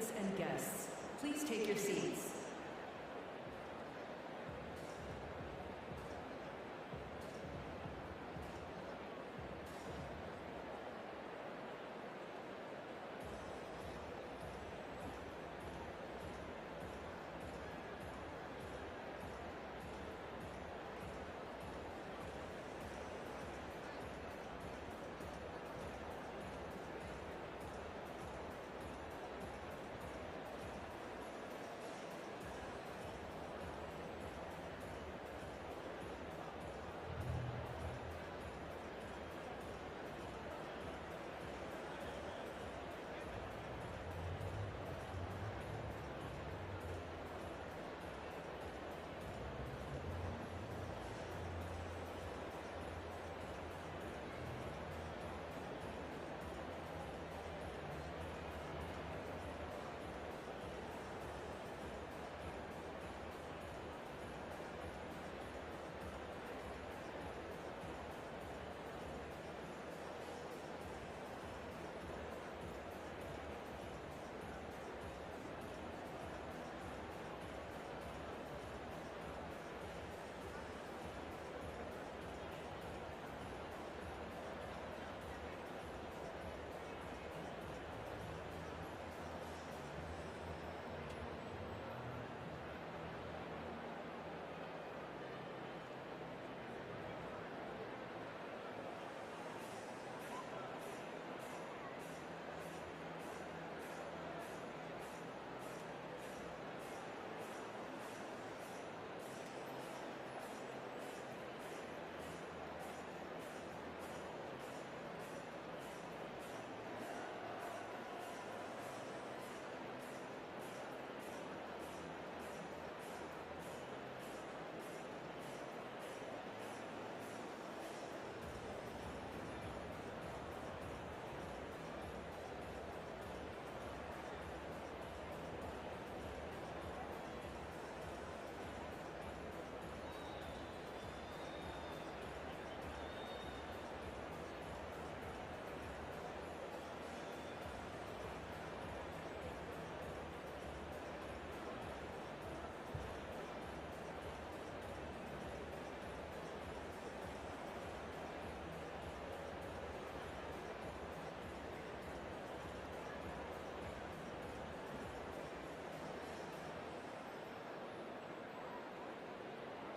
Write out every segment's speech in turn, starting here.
attendants and guests, please take your seats.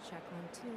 Check 1, 2.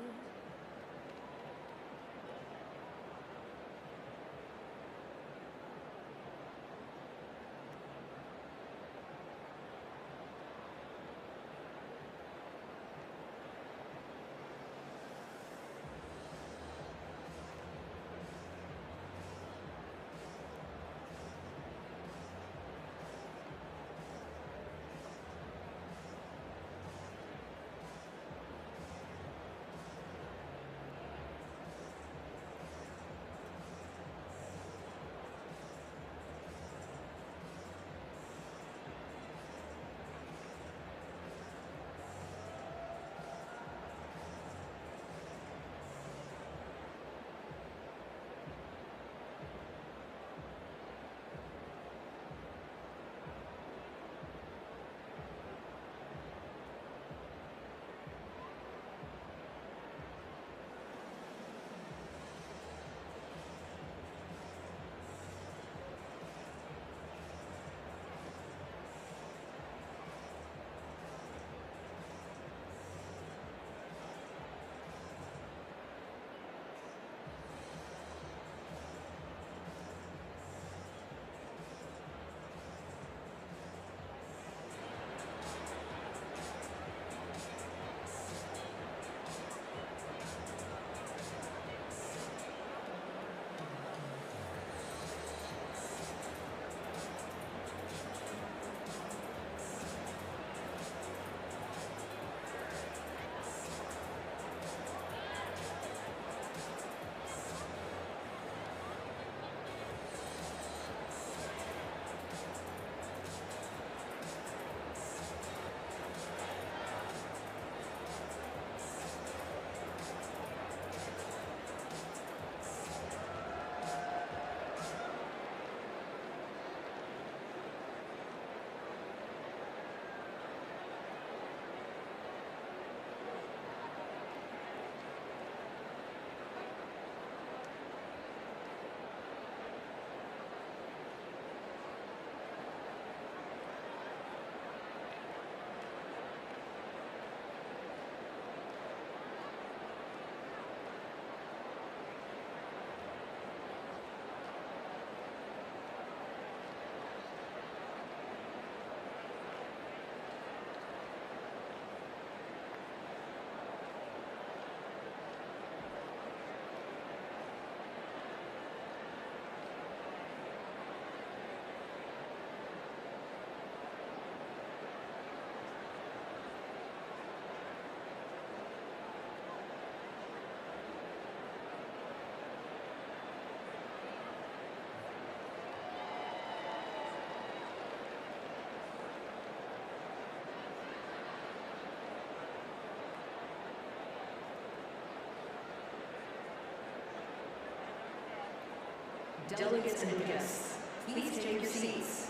Delegates and guests, please take your seats.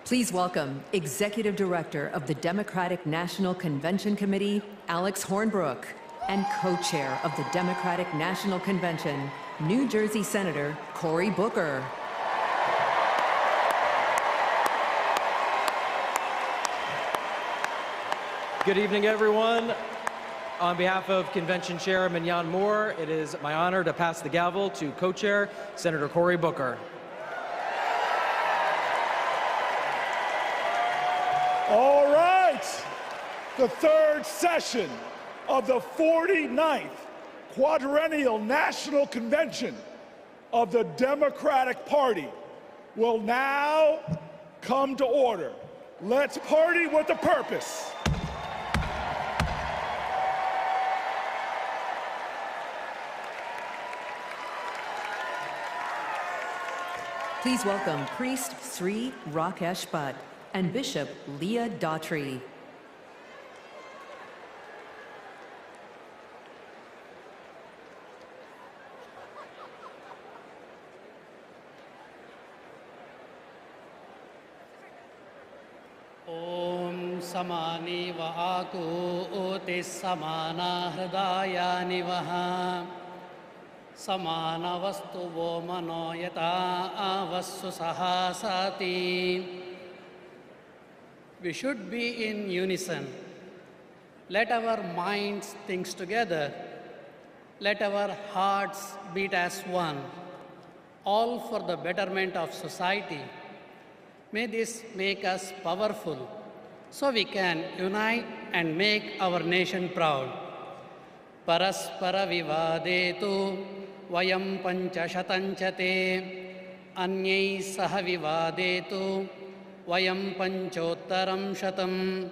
Please welcome Executive Director of the Democratic National Convention Committee, Alex Hornbrook, and Co-Chair of the Democratic National Convention, New Jersey Senator Cory Booker. Good evening, everyone. On behalf of Convention Chair Mignon Moore, it is my honor to pass the gavel to Co-Chair Senator Cory Booker. All right, the third session of the 49th Quadrennial National Convention of the Democratic Party will now come to order. Let's party with a purpose. Please welcome Priest Sri Rakesh Bhatt and Bishop Leah Daughtry. Om samani va akuti samana hridayani vaha samana vastu vo mano yata avassu sahasati. We should be in unison. Let our minds think together. Let our hearts beat as one, all for the betterment of society. May this make us powerful so we can unite and make our nation proud. Paraspara vivadetu vayam panchashatanchate anyai saha vivadetu vayam panchottaram shatam.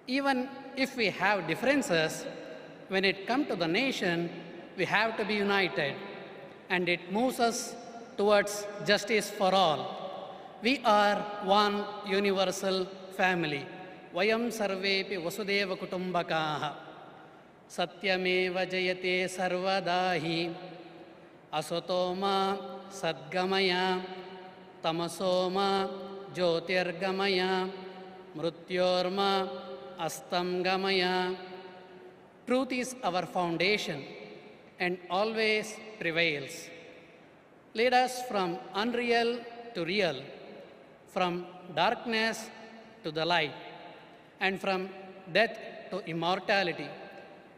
Even if we have differences, when it comes to the nation, we have to be united, and it moves us towards justice for all. We are one universal family. Vayam sarvepi vasudeva kutumbakaha. Satyameva jayate sarvadahi. Asotoma sadgamaya. Tamasoma jyotirgamaya. Mrutyorma astamgamaya. Truth is our foundation and always prevails. Lead us from unreal to real, from darkness to the light, and from death to immortality.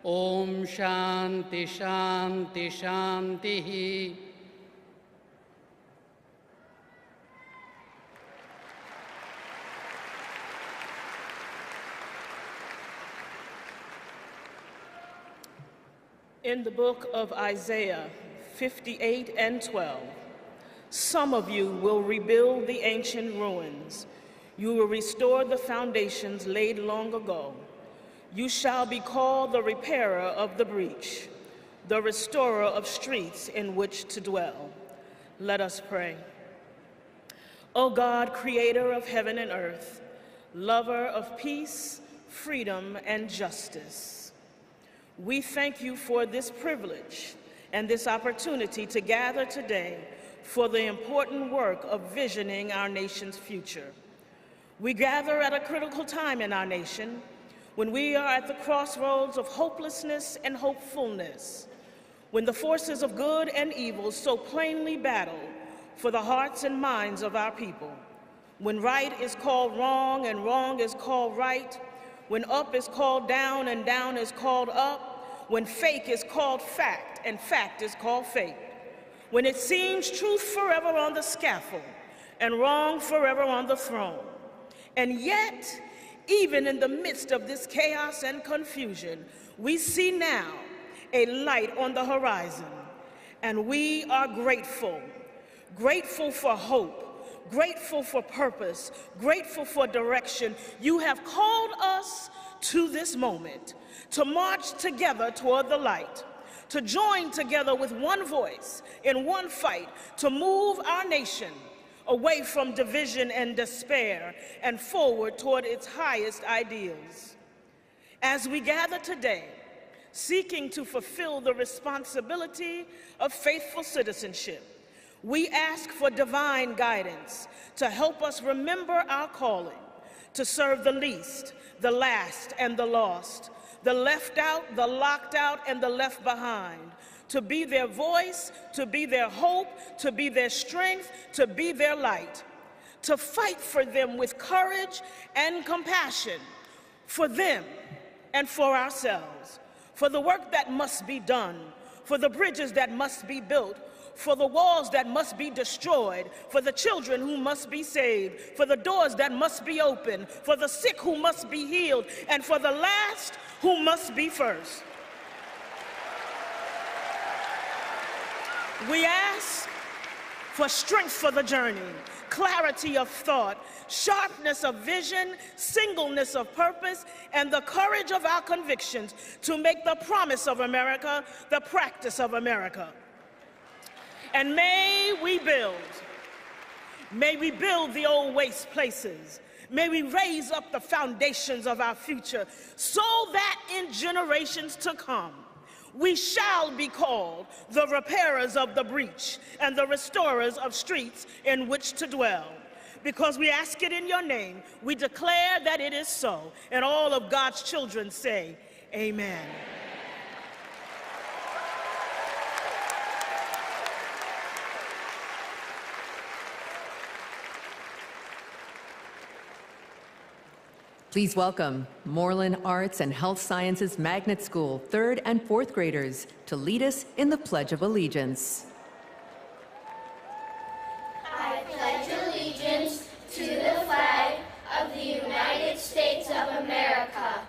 Om Shanti Shanti Shanti. In the book of Isaiah 58 and 12, some of you will rebuild the ancient ruins. You will restore the foundations laid long ago. You shall be called the repairer of the breach, the restorer of streets in which to dwell. Let us pray. O God, creator of heaven and earth, lover of peace, freedom, and justice, we thank you for this privilege and this opportunity to gather today for the important work of visioning our nation's future. We gather at a critical time in our nation when we are at the crossroads of hopelessness and hopefulness, when the forces of good and evil so plainly battle for the hearts and minds of our people, when right is called wrong and wrong is called right, when up is called down and down is called up, when fake is called fact and fact is called fake, when it seems truth forever on the scaffold and wrong forever on the throne. And yet, even in the midst of this chaos and confusion, we see now a light on the horizon, and we are grateful. Grateful for hope, grateful for purpose, grateful for direction. You have called us to this moment, to march together toward the light, to join together with one voice in one fight, to move our nation away from division and despair and forward toward its highest ideals. As we gather today, seeking to fulfill the responsibility of faithful citizenship, we ask for divine guidance to help us remember our calling, to serve the least, the last, and the lost, the left out, the locked out, and the left behind, to be their voice, to be their hope, to be their strength, to be their light, to fight for them with courage and compassion, for them and for ourselves, for the work that must be done, for the bridges that must be built, for the walls that must be destroyed, for the children who must be saved, for the doors that must be opened, for the sick who must be healed, and for the last who must be first. We ask for strength for the journey, clarity of thought, sharpness of vision, singleness of purpose, and the courage of our convictions to make the promise of America the practice of America. And may we build the old waste places. May we raise up the foundations of our future so that in generations to come, we shall be called the repairers of the breach and the restorers of streets in which to dwell. Because we ask it in your name, we declare that it is so. And all of God's children say, amen. Please welcome Moreland Arts and Health Sciences Magnet School 3rd and 4th graders to lead us in the Pledge of Allegiance. I pledge allegiance to the flag of the United States of America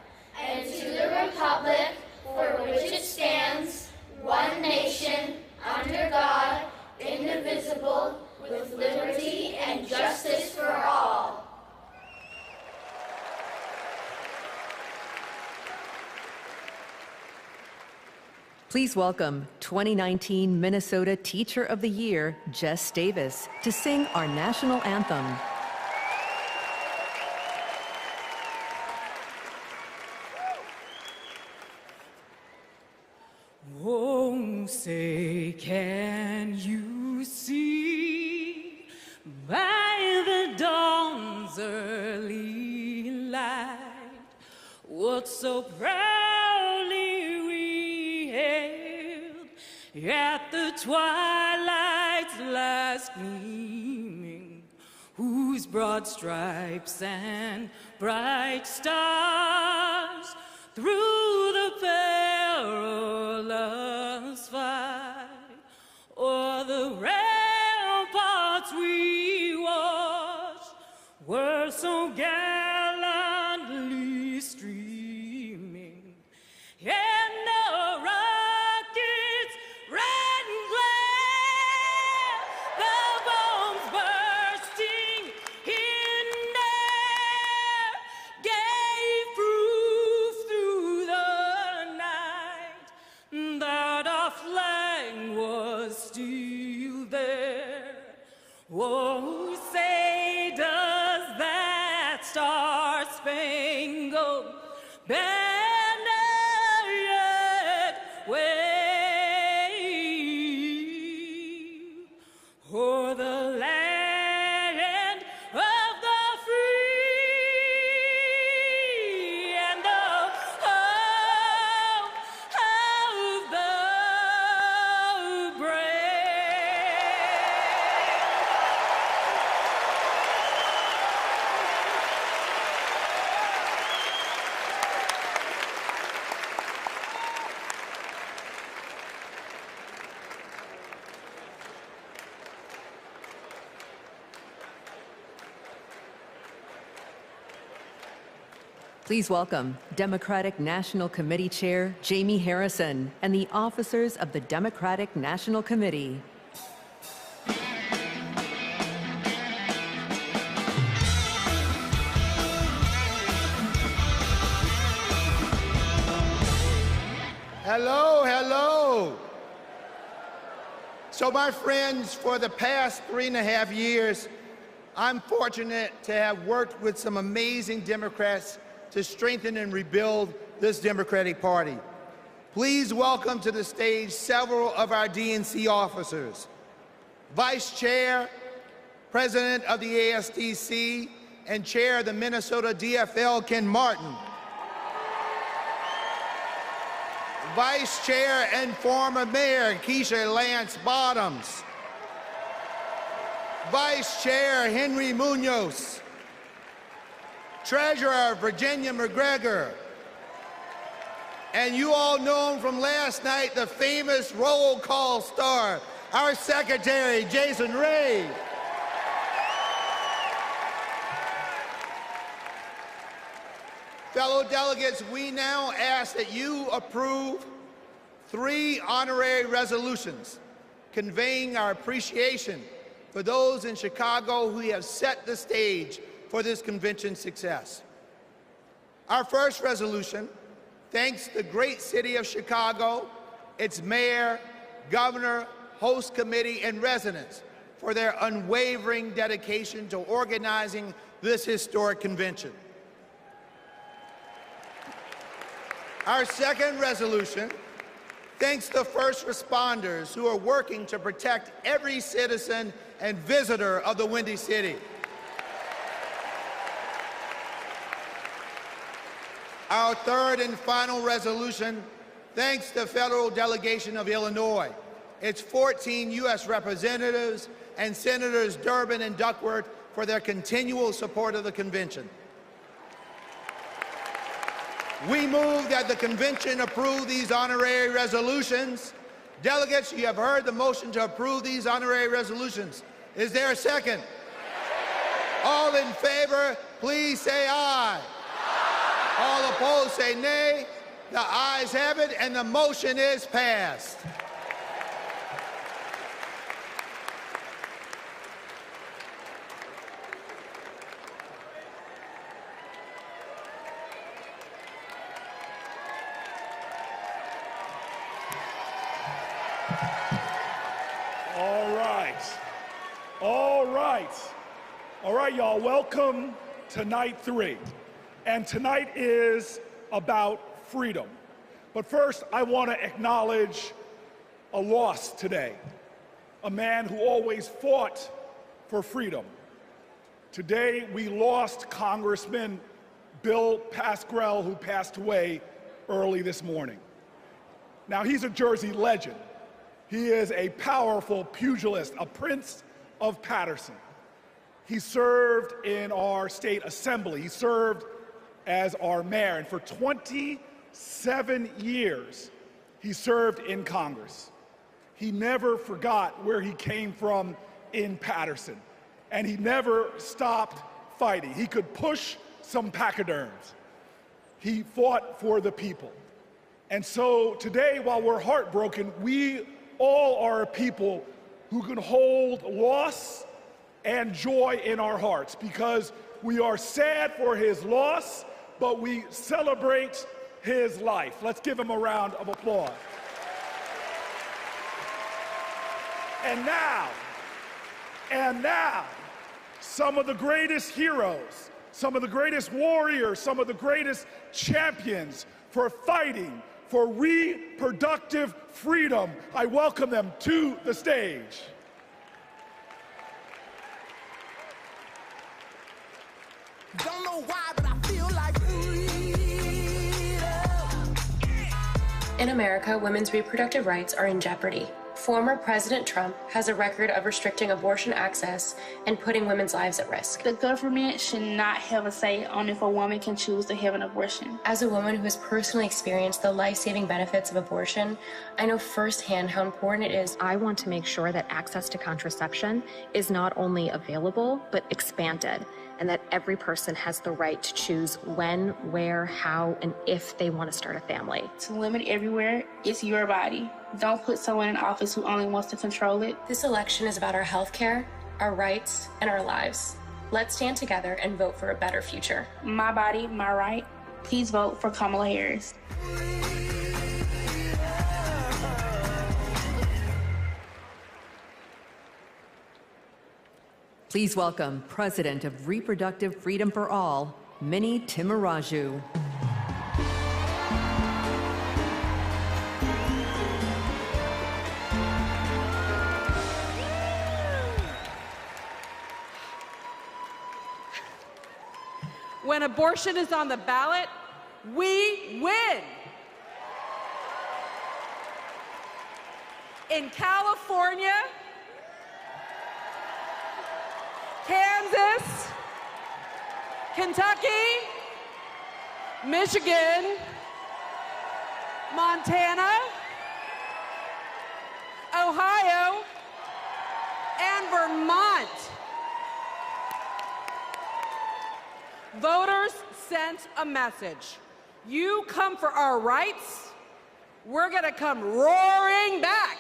and to the republic for which it stands, one nation, under God, indivisible, with liberty and justice for all. Please welcome 2019 Minnesota Teacher of the Year, Jess Davis, to sing our national anthem. Oh, say, can you see by the dawn's early light what so proudly we hailed at the twilight's last gleaming, whose broad stripes and bright stars through the perilous fight o'er the ramparts we watched were so gallantly streaming, and the rockets red and glare, the bombs bursting in air, gave proof through the night that our flag was still there. Oh, say does that star-spangled banner yet wave o'er the land of the free and the home of the brave? Please welcome Democratic National Committee Chair Jamie Harrison and the officers of the Democratic National Committee. Hello, hello. So my friends, for the past 3.5 years, I'm fortunate to have worked with some amazing Democrats to strengthen and rebuild this Democratic Party. Please welcome to the stage several of our DNC officers. Vice Chair, President of the ASDC, and Chair of the Minnesota DFL, Ken Martin. Vice Chair and former Mayor Keisha Lance Bottoms. Vice Chair Henry Munoz. Treasurer Virginia McGregor. And you all know him from last night, the famous roll call star, our Secretary, Jason Ray. Fellow delegates, we now ask that you approve 3 honorary resolutions conveying our appreciation for those in Chicago who have set the stage for this convention's success. Our first resolution thanks the great city of Chicago, its mayor, governor, host committee, and residents for their unwavering dedication to organizing this historic convention. Our second resolution thanks the first responders who are working to protect every citizen and visitor of the Windy City. Our third and final resolution thanks the federal delegation of Illinois, its 14 U.S. representatives, and Senators Durbin and Duckworth for their continual support of the convention. We move that the convention approve these honorary resolutions. Delegates, you have heard the motion to approve these honorary resolutions. Is there a second? All in favor, please say aye. All opposed, say nay. The ayes have it, and the motion is passed. All right, y'all, welcome to night 3. And tonight is about freedom. But first, I want to acknowledge a loss today. A man who always fought for freedom. Today, we lost Congressman Bill Pascrell, who passed away early this morning. Now, he's a Jersey legend. He is a powerful pugilist, a Prince of Paterson. He served in our state assembly. He served as our mayor. And for 27 years, he served in Congress. He never forgot where he came from in Paterson. And he never stopped fighting. He could push some pachyderms. He fought for the people. And so today, while we're heartbroken, we all are a people who can hold loss and joy in our hearts, because we are sad for his loss, but we celebrate his life. Let's give him a round of applause. And now, some of the greatest heroes, some of the greatest warriors, some of the greatest champions for fighting for reproductive freedom. I welcome them to the stage. Don't know why, but I feel like In America, women's reproductive rights are in jeopardy. Former President Trump has a record of restricting abortion access and putting women's lives at risk. The government should not have a say on if a woman can choose to have an abortion. As a woman who has personally experienced the life-saving benefits of abortion, I know firsthand how important it is. I want to make sure that access to contraception is not only available, but expanded, and that every person has the right to choose when, where, how, and if they want to start a family. To limit everywhere, it's your body. Don't put someone in office who only wants to control it. This election is about our health care, our rights, and our lives. Let's stand together and vote for a better future. My body, my right. Please vote for Kamala Harris. Please welcome President of Reproductive Freedom for All, Minnie Timuraju. When abortion is on the ballot, we win. In California, Kansas, Kentucky, Michigan, Montana, Ohio, and Vermont. Voters sent a message. You come for our rights, we're gonna come roaring back.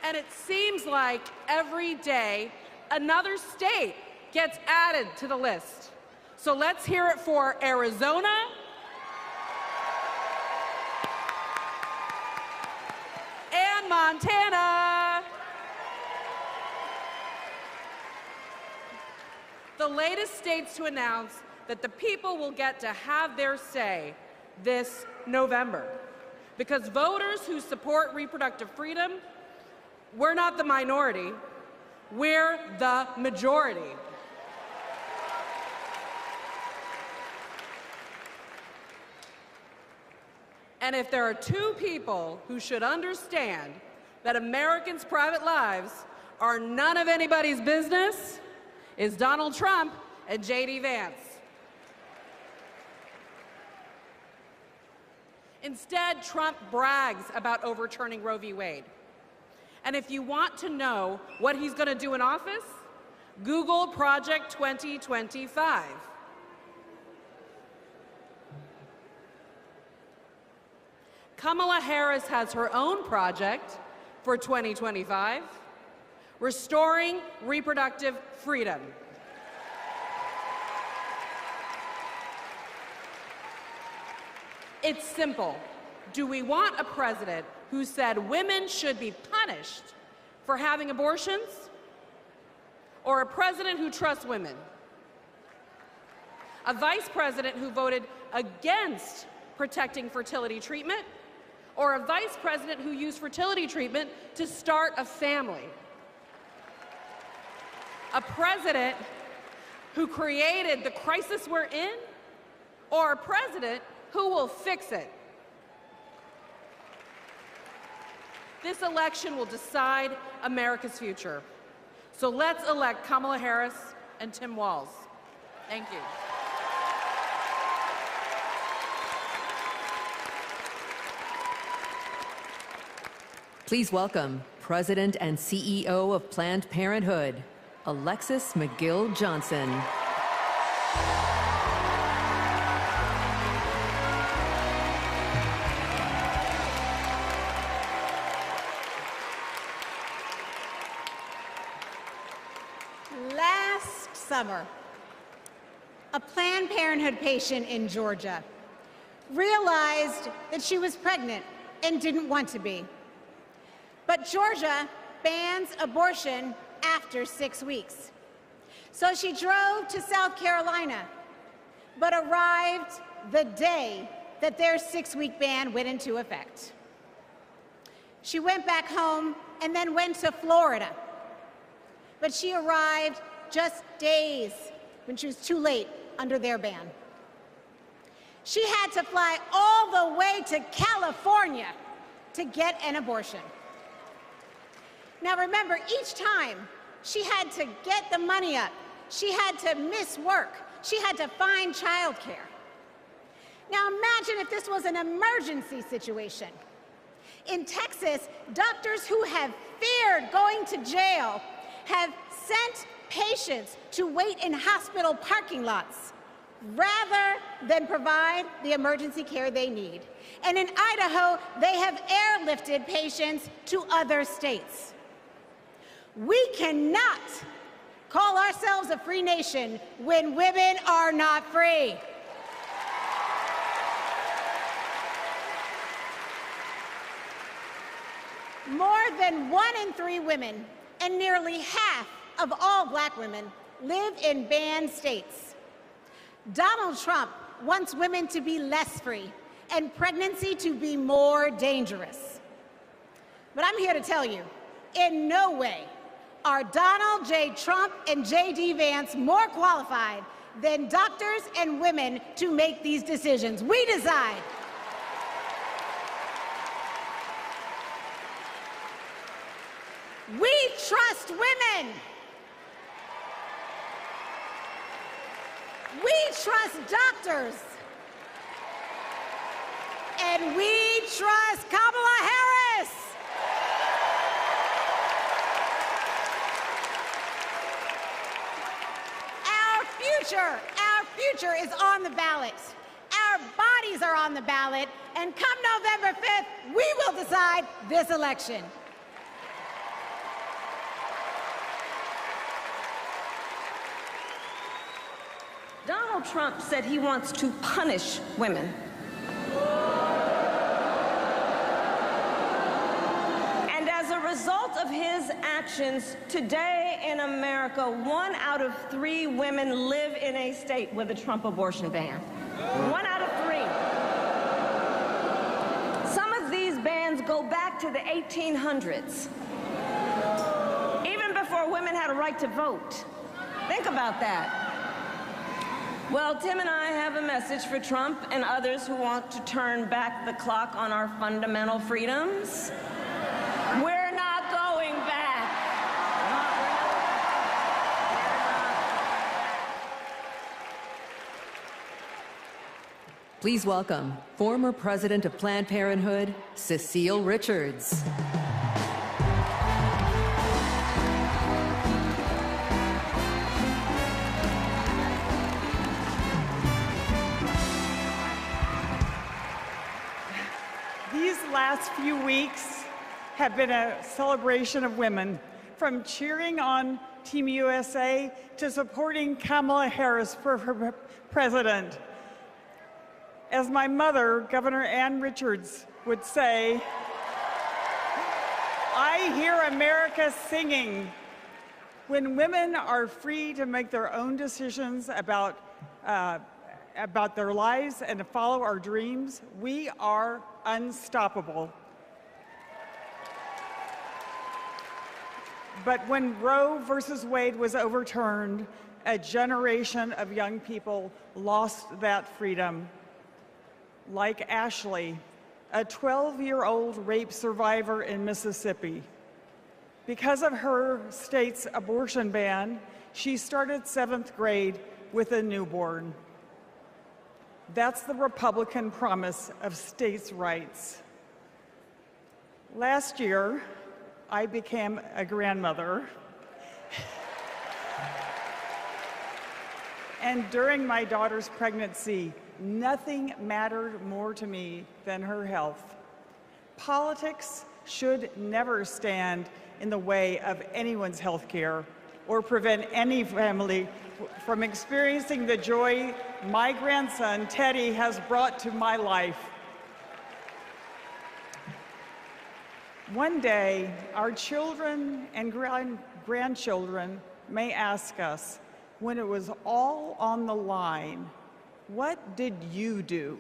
And it seems like every day another state gets added to the list. So let's hear it for Arizona, and Montana. The latest states to announce that the people will get to have their say this November. Because voters who support reproductive freedom, we're not the minority, we're the majority. And if there are two people who should understand that Americans' private lives are none of anybody's business, it's Donald Trump and J.D. Vance. Instead, Trump brags about overturning Roe v. Wade. And if you want to know what he's going to do in office, Google Project 2025. Kamala Harris has her own project for 2025, restoring reproductive freedom. It's simple. Do we want a president who said women should be punished for having abortions, or a president who trusts women? A vice president who voted against protecting fertility treatment, or a vice president who used fertility treatment to start a family? A president who created the crisis we're in, or a president who will fix it? This election will decide America's future. So let's elect Kamala Harris and Tim Walz. Thank you. Please welcome President and CEO of Planned Parenthood, Alexis McGill Johnson. Last summer, a Planned Parenthood patient in Georgia realized that she was pregnant and didn't want to be. But Georgia bans abortion after 6 weeks. So she drove to South Carolina, but arrived the day that their 6-week ban went into effect. She went back home and then went to Florida. But she arrived just days when she was too late under their ban. She had to fly all the way to California to get an abortion. Now remember, each time she had to get the money up, she had to miss work, she had to find childcare. Now imagine if this was an emergency situation. In Texas, doctors who have feared going to jail have sent patients to wait in hospital parking lots rather than provide the emergency care they need. And in Idaho, they have airlifted patients to other states. We cannot call ourselves a free nation when women are not free. More than 1 in 3 women and nearly half of all Black women live in banned states. Donald Trump wants women to be less free and pregnancy to be more dangerous. But I'm here to tell you, in no way are Donald J. Trump and J.D. Vance more qualified than doctors and women to make these decisions. We decide. We trust women. We trust doctors. And we trust Kamala Harris. Our future is on the ballot. Our bodies are on the ballot. And come November 5th, we will decide this election. Donald Trump said he wants to punish women. And as a result of his actions, today in America, 1 out of 3 women live in a state with a Trump abortion ban. 1 out of 3. Some of these bans go back to the 1800s, even before women had a right to vote. Think about that. Well, Tim and I have a message for Trump and others who want to turn back the clock on our fundamental freedoms. We're not going back. Please welcome former president of Planned Parenthood, Cecile Richards. Last few weeks have been a celebration of women, from cheering on Team USA to supporting Kamala Harris for president. As my mother, Governor Ann Richards, would say, I hear America singing. When women are free to make their own decisions about their lives and to follow our dreams, we are unstoppable. But when Roe versus Wade was overturned, a generation of young people lost that freedom. Like Ashley, a 12-year-old rape survivor in Mississippi. Because of her state's abortion ban, she started 7th grade with a newborn. That's the Republican promise of states' rights. Last year, I became a grandmother. And during my daughter's pregnancy, nothing mattered more to me than her health. Politics should never stand in the way of anyone's health care or prevent any family from experiencing the joy my grandson, Teddy, has brought to my life. One day, our children and grandchildren may ask us, when it was all on the line, what did you do?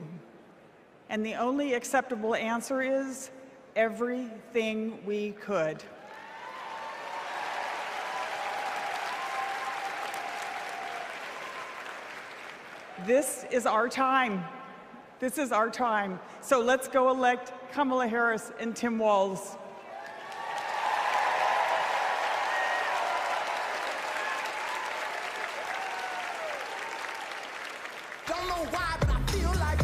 And the only acceptable answer is, everything we could. This is our time. This is our time. So let's go elect Kamala Harris and Tim Walz. Don't know why, but I feel like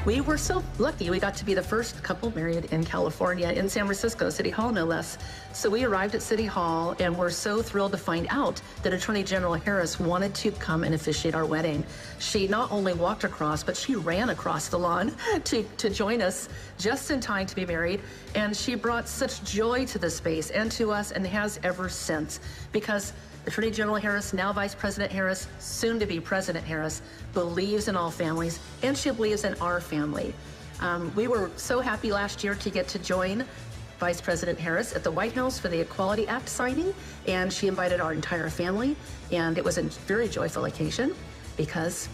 We were so lucky. We got to be the first couple married in California, in San Francisco, City Hall, no less. So we arrived at City Hall and were so thrilled to find out that Attorney General Harris wanted to come and officiate our wedding. She not only walked across, but she ran across the lawn to join us just in time to be married. And she brought such joy to the space and to us, and has ever since, because Attorney General Harris, now Vice President Harris, soon to be President Harris, believes in all families, and she believes in our family. We were so happy last year to get to join Vice President Harris at the White House for the Equality Act signing, and she invited our entire family, and it was a very joyful occasion because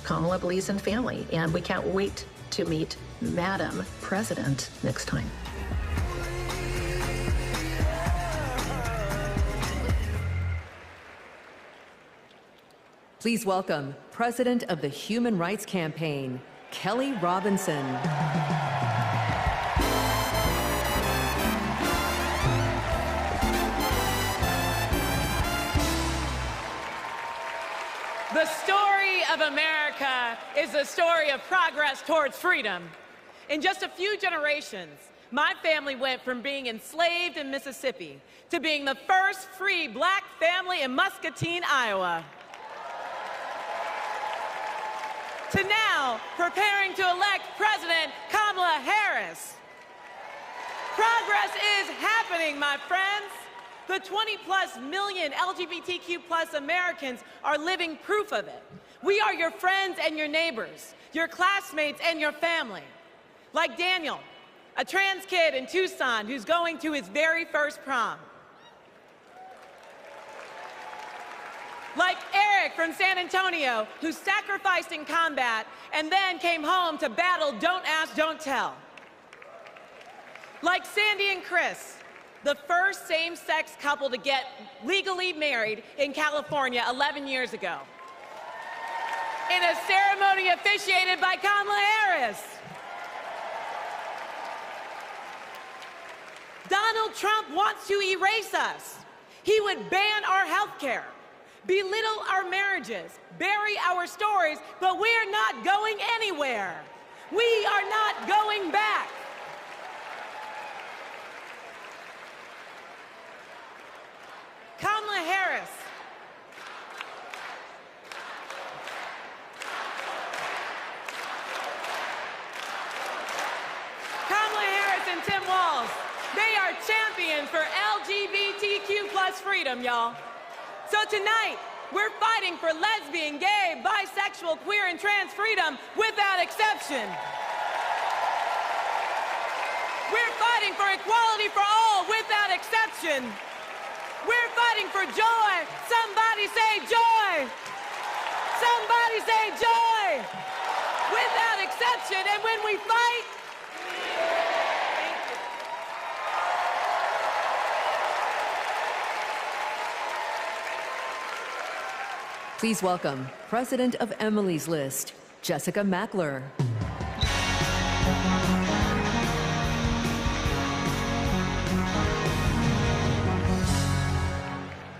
Kamala believes in family, and we can't wait to meet Madam President next time. Please welcome President of the Human Rights Campaign, Kelly Robinson. The story of America is the story of progress towards freedom. In just a few generations, my family went from being enslaved in Mississippi to being the first free black family in Muscatine, Iowa, to now preparing to elect President Kamala Harris. Progress is happening, my friends. The 20+ million LGBTQ+ Americans are living proof of it. We are your friends and your neighbors, your classmates and your family. Like Daniel, a trans kid in Tucson who's going to his very first prom. Like Eric from San Antonio, who sacrificed in combat and then came home to battle Don't Ask, Don't Tell. Like Sandy and Chris, the first same-sex couple to get legally married in California 11 years ago, in a ceremony officiated by Kamala Harris. Donald Trump wants to erase us. He would ban our health care, belittle our marriages, bury our stories, but we're not going anywhere. We are not going back. Kamala Harris. Kamala Harris and Tim Walz, they are champions for LGBTQ+ freedom, y'all. So tonight, we're fighting for lesbian, gay, bisexual, queer, and trans freedom without exception. We're fighting for equality for all without exception. We're fighting for joy. Somebody say joy. Somebody say joy. Without exception. And when we fight, Please welcome President of Emily's List, Jessica Mackler.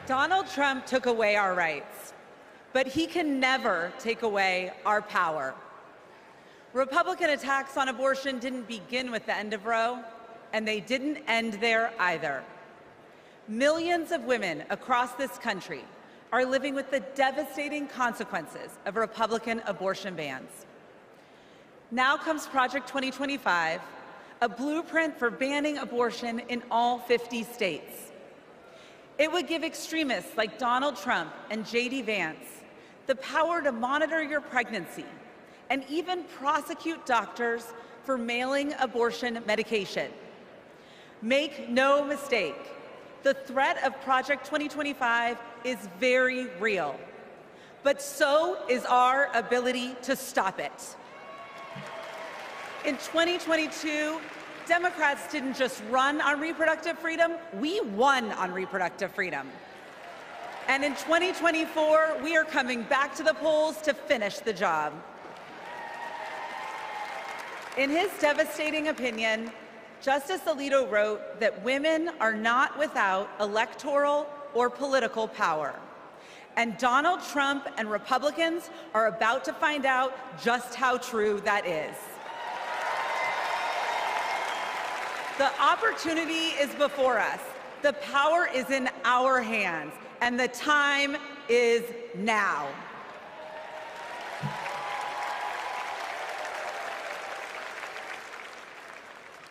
Donald Trump took away our rights, but he can never take away our power. Republican attacks on abortion didn't begin with the end of Roe, and they didn't end there either. Millions of women across this country are living with the devastating consequences of Republican abortion bans. Now comes Project 2025, a blueprint for banning abortion in all 50 states. It would give extremists like Donald Trump and J.D. Vance the power to monitor your pregnancy and even prosecute doctors for mailing abortion medication. Make no mistake, the threat of Project 2025 is very real, but so is our ability to stop it. In 2022, Democrats didn't just run on reproductive freedom, we won on reproductive freedom. And in 2024, we are coming back to the polls to finish the job. In his devastating opinion, Justice Alito wrote that women are not without electoral or political power. And Donald Trump and Republicans are about to find out just how true that is. The opportunity is before us. The power is in our hands, and the time is now.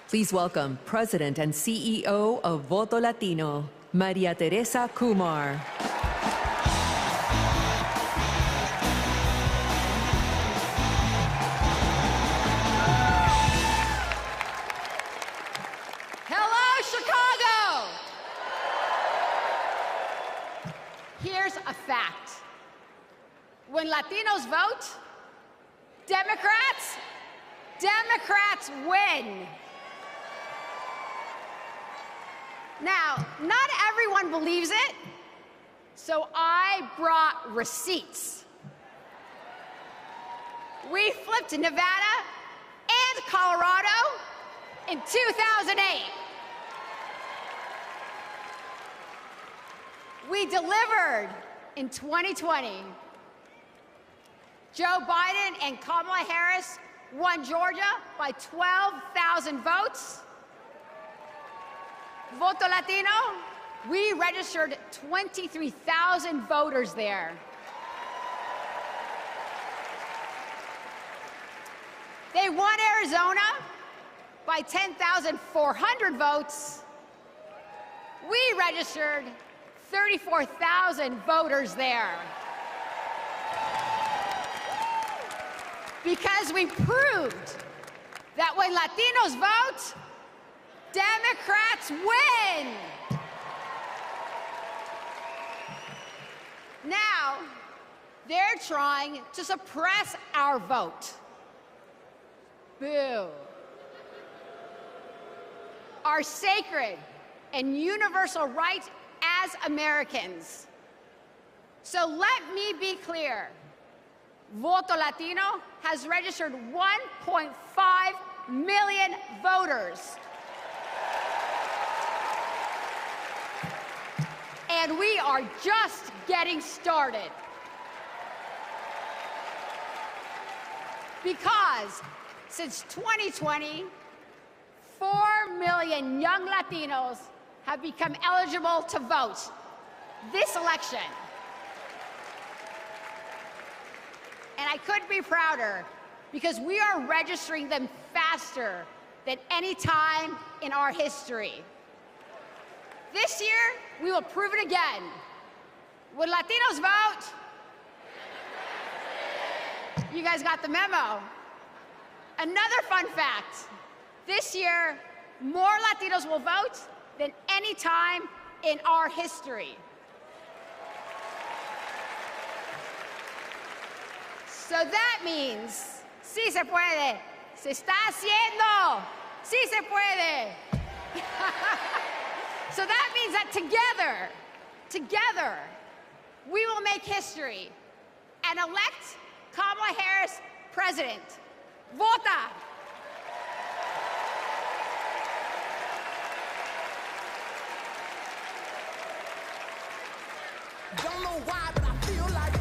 Please welcome President and CEO of Voto Latino, Maria Teresa Kumar. Here's a fact. When Latinos vote, Democrats win. Now, not everyone believes it, so I brought receipts. We flipped Nevada and Colorado in 2008. We delivered in 2020. Joe Biden and Kamala Harris won Georgia by 12,000 votes. Voto Latino, we registered 23,000 voters there. They won Arizona by 10,400 votes. We registered 34,000 voters there. Because we proved that when Latinos vote, Democrats win. Now, they're trying to suppress our vote. Boo. Our sacred and universal right as Americans. So let me be clear. Voto Latino has registered 1.5 million voters. And we are just getting started. Because since 2020, 4 million young Latinos have become eligible to vote this election. And I couldn't be prouder because we are registering them faster than any time in our history. This year, we will prove it again. When Latinos vote, you guys got the memo. Another fun fact, this year, more Latinos will vote than any time in our history. So that means, sí se puede, se está haciendo, sí se puede. So that means that together, we will make history and elect Kamala Harris president. Vota! Don't know why, but I feel like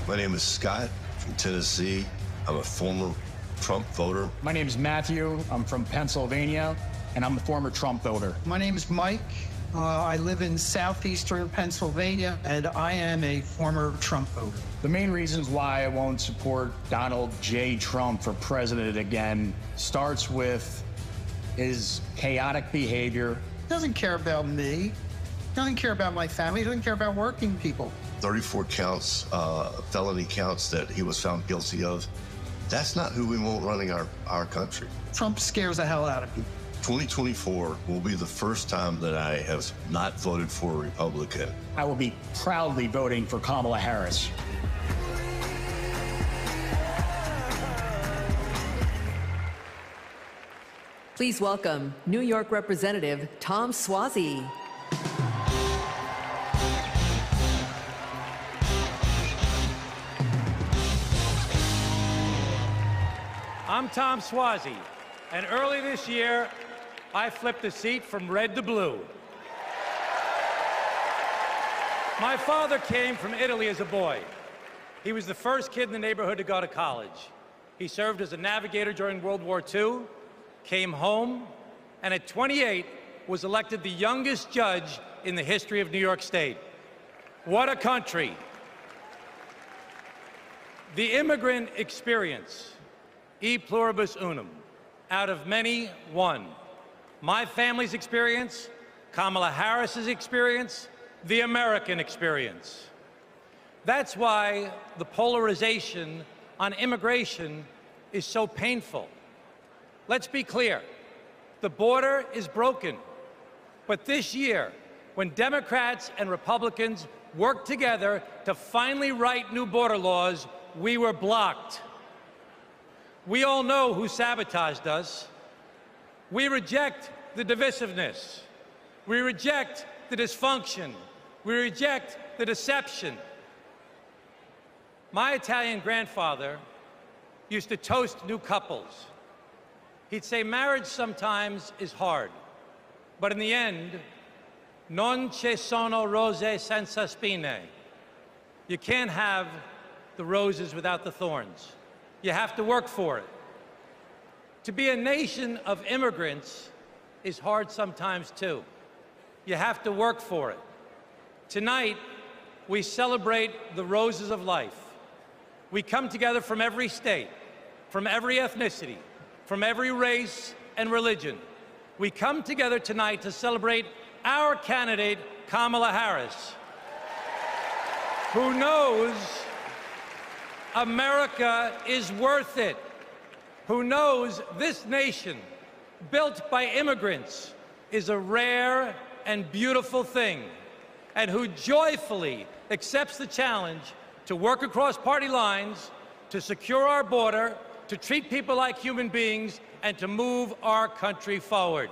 My name is Scott from Tennessee. I'm a former Trump voter. My name is Matthew. I'm from Pennsylvania, and I'm a former Trump voter. My name is Mike. I live in southeastern Pennsylvania, and I am a former Trump voter. The main reasons why I won't support Donald J. Trump for president again starts with his chaotic behavior. He doesn't care about me. He doesn't care about my family. He doesn't care about working people. 34 counts, felony counts that he was found guilty of. That's not who we want running our country. Trump scares the hell out of me. 2024 will be the first time that I have not voted for a Republican. I will be proudly voting for Kamala Harris. Please welcome New York Representative Tom Suozzi. I'm Tom Suozzi, and early this year, I flipped the seat from red to blue. My father came from Italy as a boy. He was the first kid in the neighborhood to go to college. He served as a navigator during World War II, came home, and at 28 was elected the youngest judge in the history of New York State. What a country. The immigrant experience, e pluribus unum, out of many, one. My family's experience, Kamala Harris's experience, the American experience. That's why the polarization on immigration is so painful. Let's be clear, the border is broken. But this year, when Democrats and Republicans worked together to finally write new border laws, we were blocked. We all know who sabotaged us. We reject the divisiveness. We reject the dysfunction. We reject the deception. My Italian grandfather used to toast new couples. He'd say marriage sometimes is hard, but in the end, non ci sono rose senza spine. You can't have the roses without the thorns. You have to work for it. To be a nation of immigrants is hard sometimes too. You have to work for it. Tonight, we celebrate the roses of life. We come together from every state, from every ethnicity, from every race and religion. We come together tonight to celebrate our candidate, Kamala Harris, who knows America is worth it, who knows this nation, built by immigrants, is a rare and beautiful thing, and who joyfully accepts the challenge to work across party lines, to secure our border, to treat people like human beings, and to move our country forward.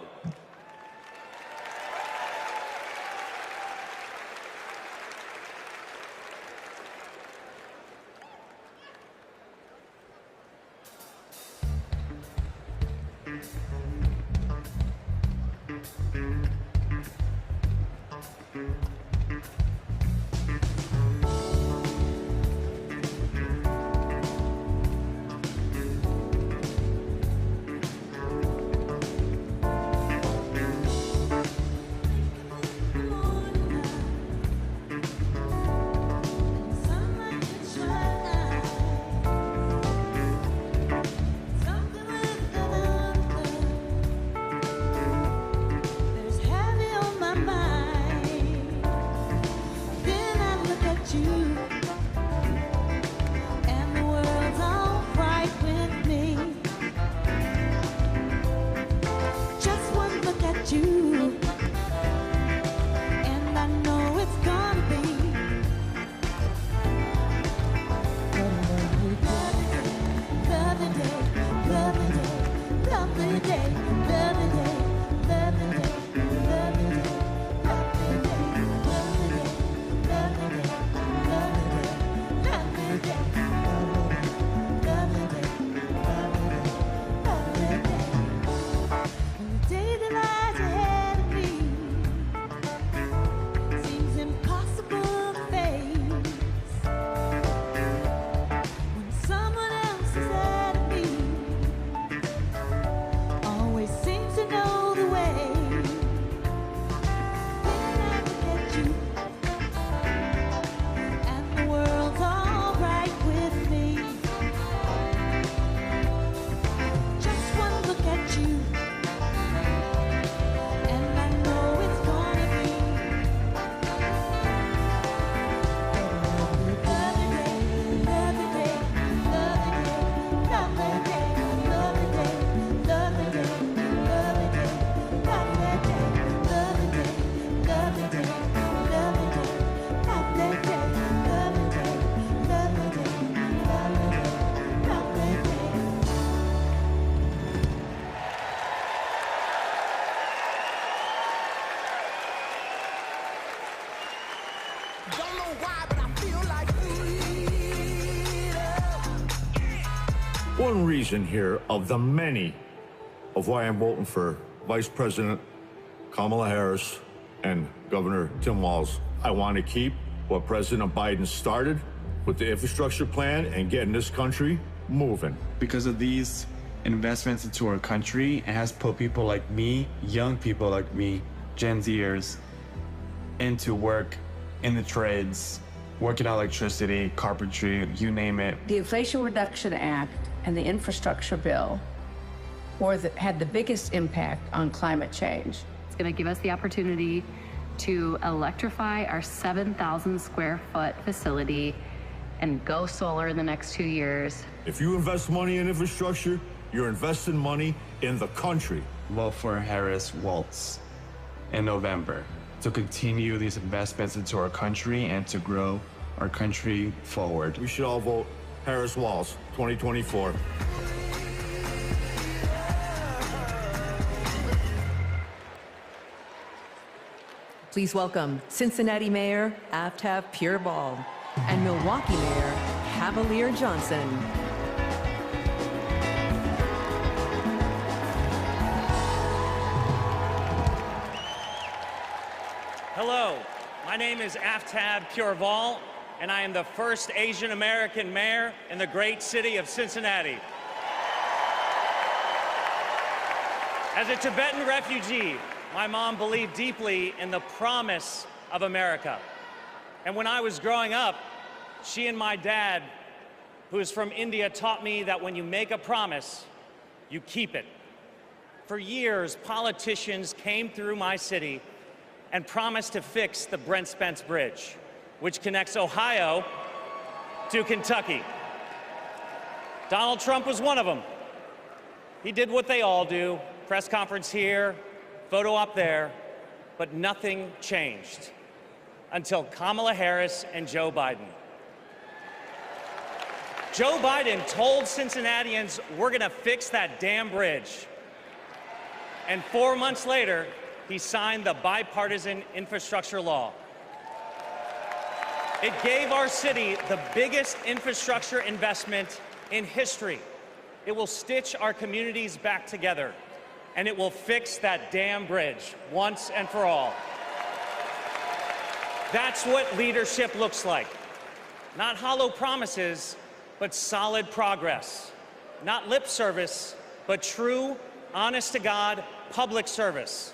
one reason here of the many of why I'm voting for Vice President Kamala Harris and Governor Tim Walz. I want to keep what President Biden started with the infrastructure plan and getting this country moving. Because of these investments into our country, it has put people like me, young people like me, Gen Zers, into work in the trades, working on electricity, carpentry, you name it. The Inflation Reduction Act and the infrastructure bill had the biggest impact on climate change. It's going to give us the opportunity to electrify our 7,000 square foot facility and go solar in the next 2 years. If you invest money in infrastructure, you're investing money in the country. Vote for Harris-Walz in November to continue these investments into our country and to grow our country forward. We should all vote Harris-Walz 2024. Please welcome Cincinnati Mayor Aftab Pureballs and Milwaukee Mayor Cavalier Johnson. Hello, my name is Aftab Pureballs, and I am the first Asian American mayor in the great city of Cincinnati. As a Tibetan refugee, my mom believed deeply in the promise of America. And when I was growing up, she and my dad, who is from India, taught me that when you make a promise, you keep it. For years, politicians came through my city and promised to fix the Brent Spence Bridge, which connects Ohio to Kentucky. Donald Trump was one of them. He did what they all do, press conference here, photo op there, but nothing changed until Kamala Harris and Joe Biden. Joe Biden told Cincinnatians, we're gonna fix that damn bridge. And 4 months later, he signed the bipartisan infrastructure law. It gave our city the biggest infrastructure investment in history. It will stitch our communities back together, and it will fix that damn bridge once and for all. That's what leadership looks like. Not hollow promises, but solid progress. Not lip service, but true, honest-to-God public service.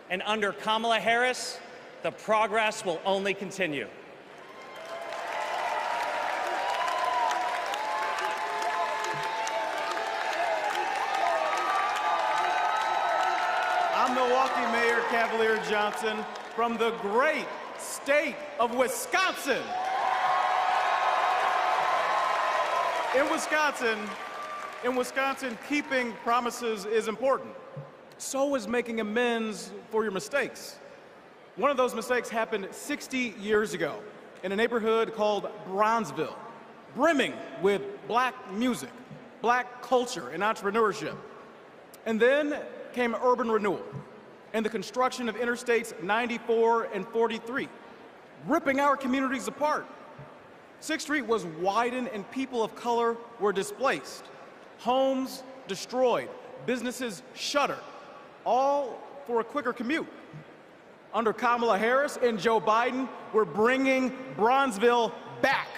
And under Kamala Harris, the progress will only continue. I'm Milwaukee Mayor Cavalier Johnson from the great state of Wisconsin. In Wisconsin, keeping promises is important. So is making amends for your mistakes. One of those mistakes happened 60 years ago in a neighborhood called Bronzeville, brimming with black music, black culture, and entrepreneurship. And then came urban renewal and the construction of Interstates 94 and 43, ripping our communities apart. 6th Street was widened and people of color were displaced. Homes destroyed, businesses shuttered, all for a quicker commute. Under Kamala Harris and Joe Biden, we're bringing Bronzeville back.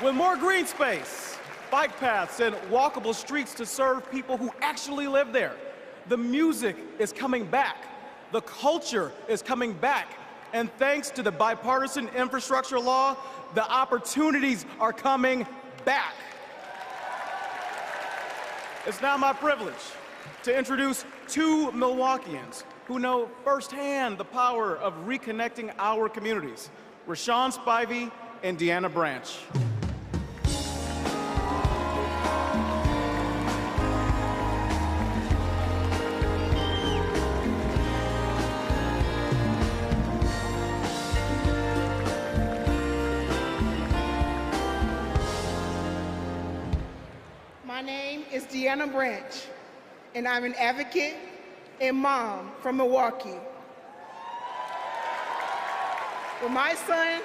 With more green space, bike paths, and walkable streets to serve people who actually live there. The music is coming back. The culture is coming back. And thanks to the bipartisan infrastructure law, the opportunities are coming back. It's now my privilege to introduce two Milwaukeeans who know firsthand the power of reconnecting our communities, Rashawn Spivey and Deanna Branch. My name is Deanna Branch, and I'm an advocate and mom from Milwaukee. When my son,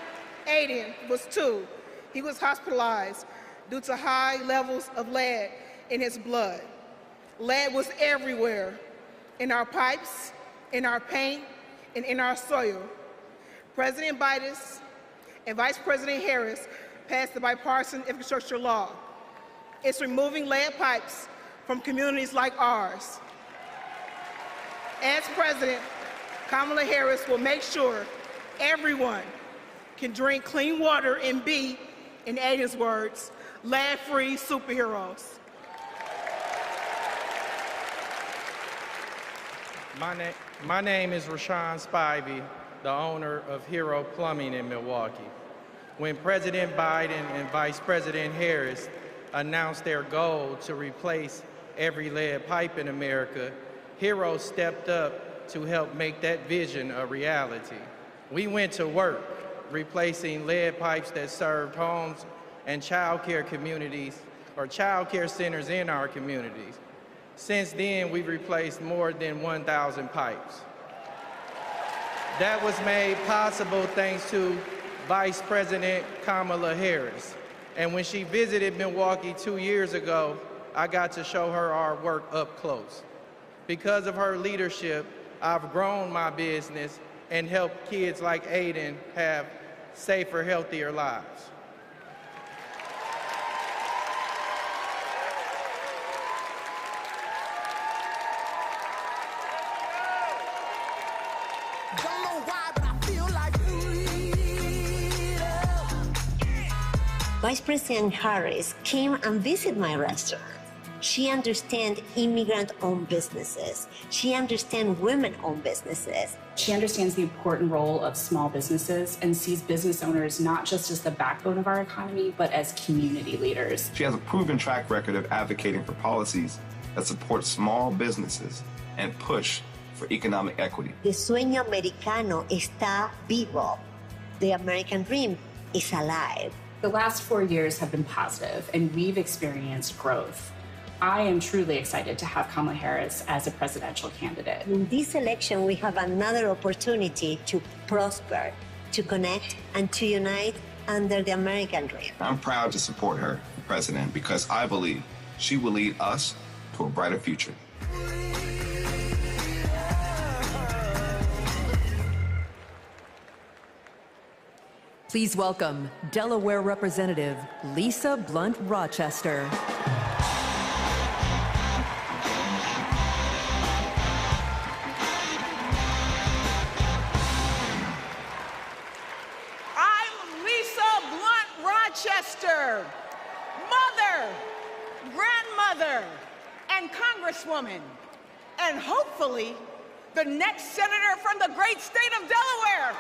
Aiden, was 2, he was hospitalized due to high levels of lead in his blood. Lead was everywhere, in our pipes, in our paint, and in our soil. President Biden and Vice President Harris passed the bipartisan infrastructure law. It's removing lead pipes from communities like ours. As president, Kamala Harris will make sure everyone can drink clean water and be, in Aiden's words, lead-free superheroes. My name is Rashawn Spivey, the owner of Hero Plumbing in Milwaukee. When President Biden and Vice President Harris announced their goal to replace every lead pipe in America, Hero stepped up to help make that vision a reality. We went to work replacing lead pipes that served homes and child care communities or child care centers in our communities. Since then, we've replaced more than 1,000 pipes. That was made possible thanks to Vice President Kamala Harris. And when she visited Milwaukee 2 years ago, I got to show her our work up close. Because of her leadership, I've grown my business and helped kids like Aiden have safer, healthier lives. Don't know why, but I feel like Vice President Harris came and visited my restaurant. She understands immigrant-owned businesses. She understands women-owned businesses. She understands the important role of small businesses and sees business owners not just as the backbone of our economy, but as community leaders. She has a proven track record of advocating for policies that support small businesses and push for economic equity. The sueño americano está vivo. The American dream is alive. The last 4 years have been positive, and we've experienced growth. I am truly excited to have Kamala Harris as a presidential candidate. In this election, we have another opportunity to prosper, to connect, and to unite under the American dream. I'm proud to support her for president because I believe she will lead us to a brighter future. Please welcome Delaware Representative Lisa Blunt Rochester. I'm Lisa Blunt Rochester, mother, grandmother, and congresswoman, and hopefully the next senator from the great state of Delaware.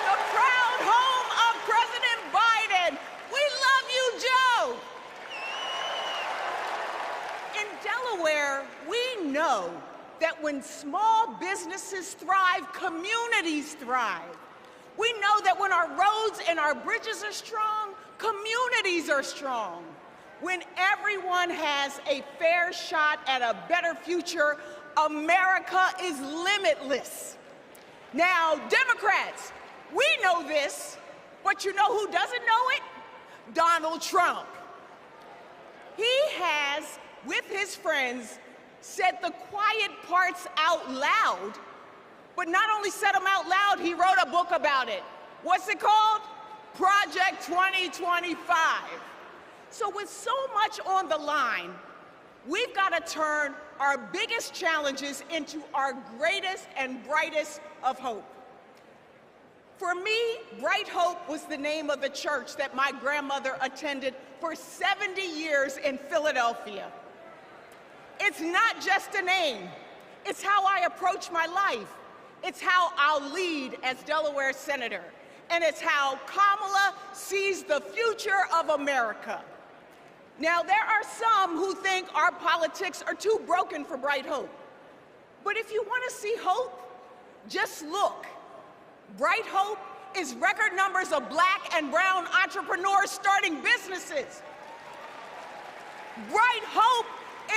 The proud home of President Biden. We love you, Joe. In Delaware, we know that when small businesses thrive, communities thrive. We know that when our roads and our bridges are strong, communities are strong. When everyone has a fair shot at a better future, America is limitless. Now, Democrats, we know this, but you know who doesn't know it? Donald Trump. He has, with his friends, said the quiet parts out loud, but not only said them out loud, he wrote a book about it. What's it called? Project 2025. So with so much on the line, we've got to turn our biggest challenges into our greatest and brightest of hope. For me, Bright Hope was the name of the church that my grandmother attended for 70 years in Philadelphia. It's not just a name. It's how I approach my life. It's how I'll lead as Delaware Senator. And it's how Kamala sees the future of America. Now, there are some who think our politics are too broken for Bright Hope. But if you want to see hope, just look. Bright Hope is record numbers of Black and brown entrepreneurs starting businesses. Bright Hope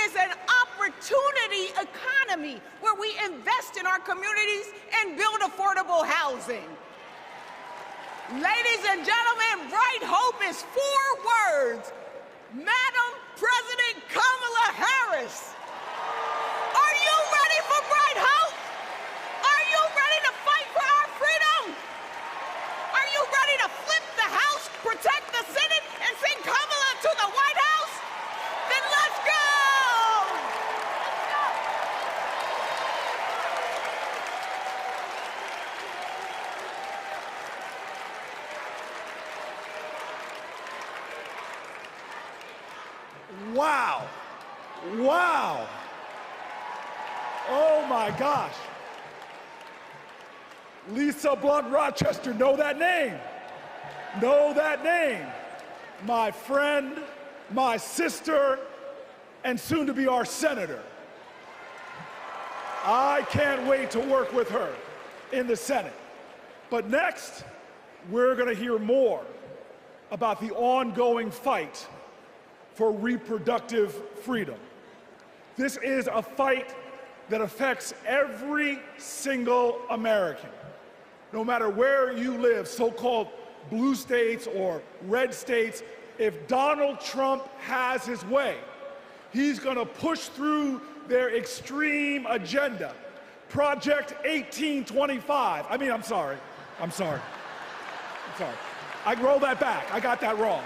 is an opportunity economy where we invest in our communities and build affordable housing. Ladies and gentlemen, Bright Hope is 4 words. Madam President Kamala Harris. Are you ready for Bright Hope? Are you ready to fight for our freedom? Are you ready to flip the House, protect the Senate, and send Kamala to the White House? Then let's go! Wow. Wow. Oh my gosh. Lisa Blunt Rochester, know that name. Know that name. My friend, my sister, and soon to be our senator. I can't wait to work with her in the Senate. But next, we're going to hear more about the ongoing fight for reproductive freedom. This is a fight that affects every single American, no matter where you live, so-called blue states or red states. If Donald Trump has his way, he's going to push through their extreme agenda. Project 1825. I'm sorry. I roll that back. I got that wrong.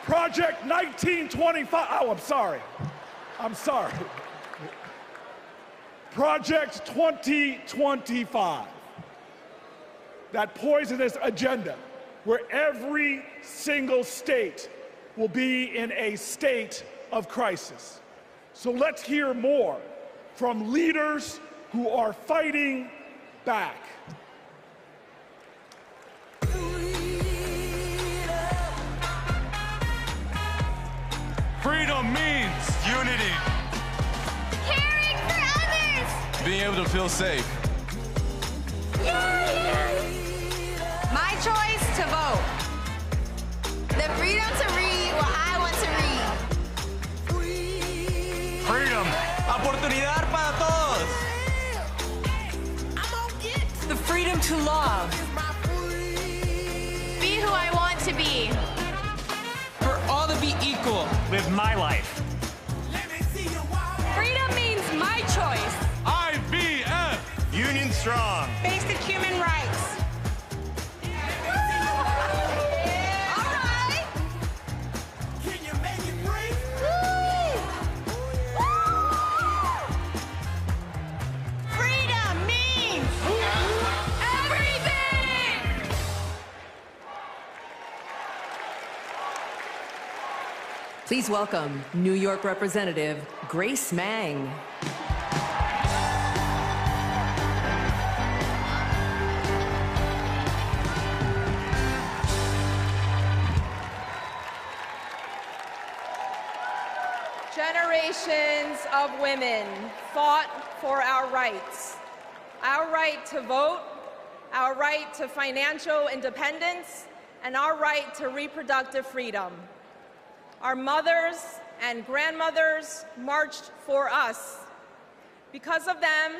Project 1925. Oh, I'm sorry. Project 2025. That poisonous agenda where every single state will be in a state of crisis. So let's hear more from leaders who are fighting back. Freedom means unity. Caring for others. Being able to feel safe. My choice to vote. The freedom to read what I want to read. Freedom. Oportunidad para todos. The freedom to love. Be who I want to be. For all to be equal. Live my life. Freedom means my choice. IBF. Union strong. Basic human rights. Please welcome New York Representative Grace Meng. Generations of women fought for our rights. Our right to vote, our right to financial independence, and our right to reproductive freedom. Our mothers and grandmothers marched for us. Because of them,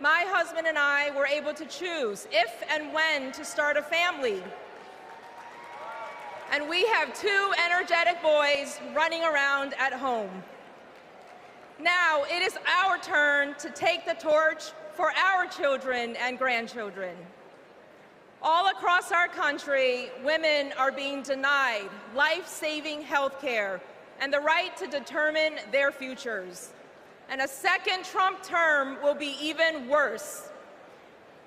my husband and I were able to choose if and when to start a family. And we have 2 energetic boys running around at home. Now it is our turn to take the torch for our children and grandchildren. All across our country, women are being denied life-saving health care and the right to determine their futures. And a second Trump term will be even worse.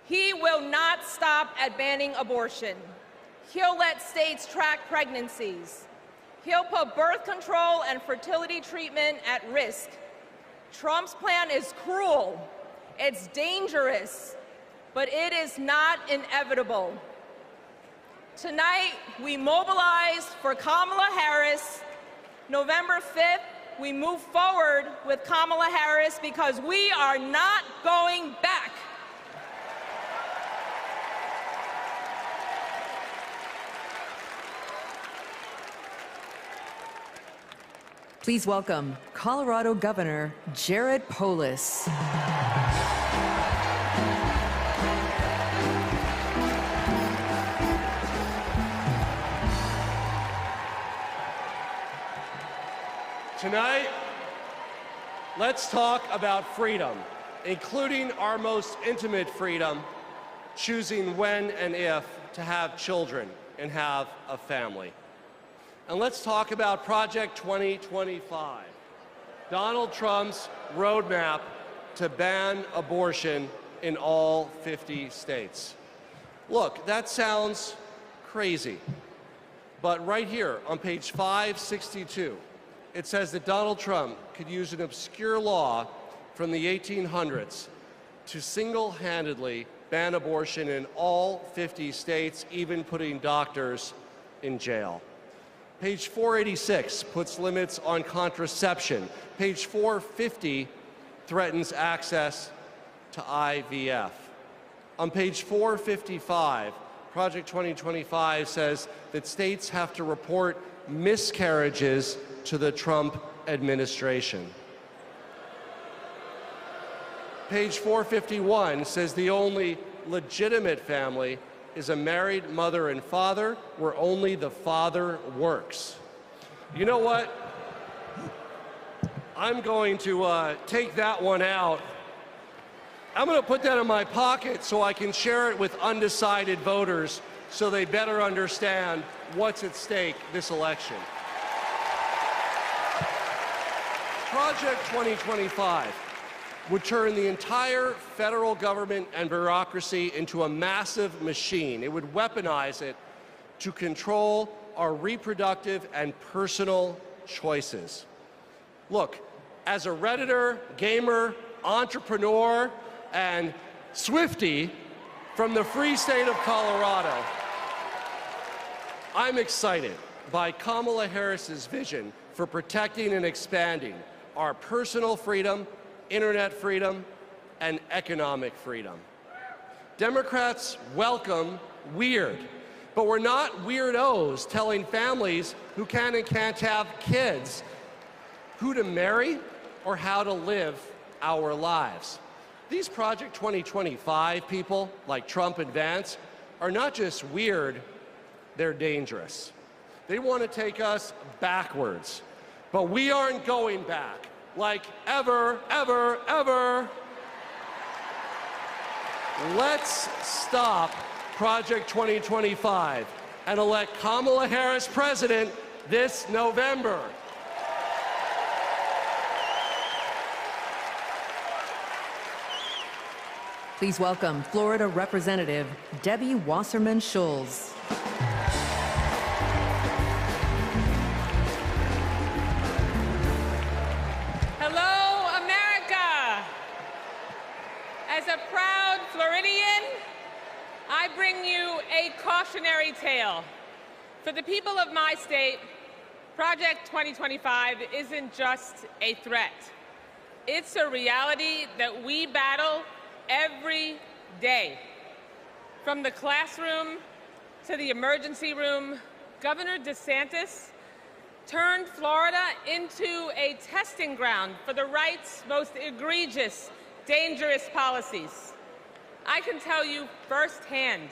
He will not stop at banning abortion. He'll let states track pregnancies. He'll put birth control and fertility treatment at risk. Trump's plan is cruel, it's dangerous, but it is not inevitable. Tonight, we mobilize for Kamala Harris. November 5th, we move forward with Kamala Harris because we are not going back. Please welcome Colorado Governor Jared Polis. Tonight, let's talk about freedom, including our most intimate freedom, choosing when and if to have children and have a family. And let's talk about Project 2025, Donald Trump's roadmap to ban abortion in all 50 states. Look, that sounds crazy, but right here on page 562, it says that Donald Trump could use an obscure law from the 1800s to single-handedly ban abortion in all 50 states, even putting doctors in jail. Page 486 puts limits on contraception. Page 450 threatens access to IVF. On page 455, Project 2025 says that states have to report miscarriages to the Trump administration. Page 451 says the only legitimate family is a married mother and father where only the father works. You know what? I'm going to take that one out. I'm going to put that in my pocket so I can share it with undecided voters so they better understand what's at stake this election. Project 2025 would turn the entire federal government and bureaucracy into a massive machine. It would weaponize it to control our reproductive and personal choices. Look, as a Redditor, gamer, entrepreneur, and Swiftie from the free state of Colorado, I'm excited by Kamala Harris's vision for protecting and expanding our personal freedom, internet freedom, and economic freedom. Democrats welcome weird, but we're not weirdos telling families who can and can't have kids who to marry or how to live our lives. These Project 2025 people, like Trump and Vance, are not just weird, they're dangerous. They want to take us backwards, but we aren't going back, like ever, ever, ever. Let's stop Project 2025 and elect Kamala Harris president this November. Please welcome Florida Representative Debbie Wasserman Schultz. Hello, America. As a proud Floridian, I bring you a cautionary tale. For the people of my state, Project 2025 isn't just a threat. It's a reality that we battle every day. From the classroom to the emergency room, Governor DeSantis turned Florida into a testing ground for the right's most egregious, dangerous policies. I can tell you firsthand,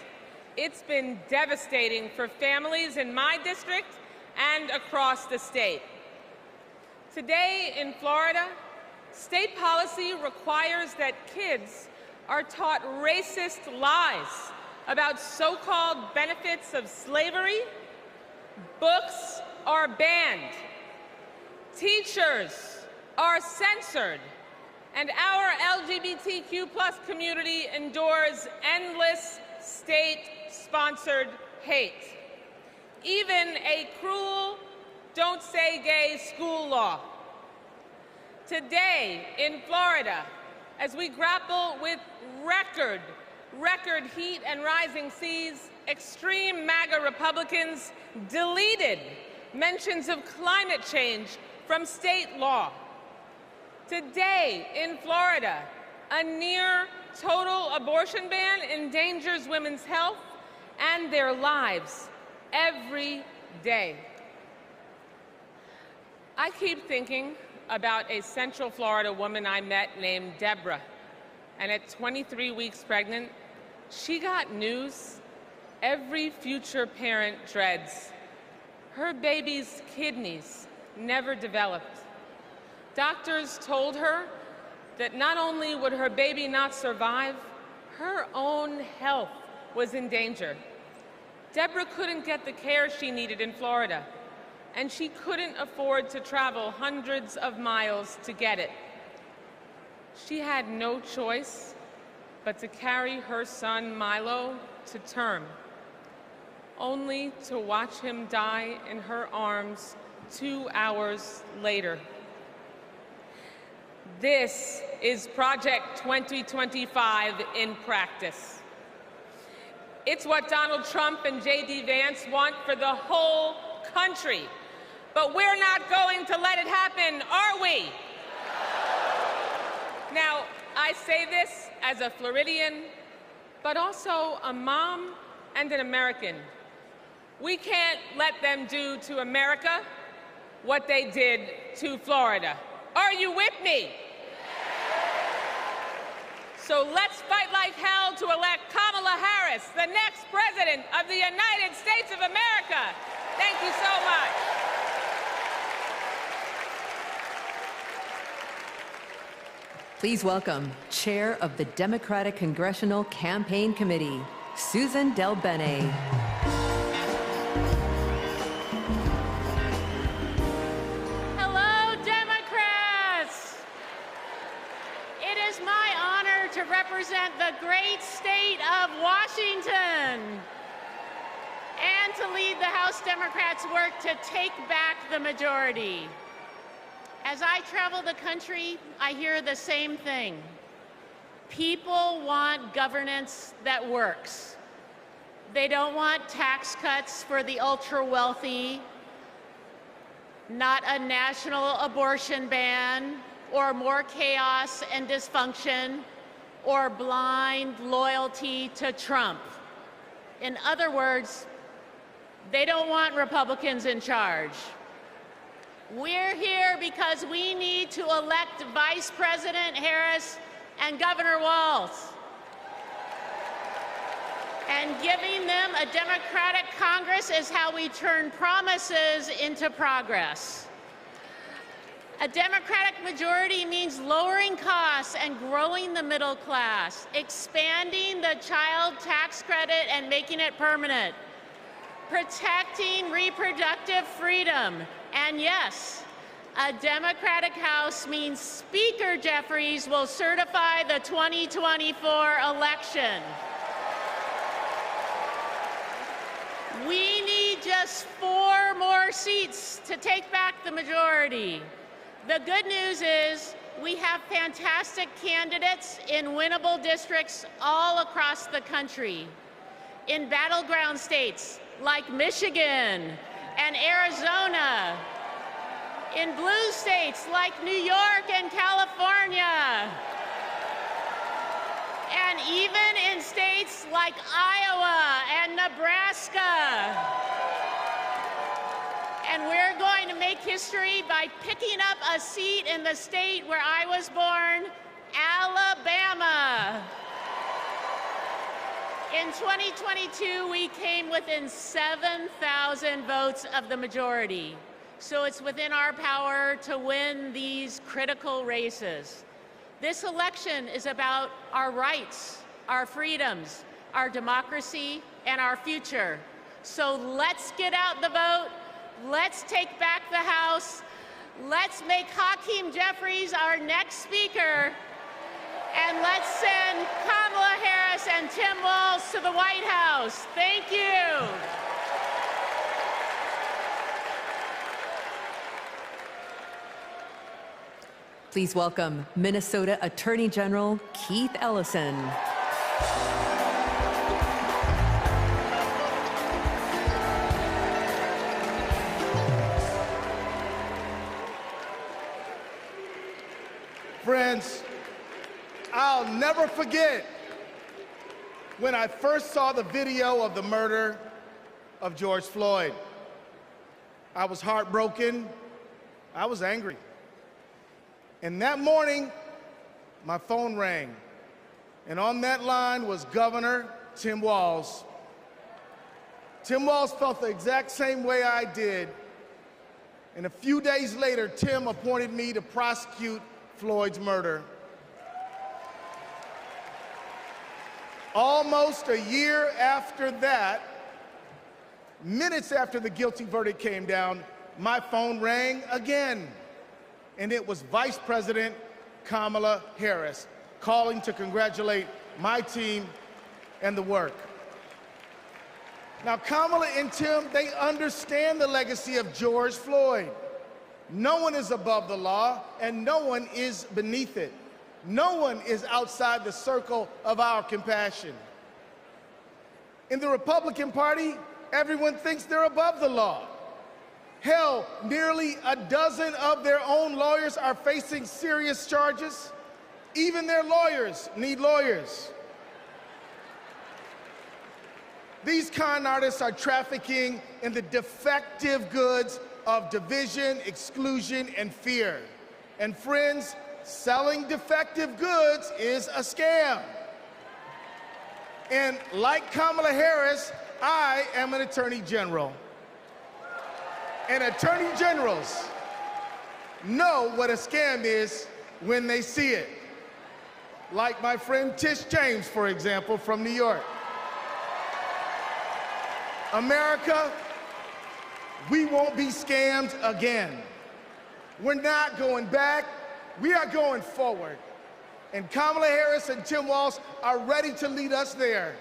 it's been devastating for families in my district and across the state. Today in Florida, state policy requires that kids are taught racist lies about so-called benefits of slavery. Books are banned. Teachers are censored. And our LGBTQ+ community endures endless state-sponsored hate. Even a cruel "don't say gay" school law. Today in Florida, as we grapple with record heat and rising seas, extreme MAGA Republicans deleted mentions of climate change from state law. Today in Florida, a near total abortion ban endangers women's health and their lives every day. I keep thinking about a Central Florida woman I met named Deborah. And at 23 weeks pregnant, she got news every future parent dreads. Her baby's kidneys never developed. Doctors told her that not only would her baby not survive, her own health was in danger. Deborah couldn't get the care she needed in Florida, and she couldn't afford to travel hundreds of miles to get it. She had no choice but to carry her son Milo to term, only to watch him die in her arms 2 hours later. This is Project 2025 in practice. It's what Donald Trump and J.D. Vance want for the whole country. But we're not going to let it happen, are we? Now, I say this as a Floridian, but also a mom and an American. We can't let them do to America what they did to Florida. Are you with me? So let's fight like hell to elect Kamala Harris, the next President of the United States of America. Thank you so much. Please welcome Chair of the Democratic Congressional Campaign Committee, Susan DelBene. Hello, Democrats! It is my honor to represent the great state of Washington and to lead the House Democrats' work to take back the majority. As I travel the country, I hear the same thing. People want governance that works. They don't want tax cuts for the ultra-wealthy, not a national abortion ban, or more chaos and dysfunction, or blind loyalty to Trump. In other words, they don't want Republicans in charge. We're here because we need to elect Vice President Harris and Governor Walz. And giving them a Democratic Congress is how we turn promises into progress. A Democratic majority means lowering costs and growing the middle class, expanding the child tax credit and making it permanent, protecting reproductive freedom, and yes, a Democratic House means Speaker Jeffries will certify the 2024 election. We need just 4 more seats to take back the majority. The good news is we have fantastic candidates in winnable districts all across the country. In battleground states like Michigan and Arizona, in blue states like New York and California, and even in states like Iowa and Nebraska. And we're going to make history by picking up a seat in the state where I was born, Alabama. In 2022, we came within 7,000 votes of the majority. So it's within our power to win these critical races. This election is about our rights, our freedoms, our democracy, and our future. So let's get out the vote. Let's take back the House. Let's make Hakeem Jeffries our next speaker. And let's send Kamala Harris and Tim Walz to the White House. Thank you. Please welcome Minnesota Attorney General Keith Ellison. Friends, I'll never forget when I first saw the video of the murder of George Floyd. I was heartbroken. I was angry. And that morning, my phone rang. And on that line was Governor Tim Walz. Tim Walz felt the exact same way I did And a few days later, Tim appointed me to prosecute Floyd's murder. Almost a year after that, minutes after the guilty verdict came down, my phone rang again. And it was Vice President Kamala Harris calling to congratulate my team and the work. Now, Kamala and Tim, they understand the legacy of George Floyd. No one is above the law, and no one is beneath it. No one is outside the circle of our compassion. In the Republican Party, everyone thinks they're above the law. Hell, nearly a dozen of their own lawyers are facing serious charges. Even their lawyers need lawyers. These con artists are trafficking in the defective goods of division, exclusion, and fear. And friends, selling defective goods is a scam. And like Kamala Harris, I am an attorney general. And attorney generals know what a scam is when they see it. Like my friend Tish James, for example, from New York. America, we won't be scammed again. We're not going back, we are going forward. And Kamala Harris and Tim Walz are ready to lead us there.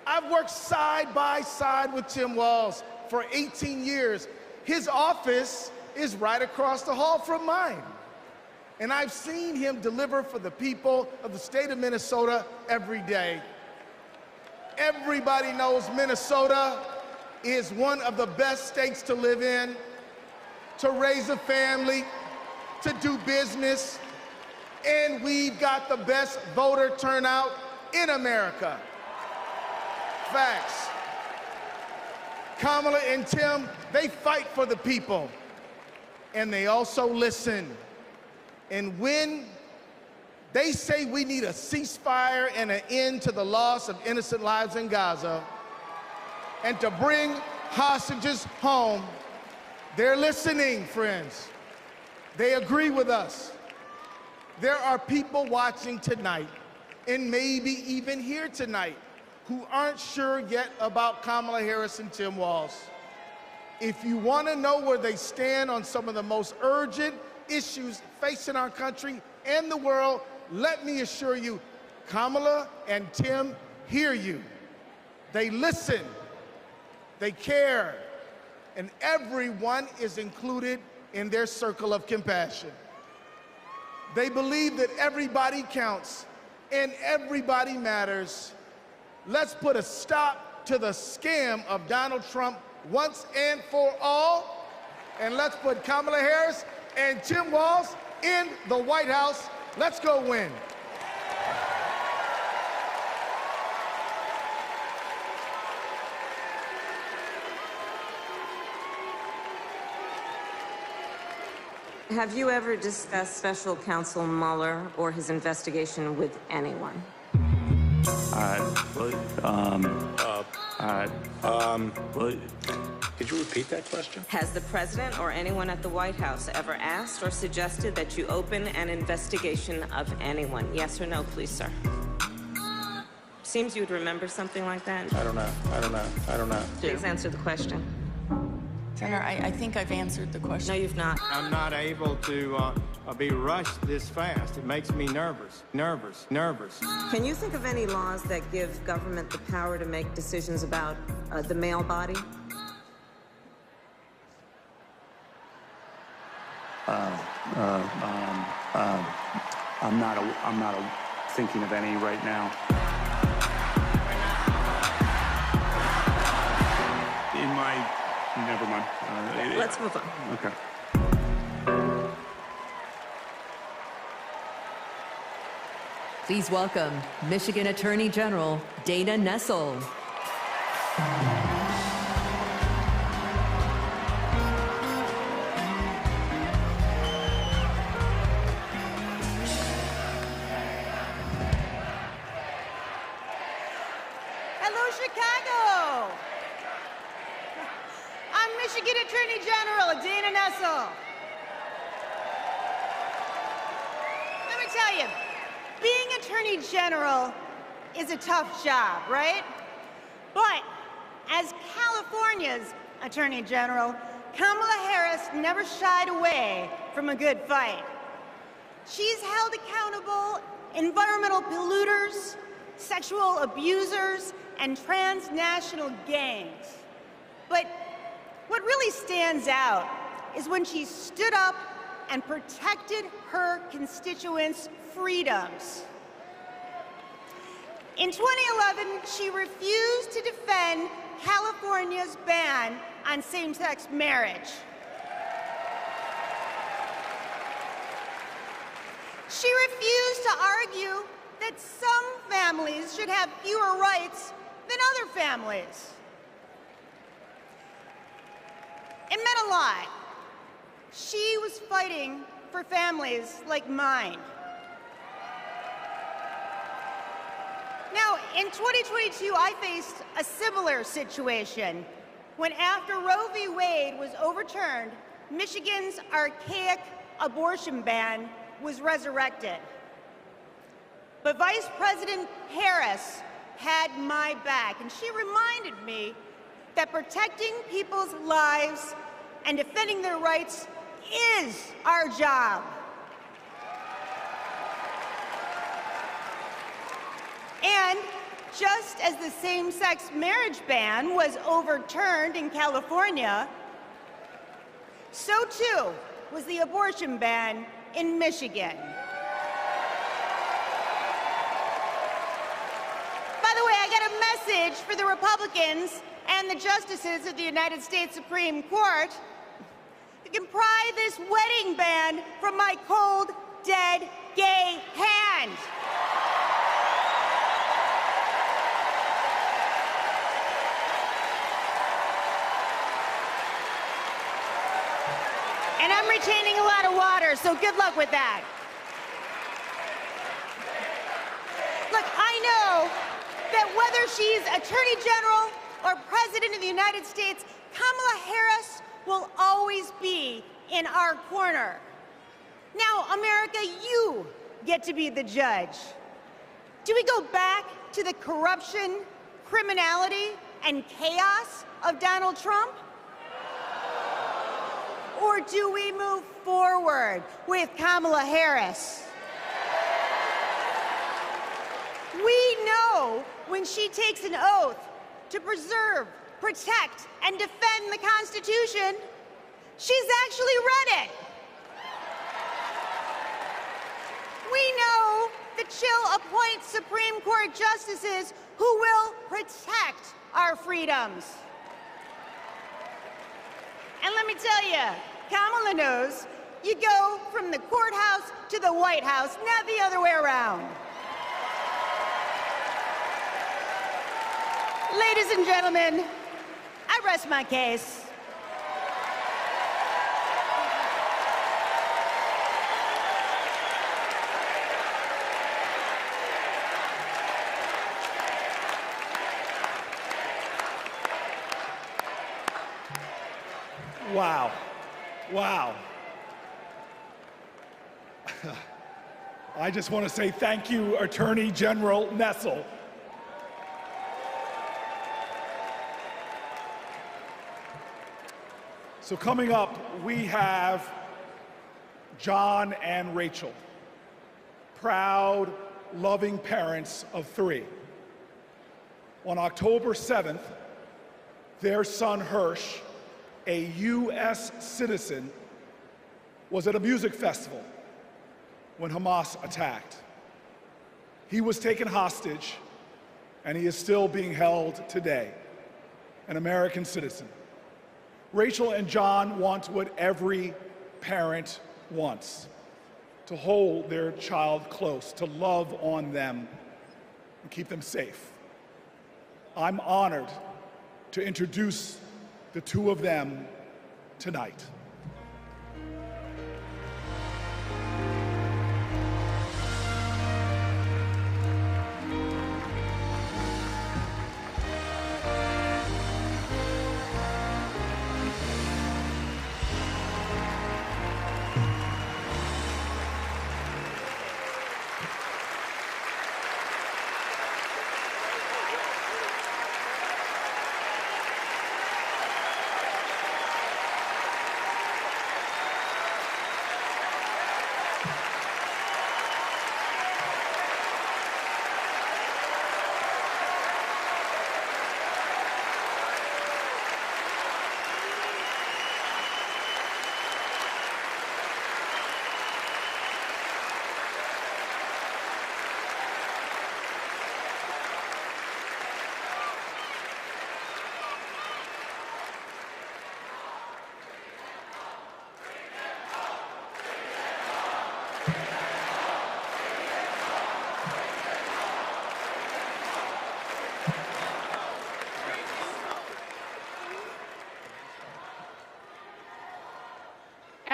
I've worked side by side with Tim Walz for 18 years. His office is right across the hall from mine. And I've seen him deliver for the people of the state of Minnesota every day. Everybody knows Minnesota is one of the best states to live in, to raise a family, to do business, and we've got the best voter turnout in America. Facts. Kamala and Tim, they fight for the people, and they also listen. And when they say we need a ceasefire and an end to the loss of innocent lives in Gaza, and to bring hostages home, they're listening, friends. They agree with us. There are people watching tonight, and maybe even here tonight, who aren't sure yet about Kamala Harris and Tim Walz. If you want to know where they stand on some of the most urgent issues facing our country and the world, let me assure you, Kamala and Tim hear you. They listen. They care, and everyone is included in their circle of compassion. They believe that everybody counts and everybody matters. Let's put a stop to the scam of Donald Trump once and for all, and let's put Kamala Harris and Tim Walz in the White House. Let's go win. Have you ever discussed Special Counsel Mueller or his investigation with anyone? Could you repeat that question? Has the president or anyone at the White House ever asked or suggested that you open an investigation of anyone? Yes or no, please, sir? Seems you'd remember something like that. I don't know. Please answer the question. Senator, I think I've answered the question. No, you've not. I'm not able to be rushed this fast. It makes me nervous. Can you think of any laws that give government the power to make decisions about the male body? I'm not thinking of any right now. Never mind. Let's move on. Okay. Please welcome Michigan Attorney General Dana Nessel. Hello, Chicago. I'm Michigan Attorney General Dana Nessel. Let me tell you, being Attorney General is a tough job, right? But as California's Attorney General, Kamala Harris never shied away from a good fight. She's held accountable environmental polluters, sexual abusers, and transnational gangs. But what really stands out is when she stood up and protected her constituents' freedoms. In 2011, she refused to defend California's ban on same-sex marriage. She refused to argue that some families should have fewer rights than other families. It meant a lot. She was fighting for families like mine. Now, in 2022, I faced a similar situation when, after Roe v. Wade was overturned, Michigan's archaic abortion ban was resurrected. But Vice President Harris had my back, and she reminded me that protecting people's lives and defending their rights is our job. And just as the same-sex marriage ban was overturned in California, so too was the abortion ban in Michigan. By the way, I got a message for the Republicans and the justices of the United States Supreme Court. You can pry this wedding band from my cold, dead, gay hand. And I'm retaining a lot of water, so good luck with that. Look, I know that whether she's Attorney General or President of the United States, Kamala Harris will always be in our corner. Now, America, you get to be the judge. Do we go back to the corruption, criminality, and chaos of Donald Trump? Or do we move forward with Kamala Harris? We know when she takes an oath to preserve, protect, and defend the Constitution, she's actually read it. We know that she'll appoint Supreme Court justices who will protect our freedoms. And let me tell you, Kamala knows you go from the courthouse to the White House, not the other way around. Ladies and gentlemen, I rest my case. Wow. Wow. I just want to say thank you, Attorney General Nessel. So coming up, we have John and Rachel, proud, loving parents of 3. On October 7th, their son Hirsch, a U.S. citizen, was at a music festival when Hamas attacked. He was taken hostage, and he is still being held today, an American citizen. Rachel and John want what every parent wants: to hold their child close, to love on them, and keep them safe. I'm honored to introduce the 2 of them tonight.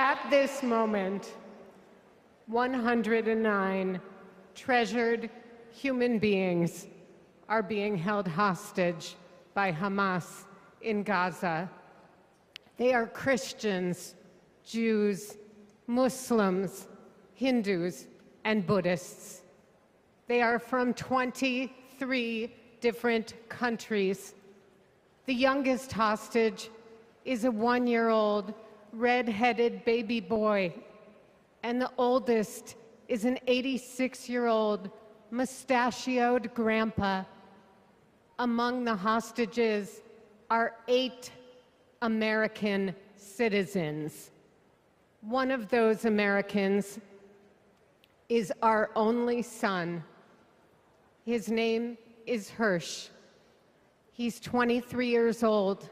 at this moment, 109 treasured human beings are being held hostage by Hamas in Gaza. They are Christians, Jews, Muslims, Hindus, and Buddhists. They are from 23 different countries. The youngest hostage is a 1-year-old red-headed baby boy, and the oldest is an 86-year-old mustachioed grandpa. Among the hostages are 8 American citizens. One of those Americans is our only son. His name is Hirsch. He's 23 years old.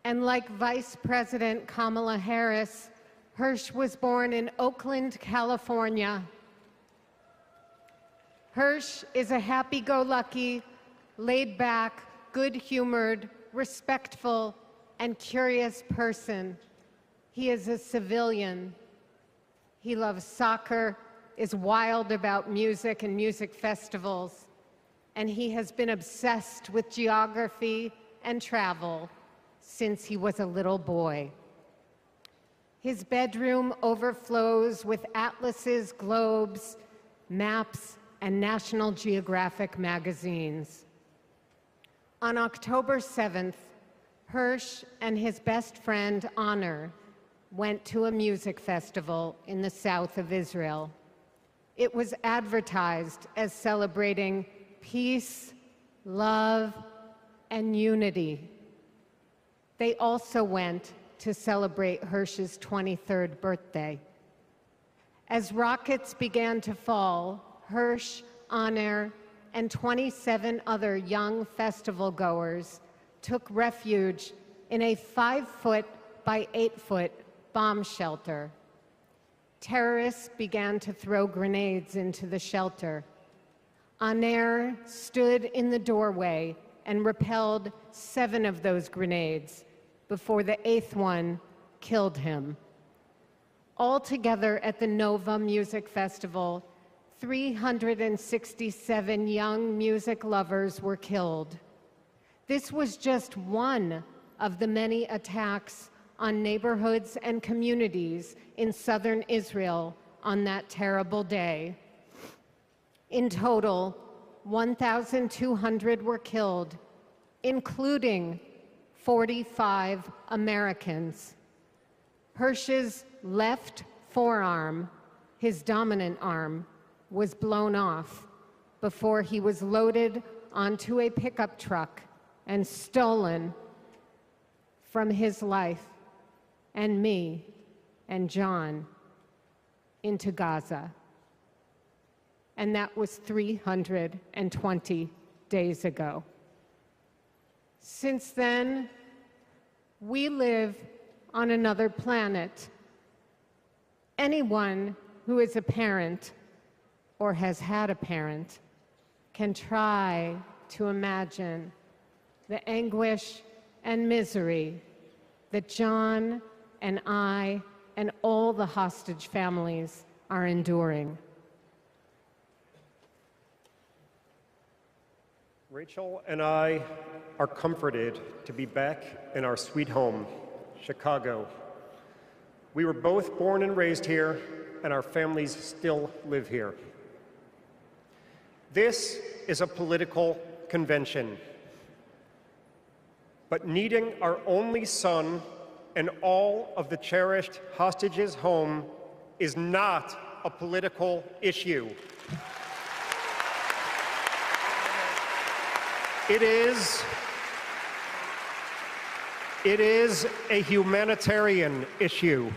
And like Vice President Kamala Harris, Hirsch was born in Oakland, California. Hirsch is a happy-go-lucky, laid-back, good-humored, respectful, and curious person. He is a civilian. He loves soccer, is wild about music and music festivals, and he has been obsessed with geography and travel since he was a little boy. His bedroom overflows with atlases, globes, maps, and National Geographic magazines. On October 7th, Hirsch and his best friend, Honor, went to a music festival in the south of Israel. It was advertised as celebrating peace, love, and unity. They also went to celebrate Hirsch's 23rd birthday. As rockets began to fall, Hirsch, Honor, and 27 other young festival goers took refuge in a 5-foot by 8-foot bomb shelter. Terrorists began to throw grenades into the shelter. Honor stood in the doorway and repelled 7 of those grenades before the 8th one killed him. Altogether at the Nova Music Festival, 367 young music lovers were killed. This was just one of the many attacks on neighborhoods and communities in southern Israel on that terrible day. In total, 1,200 were killed, including 45 Americans. Hirsch's left forearm, his dominant arm, was blown off before he was loaded onto a pickup truck and stolen from his life and me and John into Gaza. And that was 320 days ago. Since then, we live on another planet. Anyone who is a parent or has had a parent can try to imagine the anguish and misery that John and I and all the hostage families are enduring. Rachel and I are comforted to be back in our sweet home, Chicago. We were both born and raised here, and our families still live here. This is a political convention, but needing our only son and all of the cherished hostages home is not a political issue. It is a humanitarian issue.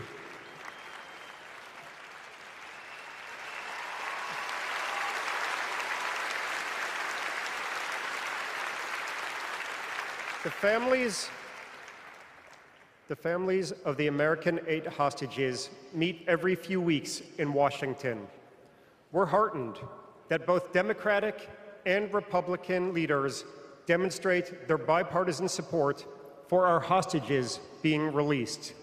The families of the American 8 hostages meet every few weeks in Washington. We're heartened that both Democratic and Republican leaders demonstrate their bipartisan support for our hostages being released.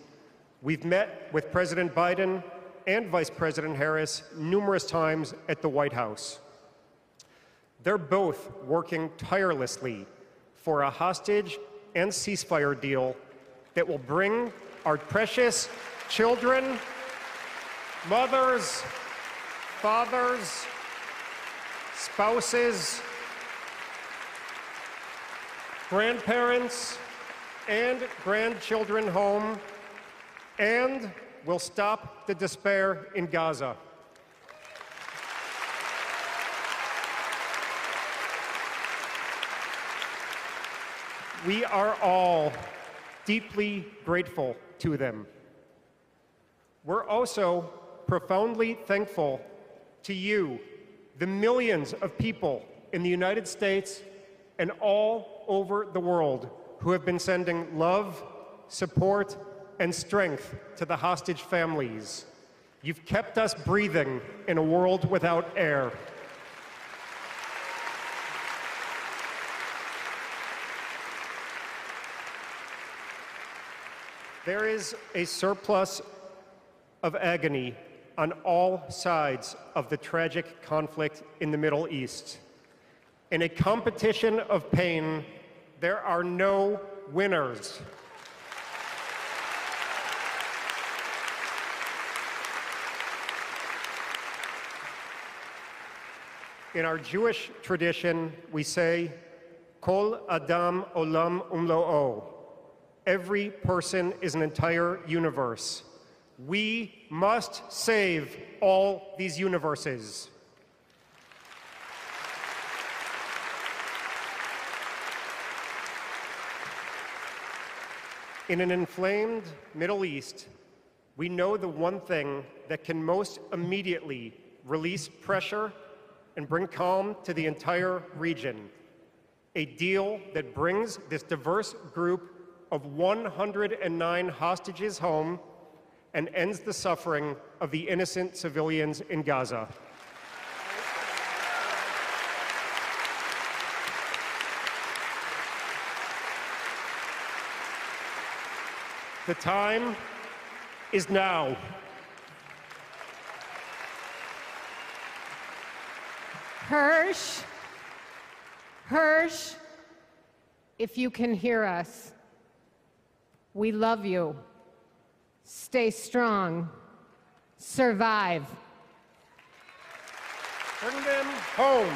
We've met with President Biden and Vice President Harris numerous times at the White House. They're both working tirelessly for a hostage and ceasefire deal that will bring our precious children, mothers, fathers, spouses, grandparents, and grandchildren home, and will stop the despair in Gaza. We are all deeply grateful to them. We're also profoundly thankful to you, the millions of people in the United States and all over the world who have been sending love, support, and strength to the hostage families. You've kept us breathing in a world without air. There is a surplus of agony on all sides of the tragic conflict in the Middle East. In a competition of pain, there are no winners. In our Jewish tradition, we say, Kol Adam Olam Umlo'o. Every person is an entire universe. We must save all these universes. In an inflamed Middle East, we know the one thing that can most immediately release pressure and bring calm to the entire region. A deal that brings this diverse group of 109 hostages home and ends the suffering of the innocent civilians in Gaza. The time is now. Hirsch, if you can hear us, we love you. Stay strong. Survive. Bring them home.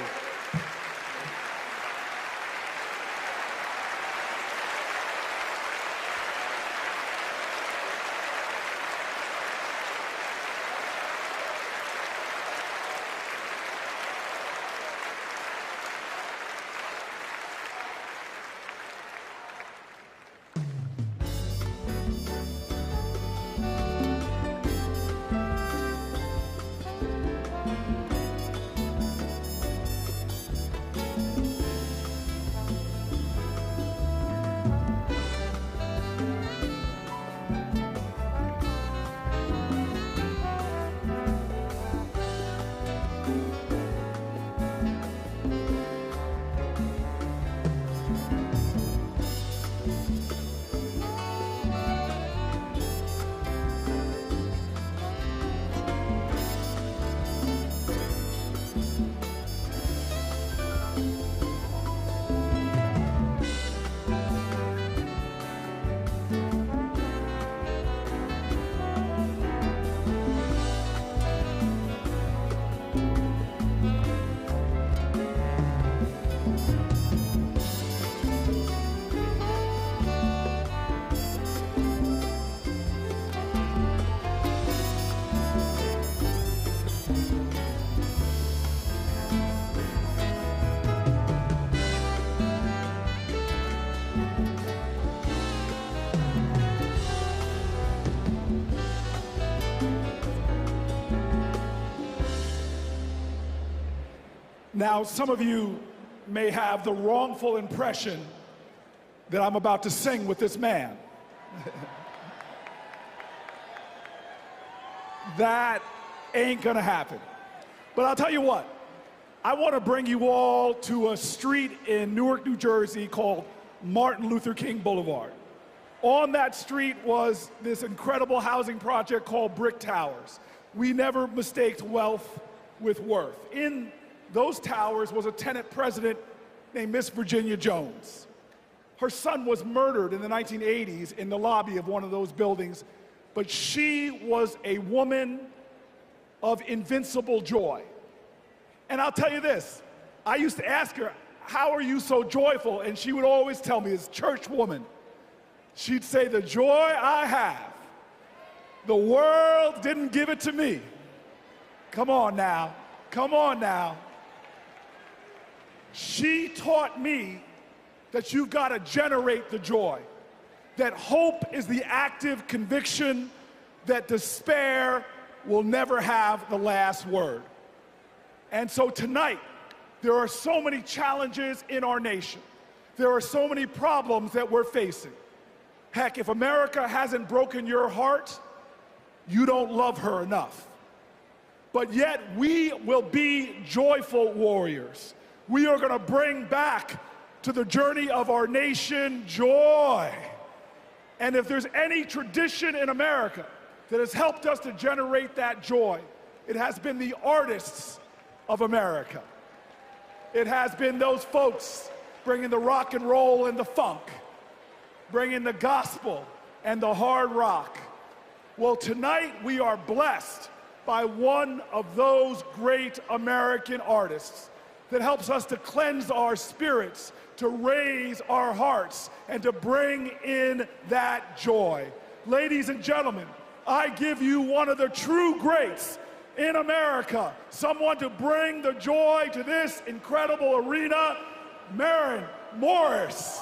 Now, some of you may have the wrongful impression that I'm about to sing with this man. That ain't gonna happen. But I'll tell you what, I want to bring you all to a street in Newark, New Jersey called Martin Luther King Boulevard. On that street was this incredible housing project called Brick Towers. We never mistaked wealth with worth. In those towers was a tenant president named Miss Virginia Jones. Her son was murdered in the 1980s in the lobby of one of those buildings, but she was a woman of invincible joy. And I'll tell you this, I used to ask her, how are you so joyful? And she would always tell me, as a church woman, she'd say, the joy I have, the world didn't give it to me. Come on now, come on now. She taught me that you've got to generate the joy, that hope is the active conviction that despair will never have the last word. And so tonight, there are so many challenges in our nation. There are so many problems that we're facing. Heck, if America hasn't broken your heart, you don't love her enough. But yet, we will be joyful warriors. We are going to bring back to the journey of our nation joy. And if there's any tradition in America that has helped us to generate that joy, it has been the artists of America. It has been those folks bringing the rock and roll and the funk, bringing the gospel and the hard rock. Well, tonight we are blessed by one of those great American artists that helps us to cleanse our spirits, to raise our hearts, and to bring in that joy. Ladies and gentlemen, I give you one of the true greats in America, someone to bring the joy to this incredible arena, Maren Morris.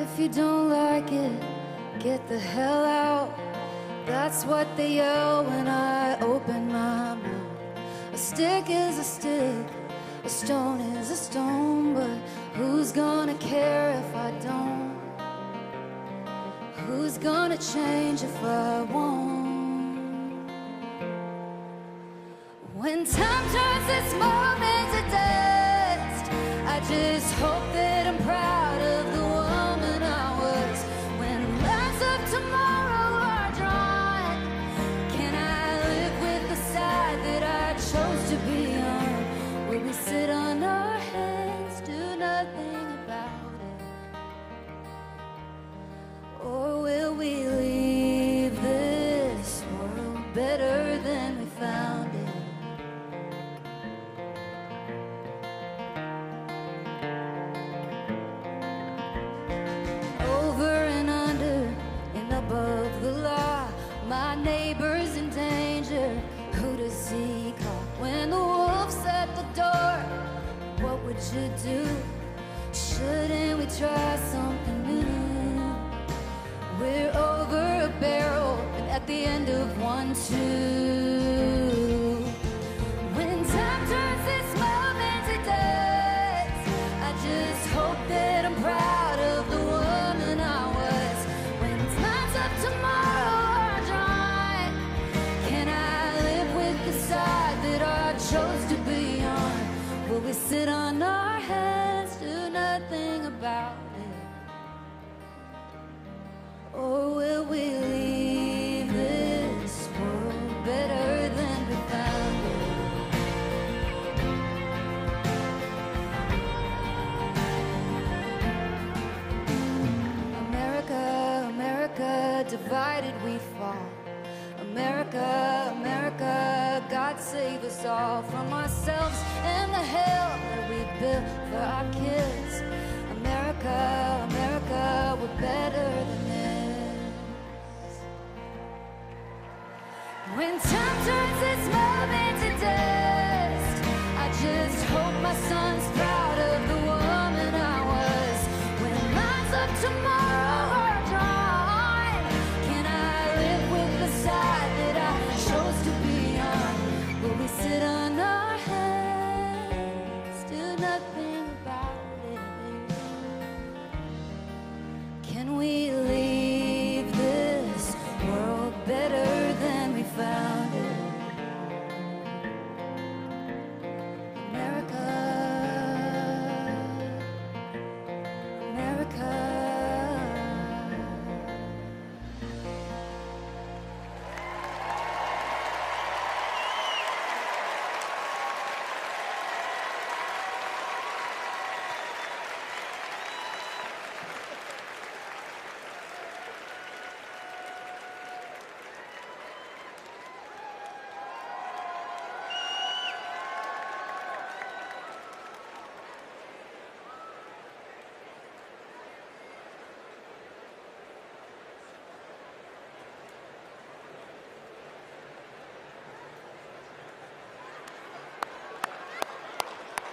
If you don't like it, get the hell out. That's what they yell when I open my mouth. A stick is a stick, a stone is a stone, but who's gonna care if I don't? Who's gonna change if I won't? When time turns this moment to dust, I just hope that I'm proud of the woman I was. When lines of tomorrow are drawn, can I live with the side that I chose to be on? Will we sit on our hands, do nothing about it? Or will we leave this world better than we found it? Above the law, my neighbor's in danger. Who does he call when the wolf's at the door? What would you do? Shouldn't we try something new? We're over a barrel and at the end of one too. When time turns this moment to dust, I just hope that I'm proud of the woman I was. Chose to be on. Will we sit on our hands, do nothing about it? Or will we leave this world better than we found it? America, America, divided we fall. America, America, God save us all from ourselves and the hell that we built for our kids. America, America, we're better than this. When time turns this moment to dust, I just hope my son's proud of the woman I was. When lines of tomorrow are drawn, can I live with the side that I chose to be on? Will we sit on our hands, do nothing about it? Can we leave this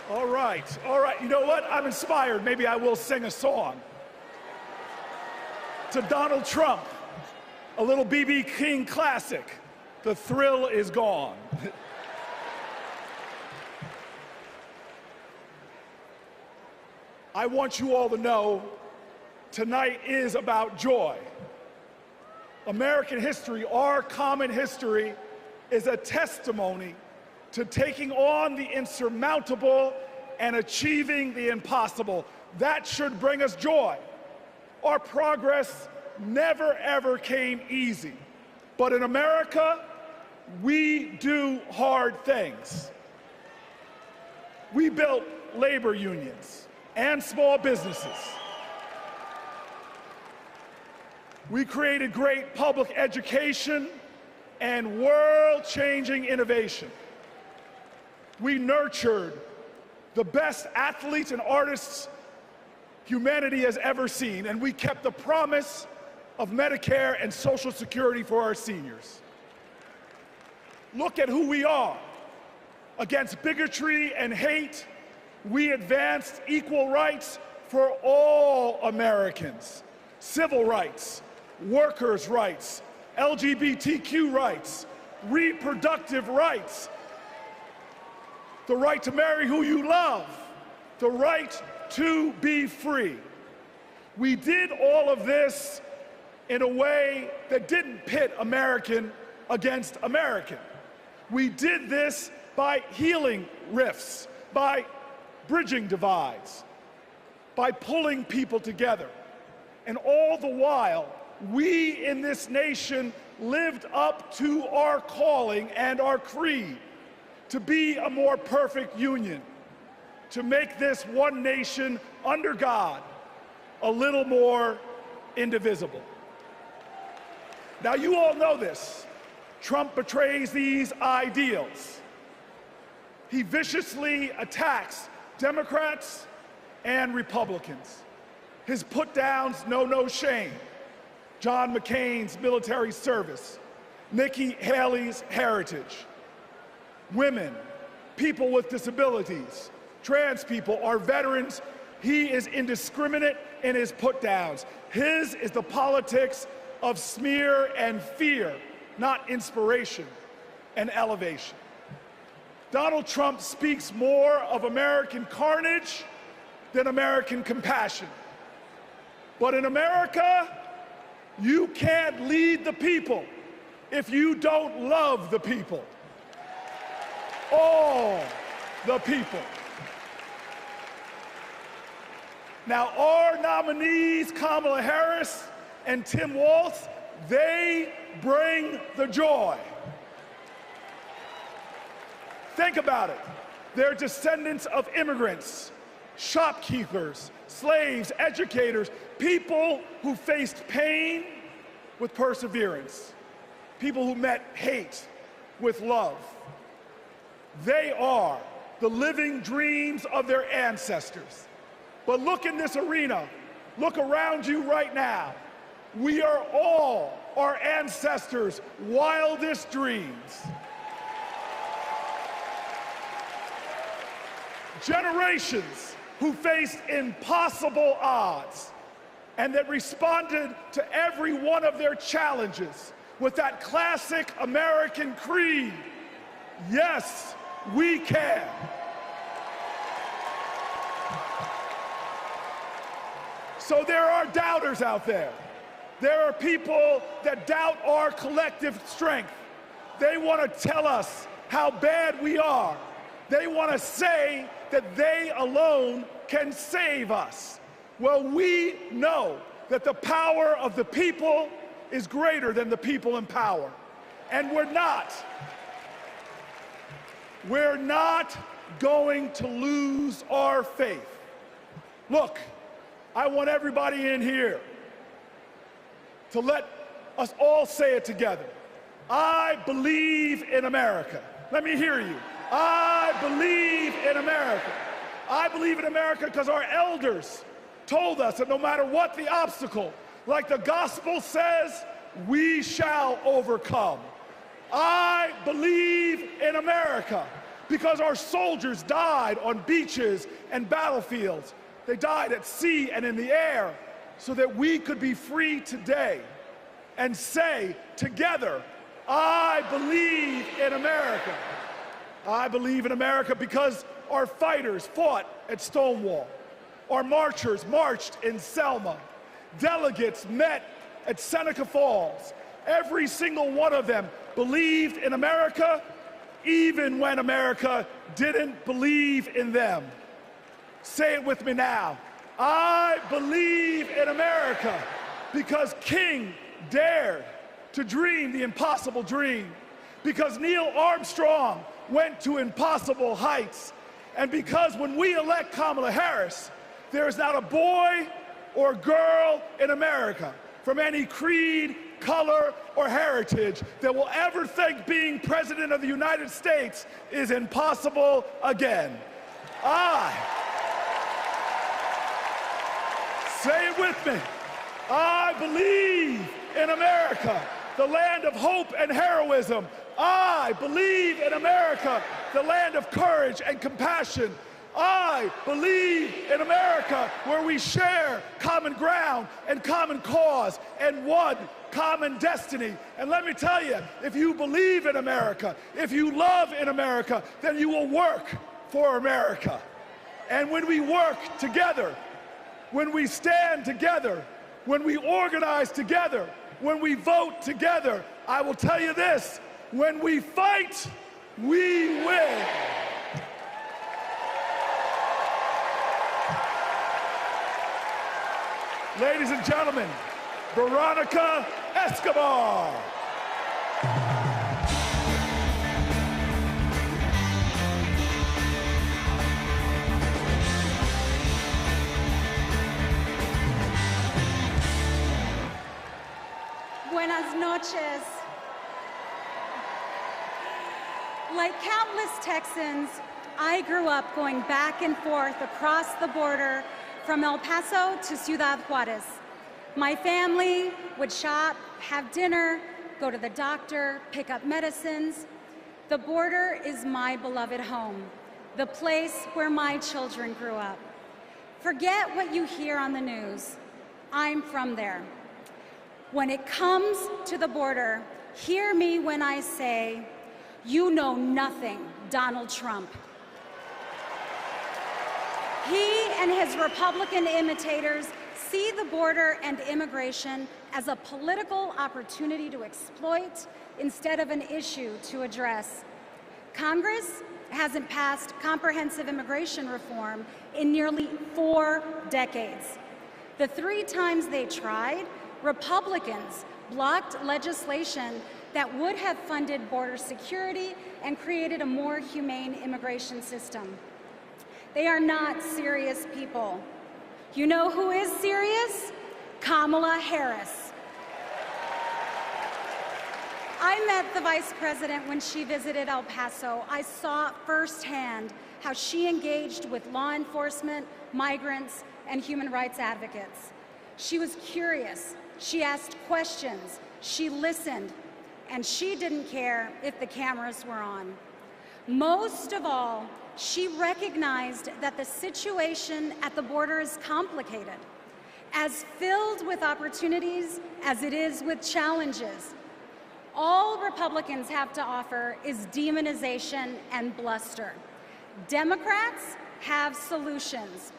All right. You know what? I'm inspired. Maybe I will sing a song. To Donald Trump, a little B.B. King classic, The Thrill Is Gone. I want you all to know tonight is about joy. American history, our common history, is a testimony to taking on the insurmountable and achieving the impossible. That should bring us joy. Our progress never ever came easy. But in America, we do hard things. We built labor unions and small businesses. We created great public education and world-changing innovation. We nurtured the best athletes and artists humanity has ever seen, and we kept the promise of Medicare and Social Security for our seniors. Look at who we are. Against bigotry and hate, we advanced equal rights for all Americans. Civil rights, workers' rights, LGBTQ rights, reproductive rights, the right to marry who you love, the right to be free. We did all of this in a way that didn't pit American against American. We did this by healing rifts, by bridging divides, by pulling people together. And all the while, we in this nation lived up to our calling and our creed to be a more perfect union, to make this one nation under God a little more indivisible. Now, you all know this. Trump betrays these ideals. He viciously attacks Democrats and Republicans. His put-downs know no shame. John McCain's military service, Nikki Haley's heritage, women, people with disabilities, trans people, our veterans. He is indiscriminate in his put-downs. His is the politics of smear and fear, not inspiration and elevation. Donald Trump speaks more of American carnage than American compassion. But in America, you can't lead the people if you don't love the people. All the people. Now, our nominees, Kamala Harris and Tim Walz, they bring the joy. Think about it. They're descendants of immigrants, shopkeepers, slaves, educators, people who faced pain with perseverance, people who met hate with love. They are the living dreams of their ancestors. But look in this arena, look around you right now. We are all our ancestors' wildest dreams. Generations who faced impossible odds and that responded to every one of their challenges with that classic American creed: yes, we can. So there are doubters out there. There are people that doubt our collective strength. They want to tell us how bad we are. They want to say that they alone can save us. Well, we know that the power of the people is greater than the people in power. And we're not going to lose our faith. Look, I want everybody in here to let us all say it together. I believe in America. Let me hear you. I believe in America. I believe in America because our elders told us that no matter what the obstacle, like the gospel says, we shall overcome. I believe in America because our soldiers died on beaches and battlefields. They died at sea and in the air so that we could be free today and say together, I believe in America. I believe in America because our fighters fought at Stonewall. Our marchers marched in Selma. Delegates met at Seneca Falls. Every single one of them believed in America, even when America didn't believe in them. Say it with me now. I believe in America because King dared to dream the impossible dream, because Neil Armstrong went to impossible heights, and because when we elect Kamala Harris, there is not a boy or girl in America from any creed, color, or heritage that will ever think being President of the United States is impossible again. Say it with me. I believe in America, the land of hope and heroism. I believe in America, the land of courage and compassion. I believe in America, where we share common ground and common cause and one common destiny. And let me tell you, if you believe in America, if you love in America, then you will work for America. And when we work together, when we stand together, when we organize together, when we vote together, I will tell you this, when we fight, we win. Ladies and gentlemen, Veronica Escobar. Buenas noches. Like countless Texans, I grew up going back and forth across the border from El Paso to Ciudad Juarez. My family would shop, have dinner, go to the doctor, pick up medicines. The border is my beloved home, the place where my children grew up. Forget what you hear on the news. I'm from there. When it comes to the border, hear me when I say, you know nothing, Donald Trump. He and his Republican imitators see the border and immigration as a political opportunity to exploit instead of an issue to address. Congress hasn't passed comprehensive immigration reform in nearly 4 decades. The 3 times they tried, Republicans blocked legislation that would have funded border security and created a more humane immigration system. They are not serious people. You know who is serious? Kamala Harris. I met the Vice President when she visited El Paso. I saw firsthand how she engaged with law enforcement, migrants, and human rights advocates. She was curious, she asked questions, she listened, and she didn't care if the cameras were on. Most of all, she recognized that the situation at the border is complicated, as filled with opportunities as it is with challenges. All Republicans have to offer is demonization and bluster. Democrats have solutions.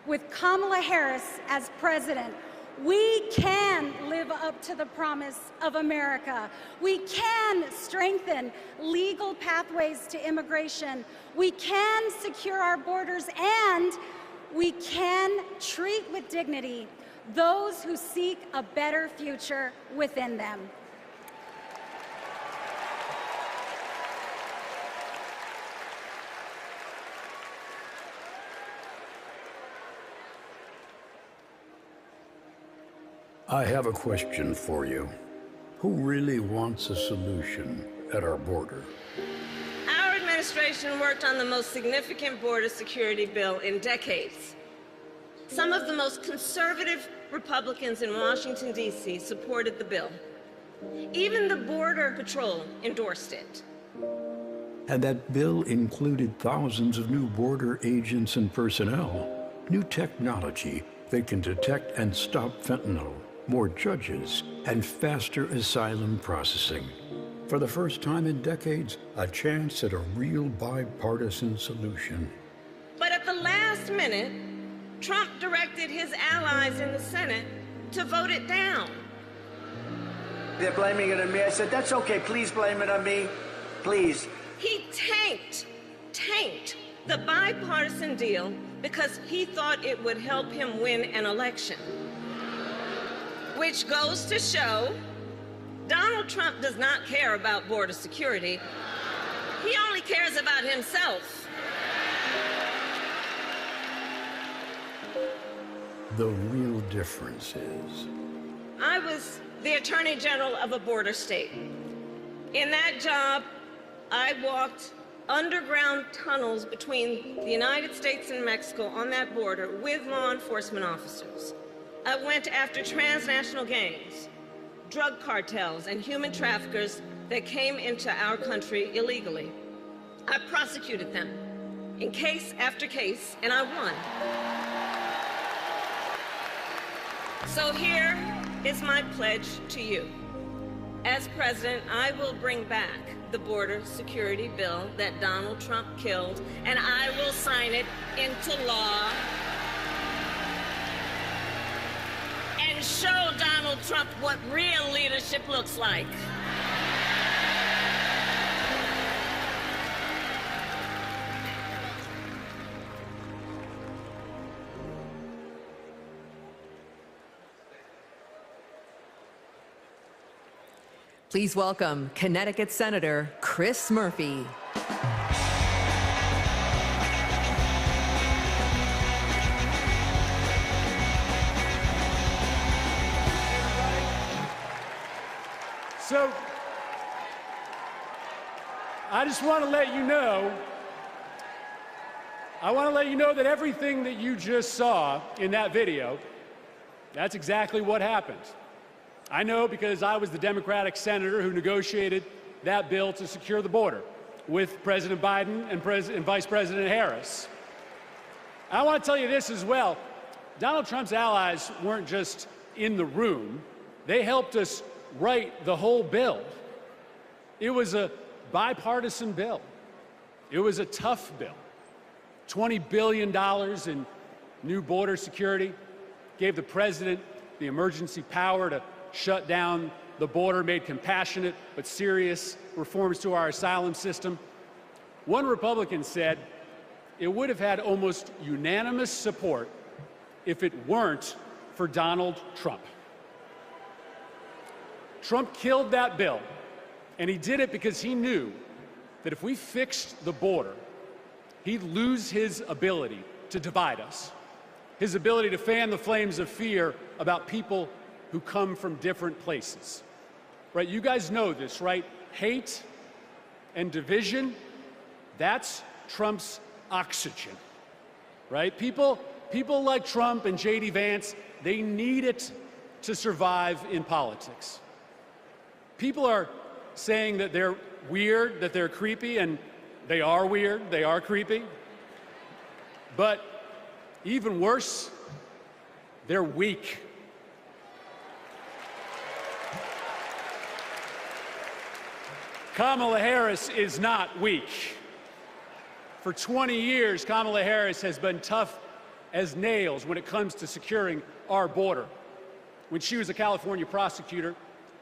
With Kamala Harris as president, we can live up to the promise of America. We can strengthen legal pathways to immigration. We can secure our borders, and we can treat with dignity those who seek a better future within them. I have a question for you. Who really wants a solution at our border? Our administration worked on the most significant border security bill in decades. Some of the most conservative Republicans in Washington, D.C. supported the bill. Even the Border Patrol endorsed it. And that bill included thousands of new border agents and personnel, new technology that can detect and stop fentanyl, more judges, and faster asylum processing. For the first time in decades, a chance at a real bipartisan solution. But at the last minute, Trump directed his allies in the Senate to vote it down. They're blaming it on me. I said, that's okay, please blame it on me, please. He tanked the bipartisan deal because he thought it would help him win an election. Which goes to show Donald Trump does not care about border security. He only cares about himself. The real difference is, I was the Attorney General of a border state. In that job, I walked underground tunnels between the United States and Mexico on that border with law enforcement officers. I went after transnational gangs, drug cartels, and human traffickers that came into our country illegally. I prosecuted them in case after case, and I won. So here is my pledge to you. As president, I will bring back the border security bill that Donald Trump killed, and I will sign it into law and show Donald Trump what real leadership looks like. Please welcome Connecticut Senator Chris Murphy. So, I just want to let you know, that everything that you just saw in that video, that's exactly what happened. I know because I was the Democratic senator who negotiated that bill to secure the border with President Biden and Vice President Harris. I want to tell you this as well. Donald Trump's allies weren't just in the room. They helped us write the whole bill. It was a bipartisan bill. It was a tough bill. $20 billion in new border security, gave the president the emergency power to shut down the border, made compassionate but serious reforms to our asylum system. One Republican said it would have had almost unanimous support if it weren't for Donald Trump. Trump killed that bill, and he did it because he knew that if we fixed the border, he'd lose his ability to divide us, his ability to fan the flames of fear about people who come from different places. Right? You guys know this, right? Hate and division, that's Trump's oxygen. Right? People like Trump and J.D. Vance, they need it to survive in politics. People are saying that they're weird, that they're creepy, and they are weird, they are creepy. But even worse, they're weak. Kamala Harris is not weak. For 20 years, Kamala Harris has been tough as nails when it comes to securing our border. When she was a California prosecutor,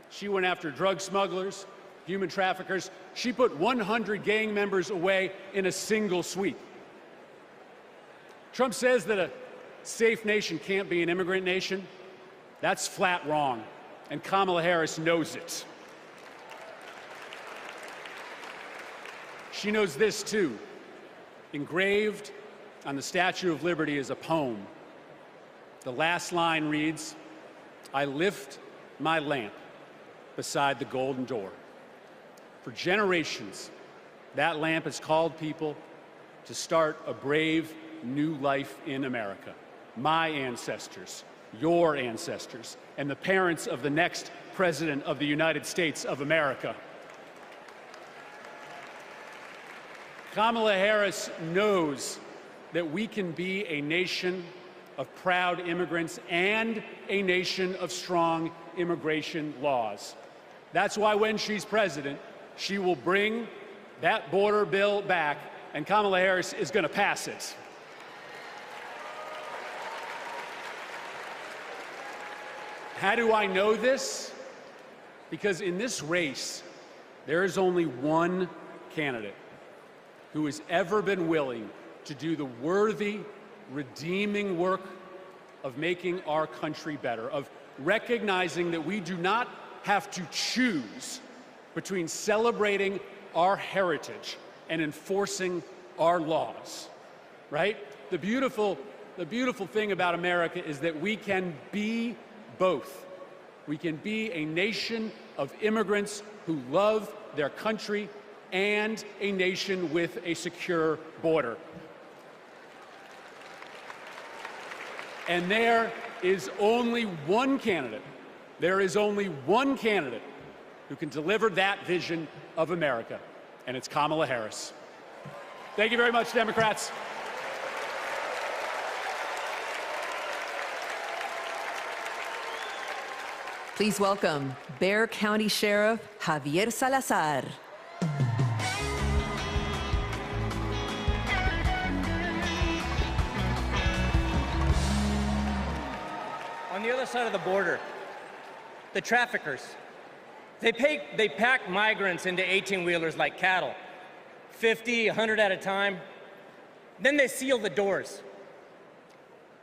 she went after drug smugglers, human traffickers. She put 100 gang members away in a single sweep. Trump says that a safe nation can't be an immigrant nation. That's flat wrong, and Kamala Harris knows it. She knows this too. Engraved on the Statue of Liberty is a poem. The last line reads, "I lift my lamp beside the golden door." For generations, that lamp has called people to start a brave new life in America. My ancestors, your ancestors, and the parents of the next President of the United States of America. Kamala Harris knows that we can be a nation of proud immigrants and a nation of strong immigration laws. That's why when she's president, she will bring that border bill back, and Kamala Harris is going to pass it. How do I know this? Because in this race, there is only one candidate who has ever been willing to do the worthy, redeeming work of making our country better, of recognizing that we do not have to choose between celebrating our heritage and enforcing our laws, right? The beautiful thing about America is that we can be both. We can be a nation of immigrants who love their country and a nation with a secure border. And there is only one candidate who can deliver that vision of America, and it's Kamala Harris. Thank you very much, Democrats. Please welcome Bexar County Sheriff Javier Salazar. On the other side of the border, the traffickers, they pack migrants into 18-wheelers like cattle, 50, 100 at a time. Then they seal the doors.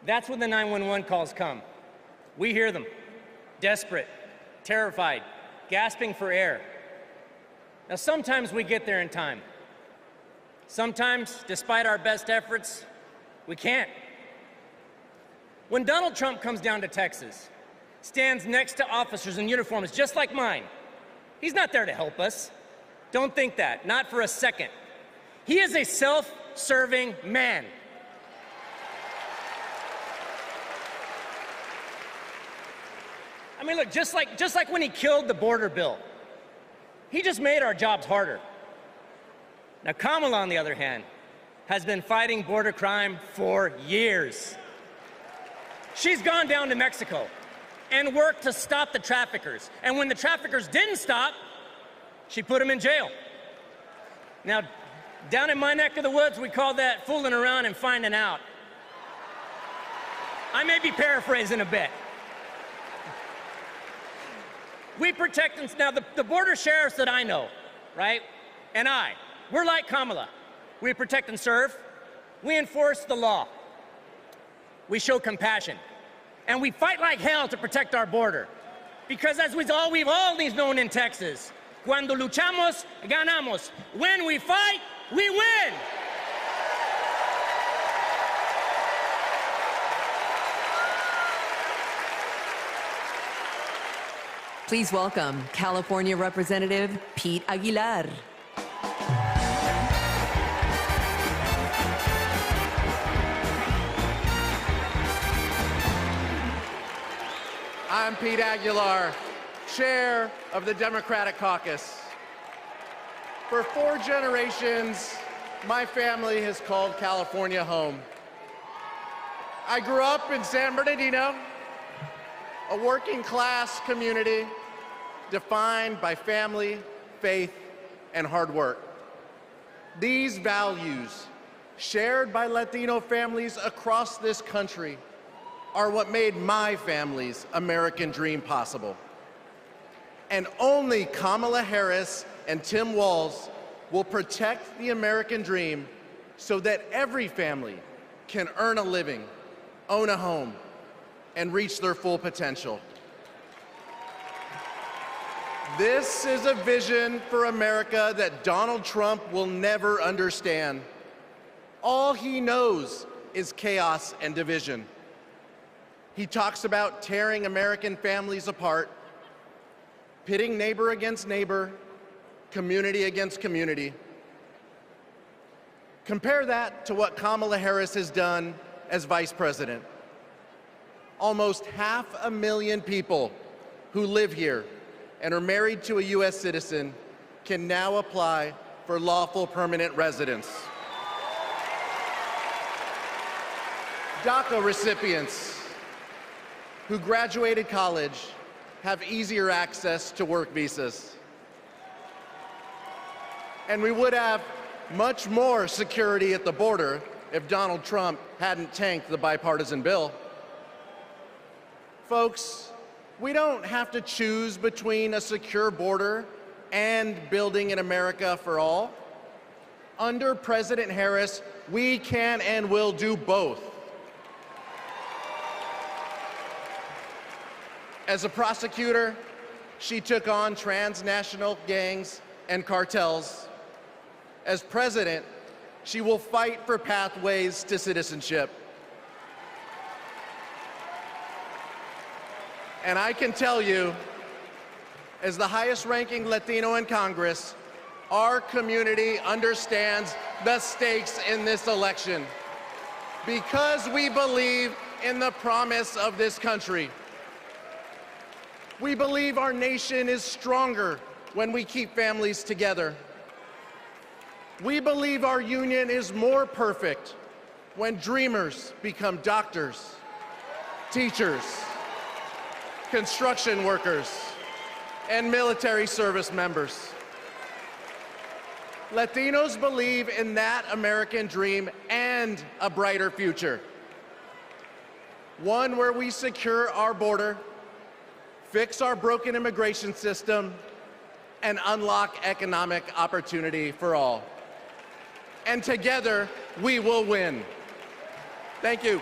That's when the 911 calls come. We hear them, desperate, terrified, gasping for air. Now, sometimes we get there in time. Sometimes, despite our best efforts, we can't. When Donald Trump comes down to Texas, stands next to officers in uniforms just like mine, he's not there to help us. Don't think that, not for a second. He is a self-serving man. I mean, look, just like when he killed the border bill, he just made our jobs harder. Now, Kamala, on the other hand, has been fighting border crime for years. She's gone down to Mexico and worked to stop the traffickers. And when the traffickers didn't stop, she put them in jail. Now, down in my neck of the woods, we call that fooling around and finding out. I may be paraphrasing a bit. We protect them. Now, the border sheriffs that I know, right, and we're like Kamala. We protect and serve. We enforce the law. We show compassion. And we fight like hell to protect our border. Because as we've always known in Texas, cuando luchamos, ganamos. When we fight, we win. Please welcome California Representative Pete Aguilar. I'm Pete Aguilar, chair of the Democratic Caucus. For 4 generations, my family has called California home. I grew up in San Bernardino, a working-class community defined by family, faith, and hard work. These values, shared by Latino families across this country, are what made my family's American dream possible. And only Kamala Harris and Tim Walz will protect the American dream so that every family can earn a living, own a home, and reach their full potential. This is a vision for America that Donald Trump will never understand. All he knows is chaos and division. He talks about tearing American families apart, pitting neighbor against neighbor, community against community. Compare that to what Kamala Harris has done as vice president. Almost 500,000 people who live here and are married to a U.S. citizen can now apply for lawful permanent residents. DACA recipients who graduated college have easier access to work visas. And we would have much more security at the border if Donald Trump hadn't tanked the bipartisan bill. Folks, we don't have to choose between a secure border and building an America for all. Under President Harris, we can and will do both. As a prosecutor, she took on transnational gangs and cartels. As president, she will fight for pathways to citizenship. And I can tell you, as the highest-ranking Latino in Congress, our community understands the stakes in this election because we believe in the promise of this country. We believe our nation is stronger when we keep families together. We believe our union is more perfect when dreamers become doctors, teachers, construction workers, and military service members. Latinos believe in that American dream and a brighter future. One where we secure our border, fix our broken immigration system, and unlock economic opportunity for all. And together, we will win. Thank you.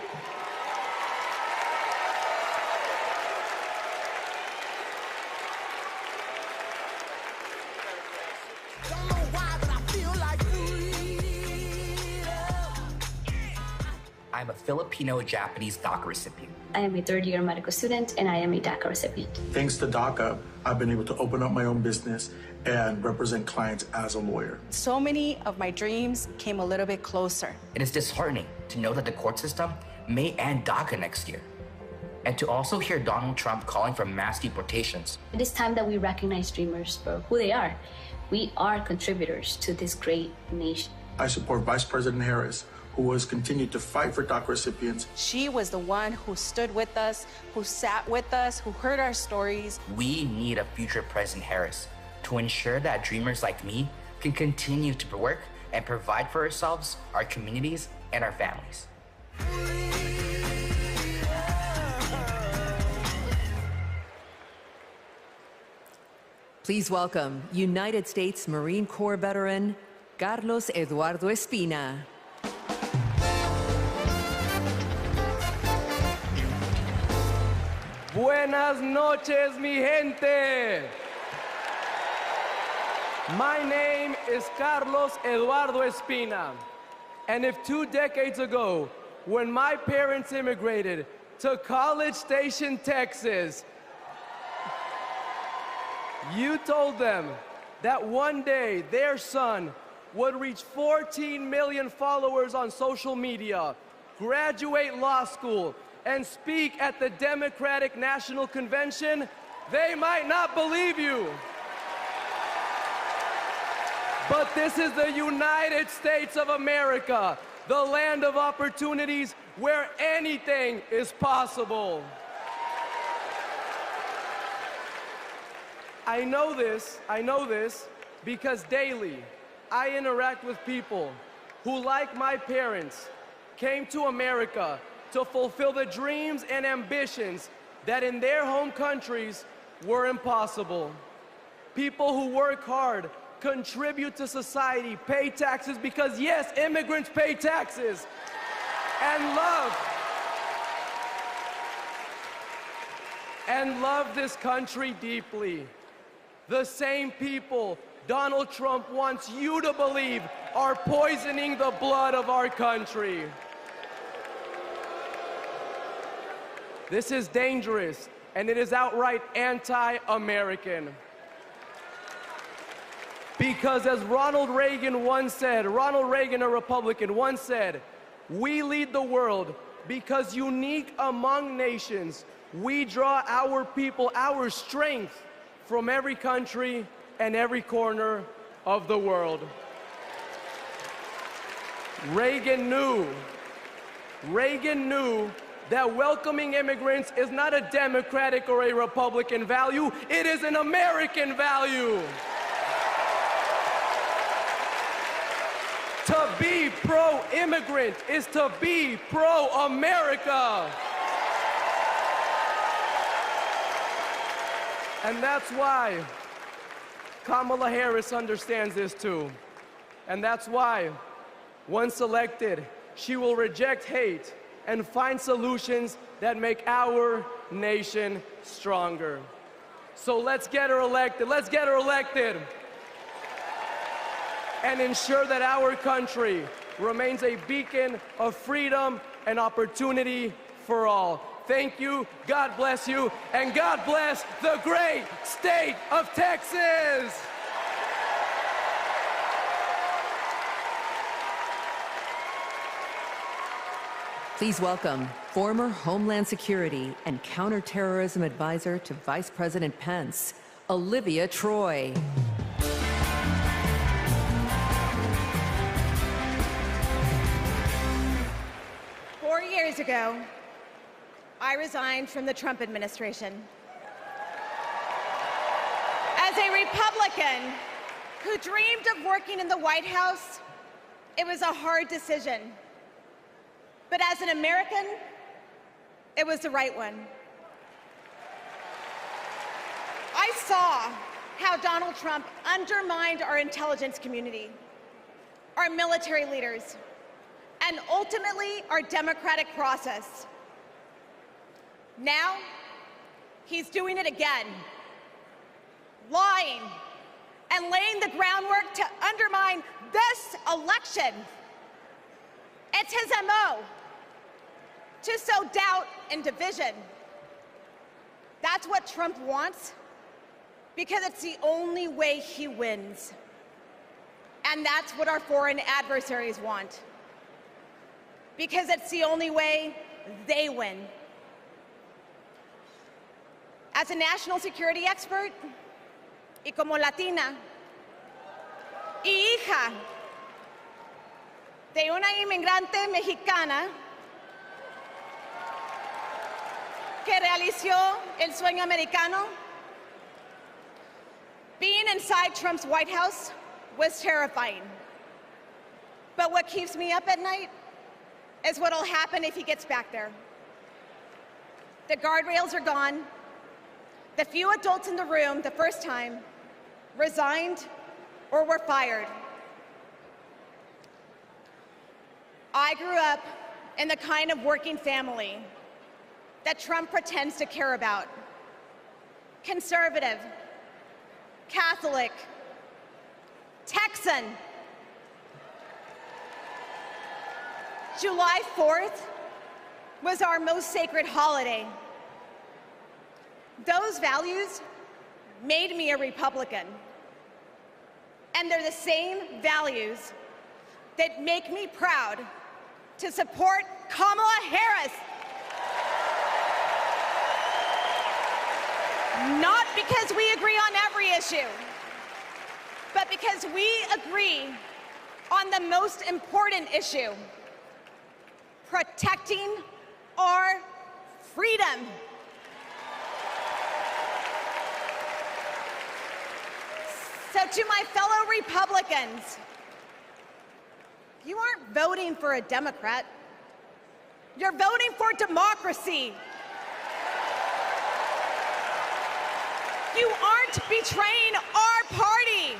I'm a Filipino-Japanese DACA recipient. I am a third-year medical student, and I am a DACA recipient. Thanks to DACA, I've been able to open up my own business and represent clients as a lawyer. So many of my dreams came a little bit closer. It is disheartening to know that the court system may end DACA next year, and to also hear Donald Trump calling for mass deportations. It is time that we recognize dreamers for who they are. We are contributors to this great nation. I support Vice President Harris, who has continued to fight for DACA recipients. She was the one who stood with us, who sat with us, who heard our stories. We need a future President Harris to ensure that dreamers like me can continue to work and provide for ourselves, our communities, and our families. Please welcome United States Marine Corps veteran Carlos Eduardo Espina. Buenas noches, mi gente. My name is Carlos Eduardo Espina. And if 2 decades ago, when my parents immigrated to College Station, Texas, you told them that one day their son would reach 14 million followers on social media, graduate law school, and speak at the Democratic National Convention, they might not believe you. But this is the United States of America, the land of opportunities where anything is possible. I know this because daily I interact with people who, like my parents, came to America to fulfill the dreams and ambitions that in their home countries were impossible. People who work hard, contribute to society, pay taxes because, yes, immigrants pay taxes, and love this country deeply. The same people Donald Trump wants you to believe are poisoning the blood of our country. This is dangerous, and it is outright anti-American. Because as Ronald Reagan, a Republican, once said, we lead the world because unique among nations, we draw our people, our strength from every country and every corner of the world. Reagan knew that welcoming immigrants is not a Democratic or a Republican value, it is an American value. To be pro-immigrant is to be pro-America. And that's why Kamala Harris understands this too. And that's why, once elected, she will reject hate and find solutions that make our nation stronger. So let's get her elected. Let's get her elected. And ensure that our country remains a beacon of freedom and opportunity for all. Thank you, God bless you, and God bless the great state of Texas! Please welcome former Homeland Security and Counterterrorism Advisor to Vice President Pence, Olivia Troy. 4 years ago, I resigned from the Trump administration. As a Republican who dreamed of working in the White House, it was a hard decision. But as an American, it was the right one. I saw how Donald Trump undermined our intelligence community, our military leaders, and ultimately our democratic process. Now, he's doing it again, lying and laying the groundwork to undermine this election. It's his MO, to sow doubt and division. That's what Trump wants, because it's the only way he wins. And that's what our foreign adversaries want, because it's the only way they win. As a national security expert, y como latina, y hija de una inmigrante mexicana que realizó el sueño americano, being inside Trump's White House was terrifying. But what keeps me up at night is what'll happen if he gets back there. The guardrails are gone. The few adults in the room the first time resigned or were fired. I grew up in the kind of working family that Trump pretends to care about. Conservative, Catholic, Texan. July 4th was our most sacred holiday. Those values made me a Republican. And they're the same values that make me proud to support Kamala Harris. Not because we agree on every issue, but because we agree on the most important issue: protecting our freedom. So to my fellow Republicans, you aren't voting for a Democrat. You're voting for democracy. You aren't betraying our party.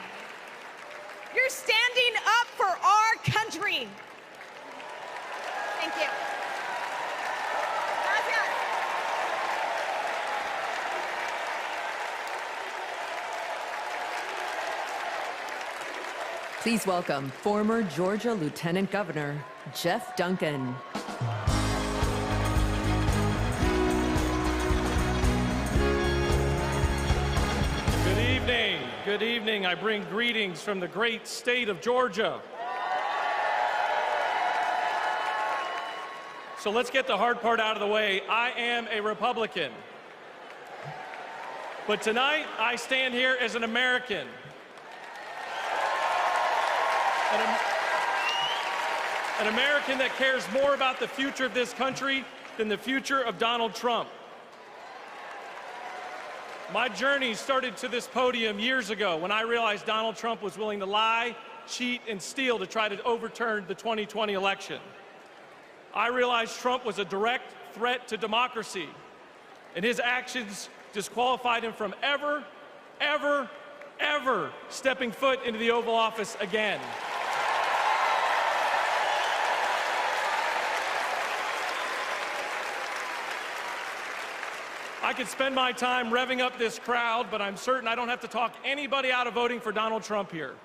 You're standing up for our country. Thank you. Gracias. Please welcome former Georgia Lieutenant Governor Jeff Duncan. Good evening. I bring greetings from the great state of Georgia. So let's get the hard part out of the way. I am a Republican. But tonight, I stand here as an American. An American that cares more about the future of this country than the future of Donald Trump. My journey started to this podium years ago when I realized Donald Trump was willing to lie, cheat, and steal to try to overturn the 2020 election. I realized Trump was a direct threat to democracy, and his actions disqualified him from ever stepping foot into the Oval Office again. I could spend my time revving up this crowd, but I'm certain I don't have to talk anybody out of voting for Donald Trump here.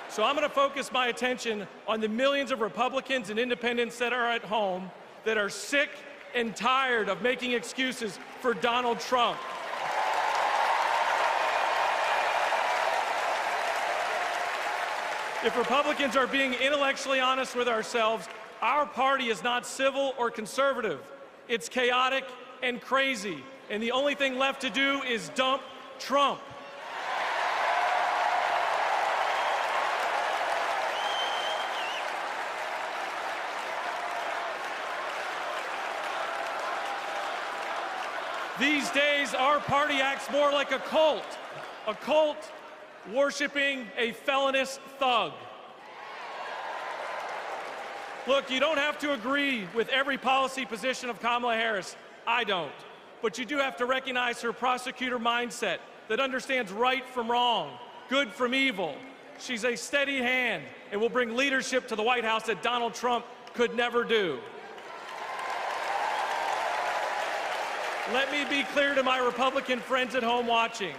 So I'm going to focus my attention on the millions of Republicans and independents that are at home that are sick and tired of making excuses for Donald Trump. If Republicans are being intellectually honest with ourselves, our party is not civil or conservative. It's chaotic and crazy, and the only thing left to do is dump Trump. These days, our party acts more like a cult worshiping a felonious thug. Look, you don't have to agree with every policy position of Kamala Harris. I don't. But you do have to recognize her prosecutor mindset that understands right from wrong, good from evil. She's a steady hand and will bring leadership to the White House that Donald Trump could never do. Let me be clear to my Republican friends at home watching.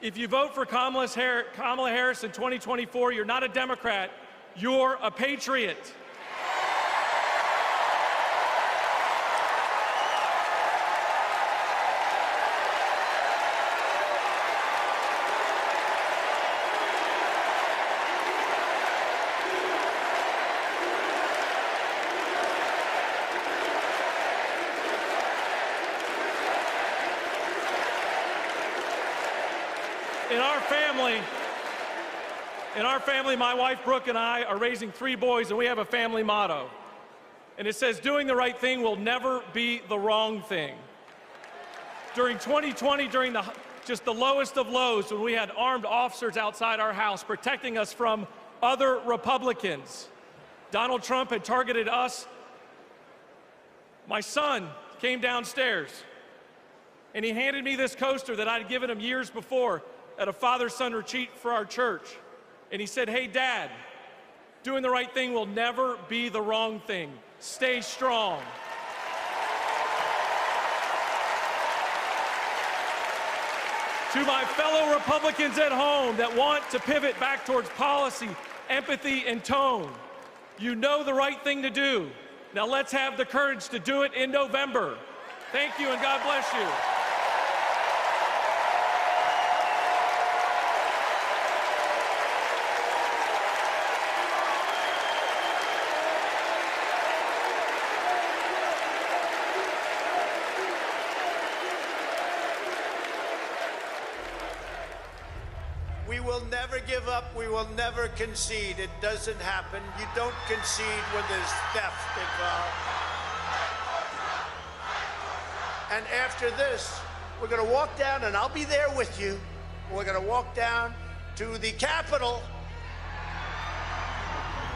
If you vote for Kamala Harris in 2024, you're not a Democrat, you're a patriot. In our family, my wife Brooke and I are raising 3 boys, and we have a family motto. And it says, doing the right thing will never be the wrong thing. During 2020, during just the lowest of lows, when we had armed officers outside our house protecting us from other Republicans, Donald Trump had targeted us. My son came downstairs, and he handed me this coaster that I'd given him years before at a father-son retreat for our church. And he said, hey, Dad, doing the right thing will never be the wrong thing. Stay strong. To my fellow Republicans at home that want to pivot back towards policy, empathy, and tone, you know the right thing to do. Now let's have the courage to do it in November. Thank you, and God bless you. We will never give up. We will never concede. It doesn't happen. You don't concede when there's theft involved. And after this, we're going to walk down, and I'll be there with you. We're going to walk down to the Capitol,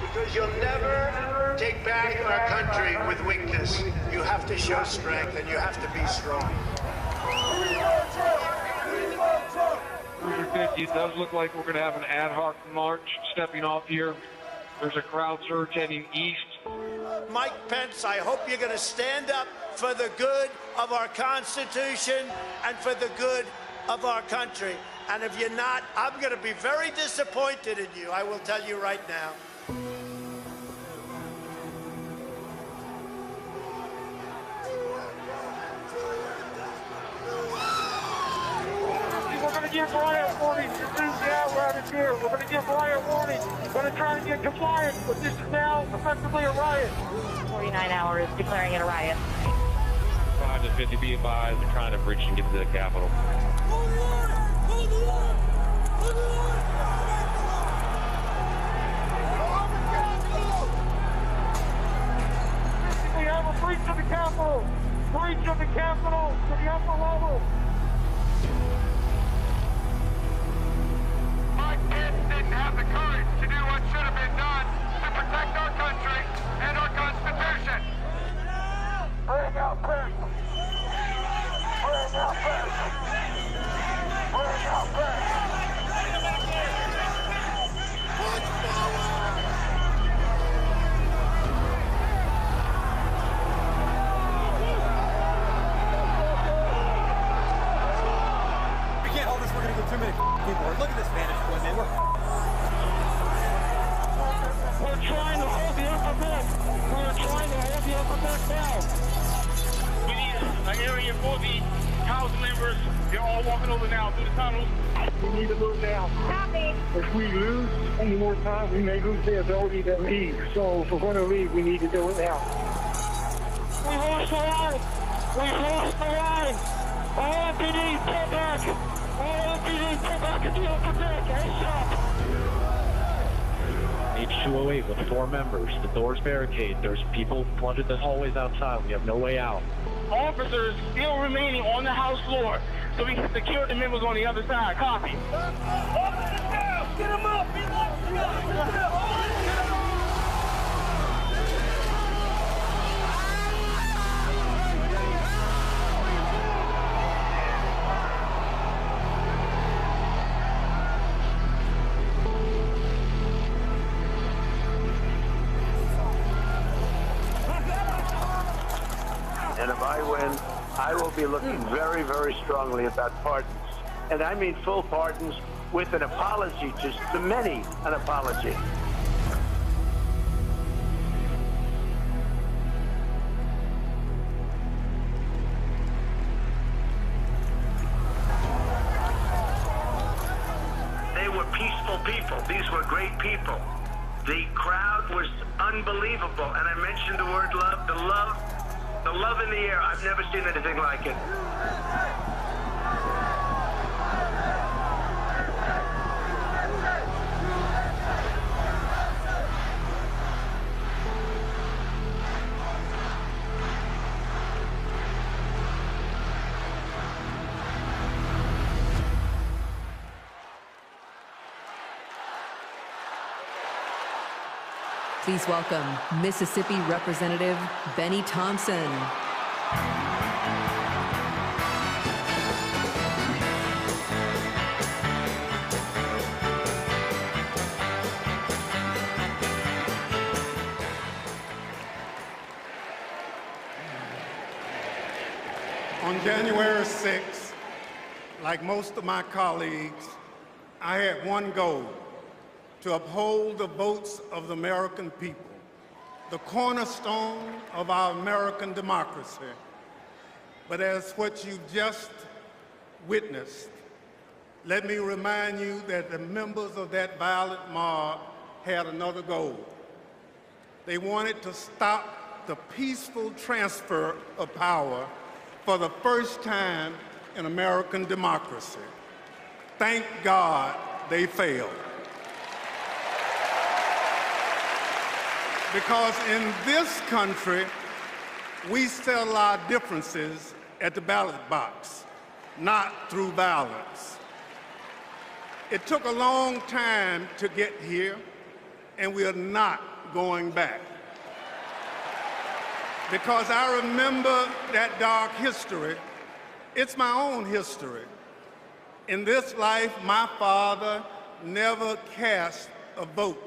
because you'll never take back our country with weakness. You have to show strength, and you have to be strong. 350, it does look like we're going to have an ad hoc march stepping off here. There's a crowd surge heading east. Mike Pence, I hope you're going to stand up for the good of our Constitution and for the good of our country. And if you're not, I'm going to be very disappointed in you. I will tell you right now. We're going to give riot warnings as soon as the apparatus here. We're going to give riot warnings. We're going to try to get compliance, but this is now effectively a riot. 49 hours declaring it a riot. 5 to 50, be advised, they're trying to breach and get to the Capitol. to do what should have been done to protect our country and our Constitution. Bring out Pence. Bring out Pence. Bring out Pence. We can't hold this. We're going to get too many people. Look at this vantage point, man. We're trying to hold the upper deck. We're trying to hold the upper deck now. We need an area for the House members. They're all walking over now through the tunnels. We need to move now. Copy. If we lose any more time, we may lose the ability to leave. So if we're going to leave, we need to do it now. We lost the line. We lost the line. All MPD, pull back. All MPD, pull back into the upper deck. ASAP. H208 with 4 members. The doors barricade. There's people flooded the hallways outside. We have no way out. Officers still remaining on the House floor, so we can secure the members on the other side. Copy. Officers down! Get them up! Get them up! And if I win, I will be looking very, very strongly about pardons. And I mean full pardons with an apology to the many, an apology. They were peaceful people. These were great people. The crowd was unbelievable. And I mentioned the word love, the love in the air. I've never seen anything like it. Please welcome Mississippi Representative Benny Thompson. On January 6th, like most of my colleagues, I had one goal: to uphold the votes of the American people, the cornerstone of our American democracy. But as what you just witnessed, let me remind you that the members of that violent mob had another goal. They wanted to stop the peaceful transfer of power for the first time in American democracy. Thank God they failed. Because in this country, we settle our differences at the ballot box, not through violence. It took a long time to get here, and we are not going back. Because I remember that dark history. It's my own history. In this life, my father never cast a vote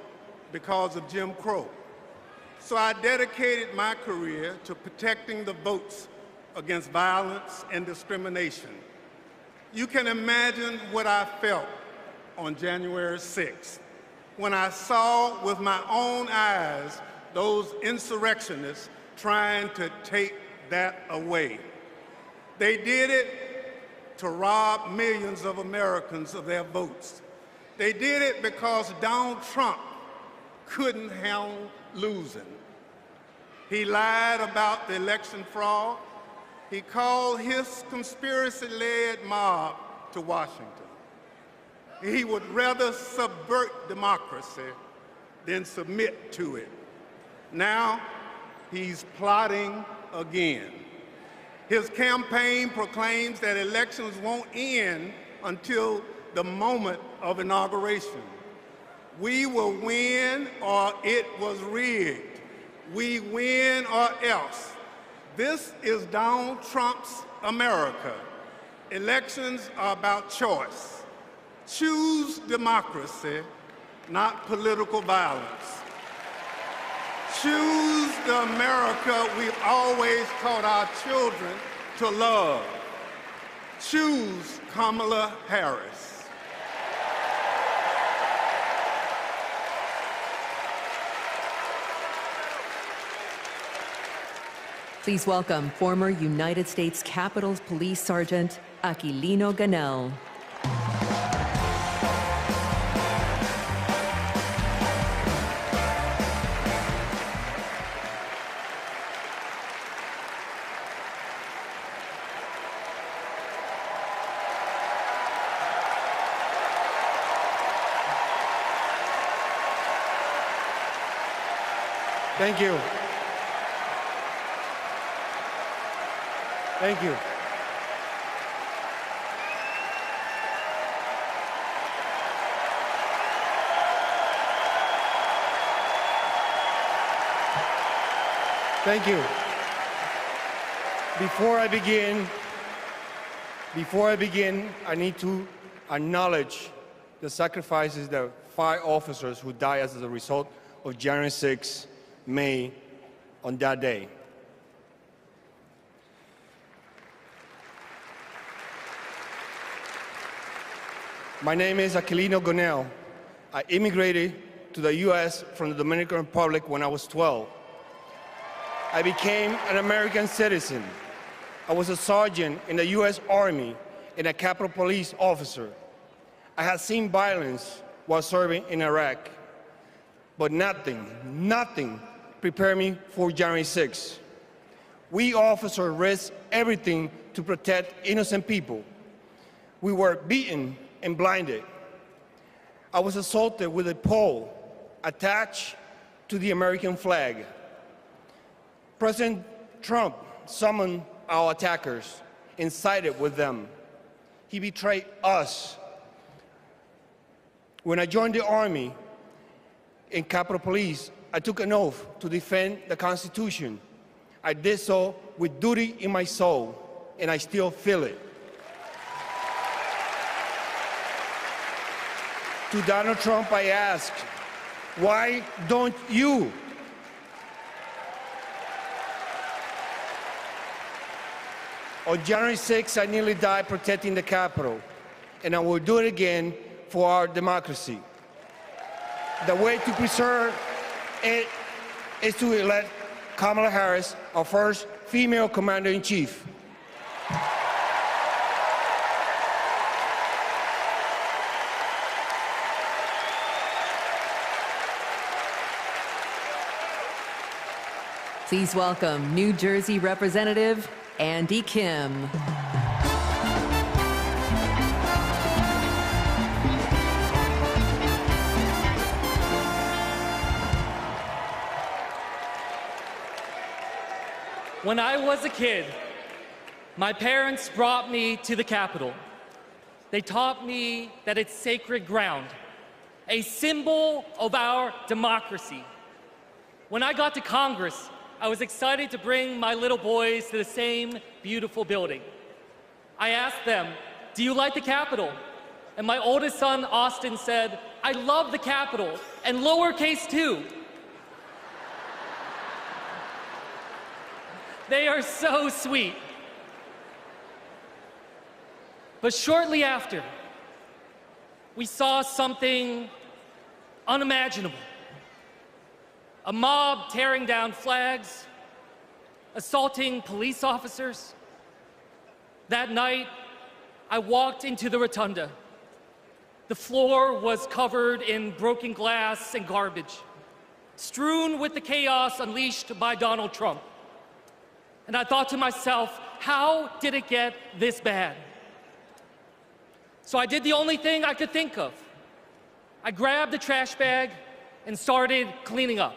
because of Jim Crow. So I dedicated my career to protecting the votes against violence and discrimination. You can imagine what I felt on January 6th when I saw with my own eyes those insurrectionists trying to take that away. They did it to rob millions of Americans of their votes. They did it because Donald Trump couldn't handle losing. He lied about the election fraud. He called his conspiracy-led mob to Washington. He would rather subvert democracy than submit to it. Now, he's plotting again. His campaign proclaims that elections won't end until the moment of inauguration. We will win or it was rigged. We win or else. This is Donald Trump's America. Elections are about choice. Choose democracy, not political violence. Choose the America we've always taught our children to love. Choose Kamala Harris. Please welcome former United States Capitol Police Sergeant Aquilino Gonell. Thank you. Thank you. Thank you. Before I begin, I need to acknowledge the sacrifices that 5 officers who died as a result of January 6 made on that day. My name is Aquilino Gonell. I immigrated to the U.S. from the Dominican Republic when I was 12. I became an American citizen. I was a sergeant in the U.S. Army and a Capitol Police officer. I had seen violence while serving in Iraq, but nothing prepared me for January 6. We officers risked everything to protect innocent people. We were beaten and blinded. I was assaulted with a pole attached to the American flag. President Trump summoned our attackers and sided with them. He betrayed us. When I joined the Army and Capitol Police, I took an oath to defend the Constitution. I did so with duty in my soul, and I still feel it. To Donald Trump, I ask, why don't you? On January 6, I nearly died protecting the Capitol, and I will do it again for our democracy. The way to preserve it is to elect Kamala Harris, our first female commander-in-chief. Please welcome New Jersey Representative Andy Kim. When I was a kid, my parents brought me to the Capitol. They taught me that it's sacred ground, a symbol of our democracy. When I got to Congress, I was excited to bring my little boys to the same beautiful building. I asked them, "Do you like the Capitol?" And my oldest son, Austin, said, "I love the Capitol, and lowercase too." They are so sweet. But shortly after, we saw something unimaginable. A mob tearing down flags, assaulting police officers. That night, I walked into the rotunda. The floor was covered in broken glass and garbage, strewn with the chaos unleashed by Donald Trump. And I thought to myself, how did it get this bad? So I did the only thing I could think of. I grabbed a trash bag and started cleaning up.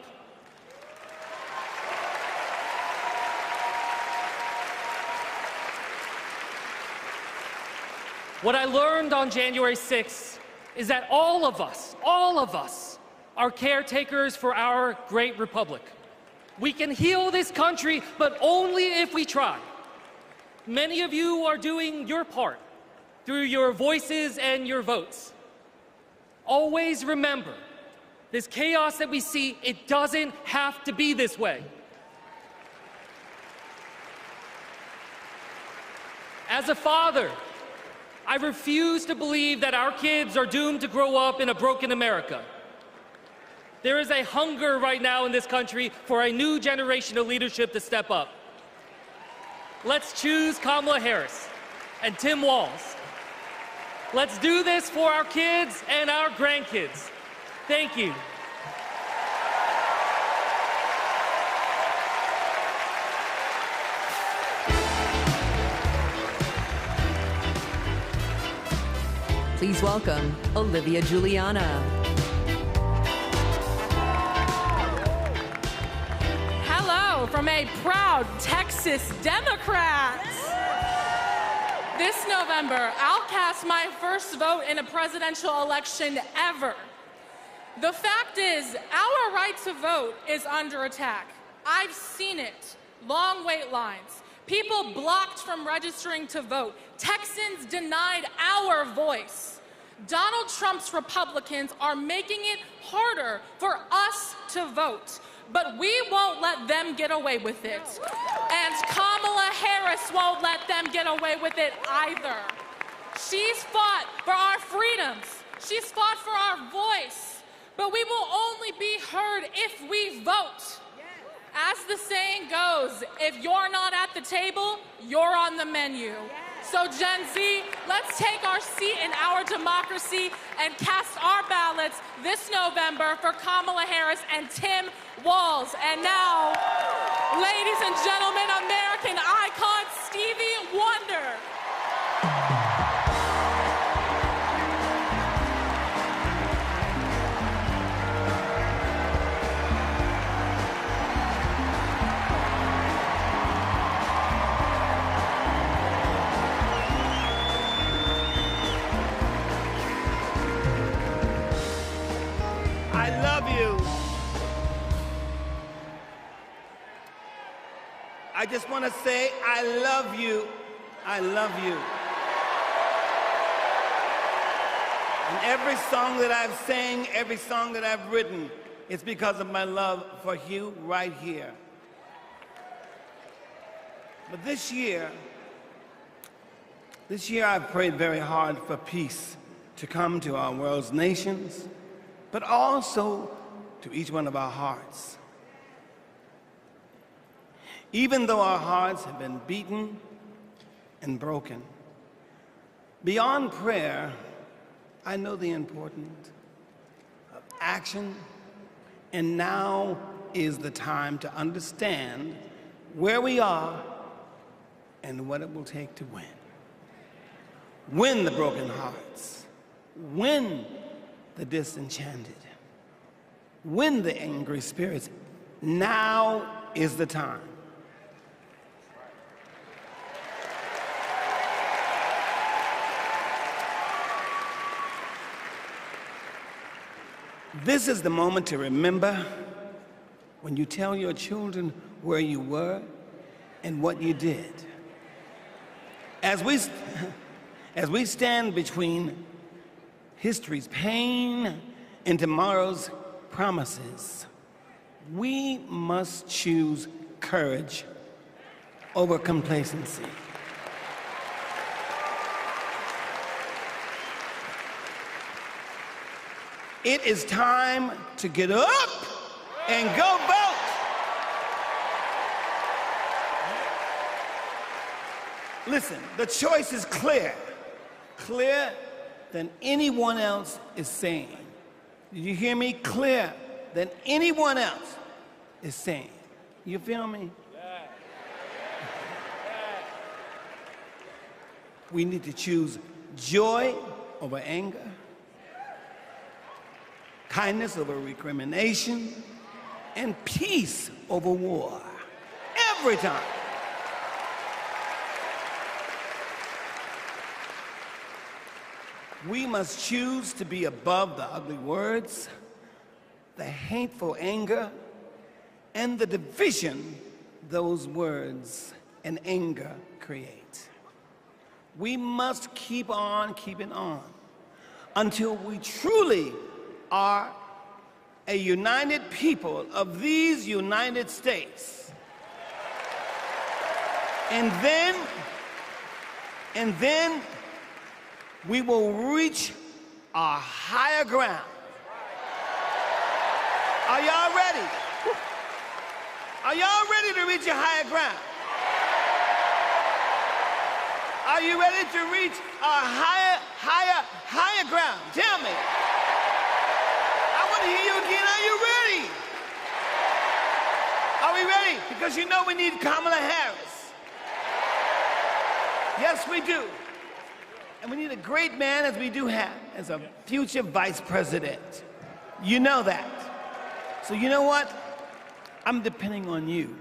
What I learned on January 6th is that all of us are caretakers for our great republic. We can heal this country, but only if we try. Many of you are doing your part through your voices and your votes. Always remember, this chaos that we see, it doesn't have to be this way. As a father, I refuse to believe that our kids are doomed to grow up in a broken America. There is a hunger right now in this country for a new generation of leadership to step up. Let's choose Kamala Harris and Tim Walz. Let's do this for our kids and our grandkids. Thank you. Please welcome Olivia Juliana. Hello from a proud Texas Democrat. This November, I'll cast my first vote in a presidential election ever. The fact is, our right to vote is under attack. I've seen it. Long wait lines. People blocked from registering to vote. Texans denied our voice. Donald Trump's Republicans are making it harder for us to vote. But we won't let them get away with it. And Kamala Harris won't let them get away with it either. She's fought for our freedoms. She's fought for our voice. But we will only be heard if we vote. As the saying goes, if you're not at the table, you're on the menu. So Gen Z, let's take our seat in our democracy and cast our ballots this November for Kamala Harris and Tim Walz. And now, ladies and gentlemen, American icon Stevie Wonder. I love you. I just want to say, I love you. I love you. And every song that I've sang, every song that I've written, it's because of my love for you right here. But this year I've prayed very hard for peace to come to our world's nations, but also to each one of our hearts. Even though our hearts have been beaten and broken, beyond prayer, I know the importance of action, and now is the time to understand where we are and what it will take to win. Win the broken hearts, win the disenchanted, win the angry spirits. Now is the time. This is the moment to remember when you tell your children where you were and what you did. As we stand between history's pain and tomorrow's promises, we must choose courage over complacency. It is time to get up and go vote. Listen, the choice is clear, clearer than anyone else is saying. Did you hear me? Clearer than anyone else is saying. You feel me? We need to choose joy over anger, kindness over recrimination, and peace over war. Every time. We must choose to be above the ugly words, the hateful anger, and the division those words and anger create. We must keep on keeping on until we truly are a united people of these United States. And then we will reach our higher ground. Are y'all ready? Are y'all ready to reach a higher ground? Are you ready to reach a higher ground? Tell me. I want to hear you again. Are you ready? Are we ready? Because you know we need Kamala Harris. Yes, we do. And we need a great man, as we do have, as a future vice president. You know that. So you know what? I'm depending on you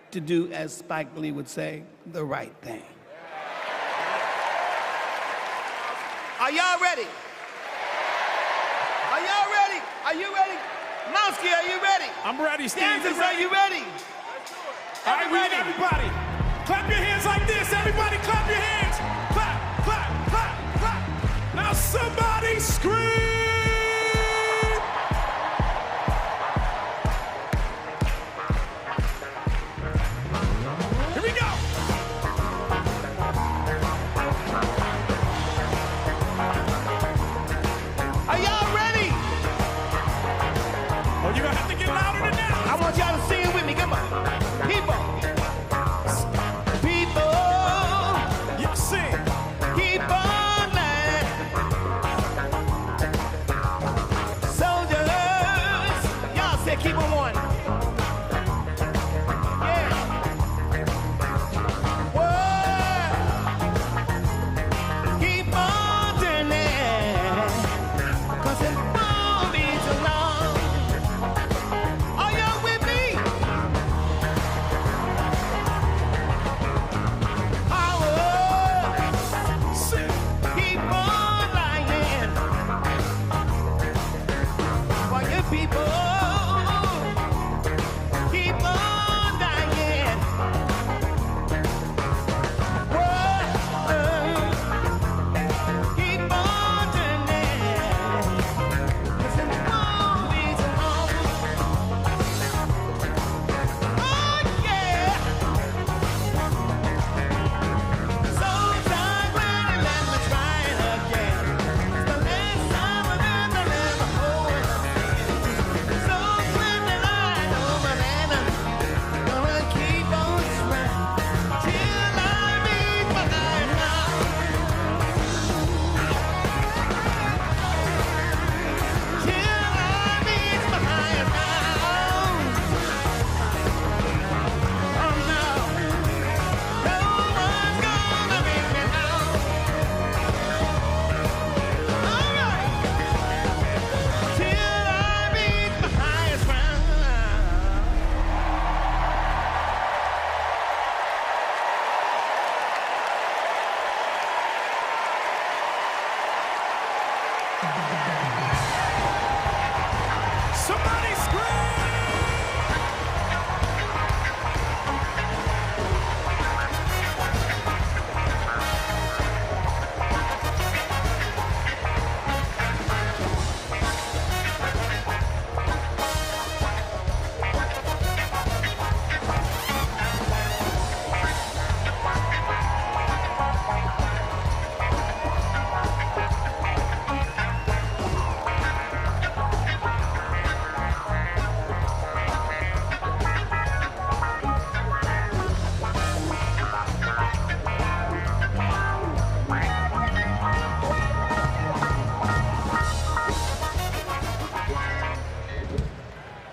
to do, as Spike Lee would say, the right thing. Are y'all ready? Are y'all ready? Are you ready? Monsky, are you ready? I'm ready, Steve. Kansas, are you ready? All right, we need everybody. Clap your hands like this. Everybody clap your hands. Clap, clap, clap, clap. Now somebody scream.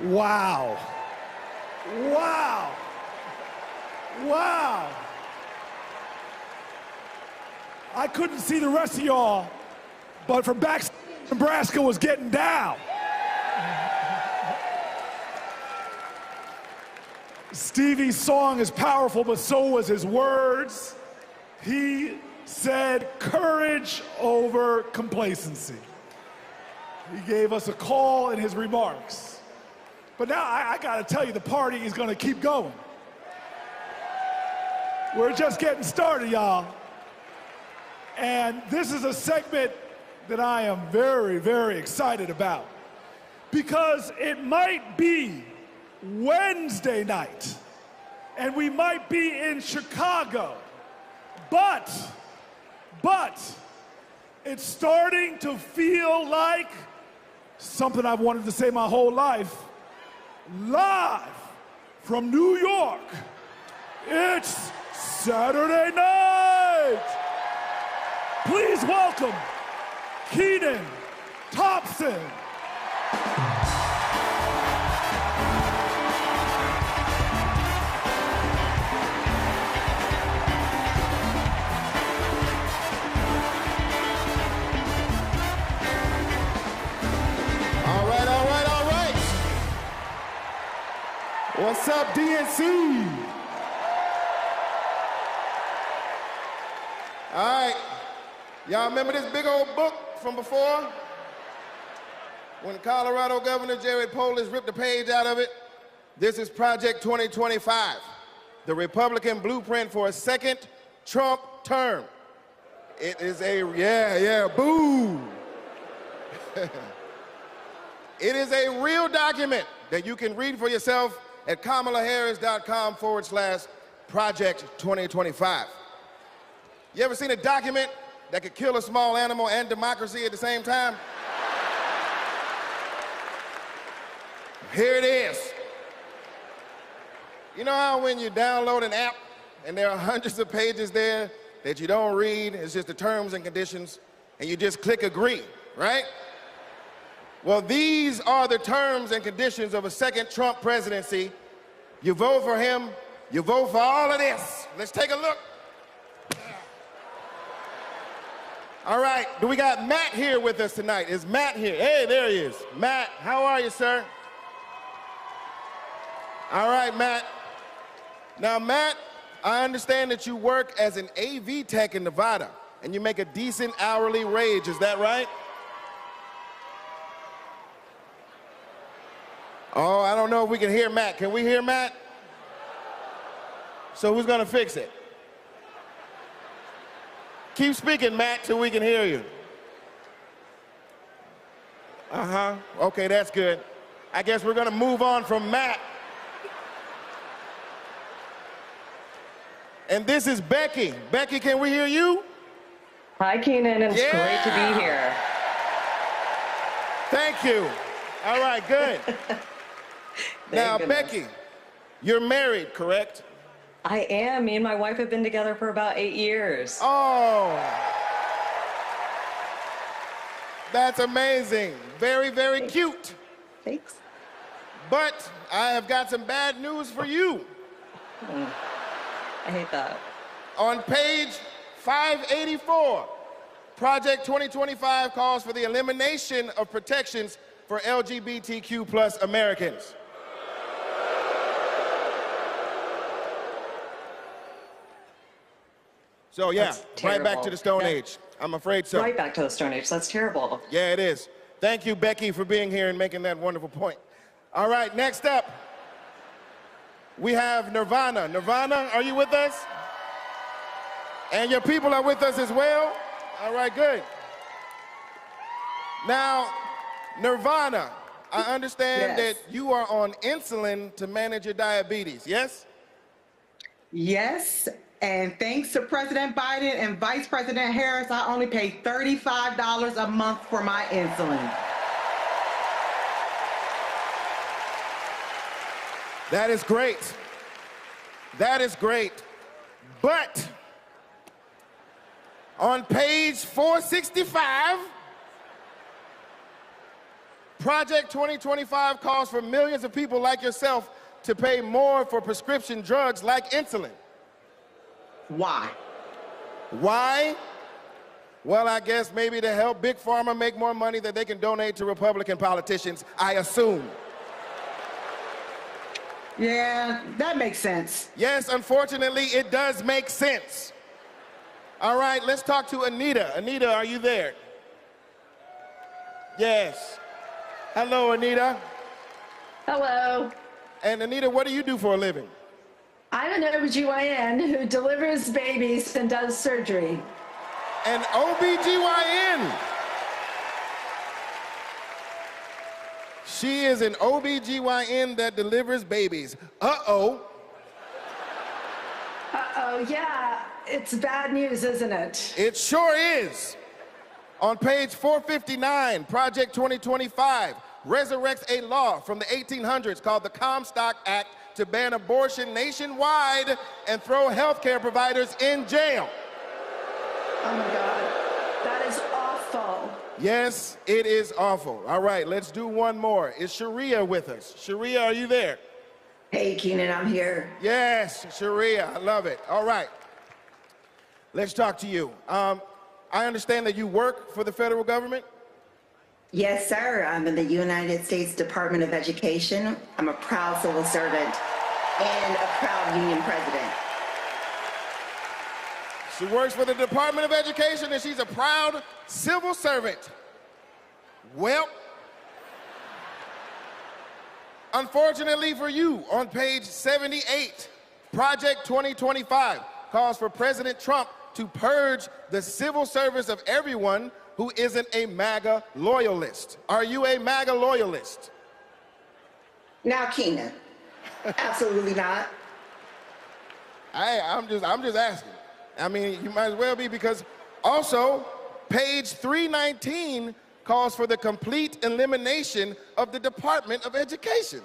Wow. Wow. Wow. I couldn't see the rest of y'all, but from back, Nebraska was getting down. Stevie's song is powerful, but so was his words. He said courage over complacency. He gave us a call in his remarks. But now I gotta tell you, the party is gonna keep going. We're just getting started, y'all. And this is a segment that I am very, very excited about, because it might be Wednesday night and we might be in Chicago, but it's starting to feel like something I've wanted to say my whole life. Live from New York, it's Saturday night. Please welcome Kenan Thompson. All right. What's up, DNC? All right. Y'all remember this big old book from before? When Colorado Governor Jared Polis ripped a page out of it? This is Project 2025, the Republican blueprint for a second Trump term. It is boo. It is a real document that you can read for yourself at kamalaharris.com/Project 2025. You ever seen a document that could kill a small animal and democracy at the same time? Here it is. You know how when you download an app and there are hundreds of pages there that you don't read, it's just the terms and conditions, and you just click agree, right? Well, these are the terms and conditions of a second Trump presidency. You vote for him, you vote for all of this. Let's take a look. All right, do we got Matt here with us tonight? Is Matt here? Hey, there he is. Matt, how are you, sir? All right, Matt. Now, Matt, I understand that you work as an AV tech in Nevada, and you make a decent hourly wage, is that right? Oh, I don't know if we can hear Matt. Can we hear Matt? So who's gonna fix it? Keep speaking, Matt, till we can hear you. Okay, that's good. I guess we're gonna move on from Matt. And this is Becky. Becky, can we hear you? Hi, Kenan, and it's great to be here. Thank you. All right, good. Now, Becky, you're married, correct? I am. Me and my wife have been together for about 8 years. Oh, that's amazing. Very, very cute. Thanks. But I have got some bad news for you. I hate that. On page 584, Project 2025 calls for the elimination of protections for LGBTQ+ Americans. So yeah, right back to the Stone Age. I'm afraid so. Right back to the Stone Age. That's terrible. Yeah, it is. Thank you, Becky, for being here and making that wonderful point. All right, next up, we have Nirvana. Nirvana, are you with us? And your people are with us as well? All right, good. Now, Nirvana, I understand that you are on insulin to manage your diabetes, yes? Yes, and thanks to President Biden and Vice President Harris, I only pay $35 a month for my insulin. That is great. That is great. But on page 465, Project 2025 calls for millions of people like yourself to pay more for prescription drugs like insulin. Why? Why? Well, I guess maybe to help Big Pharma make more money that they can donate to Republican politicians, I assume. Yeah, that makes sense. Yes, unfortunately, it does make sense. All right, let's talk to Anita. Anita, are you there? Yes. Hello, Anita. Hello. And Anita, what do you do for a living? I'm an OBGYN who delivers babies and does surgery. An OBGYN. She is an OBGYN that delivers babies. Uh-oh. Uh-oh, yeah. It's bad news, isn't it? It sure is. On page 459, Project 2025 resurrects a law from the 1800s called the Comstock Act to ban abortion nationwide and throw healthcare providers in jail. Oh my God, that is awful. Yes, it is awful. All right, let's do one more. Is Sharia with us? Sharia, are you there? Hey, Keenan, I'm here. Yes, Sharia, I love it. All right, let's talk to you. I understand that you work for the federal government? Yes, sir. I'm in the United States Department of Education. I'm a proud civil servant and a proud union president. She works for the Department of Education and she's a proud civil servant. Well, unfortunately for you, on page 78, Project 2025 calls for President Trump to purge the civil service of everyone who isn't a MAGA loyalist. Are you a MAGA loyalist? Now, Keenan, absolutely not. I'm just asking. I mean, you might as well be, because also page 319 calls for the complete elimination of the Department of Education.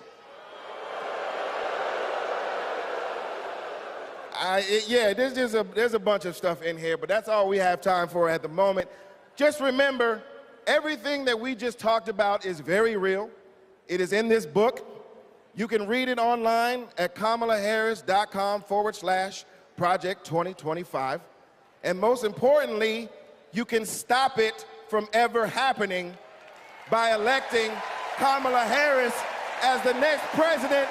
Yeah, there's a bunch of stuff in here, but that's all we have time for at the moment. Just remember, everything that we just talked about is very real. It is in this book. You can read it online at kamalaharris.com/Project 2025. And most importantly, you can stop it from ever happening by electing Kamala Harris as the next president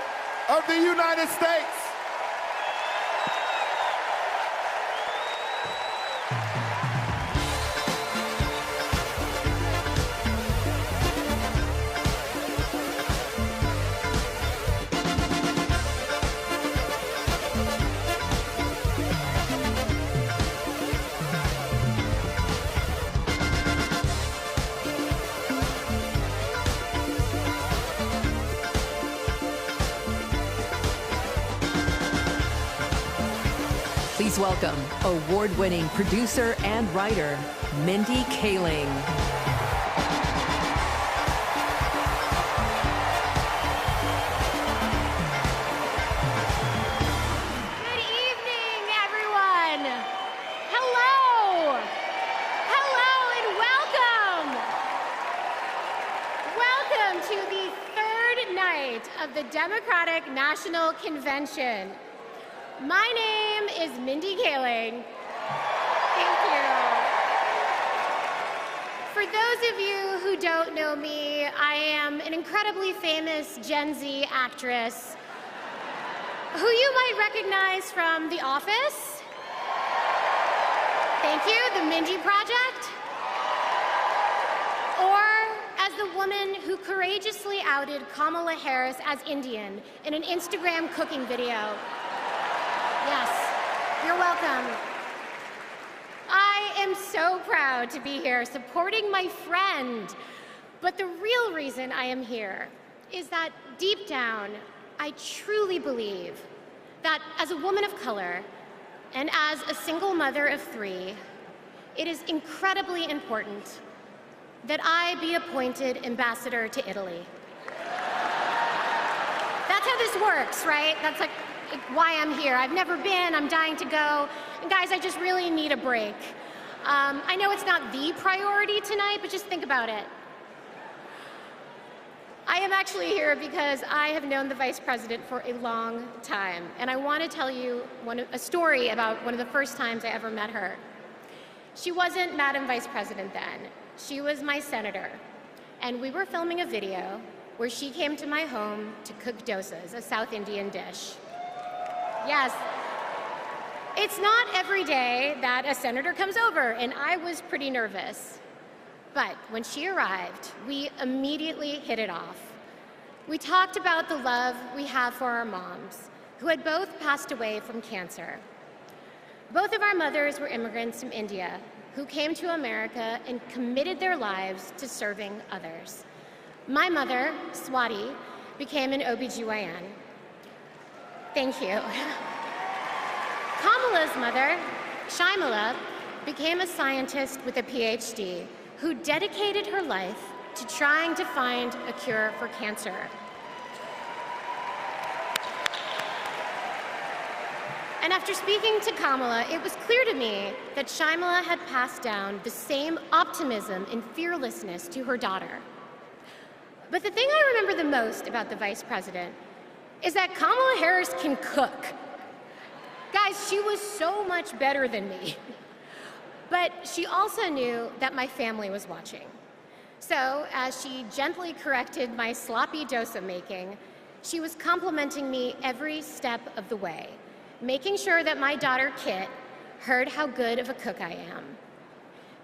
of the United States. Please welcome award-winning producer and writer, Mindy Kaling. Good evening, everyone. Hello. Hello and welcome. Welcome to the third night of the Democratic National Convention. My name is Mindy Kaling. Thank you. For those of you who don't know me, I am an incredibly famous Gen Z actress who you might recognize from The Office. Thank you, The Mindy Project. Or as the woman who courageously outed Kamala Harris as Indian in an Instagram cooking video. Yes, you're welcome. I am so proud to be here supporting my friend. But the real reason I am here is that deep down, I truly believe that as a woman of color and as a single mother of 3, it is incredibly important that I be appointed ambassador to Italy. That's how this works, right? That's like why I'm here. I've never been, I'm dying to go. And guys, I just really need a break. I know it's not the priority tonight, but just think about it. I am actually here because I have known the Vice President for a long time, and I want to tell you a story about one of the first times I ever met her. She wasn't Madam Vice President then. She was my senator, and we were filming a video where she came to my home to cook dosas, a South Indian dish. Yes. It's not every day that a senator comes over, and I was pretty nervous. But when she arrived, we immediately hit it off. We talked about the love we have for our moms, who had both passed away from cancer. Both of our mothers were immigrants from India who came to America and committed their lives to serving others. My mother, Swati, became an OBGYN. Thank you. Kamala's mother, Shaimala, became a scientist with a PhD who dedicated her life to trying to find a cure for cancer. And after speaking to Kamala, it was clear to me that Shaimala had passed down the same optimism and fearlessness to her daughter. But the thing I remember the most about the vice president is that Kamala Harris can cook. Guys, she was so much better than me. But she also knew that my family was watching. So, as she gently corrected my sloppy dosa making, she was complimenting me every step of the way, making sure that my daughter, Kit, heard how good of a cook I am.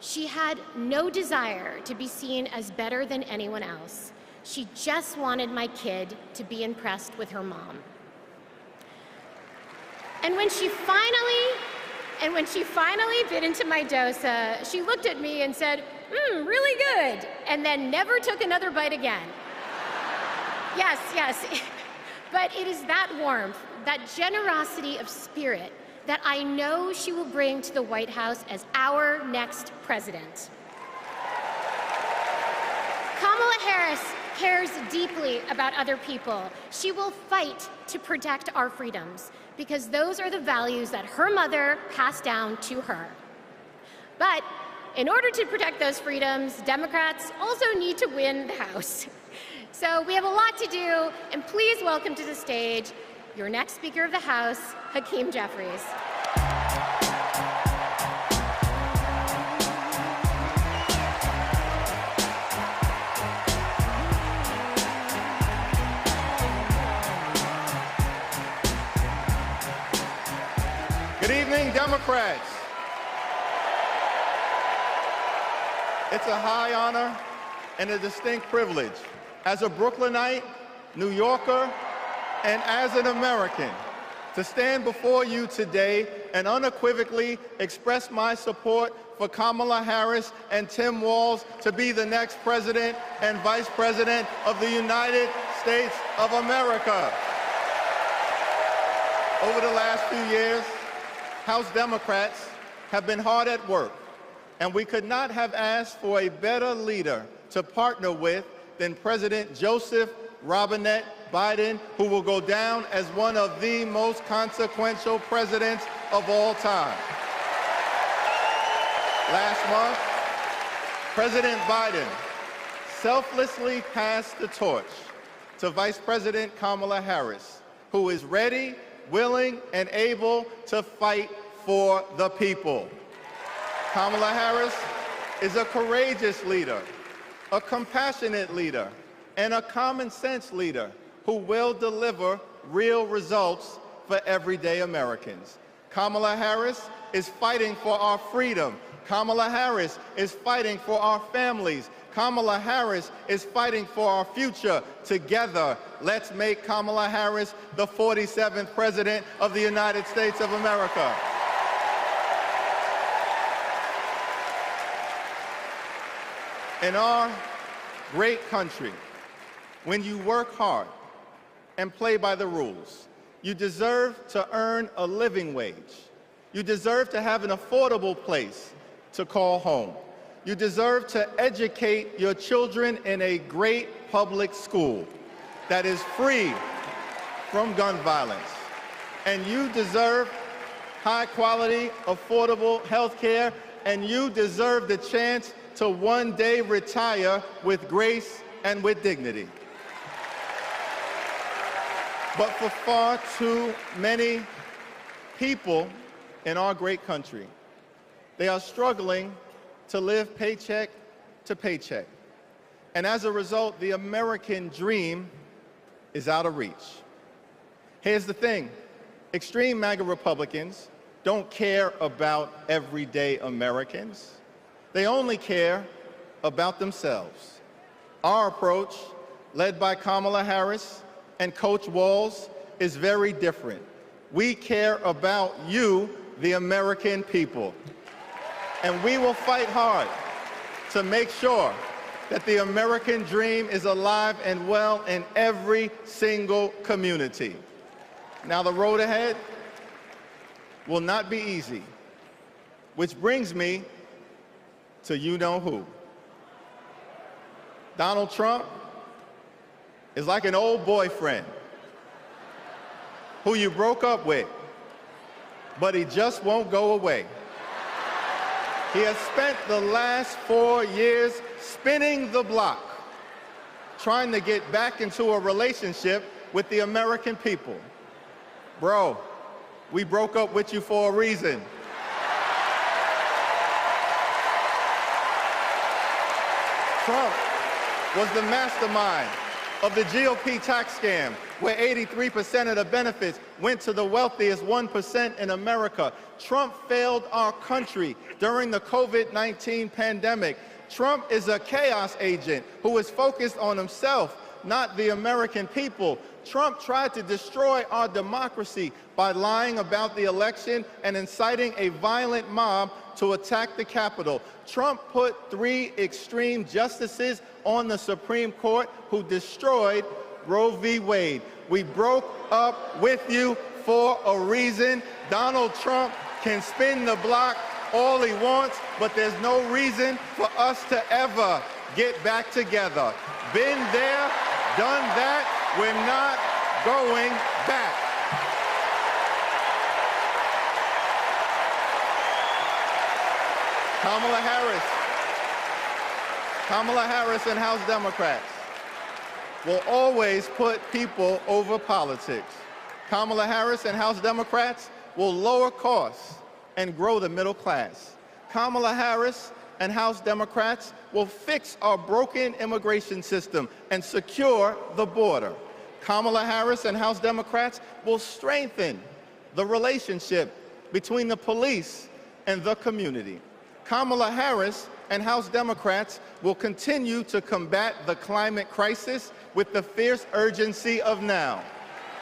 She had no desire to be seen as better than anyone else. She just wanted my kid to be impressed with her mom. And when she finally bit into my dosa, she looked at me and said, really good, and then never took another bite again. Yes, but it is that warmth, that generosity of spirit that I know she will bring to the White House as our next president. Kamala Harris cares deeply about other people. She will fight to protect our freedoms because those are the values that her mother passed down to her. But in order to protect those freedoms, Democrats also need to win the House. So we have a lot to do, and please welcome to the stage your next Speaker of the House, Hakeem Jeffries. Good evening, Democrats. It's a high honor and a distinct privilege as a Brooklynite, New Yorker, and as an American to stand before you today and unequivocally express my support for Kamala Harris and Tim Walz to be the next president and vice president of the United States of America. Over the last few years, House Democrats have been hard at work, and we could not have asked for a better leader to partner with than President Joseph Robinette Biden, who will go down as one of the most consequential presidents of all time. Last month, President Biden selflessly passed the torch to Vice President Kamala Harris, who is ready, willing, and able to fight for the people. Kamala Harris is a courageous leader, a compassionate leader, and a common sense leader who will deliver real results for everyday Americans. Kamala Harris is fighting for our freedom. Kamala Harris is fighting for our families. Kamala Harris is fighting for our future. Together, let's make Kamala Harris the 47th President of the United States of America. In our great country, when you work hard and play by the rules, you deserve to earn a living wage. You deserve to have an affordable place to call home. You deserve to educate your children in a great public school that is free from gun violence. And you deserve high-quality, affordable health care, and you deserve the chance to one day retire with grace and with dignity. But for far too many people in our great country, they are struggling to live paycheck to paycheck. And as a result, the American dream is out of reach. Here's the thing. Extreme MAGA Republicans don't care about everyday Americans. They only care about themselves. Our approach, led by Kamala Harris and Coach Walz, is very different. We care about you, the American people. And we will fight hard to make sure that the American dream is alive and well in every single community. Now, the road ahead will not be easy, which brings me to you-know-who. Donald Trump is like an old boyfriend who you broke up with, but he just won't go away. He has spent the last 4 years spinning the block, trying to get back into a relationship with the American people. Bro, we broke up with you for a reason. Trump was the mastermind of the GOP tax scam, where 83% of the benefits went to the wealthiest 1% in America. Trump failed our country during the COVID-19 pandemic. Trump is a chaos agent who is focused on himself, not the American people. Trump tried to destroy our democracy by lying about the election and inciting a violent mob to attack the Capitol. Trump put 3 extreme justices on the Supreme Court who destroyed Roe v. Wade. We broke up with you for a reason. Donald Trump can spin the block all he wants, but there's no reason for us to ever get back together. Been there, done that. We're not going back. Kamala Harris and House Democrats will always put people over politics. Kamala Harris and House Democrats will lower costs and grow the middle class. Kamala Harris and House Democrats will fix our broken immigration system and secure the border. Kamala Harris and House Democrats will strengthen the relationship between the police and the community. Kamala Harris and House Democrats will continue to combat the climate crisis with the fierce urgency of now.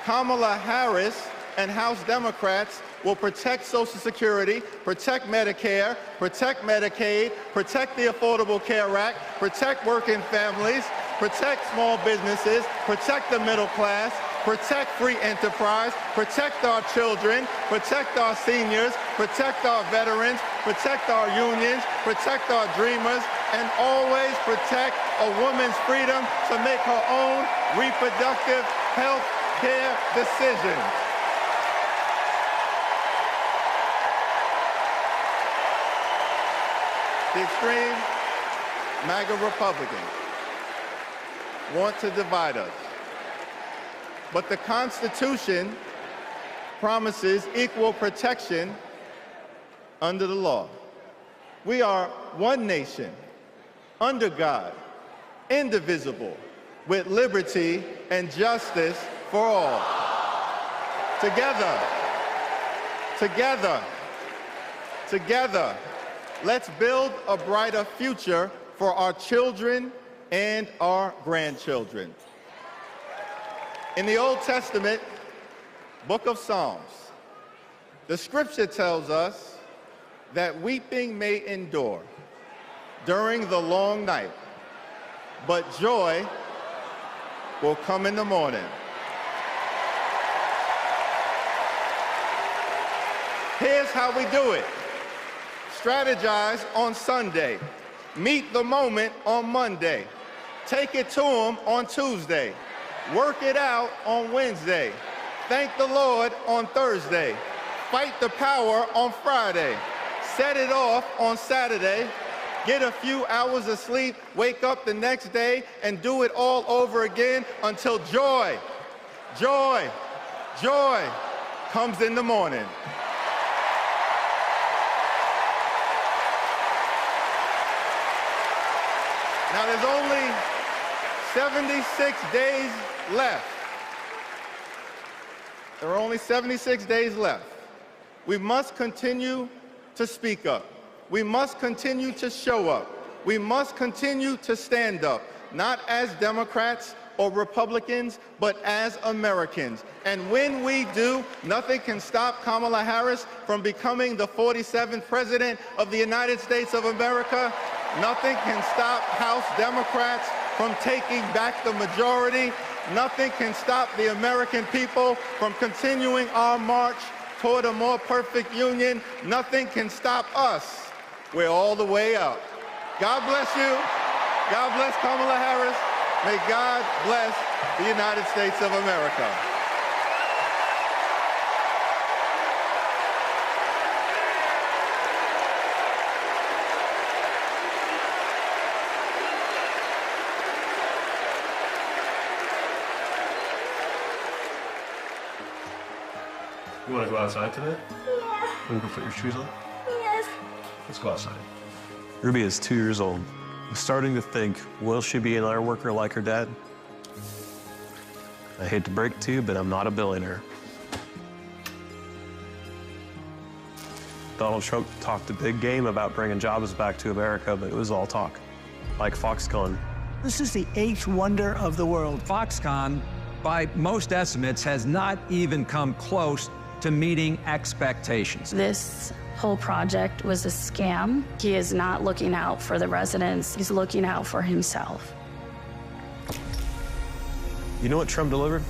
Kamala Harris and House Democrats will protect Social Security, protect Medicare, protect Medicaid, protect the Affordable Care Act, protect working families, protect small businesses, protect the middle class, protect free enterprise, protect our children, protect our seniors, protect our veterans, protect our unions, protect our dreamers, and always protect a woman's freedom to make her own reproductive health care decisions. The extreme MAGA Republicans want to divide us. But the Constitution promises equal protection under the law. We are one nation, under God, indivisible, with liberty and justice for all. Together, let's build a brighter future for our children and our grandchildren. In the Old Testament, book of Psalms, the scripture tells us that weeping may endure during the long night, but joy will come in the morning. Here's how we do it. Strategize on Sunday. Meet the moment on Monday. Take it to them on Tuesday. Work it out on Wednesday. Thank the Lord on Thursday. Fight the power on Friday. Set it off on Saturday. Get a few hours of sleep, wake up the next day, and do it all over again until joy comes in the morning. Now, there's only 76 days left. There are only 76 days left. We must continue to speak up. We must continue to show up. We must continue to stand up, not as Democrats or Republicans, but as Americans. And when we do, nothing can stop Kamala Harris from becoming the 47th President of the United States of America. Nothing can stop House Democrats from taking back the majority. Nothing can stop the American people from continuing our march toward a more perfect union. Nothing can stop us. We're all the way up. God bless you. God bless Kamala Harris. May God bless the United States of America. You want to go outside today? Yeah. Want to go put your shoes on? Yes. Let's go outside. Ruby is 2 years old. I'm starting to think, will she be an iron worker like her dad? I hate to break it to you, but I'm not a billionaire. Donald Trump talked a big game about bringing jobs back to America, but it was all talk, like Foxconn. This is the 8th wonder of the world. Foxconn, by most estimates, has not even come close to meeting expectations. This whole project was a scam. He is not looking out for the residents. He's looking out for himself. You know what Trump delivered?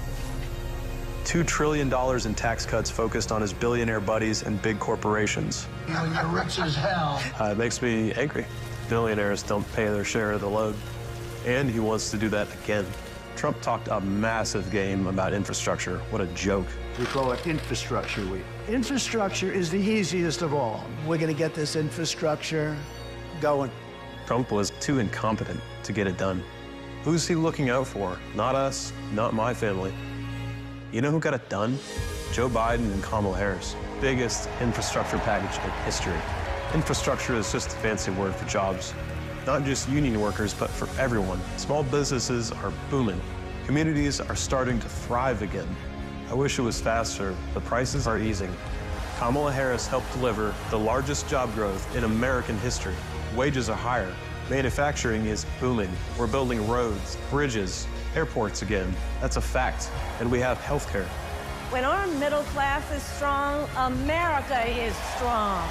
$2 trillion in tax cuts focused on his billionaire buddies and big corporations. You know, you're rich as hell. It makes me angry. Billionaires don't pay their share of the load. And he wants to do that again. Trump talked a massive game about infrastructure. What a joke. We call it Infrastructure Week. Infrastructure is the easiest of all. We're going to get this infrastructure going. Trump was too incompetent to get it done. Who's he looking out for? Not us, not my family. You know who got it done? Joe Biden and Kamala Harris. Biggest infrastructure package in history. Infrastructure is just a fancy word for jobs. Not just union workers, but for everyone. Small businesses are booming. Communities are starting to thrive again. I wish it was faster. The prices are easing. Kamala Harris helped deliver the largest job growth in American history. Wages are higher. Manufacturing is booming. We're building roads, bridges, airports again. That's a fact. And we have healthcare. When our middle class is strong, America is strong.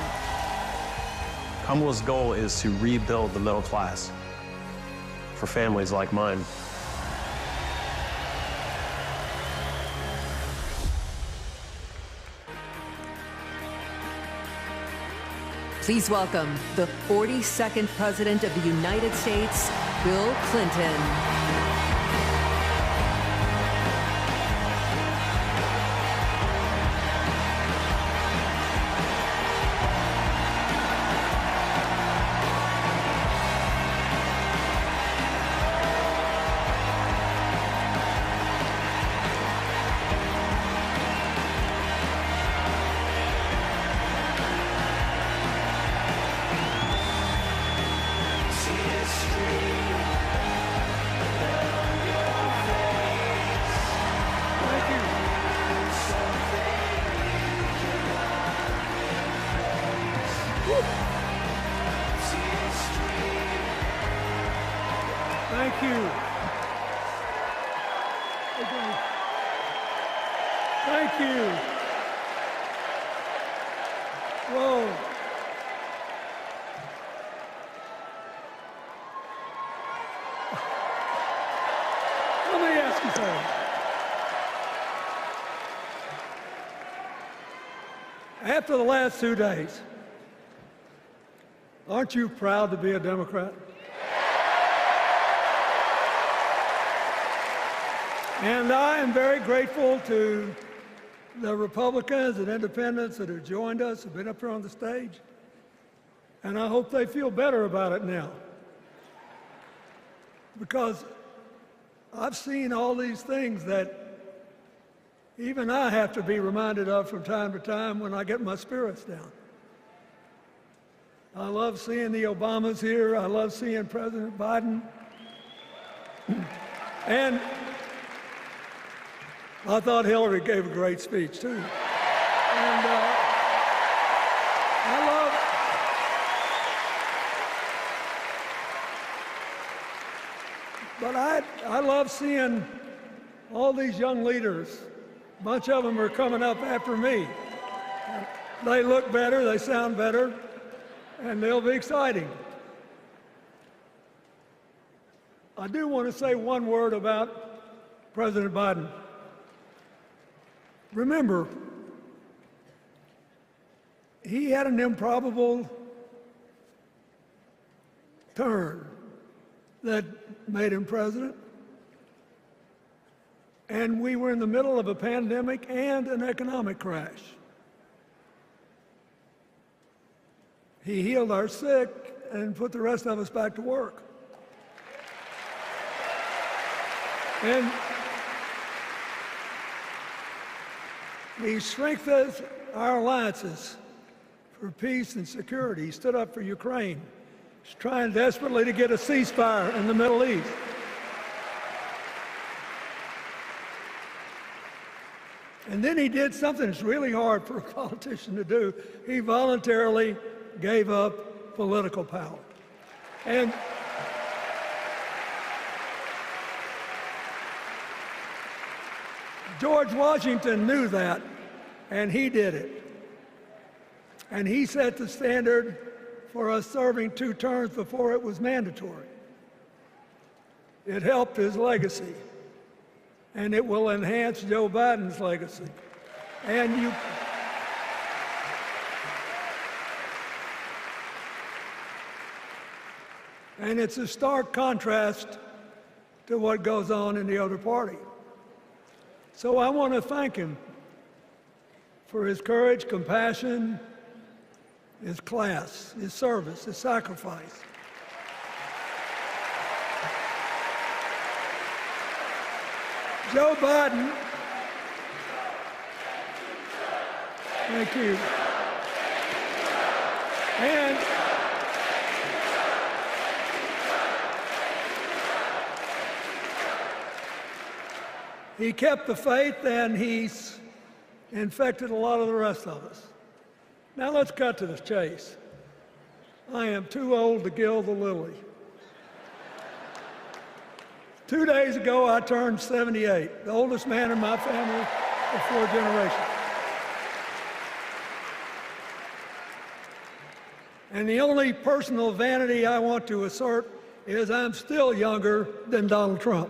Kamala's goal is to rebuild the middle class for families like mine. Please welcome the 42nd President of the United States, Bill Clinton. Thank you. Thank you. Whoa. Let me ask you something. After the last 2 days, aren't you proud to be a Democrat? And I am very grateful to the Republicans and independents that have joined us, have been up here on the stage. And I hope they feel better about it now. Because I've seen all these things that even I have to be reminded of from time to time when I get my spirits down. I love seeing the Obamas here. I love seeing President Biden. And I thought Hillary gave a great speech, too. And But I love seeing all these young leaders. A bunch of them are coming up after me. They look better, they sound better, and they'll be exciting. I do want to say one word about President Biden. Remember, he had an improbable turn that made him president. And we were in the middle of a pandemic and an economic crash. He healed our sick and put the rest of us back to work. And he strengthened our alliances for peace and security. He stood up for Ukraine. He's trying desperately to get a ceasefire in the Middle East. And then he did something that's really hard for a politician to do. He voluntarily gave up political power. And George Washington knew that, and he did it. And he set the standard for us serving 2 terms before it was mandatory. It helped his legacy, and it will enhance Joe Biden's legacy. And it's a stark contrast to what goes on in the other party. So I want to thank him for his courage, compassion, his class, his service, his sacrifice. Joe Biden, thank you. And he kept the faith, and he's infected a lot of the rest of us. Now let's cut to the chase. I am too old to gild the lily. 2 days ago, I turned 78, the oldest man in my family of 4 generations. And the only personal vanity I want to assert is I'm still younger than Donald Trump.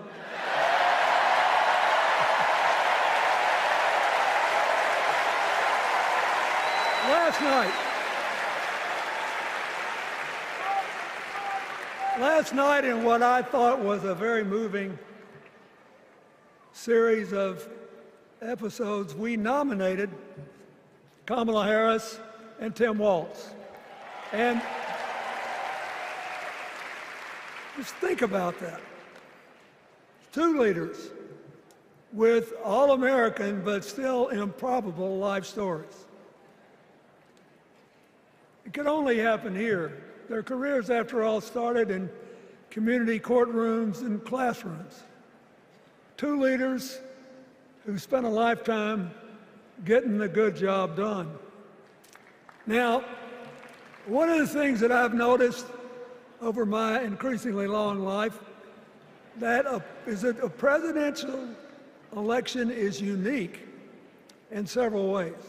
Last night, in what I thought was a very moving series of episodes, we nominated Kamala Harris and Tim Walz. And just think about that. 2 leaders with all-American but still improbable life stories. It could only happen here. Their careers, after all, started in community courtrooms and classrooms. 2 leaders who spent a lifetime getting the good job done. Now, one of the things that I've noticed over my increasingly long life is that a presidential election is unique in several ways.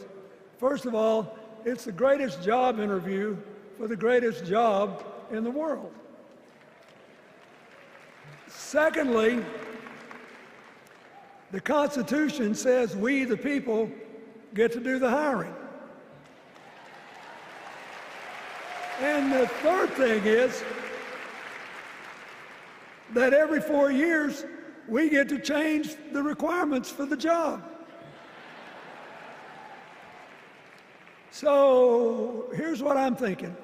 First of all, it's the greatest job interview for the greatest job in the world. Secondly, the Constitution says we, the people, get to do the hiring. And the third thing is that every 4 years, we get to change the requirements for the job. So here's what I'm thinking,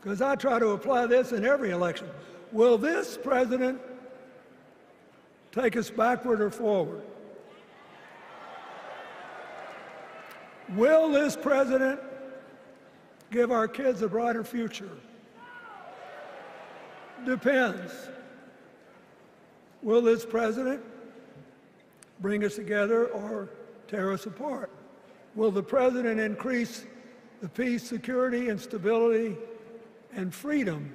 because I try to apply this in every election. Will this president take us backward or forward? Will this president give our kids a brighter future? Depends. Will this president bring us together or tear us apart? Will the president increase the peace, security, and stability and freedom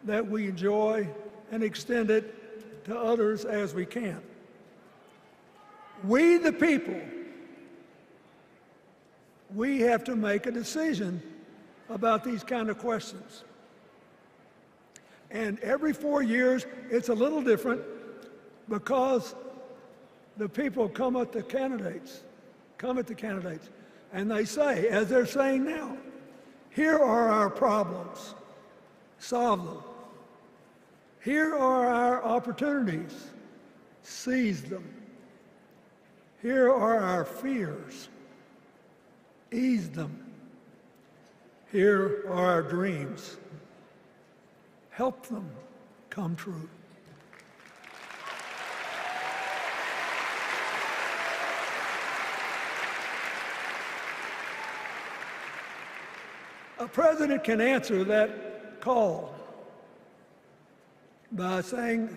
that we enjoy and extend it to others as we can. We, the people, we have to make a decision about these kind of questions. And every 4 years, it's a little different because the people come at the candidates, and they say, as they're saying now, here are our problems, solve them. Here are our opportunities, seize them. Here are our fears, ease them. Here are our dreams, help them come true. A president can answer that call by saying,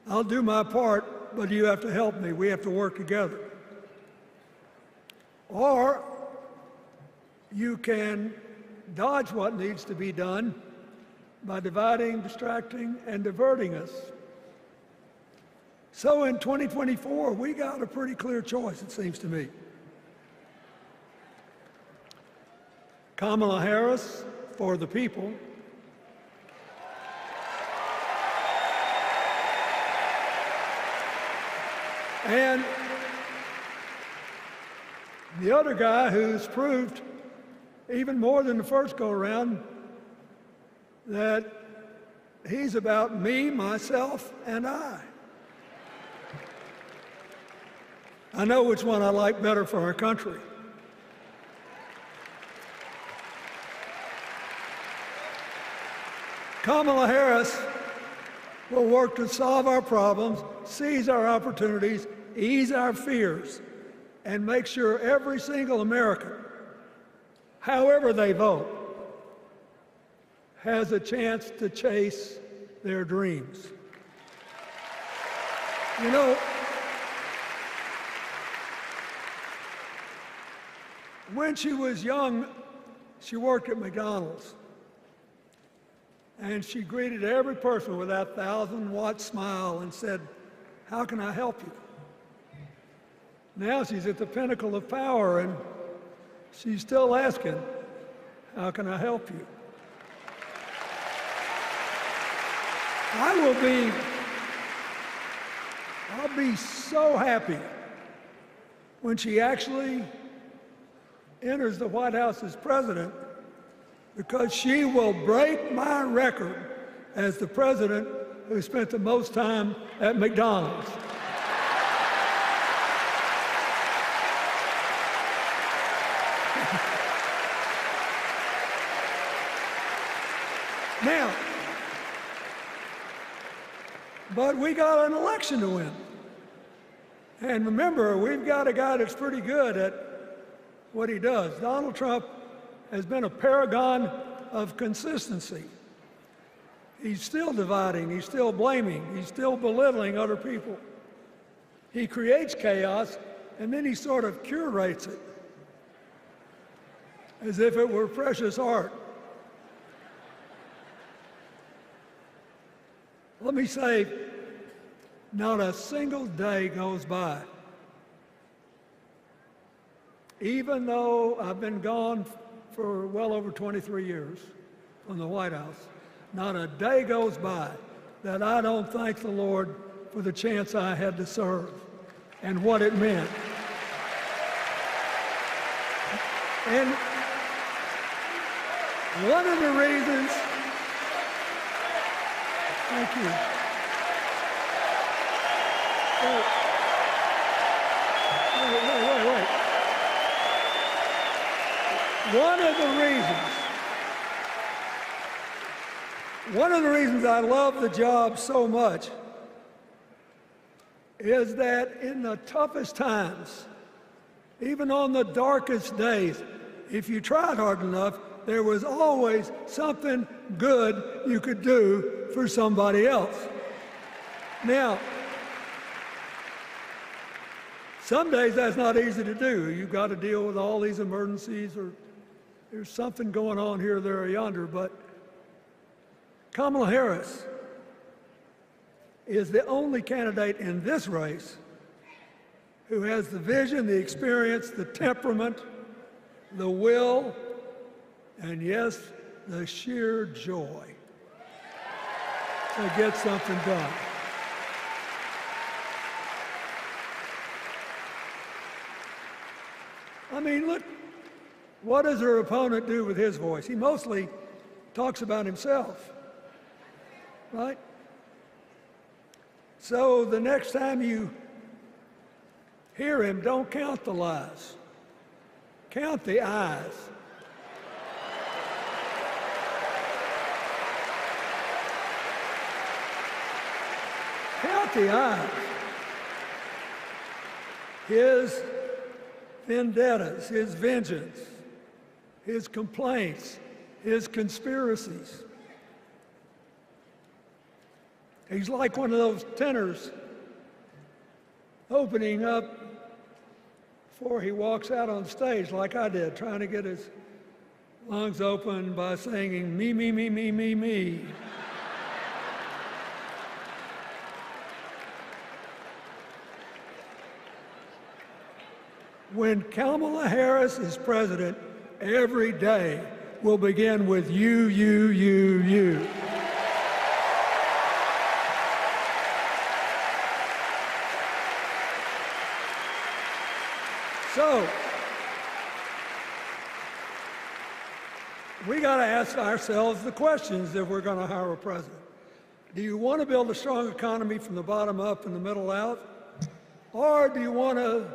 I'll do my part, but you have to help me. We have to work together. Or you can dodge what needs to be done by dividing, distracting, and diverting us. So in 2024, we got a pretty clear choice, it seems to me. Kamala Harris for the people, and the other guy who's proved even more than the first go-around that he's about me, myself, and I. I know which one I like better for our country. Kamala Harris will work to solve our problems, seize our opportunities, ease our fears, and make sure every single American, however they vote, has a chance to chase their dreams. You know, when she was young, she worked at McDonald's. And she greeted every person with that 1,000-watt smile and said, how can I help you? Now she's at the pinnacle of power and she's still asking, how can I help you? I'll be so happy when she actually enters the White House as president, because she will break my record as the president who spent the most time at McDonald's. Now, but we got an election to win. And remember, we've got a guy that's pretty good at what he does. Donald Trump has been a paragon of consistency. He's still dividing, he's still blaming, he's still belittling other people. He creates chaos, and then he sort of curates it as if it were precious art. Let me say, not a single day goes by, even though I've been gone for well over 23 years from the White House, not a day goes by that I don't thank the Lord for the chance I had to serve and what it meant. And one of the reasons, thank you. Wait. One of the reasons I love the job so much is that in the toughest times, even on the darkest days, if you tried hard enough, there was always something good you could do for somebody else. Now, some days that's not easy to do. You've got to deal with all these emergencies, or there's something going on here, there, or yonder. But Kamala Harris is the only candidate in this race who has the vision, the experience, the temperament, the will, and yes, the sheer joy to get something done. I mean, look, what does her opponent do with his voice? He mostly talks about himself, right? So the next time you hear him, don't count the lies. Count the eyes. Count the eyes. His vendettas, his vengeance, his complaints, his conspiracies. He's like one of those tenors opening up before he walks out on stage, like I did, trying to get his lungs open by singing me, me, me, me, me, me. When Kamala Harris is president, every day will begin with you, you, you, you. So, we got to ask ourselves the questions if we're going to hire a president. Do you want to build a strong economy from the bottom up and the middle out? Or do you want to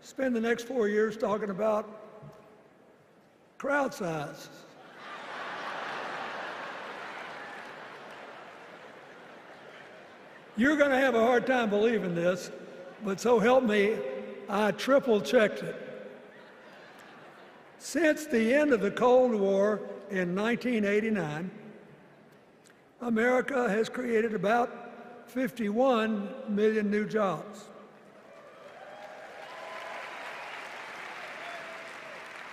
spend the next 4 years talking about crowd size? You're going to have a hard time believing this, but so help me, I triple-checked it. Since the end of the Cold War in 1989, America has created about 51 million new jobs.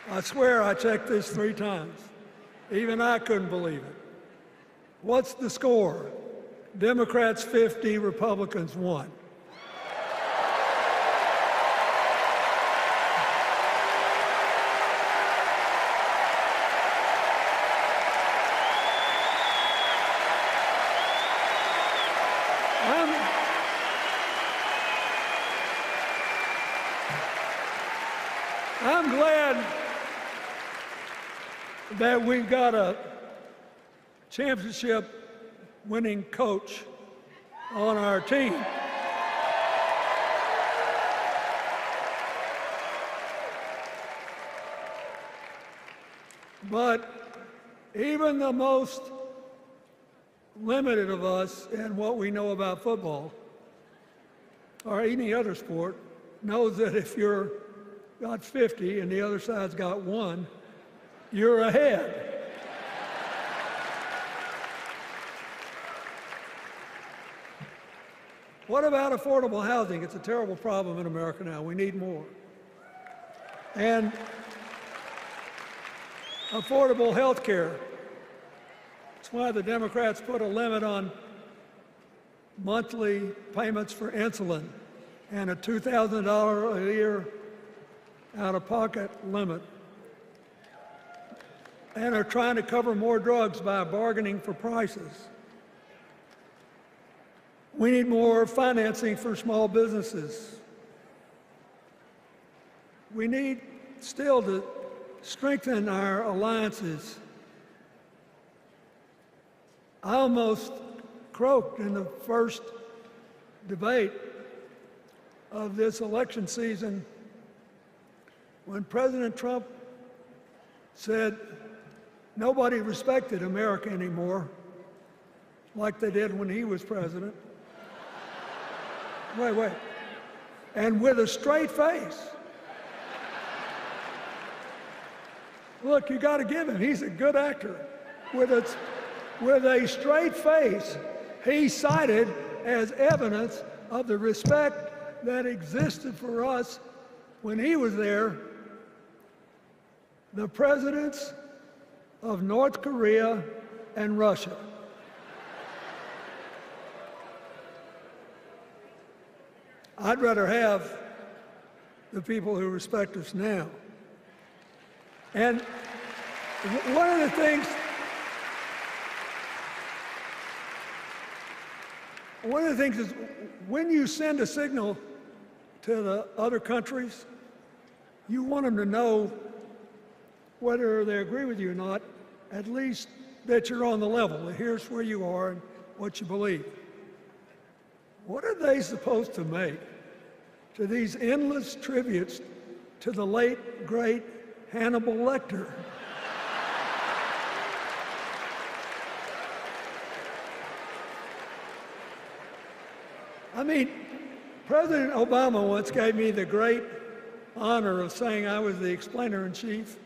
I swear I checked this 3 times. Even I couldn't believe it. What's the score? Democrats 50, Republicans 1. I'm glad that we've got a championship-winning coach on our team. But even the most limited of us in what we know about football or any other sport knows that if you're got 50 and the other side's got 1, you're ahead. What about affordable housing? It's a terrible problem in America now. We need more. And affordable health care. That's why the Democrats put a limit on monthly payments for insulin and a $2,000 a year out-of-pocket limit, and are trying to cover more drugs by bargaining for prices. We need more financing for small businesses. We need still to strengthen our alliances. I almost croaked in the first debate of this election season when President Trump said nobody respected America anymore like they did when he was president. Wait. And with a straight face. Look, you got to give him, he's a good actor. With a straight face, he cited as evidence of the respect that existed for us when he was there the presidents of North Korea and Russia. I'd rather have the people who respect us now. And one of the things is when you send a signal to the other countries, you want them to know, whether they agree with you or not, at least that you're on the level, that here's where you are and what you believe. What are they supposed to make to these endless tributes to the late, great Hannibal Lecter? I mean, President Obama once gave me the great honor of saying I was the explainer-in-chief.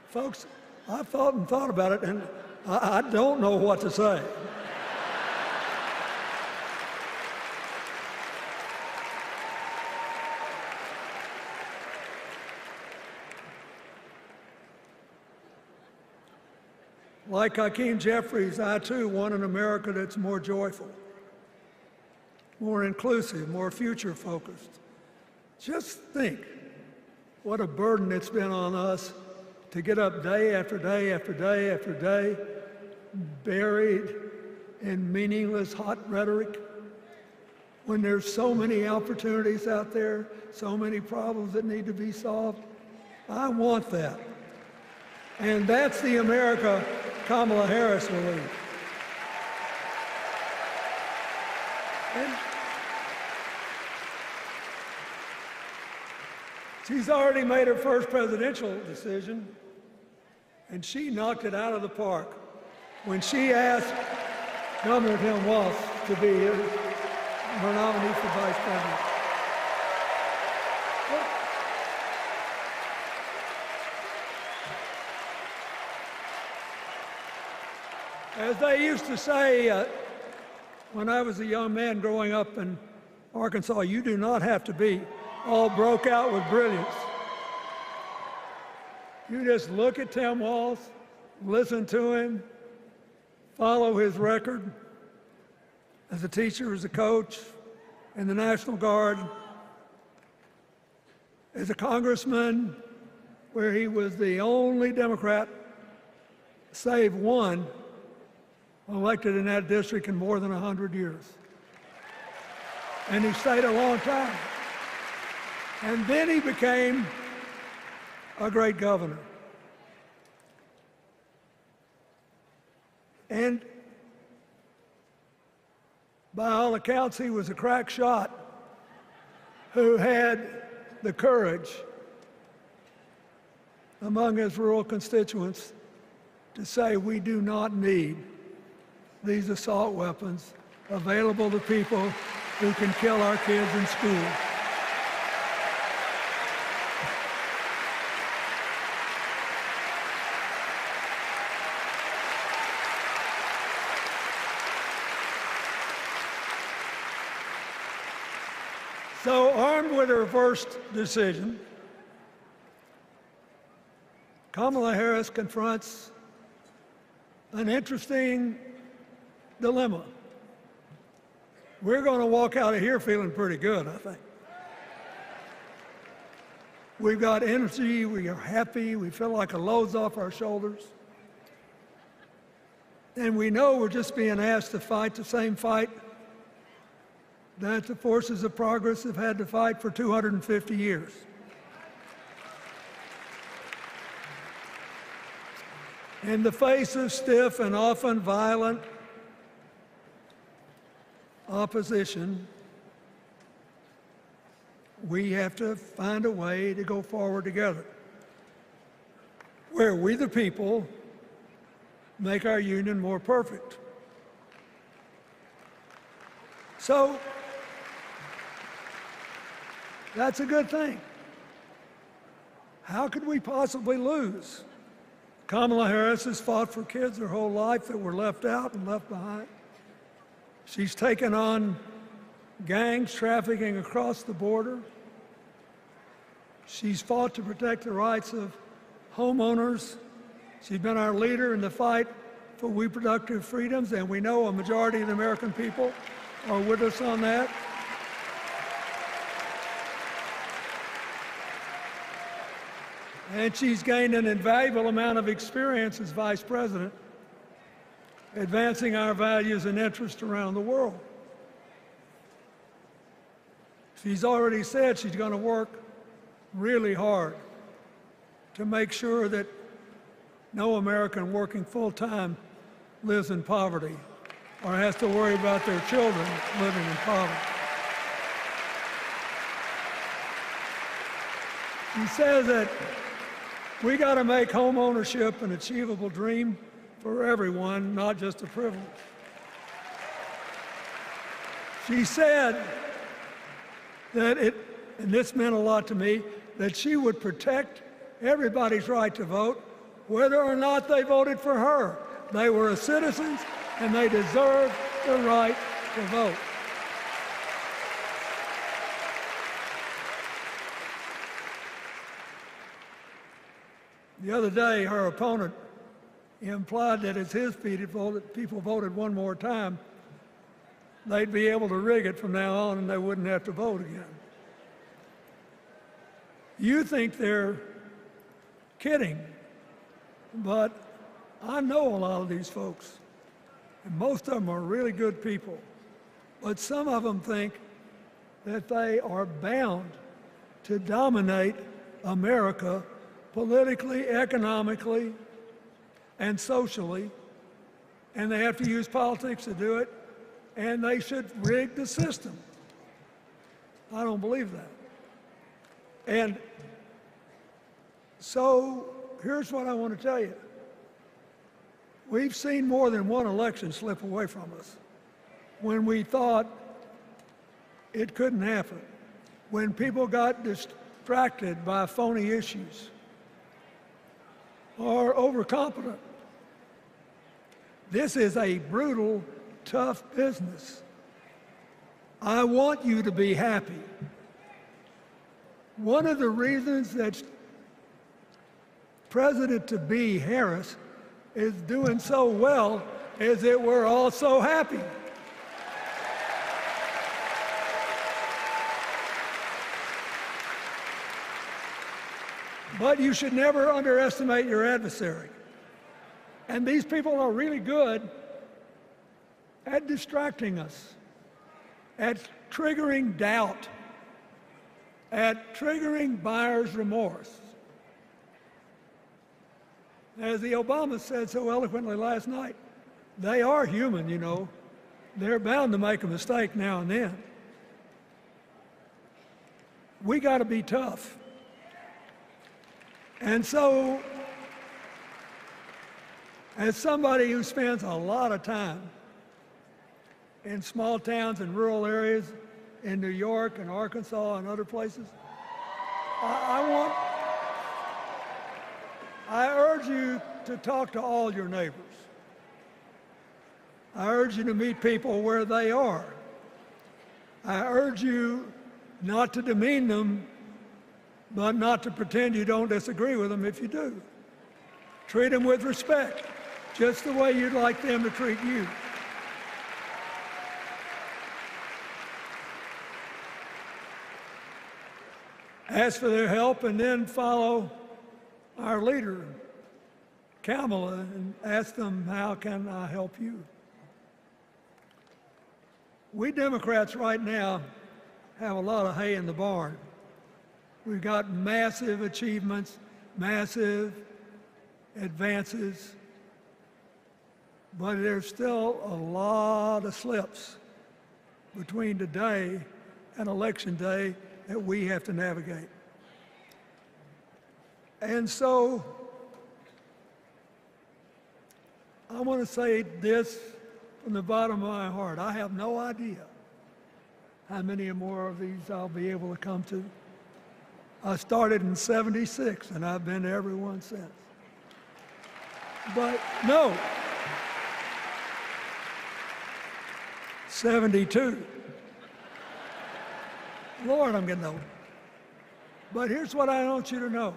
Folks, I've thought and thought about it, and I don't know what to say. Like Hakeem Jeffries, I too want an America that's more joyful, more inclusive, more future-focused. Just think what a burden it's been on us to get up day after day after day after day, buried in meaningless hot rhetoric, when there's so many opportunities out there, so many problems that need to be solved. I want that. And that's the America Kamala Harris will lead. And she's already made her first presidential decision, and she knocked it out of the park when she asked Governor Tim Walz to be her nominee for vice president. As they used to say when I was a young man growing up in Arkansas, you do not have to be all broke out with brilliance. You just look at Tim Walz, listen to him, follow his record as a teacher, as a coach in the National Guard, as a congressman, where he was the only Democrat, save one, elected in that district in more than 100 years. And he stayed a long time. And then he became a great governor. And by all accounts, he was a crack shot who had the courage among his rural constituents to say, we do not need these assault weapons available to people who can kill our kids in school. So, armed with her first decision, Kamala Harris confronts an interesting dilemma. We're going to walk out of here feeling pretty good, I think. We've got energy, we are happy, we feel like a load's off our shoulders. And we know we're just being asked to fight the same fight that the forces of progress have had to fight for 250 years. In the face of stiff and often violent opposition, we have to find a way to go forward together, where we the people make our union more perfect. So, that's a good thing. How could we possibly lose? Kamala Harris has fought for kids her whole life that were left out and left behind. She's taken on gangs trafficking across the border. She's fought to protect the rights of homeowners. She's been our leader in the fight for reproductive freedoms, and we know a majority of the American people are with us on that. And she's gained an invaluable amount of experience as vice president, advancing our values and interests around the world. She's already said she's going to work really hard to make sure that no American working full-time lives in poverty or has to worry about their children living in poverty. She says that we got to make home ownership an achievable dream for everyone, not just a privilege. She said that and this meant a lot to me, that she would protect everybody's right to vote, whether or not they voted for her. They were citizens and they deserved the right to vote. The other day, her opponent implied that as his people voted one more time, they'd be able to rig it from now on and they wouldn't have to vote again. You think they're kidding, but I know a lot of these folks, and most of them are really good people, but some of them think that they are bound to dominate America politically, economically, and socially, and they have to use politics to do it, and they should rig the system. I don't believe that. And so here's what I want to tell you. We've seen more than one election slip away from us when we thought it couldn't happen, when people got distracted by phony issues or overconfident. This is a brutal, tough business. I want you to be happy. One of the reasons that President-to-be Harris is doing so well is that we're all so happy. But you should never underestimate your adversary. And these people are really good at distracting us, at triggering doubt, at triggering buyer's remorse. As the Obama said so eloquently last night, they are human, you know. They're bound to make a mistake now and then. We got to be tough. And so, as somebody who spends a lot of time in small towns and rural areas in New York and Arkansas and other places, I urge you to talk to all your neighbors. I urge you to meet people where they are. I urge you not to demean them, but not to pretend you don't disagree with them if you do. Treat them with respect, just the way you'd like them to treat you. Ask for their help and then follow our leader, Kamala, and ask them, how can I help you? We Democrats right now have a lot of hay in the barn. We've got massive achievements, massive advances, but there's still a lot of slips between today and Election Day that we have to navigate. And so I want to say this from the bottom of my heart. I have no idea how many more of these I'll be able to come to. I started in '76, and I've been to every one since. But no, 72. Lord, I'm getting old. But here's what I want you to know.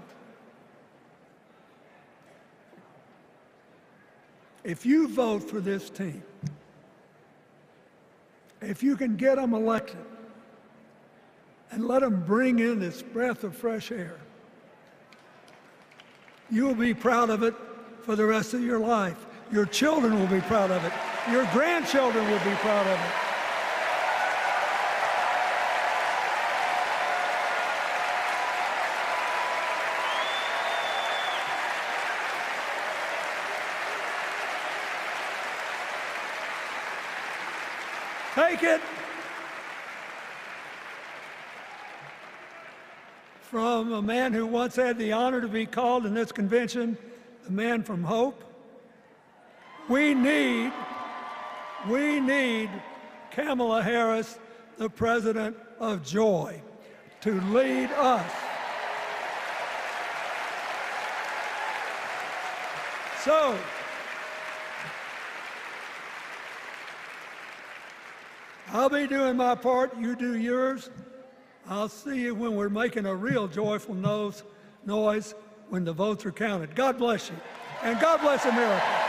If you vote for this team, if you can get them elected and let them bring in this breath of fresh air, You will be proud of it for the rest of your life. Your children will be proud of it. Your grandchildren will be proud of it. Take it from a man who once had the honor to be called in this convention the man from hope. We need Kamala Harris, the president of joy, to lead us. So, I'll be doing my part, you do yours. I'll see you when we're making a real joyful noise when the votes are counted. God bless you, and God bless America.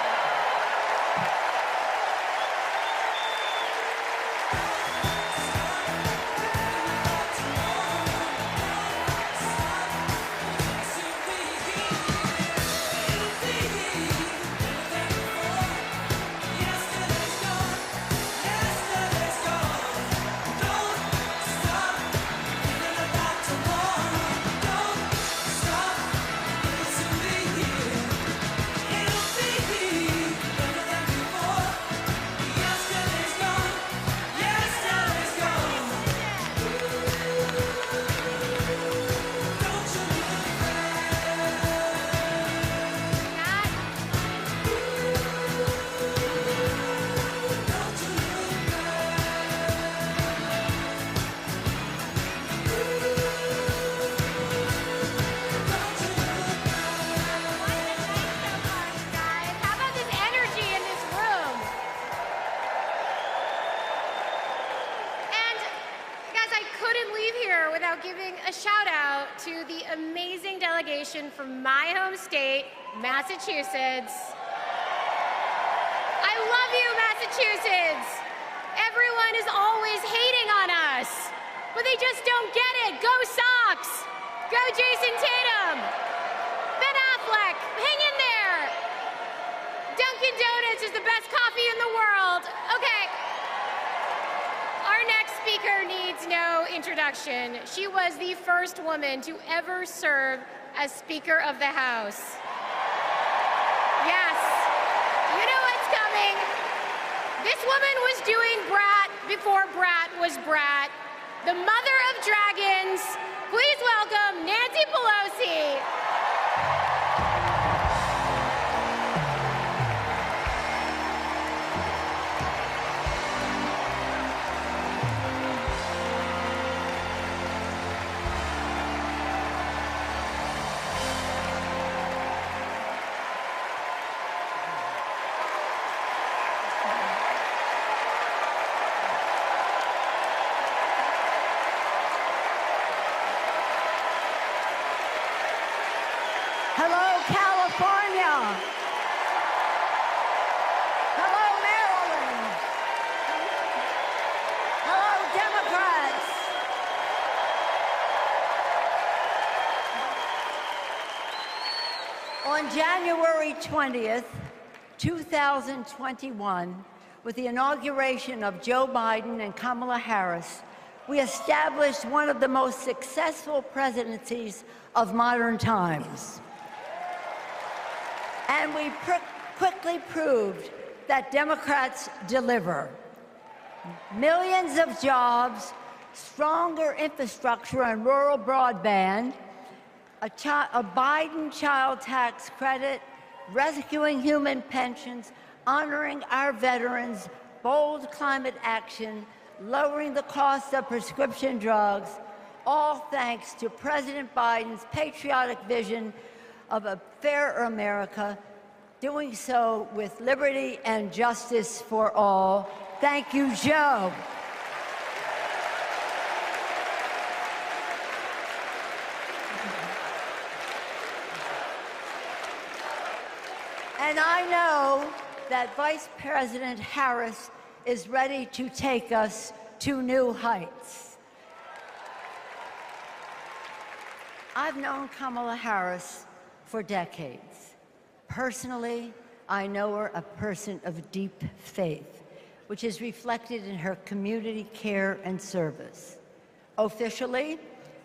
From my home state, Massachusetts. I love you, Massachusetts. Everyone is always hating on us, but they just don't get it. Go Sox! Go Jason Tatum! Ben Affleck, hang in there! Dunkin' Donuts is the best coffee in the world. Okay. Our next speaker needs no introduction. She was the first woman to ever serve as Speaker of the House. Yes, you know what's coming. This woman was doing Brat before Brat was Brat. The mother of dragons. Please welcome Nancy Pelosi. Hello, California. Hello, Maryland. Hello, Democrats. On January 20th, 2021, with the inauguration of Joe Biden and Kamala Harris, we established one of the most successful presidencies of modern times. And we quickly proved that Democrats deliver. Millions of jobs, stronger infrastructure and rural broadband, a Biden child tax credit, rescuing human pensions, honoring our veterans, bold climate action, lowering the cost of prescription drugs, all thanks to President Biden's patriotic vision of a fairer America, doing so with liberty and justice for all. Thank you, Joe. And I know that Vice President Harris is ready to take us to new heights. I've known Kamala Harris for decades. Personally, I know her a person of deep faith, which is reflected in her community care and service. Officially,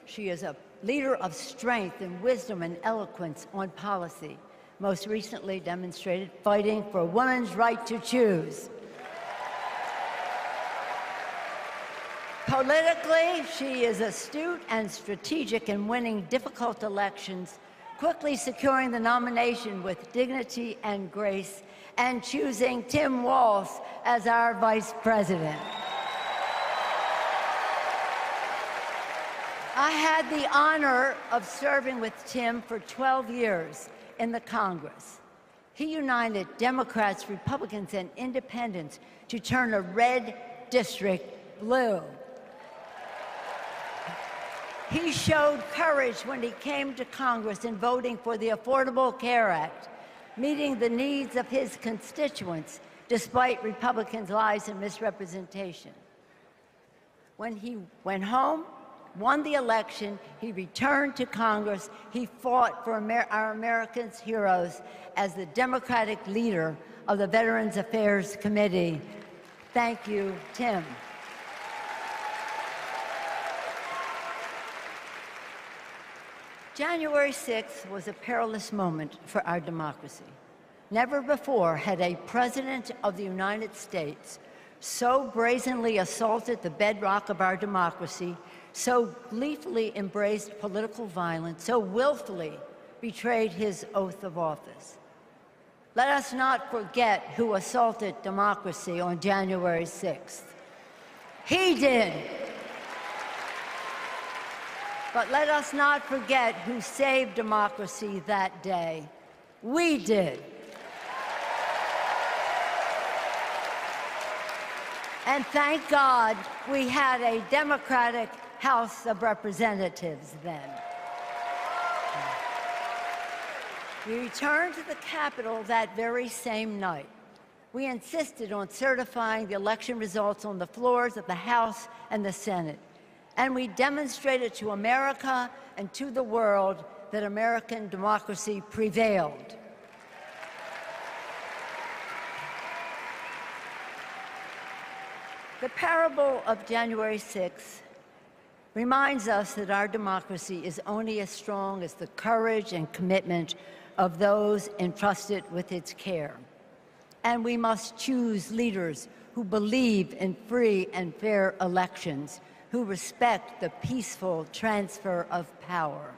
she is a leader of strength and wisdom and eloquence on policy, most recently demonstrated fighting for women's right to choose. Politically, she is astute and strategic in winning difficult elections, quickly securing the nomination with dignity and grace, and choosing Tim Walz as our vice president. I had the honor of serving with Tim for 12 years in the Congress. He united Democrats, Republicans, and independents to turn a red district blue. He showed courage when he came to Congress in voting for the Affordable Care Act, meeting the needs of his constituents despite Republicans' lies and misrepresentation. When he went home, won the election, he returned to Congress, he fought for our Americans' heroes as the Democratic leader of the Veterans Affairs Committee. Thank you, Tim. January 6th was a perilous moment for our democracy. Never before had a president of the United States so brazenly assaulted the bedrock of our democracy, so gleefully embraced political violence, so willfully betrayed his oath of office. Let us not forget who assaulted democracy on January 6th. He did. But let us not forget who saved democracy that day. We did. And thank God we had a Democratic House of Representatives then. We returned to the Capitol that very same night. We insisted on certifying the election results on the floors of the House and the Senate. And we demonstrated to America and to the world that American democracy prevailed. The parable of January 6th reminds us that our democracy is only as strong as the courage and commitment of those entrusted with its care. And we must choose leaders who believe in free and fair elections, who respect the peaceful transfer of power.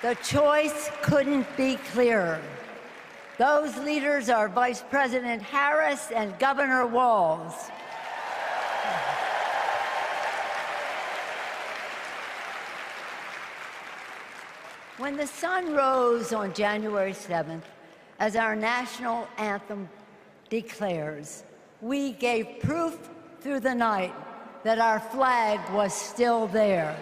The choice couldn't be clearer. Those leaders are Vice President Harris and Governor Walz. When the sun rose on January 7th, as our national anthem declares, we gave proof through the night that our flag was still there.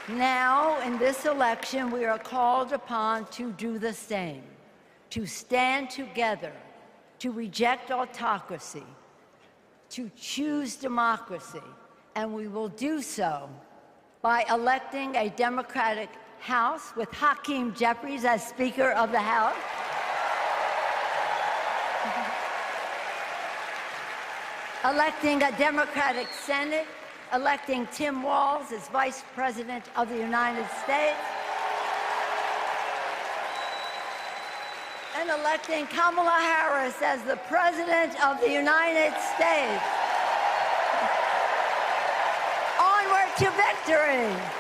Now, in this election, we are called upon to do the same, to stand together, to reject autocracy, to choose democracy, and we will do so by electing a Democratic House with Hakeem Jeffries as Speaker of the House, electing a Democratic Senate, electing Tim Walz as Vice President of the United States, and electing Kamala Harris as the President of the United States. Onward to victory!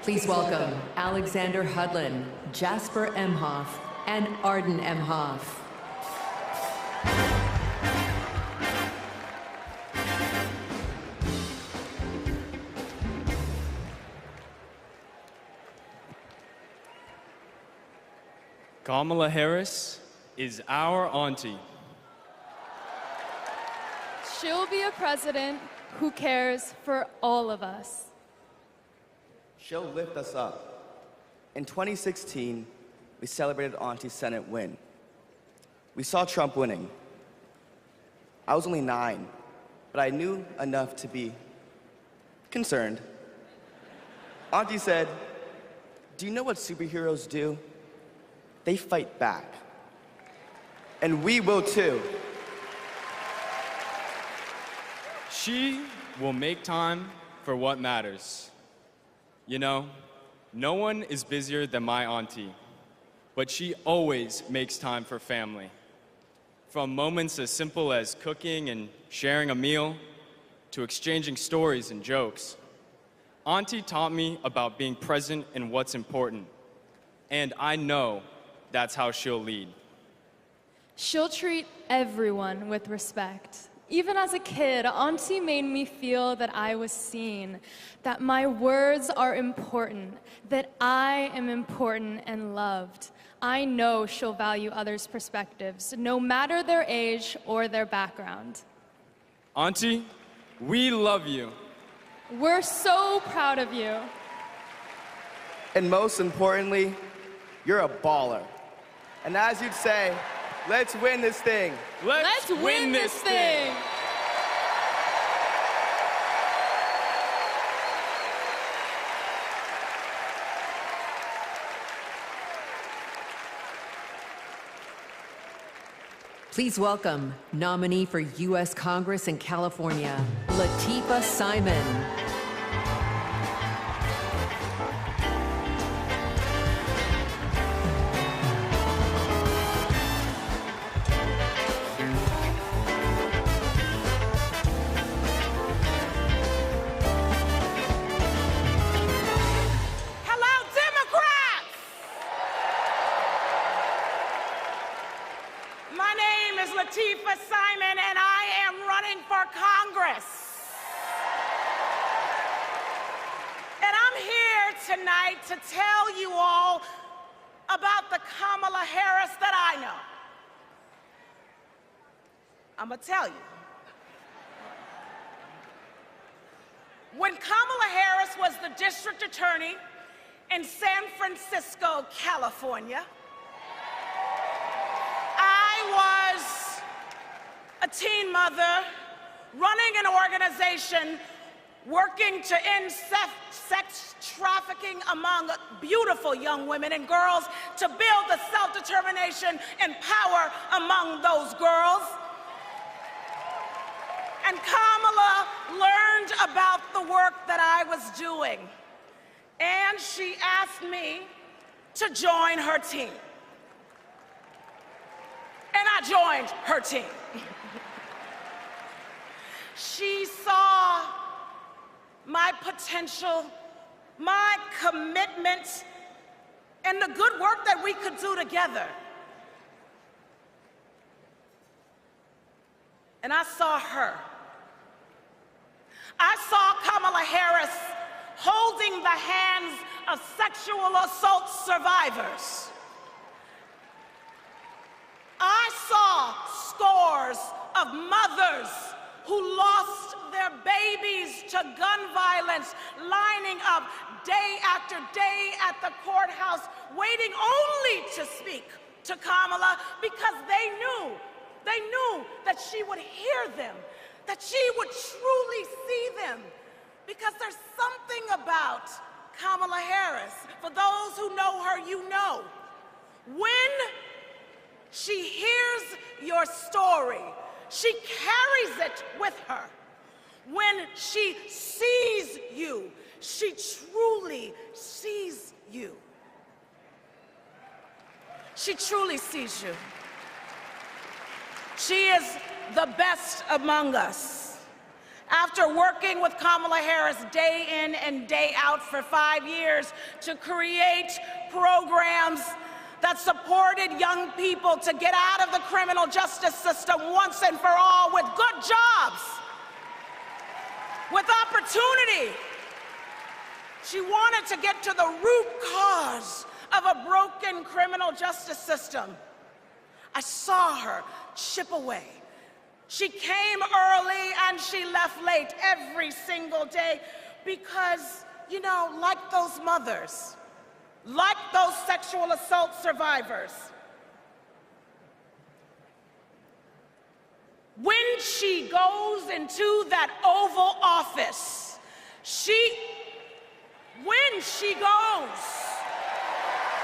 Please welcome Alexander Hudlin, Jasper Emhoff, and Arden Emhoff. Kamala Harris is our auntie. She'll be a president who cares for all of us. She'll lift us up. In 2016, we celebrated Auntie's Senate win. We saw Trump winning. I was only 9, but I knew enough to be concerned. Auntie said, "Do you know what superheroes do? They fight back. And we will too." She will make time for what matters. You know, no one is busier than my auntie, but she always makes time for family. From moments as simple as cooking and sharing a meal, to exchanging stories and jokes. Auntie taught me about being present in what's important, and I know that's how she'll lead. She'll treat everyone with respect. Even as a kid, Auntie made me feel that I was seen, that my words are important, that I am important and loved. I know she'll value others' perspectives, no matter their age or their background. Auntie, we love you. We're so proud of you. And most importantly, you're a baller. And as you'd say, let's win this thing. Let's win this thing. Please welcome nominee for U.S. Congress in California, Lateefah Simon. Lateefah Simon, and I am running for Congress. And I'm here tonight to tell you all about the Kamala Harris that I know. I'm gonna tell you. When Kamala Harris was the district attorney in San Francisco, California, I was a teen mother running an organization working to end sex trafficking among beautiful young women and girls, to build the self-determination and power among those girls. And Kamala learned about the work that I was doing, and she asked me to join her team. And I joined her team. She saw my potential, my commitment, and the good work that we could do together. And I saw her. I saw Kamala Harris holding the hands of sexual assault survivors. I saw scores of mothers who lost their babies to gun violence, lining up day after day at the courthouse, waiting only to speak to Kamala because they knew that she would hear them, that she would truly see them, because there's something about Kamala Harris. For those who know her, you know. When she hears your story, she carries it with her. When she sees you, she truly sees you. She truly sees you. She is the best among us. After working with Kamala Harris day in and day out for 5 years to create programs that supported young people to get out of the criminal justice system once and for all, with good jobs, with opportunity. She wanted to get to the root cause of a broken criminal justice system. I saw her chip away. She came early and she left late every single day because, you know, like those mothers, like those sexual assault survivors, when she goes into that Oval Office, when she goes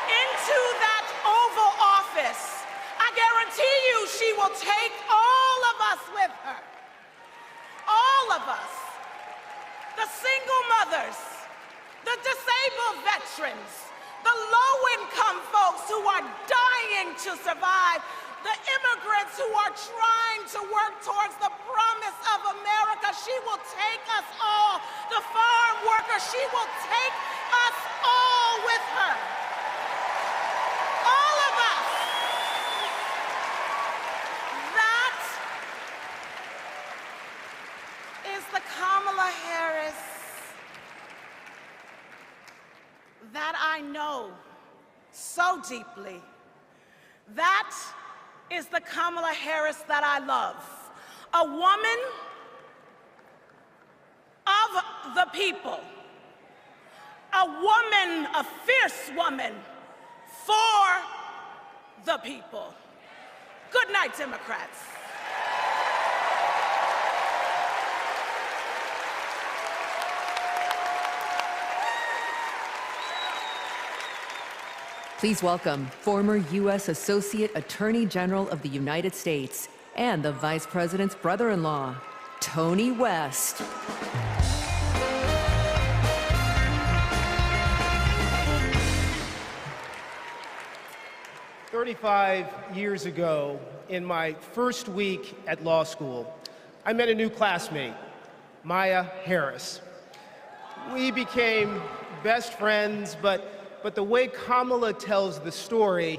into that Oval Office, I guarantee you she will take all of us with her. All of us. The single mothers, the disabled veterans, the low-income folks who are dying to survive, the immigrants who are trying to work towards the promise of America. She will take us all. The farm workers, she will take us all with her. All of us. That is the Kamala Harris that I know so deeply. That is the Kamala Harris that I love. A woman of the people. A woman, a fierce woman for the people. Good night, Democrats. Please welcome former U.S. Associate Attorney General of the United States and the Vice President's brother-in-law, Tony West. "35 years ago, in my first week at law school, I met a new classmate, Maya Harris. We became best friends, but the way Kamala tells the story,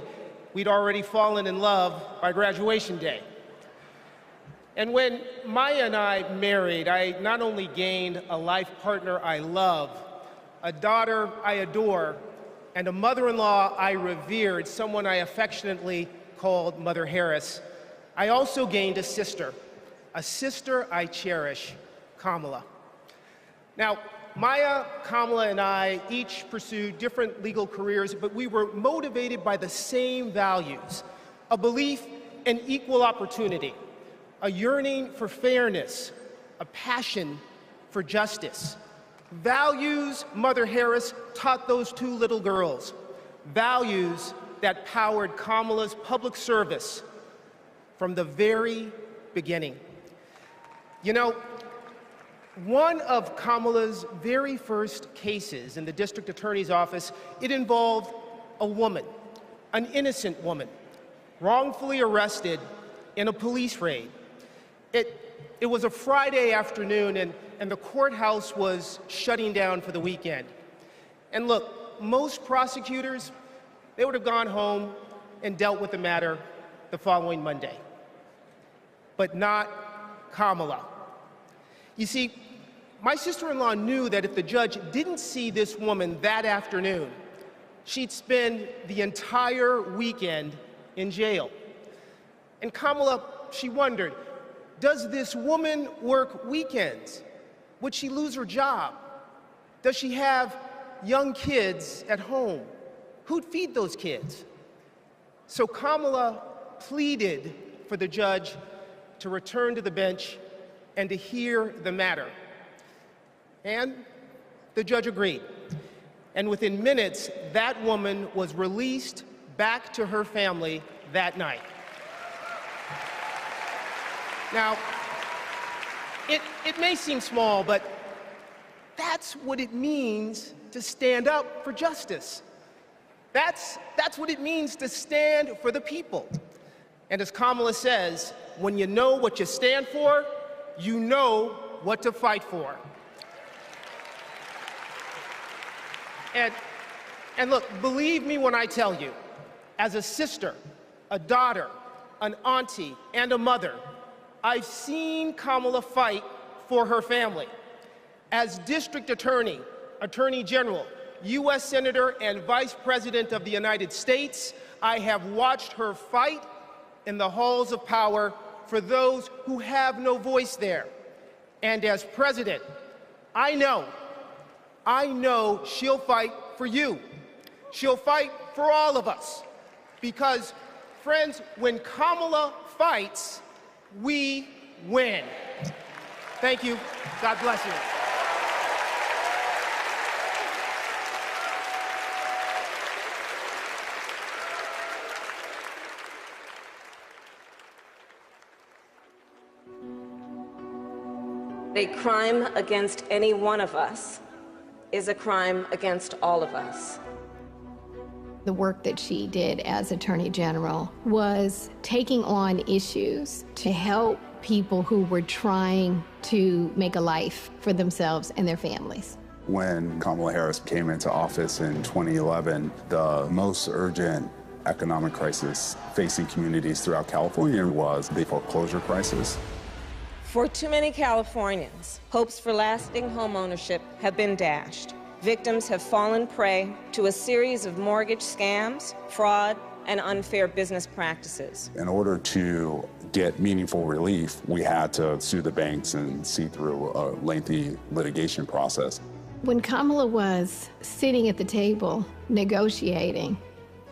we'd already fallen in love by graduation day. And when Maya and I married, I not only gained a life partner I love, a daughter I adore, and a mother-in-law I revered, someone I affectionately called Mother Harris, I also gained a sister I cherish, Kamala. Now, Maya, Kamala, and I each pursued different legal careers, but we were motivated by the same values: a belief in equal opportunity, a yearning for fairness, a passion for justice. Values Mother Harris taught those two little girls, values that powered Kamala's public service from the very beginning. You know, one of Kamala's very first cases in the district attorney's office, it involved a woman, an innocent woman, wrongfully arrested in a police raid. It was a Friday afternoon, and the courthouse was shutting down for the weekend. And look, most prosecutors, they would have gone home and dealt with the matter the following Monday. But not Kamala. You see, my sister-in-law knew that if the judge didn't see this woman that afternoon, she'd spend the entire weekend in jail. And Kamala, she wondered, does this woman work weekends? Would she lose her job? Does she have young kids at home? Who'd feed those kids? So Kamala pleaded for the judge to return to the bench and to hear the matter. And the judge agreed. And within minutes, that woman was released back to her family that night. Now, it may seem small, but that's what it means to stand up for justice. That's what it means to stand for the people. And as Kamala says, when you know what you stand for, you know what to fight for. And look, believe me when I tell you, as a sister, a daughter, an auntie, and a mother, I've seen Kamala fight for her family. As district attorney, attorney general, U.S. Senator and Vice President of the United States, I have watched her fight in the halls of power for those who have no voice there. And as president, I know she'll fight for you. She'll fight for all of us. Because, friends, when Kamala fights, we win. Thank you. God bless you. A crime against any one of us is a crime against all of us. The work that she did as Attorney General was taking on issues to help people who were trying to make a life for themselves and their families. When Kamala Harris came into office in 2011, the most urgent economic crisis facing communities throughout California was the foreclosure crisis. For too many Californians, hopes for lasting homeownership have been dashed. Victims have fallen prey to a series of mortgage scams, fraud, and unfair business practices. In order to get meaningful relief, we had to sue the banks and see through a lengthy litigation process. When Kamala was sitting at the table negotiating,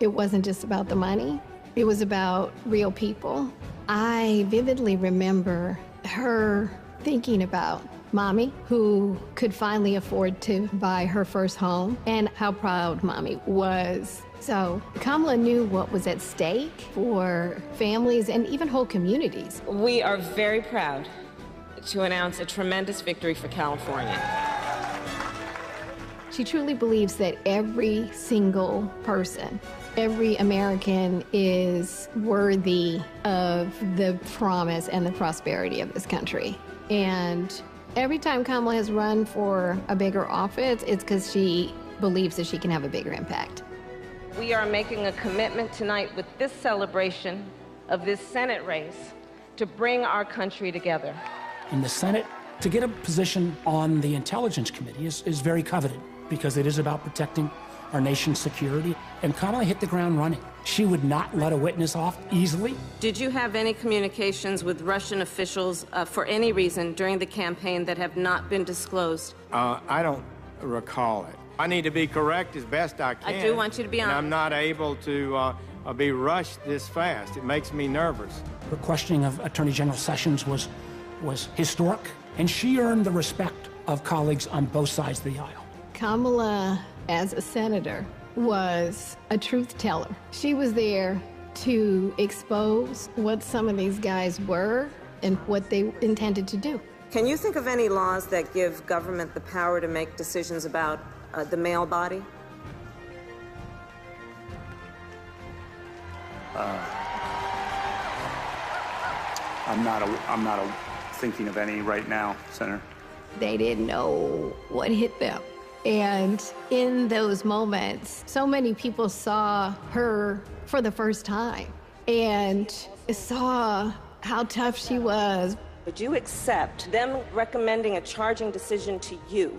it wasn't just about the money, it was about real people. I vividly remember her thinking about Mommy, who could finally afford to buy her first home, and how proud Mommy was. So Kamala knew what was at stake for families and even whole communities. We are very proud to announce a tremendous victory for California. She truly believes that every single person, every American is worthy of the promise and the prosperity of this country. And every time Kamala has run for a bigger office, it's because she believes that she can have a bigger impact. We are making a commitment tonight with this celebration of this Senate race to bring our country together. In the Senate, to get a position on the Intelligence Committee is very coveted because it is about protecting our nation's security. And Kamala hit the ground running. She would not let a witness off easily. Did you have any communications with Russian officials for any reason during the campaign that have not been disclosed? I don't recall it. I need to be correct as best I can. I do want you to be honest. I'm not able to be rushed this fast. It makes me nervous. Her questioning of Attorney General Sessions was historic, and she earned the respect of colleagues on both sides of the aisle. Kamala, as a senator, was a truth teller. She was there to expose what some of these guys were and what they intended to do. Can you think of any laws that give government the power to make decisions about the male body? I'm not thinking of any right now, Senator. They didn't know what hit them. And in those moments, so many people saw her for the first time and saw how tough she was. Would you accept them recommending a charging decision to you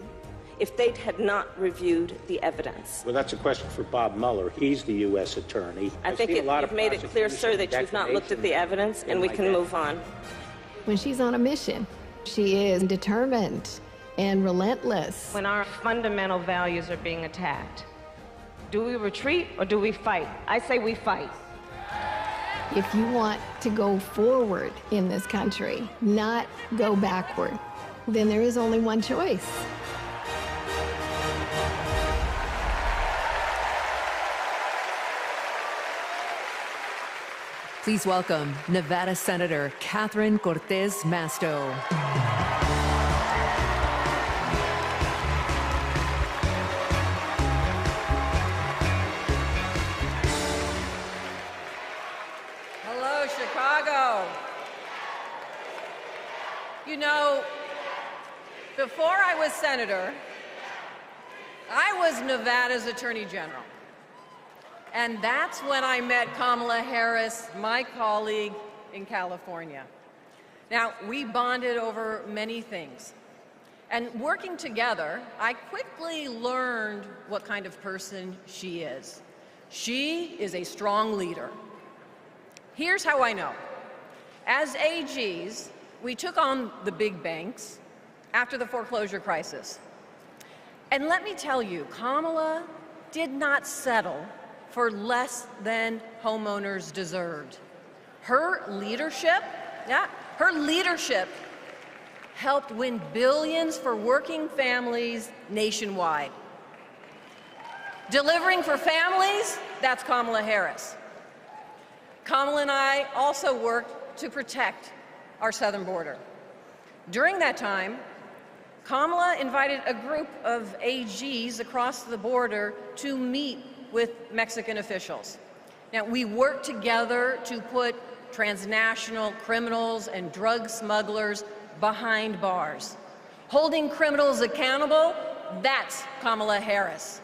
if they had not reviewed the evidence? Well, that's a question for Bob Mueller. He's the U.S. attorney. I think you've made it clear, sir, that you've not looked at the evidence, and we can move on. When she's on a mission, she is determined and relentless. When our fundamental values are being attacked, do we retreat or do we fight? I say we fight. If you want to go forward in this country, not go backward, then there is only one choice. Please welcome Nevada Senator Catherine Cortez Masto. Hello, Chicago. You know, before I was senator, I was Nevada's Attorney General. And that's when I met Kamala Harris, my colleague in California. Now, we bonded over many things. And working together, I quickly learned what kind of person she is. She is a strong leader. Here's how I know. As AGs, we took on the big banks after the foreclosure crisis. And let me tell you, Kamala did not settle for less than homeowners deserved. Her leadership helped win billions for working families nationwide. Delivering for families, that's Kamala Harris. Kamala and I also worked to protect our southern border. During that time, Kamala invited a group of AGs across the border to meet with Mexican officials. Now, we worked together to put transnational criminals and drug smugglers behind bars. Holding criminals accountable, that's Kamala Harris.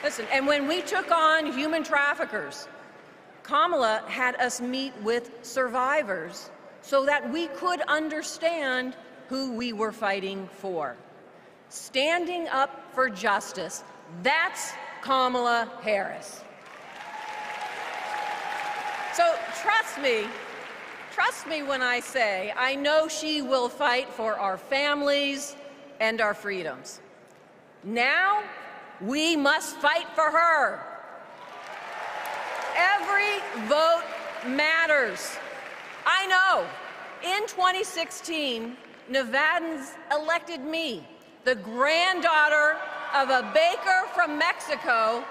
Listen, and when we took on human traffickers, Kamala had us meet with survivors so that we could understand who we were fighting for. Standing up for justice, that's Kamala Harris. So trust me when I say I know she will fight for our families and our freedoms. Now, we must fight for her. Every vote matters. I know. In 2016, Nevadans elected me, the granddaughter of a baker from Mexico,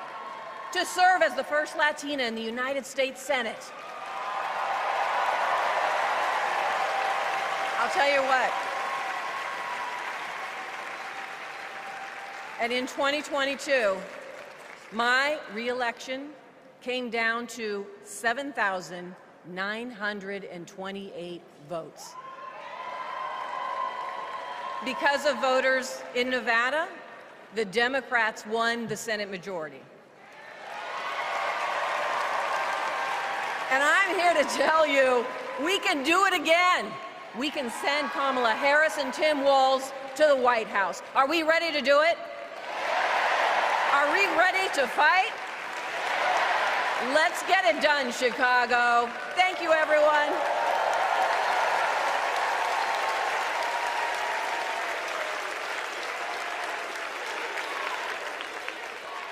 to serve as the first Latina in the United States Senate. I'll tell you what. And in 2022, my re-election came down to 7,928 votes. Because of voters in Nevada, the Democrats won the Senate majority. And I'm here to tell you, we can do it again. We can send Kamala Harris and Tim Walz to the White House. Are we ready to do it? Are we ready to fight? Let's get it done, Chicago. Thank you, everyone.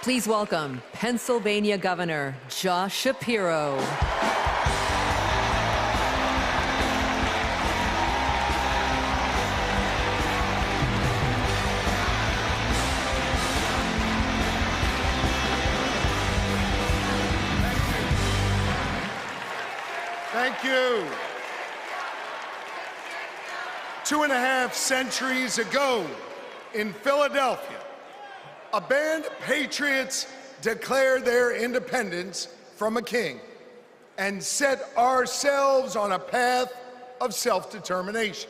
Please welcome Pennsylvania Governor Josh Shapiro. Thank you. 2.5 centuries ago in Philadelphia, a band of patriots declared their independence from a king and set ourselves on a path of self-determination.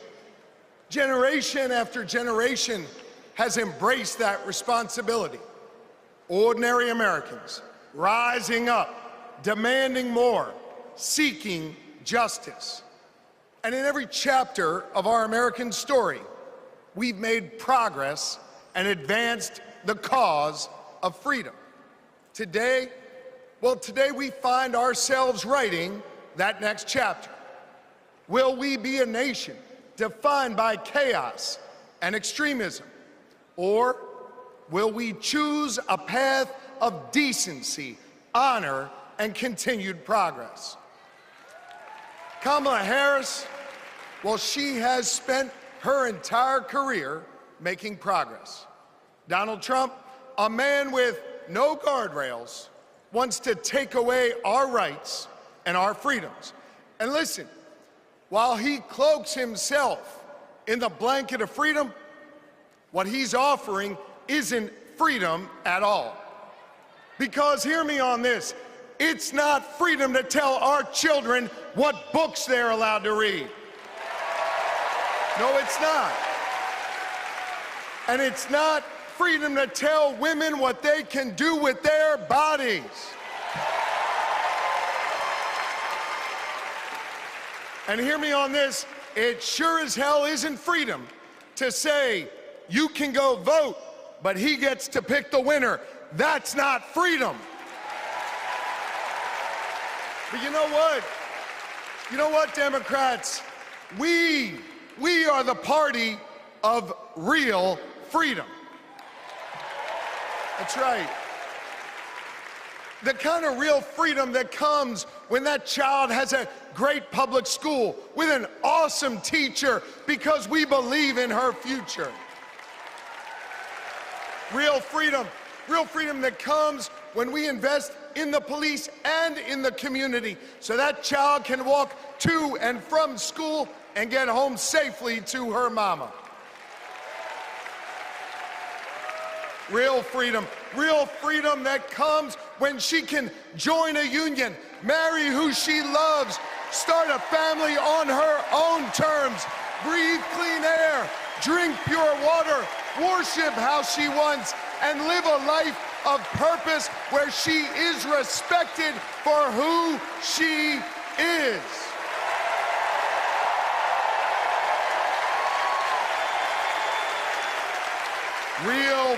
Generation after generation has embraced that responsibility. Ordinary Americans rising up, demanding more, seeking justice. And in every chapter of our American story, we've made progress and advanced the cause of freedom. Today we find ourselves writing that next chapter. Will we be a nation defined by chaos and extremism? Or will we choose a path of decency, honor, and continued progress? Kamala Harris, well, she has spent her entire career making progress. Donald Trump, a man with no guardrails, wants to take away our rights and our freedoms. And listen, while he cloaks himself in the blanket of freedom, what he's offering isn't freedom at all. Because hear me on this, it's not freedom to tell our children what books they're allowed to read. No, it's not. And it's not freedom to tell women what they can do with their bodies. And hear me on this, it sure as hell isn't freedom to say you can go vote, but he gets to pick the winner. That's not freedom. But you know what? You know what, Democrats? We are the party of real freedom. That's right. The kind of real freedom that comes when that child has a great public school with an awesome teacher because we believe in her future. Real freedom that comes when we invest in the police and in the community so that child can walk to and from school and get home safely to her mama. Real freedom that comes when she can join a union, marry who she loves, start a family on her own terms, breathe clean air, drink pure water, worship how she wants, and live a life of purpose where she is respected for who she is. Real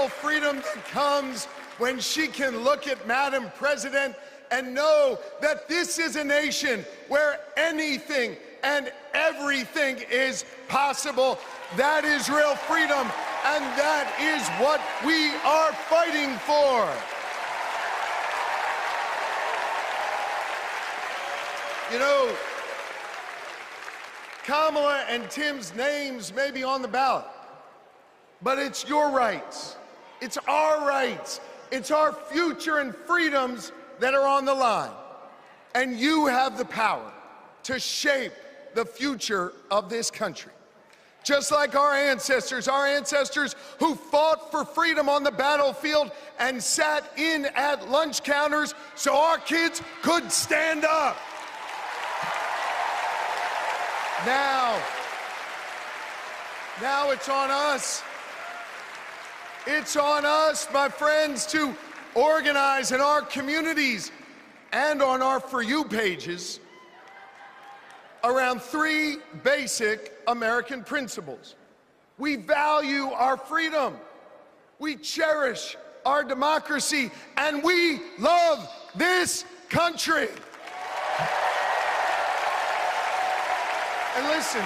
freedom that comes when she can look at Madam President and know that this is a nation where anything and everything is possible. That is real freedom, and that is what we are fighting for. You know, Kamala and Tim's names may be on the ballot, but it's your rights. It's our rights. It's our future and freedoms that are on the line. And you have the power to shape the future of this country. Just like our ancestors who fought for freedom on the battlefield and sat in at lunch counters so our kids could stand up. Now it's on us. It's on us, my friends, to organize in our communities and on our For You pages around three basic American principles. We value our freedom, we cherish our democracy, and we love this country. And listen,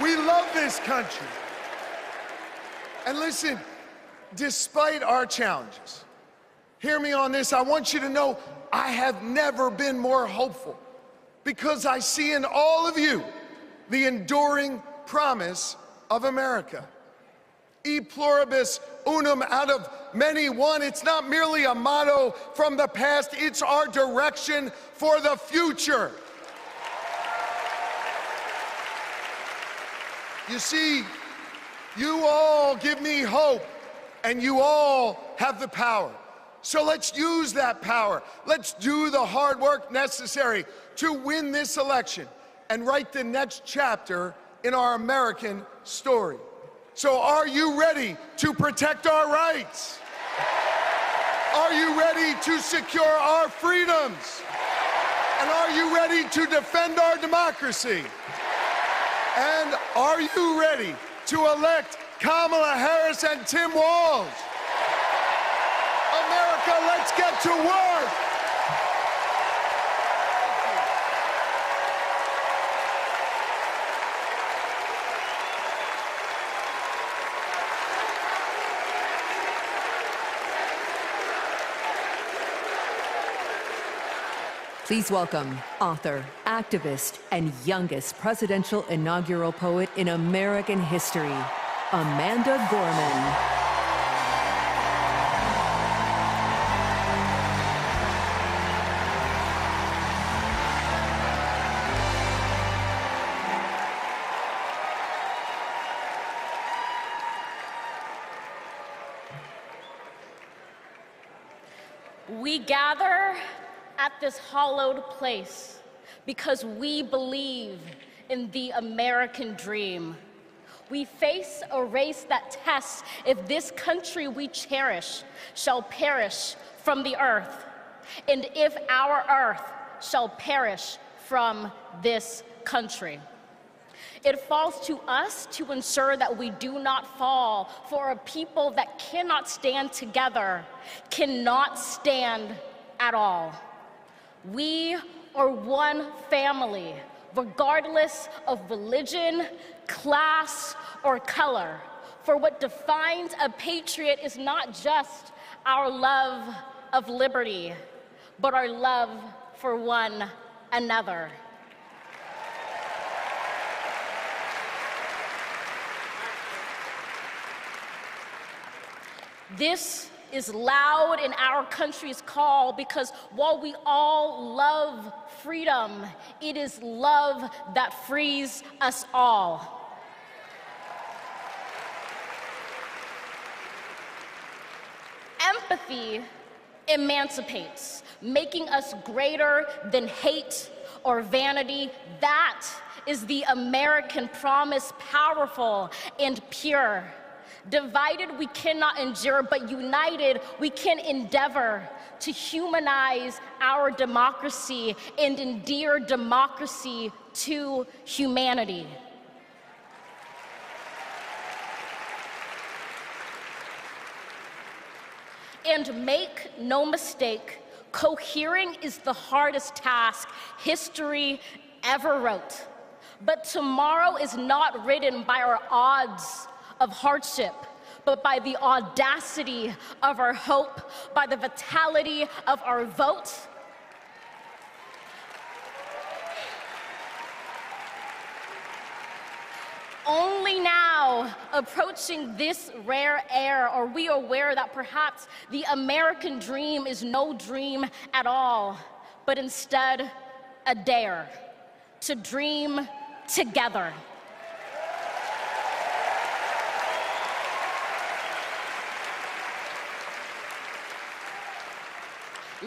we love this country. And listen, despite our challenges, hear me on this, I want you to know I have never been more hopeful because I see in all of you the enduring promise of America. E pluribus unum, out of many one. It's not merely a motto from the past, it's our direction for the future. You see, you all give me hope, and you all have the power. So let's use that power. Let's do the hard work necessary to win this election and write the next chapter in our American story. So are you ready to protect our rights? Are you ready to secure our freedoms? And are you ready to defend our democracy? And are you ready to elect Kamala Harris and Tim Walz? America, let's get to work. Please welcome author, activist, and youngest presidential inaugural poet in American history, Amanda Gorman. We gather at this hallowed place because we believe in the American dream. We face a race that tests if this country we cherish shall perish from the earth, and if our earth shall perish from this country. It falls to us to ensure that we do not fall, for a people that cannot stand together cannot stand at all. We are one family, regardless of religion, class, or color. For what defines a patriot is not just our love of liberty, but our love for one another. This is loud in our country's call, because while we all love freedom, it is love that frees us all. Empathy emancipates, making us greater than hate or vanity. That is the American promise, powerful and pure. Divided we cannot endure, but united we can endeavor to humanize our democracy and endear democracy to humanity. And make no mistake, cohering is the hardest task history ever wrote. But tomorrow is not written by our odds of hardship, but by the audacity of our hope, by the vitality of our vote. Only now, approaching this rare air, are we aware that perhaps the American dream is no dream at all, but instead a dare to dream together.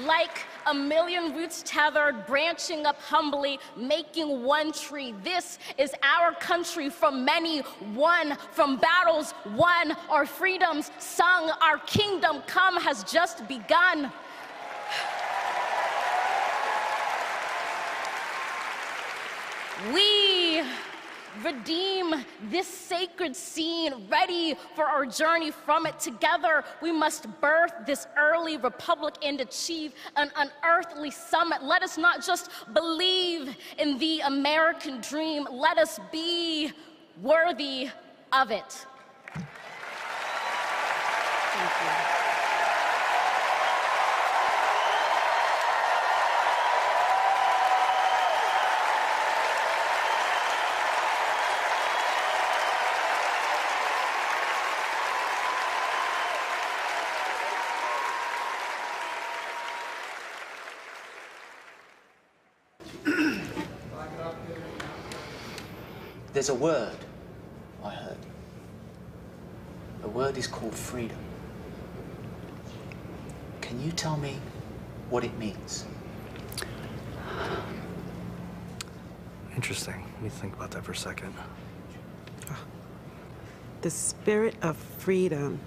Like a million roots tethered, branching up humbly, making one tree. This is our country, from many won, from battles won, our freedoms sung, our kingdom come has just begun. We redeem this sacred scene, ready for our journey from it. Together, we must birth this early republic and achieve an unearthly summit. Let us not just believe in the American dream, let us be worthy of it. Thank you. There's a word I heard. The word is called freedom. Can you tell me what it means? Interesting. Let me think about that for a second. The spirit of freedom.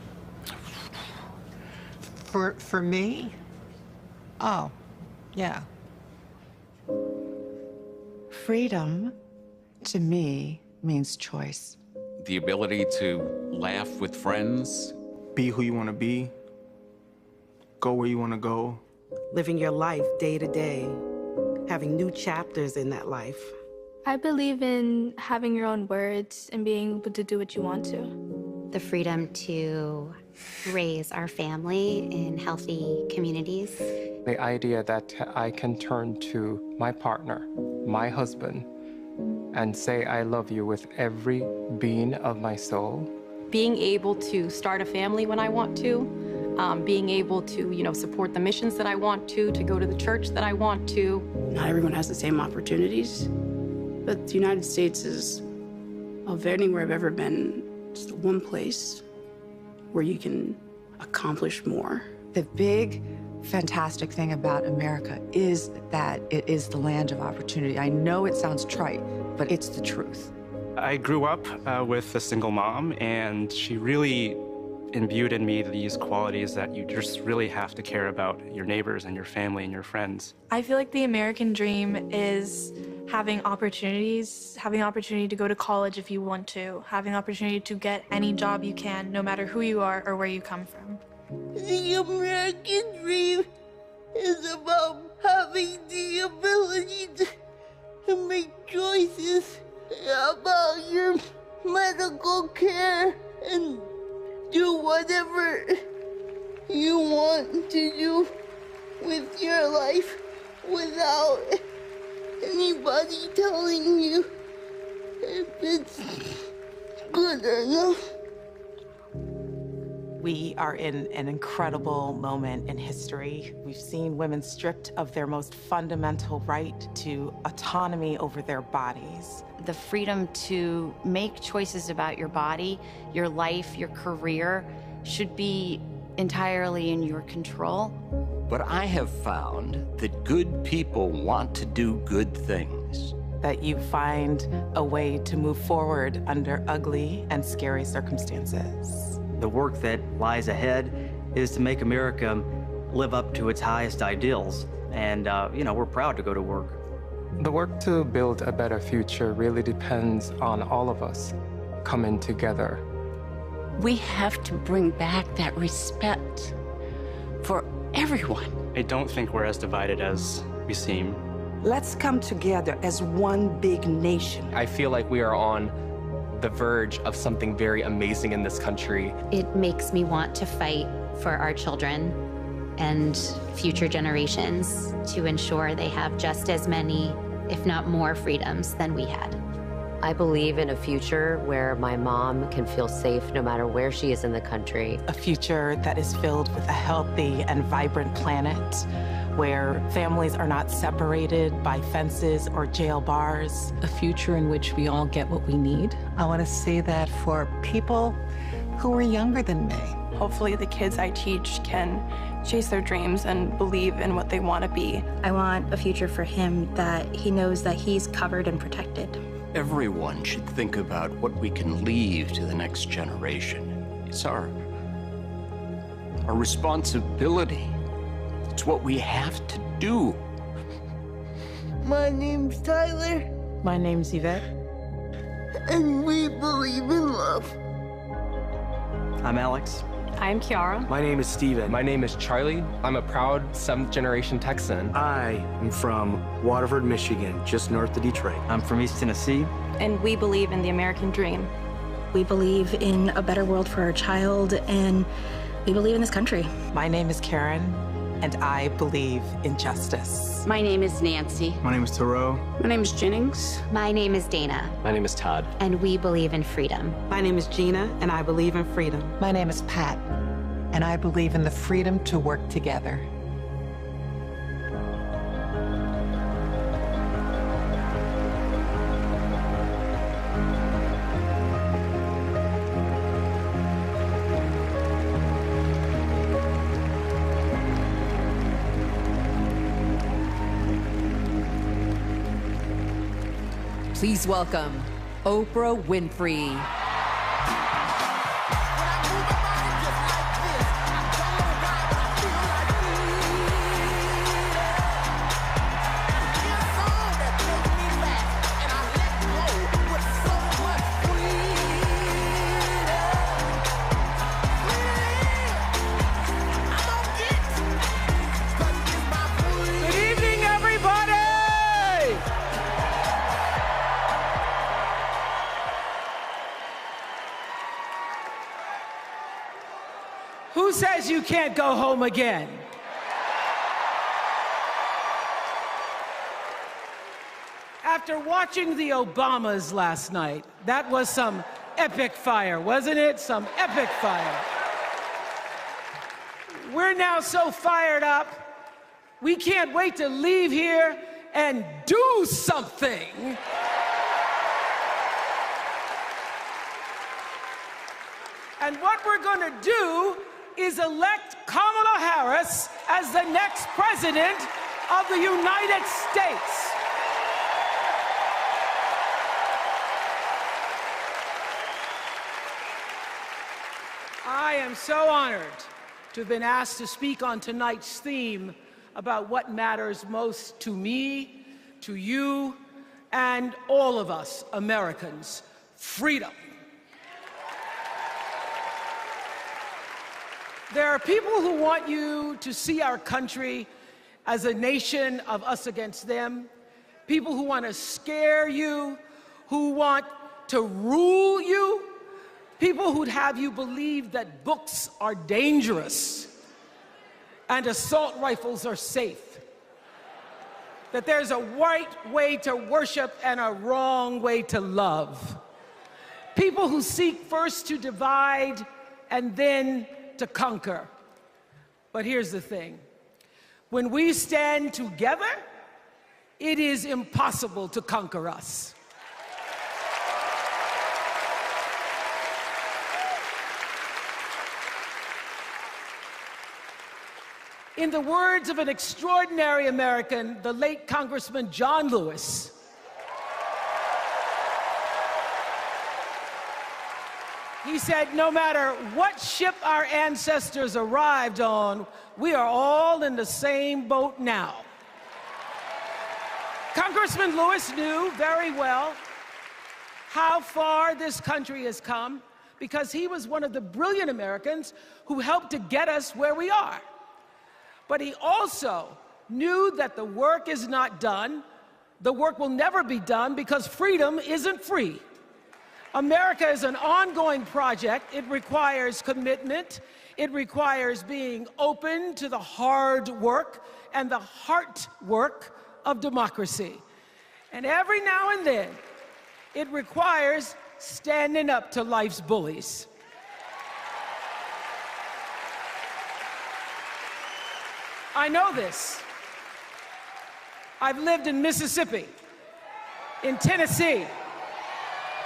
For me? Oh, yeah. Freedom, to me, means choice. The ability to laugh with friends. Be who you want to be. Go where you want to go. Living your life day to day. Having new chapters in that life. I believe in having your own words and being able to do what you want to. The freedom to raise our family in healthy communities. The idea that I can turn to my partner, my husband, and say I love you with every being of my soul. Being able to start a family when I want to, being able to, support the missions that I want to go to the church that I want to. Not everyone has the same opportunities, but the United States is, of anywhere I've ever been, it's the one place where you can accomplish more. The big, fantastic thing about America is that it is the land of opportunity. I know it sounds trite, but it's the truth. I grew up with a single mom, and she really imbued in me these qualities that you just really have to care about your neighbors and your family and your friends. I feel like the American dream is having opportunities, having opportunity to go to college if you want to, having opportunity to get any job you can, no matter who you are or where you come from. The American dream is about having the ability to make choices about your medical care and do whatever you want to do with your life without anybody telling you if it's good or not. We are in an incredible moment in history. We've seen women stripped of their most fundamental right to autonomy over their bodies. The freedom to make choices about your body, your life, your career should be entirely in your control. But I have found that good people want to do good things. That you find a way to move forward under ugly and scary circumstances. The work that lies ahead is to make America live up to its highest ideals. And, we're proud to go to work. The work to build a better future really depends on all of us coming together. We have to bring back that respect for everyone. I don't think we're as divided as we seem. Let's come together as one big nation. I feel like we are on the verge of something very amazing in this country. It makes me want to fight for our children and future generations to ensure they have just as many, if not more, freedoms than we had. I believe in a future where my mom can feel safe no matter where she is in the country. A future that is filled with a healthy and vibrant planet, where families are not separated by fences or jail bars. A future in which we all get what we need. I want to say that for people who are younger than me. Hopefully the kids I teach can chase their dreams and believe in what they want to be. I want a future for him that he knows that he's covered and protected. Everyone should think about what we can leave to the next generation. It's our responsibility. It's what we have to do. My name's Tyler. My name's Yvette. And we believe in love. I'm Alex. I'm Kiara. My name is Steven. My name is Charlie. I'm a proud 7th-generation Texan. I am from Waterford, Michigan, just north of Detroit. I'm from East Tennessee. And we believe in the American dream. We believe in a better world for our child, and we believe in this country. My name is Karen, and I believe in justice. My name is Nancy. My name is Thoreau. My name is Jennings. My name is Dana. My name is Todd. And we believe in freedom. My name is Gina, and I believe in freedom. My name is Pat, and I believe in the freedom to work together. Please welcome Oprah Winfrey. Who says you can't go home again? After watching the Obamas last night, that was some epic fire, wasn't it? Some epic fire. We're now so fired up, we can't wait to leave here and do something. And what we're gonna do is elect Kamala Harris as the next president of the United States. am so honored to have been asked to speak on tonight's theme about what matters most to me, to you, and all of us Americans: freedom. There are people who want you to see our country as a nation of us against them, people who want to scare you, who want to rule you, people who'd have you believe that books are dangerous and assault rifles are safe, that there's a right way to worship and a wrong way to love, people who seek first to divide and then to conquer. But here's the thing. When we stand together, it is impossible to conquer us. In the words of an extraordinary American, the late Congressman John Lewis, he said, no matter what ship our ancestors arrived on, we are all in the same boat now. Congressman Lewis knew very well how far this country has come because he was one of the brilliant Americans who helped to get us where we are. But he also knew that the work is not done. The work will never be done because freedom isn't free. America is an ongoing project. It requires commitment. It requires being open to the hard work and the heart work of democracy. And every now and then, it requires standing up to life's bullies. I know this. I've lived in Mississippi, in Tennessee,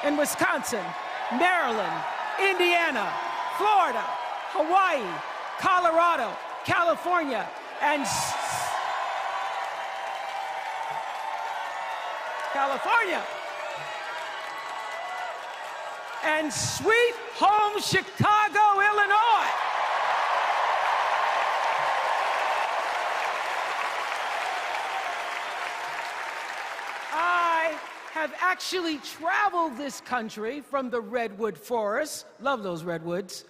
in Wisconsin, Maryland, Indiana, Florida, Hawaii, Colorado, California, and and sweet home Chicago, Illinois. I have actually traveled this country from the redwood forests, love those redwoods,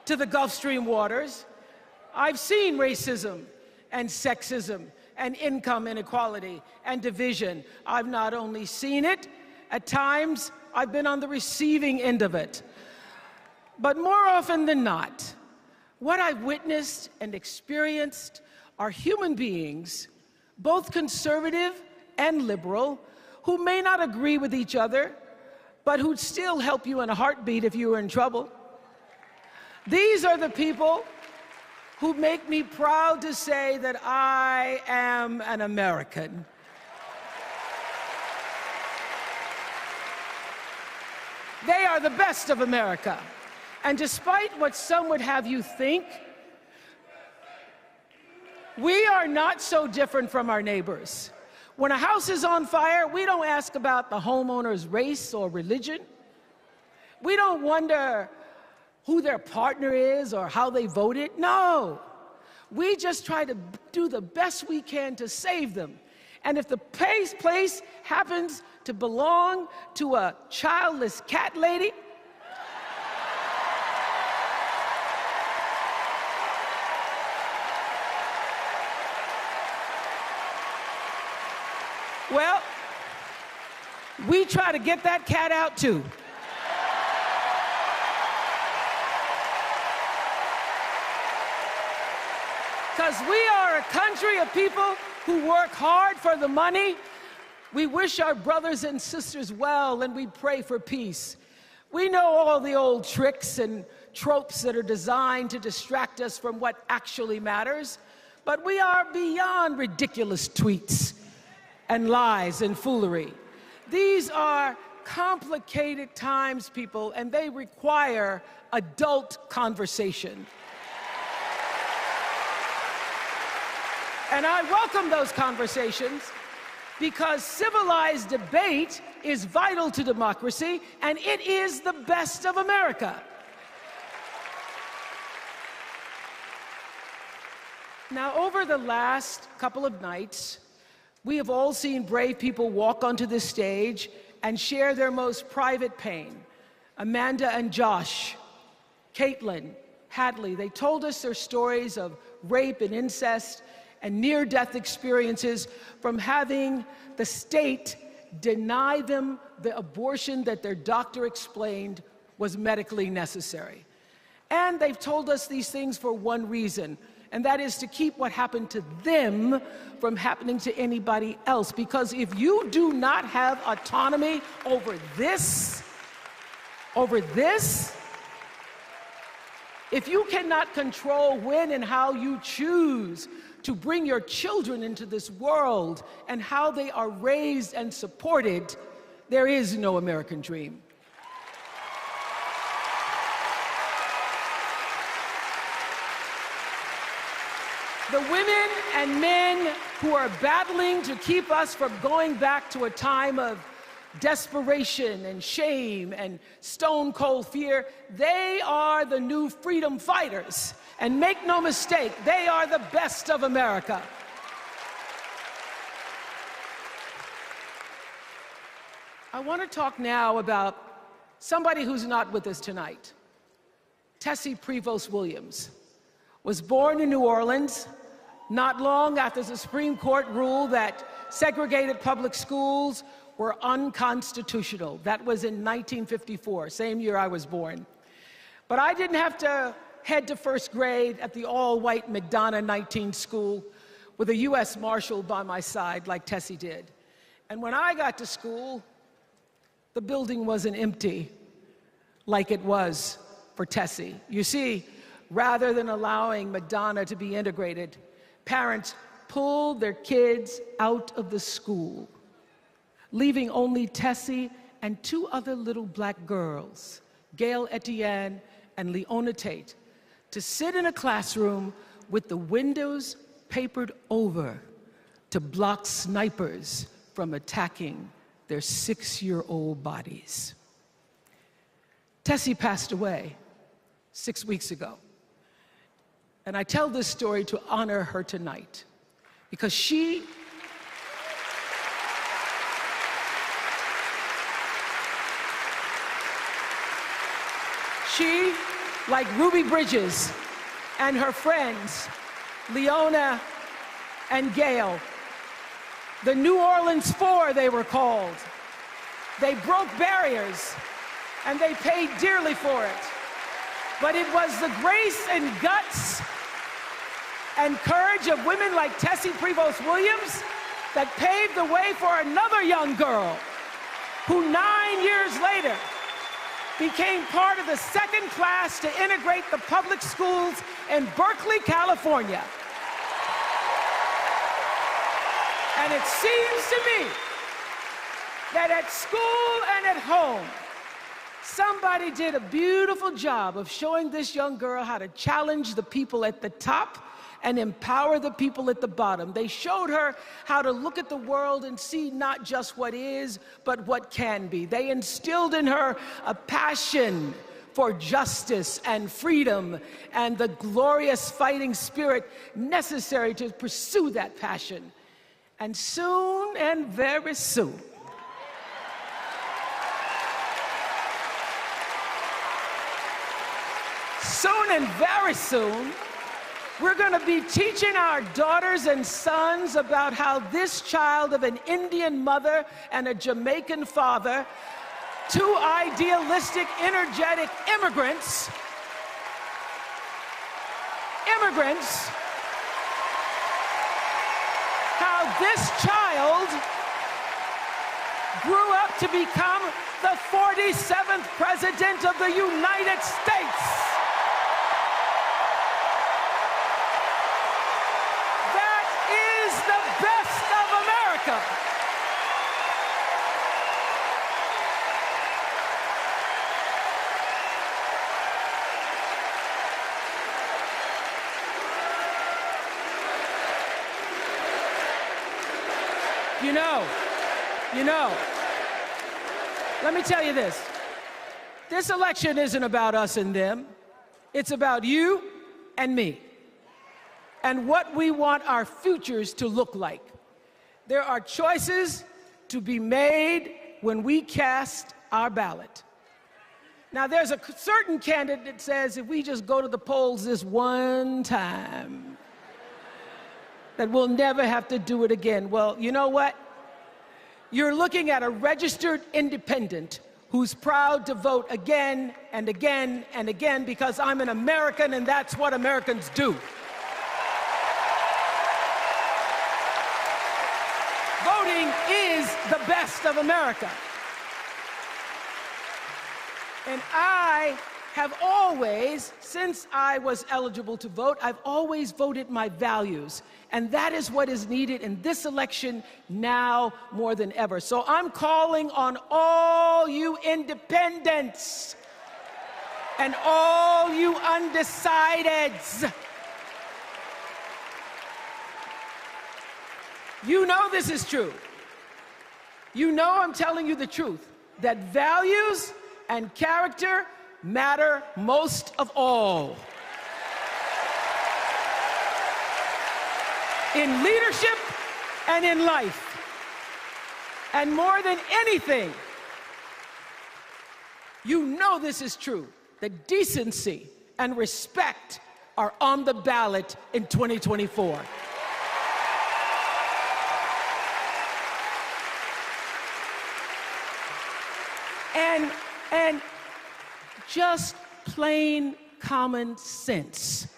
to the Gulf Stream waters. I've seen racism and sexism and income inequality and division. I've not only seen it, at times I've been on the receiving end of it. But more often than not, what I've witnessed and experienced are human beings, both conservative and liberal, who may not agree with each other, but who'd still help you in a heartbeat if you were in trouble. These are the people who make me proud to say that I am an American. They are the best of America. And despite what some would have you think, we are not so different from our neighbors. When a house is on fire, we don't ask about the homeowner's race or religion. We don't wonder who their partner is or how they voted. No. We just try to do the best we can to save them. And if the place happens to belong to a childless cat lady, well, we try to get that cat out too. Because we are a country of people who work hard for the money. We wish our brothers and sisters well, and we pray for peace. We know all the old tricks and tropes that are designed to distract us from what actually matters, but we are beyond ridiculous tweets and lies and foolery. These are complicated times, people, and they require adult conversation. And I welcome those conversations because civilized debate is vital to democracy, and it is the best of America. Now, over the last couple of nights, we have all seen brave people walk onto this stage and share their most private pain. Amanda and Josh, Caitlin, Hadley, they told us their stories of rape and incest and near-death experiences from having the state deny them the abortion that their doctor explained was medically necessary. And they've told us these things for one reason, and that is to keep what happened to them from happening to anybody else. Because if you do not have autonomy over this, if you cannot control when and how you choose to bring your children into this world and how they are raised and supported, there is no American dream. The women and men who are battling to keep us from going back to a time of desperation and shame and stone-cold fear, they are the new freedom fighters. And make no mistake, they are the best of America. I want to talk now about somebody who's not with us tonight. Tessie Prevost Williams was born in New Orleans not long after the Supreme Court ruled that segregated public schools were unconstitutional. That was in 1954, same year I was born. But I didn't have to head to first grade at the all-white McDonough 19 school with a U.S. Marshal by my side like Tessie did. And when I got to school, the building wasn't empty like it was for Tessie. You see, rather than allowing McDonough to be integrated, parents pulled their kids out of the school, leaving only Tessie and two other little black girls, Gail Etienne and Leona Tate, to sit in a classroom with the windows papered over to block snipers from attacking their 6-year-old bodies. Tessie passed away 6 weeks ago. And I tell this story to honor her tonight because she like Ruby Bridges and her friends, Leona and Gail, the New Orleans Four they were called. They broke barriers and they paid dearly for it. But it was the grace and guts and courage of women like Tessie Prevost Williams that paved the way for another young girl who 9 years later became part of the second class to integrate the public schools in Berkeley, California. And it seems to me that at school and at home, somebody did a beautiful job of showing this young girl how to challenge the people at the top and empower the people at the bottom. They showed her how to look at the world and see not just what is, but what can be. They instilled in her a passion for justice and freedom and the glorious fighting spirit necessary to pursue that passion. And soon, and very soon, very soon, we're going to be teaching our daughters and sons about how this child of an Indian mother and a Jamaican father, two idealistic, energetic immigrants, how this child grew up to become the 47th President of the United States. You know, let me tell you this. This election isn't about us and them. It's about you and me. and what we want our futures to look like. There are choices to be made when we cast our ballot. Now, there's a certain candidate that says if we just go to the polls this one time, that we'll never have to do it again. Well, you know what? You're looking at a registered independent who's proud to vote again and again and again because I'm an American and that's what Americans do. Voting is the best of America. And I have always, since I was eligible to vote, I've always voted my values. And that is what is needed in this election now more than ever. So I'm calling on all you independents and all you undecideds. You know this is true. You know I'm telling you the truth, that values and character matter most of all. In leadership and in life. And more than anything, you know this is true, that decency and respect are on the ballot in 2024. And just plain common sense.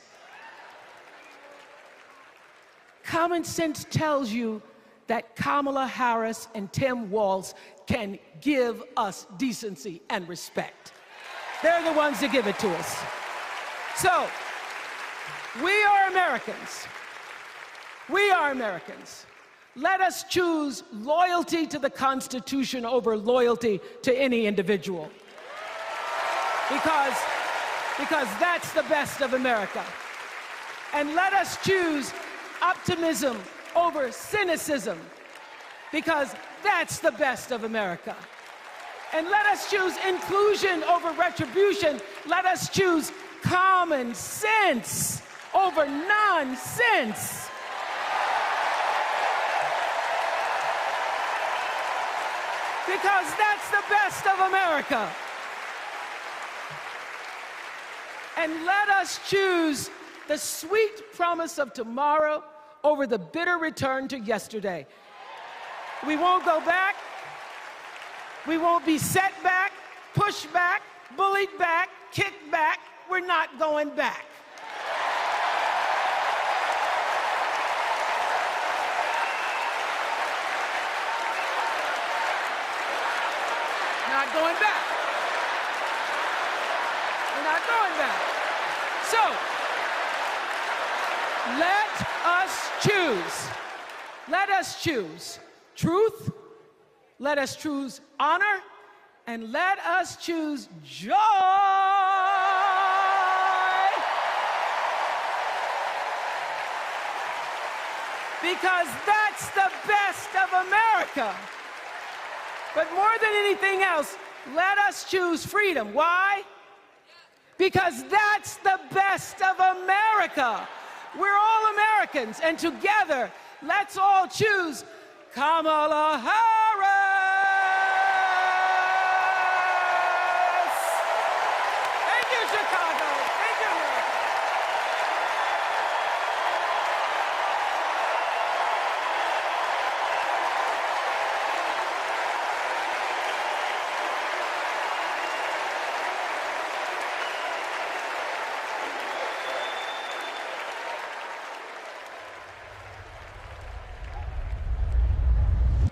Common sense tells you that Kamala Harris and Tim Walz can give us decency and respect. They're the ones that give it to us. So, we are Americans. We are Americans. Let us choose loyalty to the Constitution over loyalty to any individual. Because that's the best of America. And let us choose optimism over cynicism, because that's the best of America. And let us choose inclusion over retribution. Let us choose common sense over nonsense. Because that's the best of America. And let us choose the sweet promise of tomorrow over the bitter return to yesterday. We won't go back. We won't be set back, pushed back, bullied back, kicked back. We're not going back. Not going back. We're not going back. So, let us choose. Let us choose truth. Let us choose honor. And let us choose joy. Because that's the best of America. But more than anything else, let us choose freedom. Why? Because that's the best of America. We're all Americans, and together, let's all choose Kamala Harris. Thank you, Chicago. Thank you, America.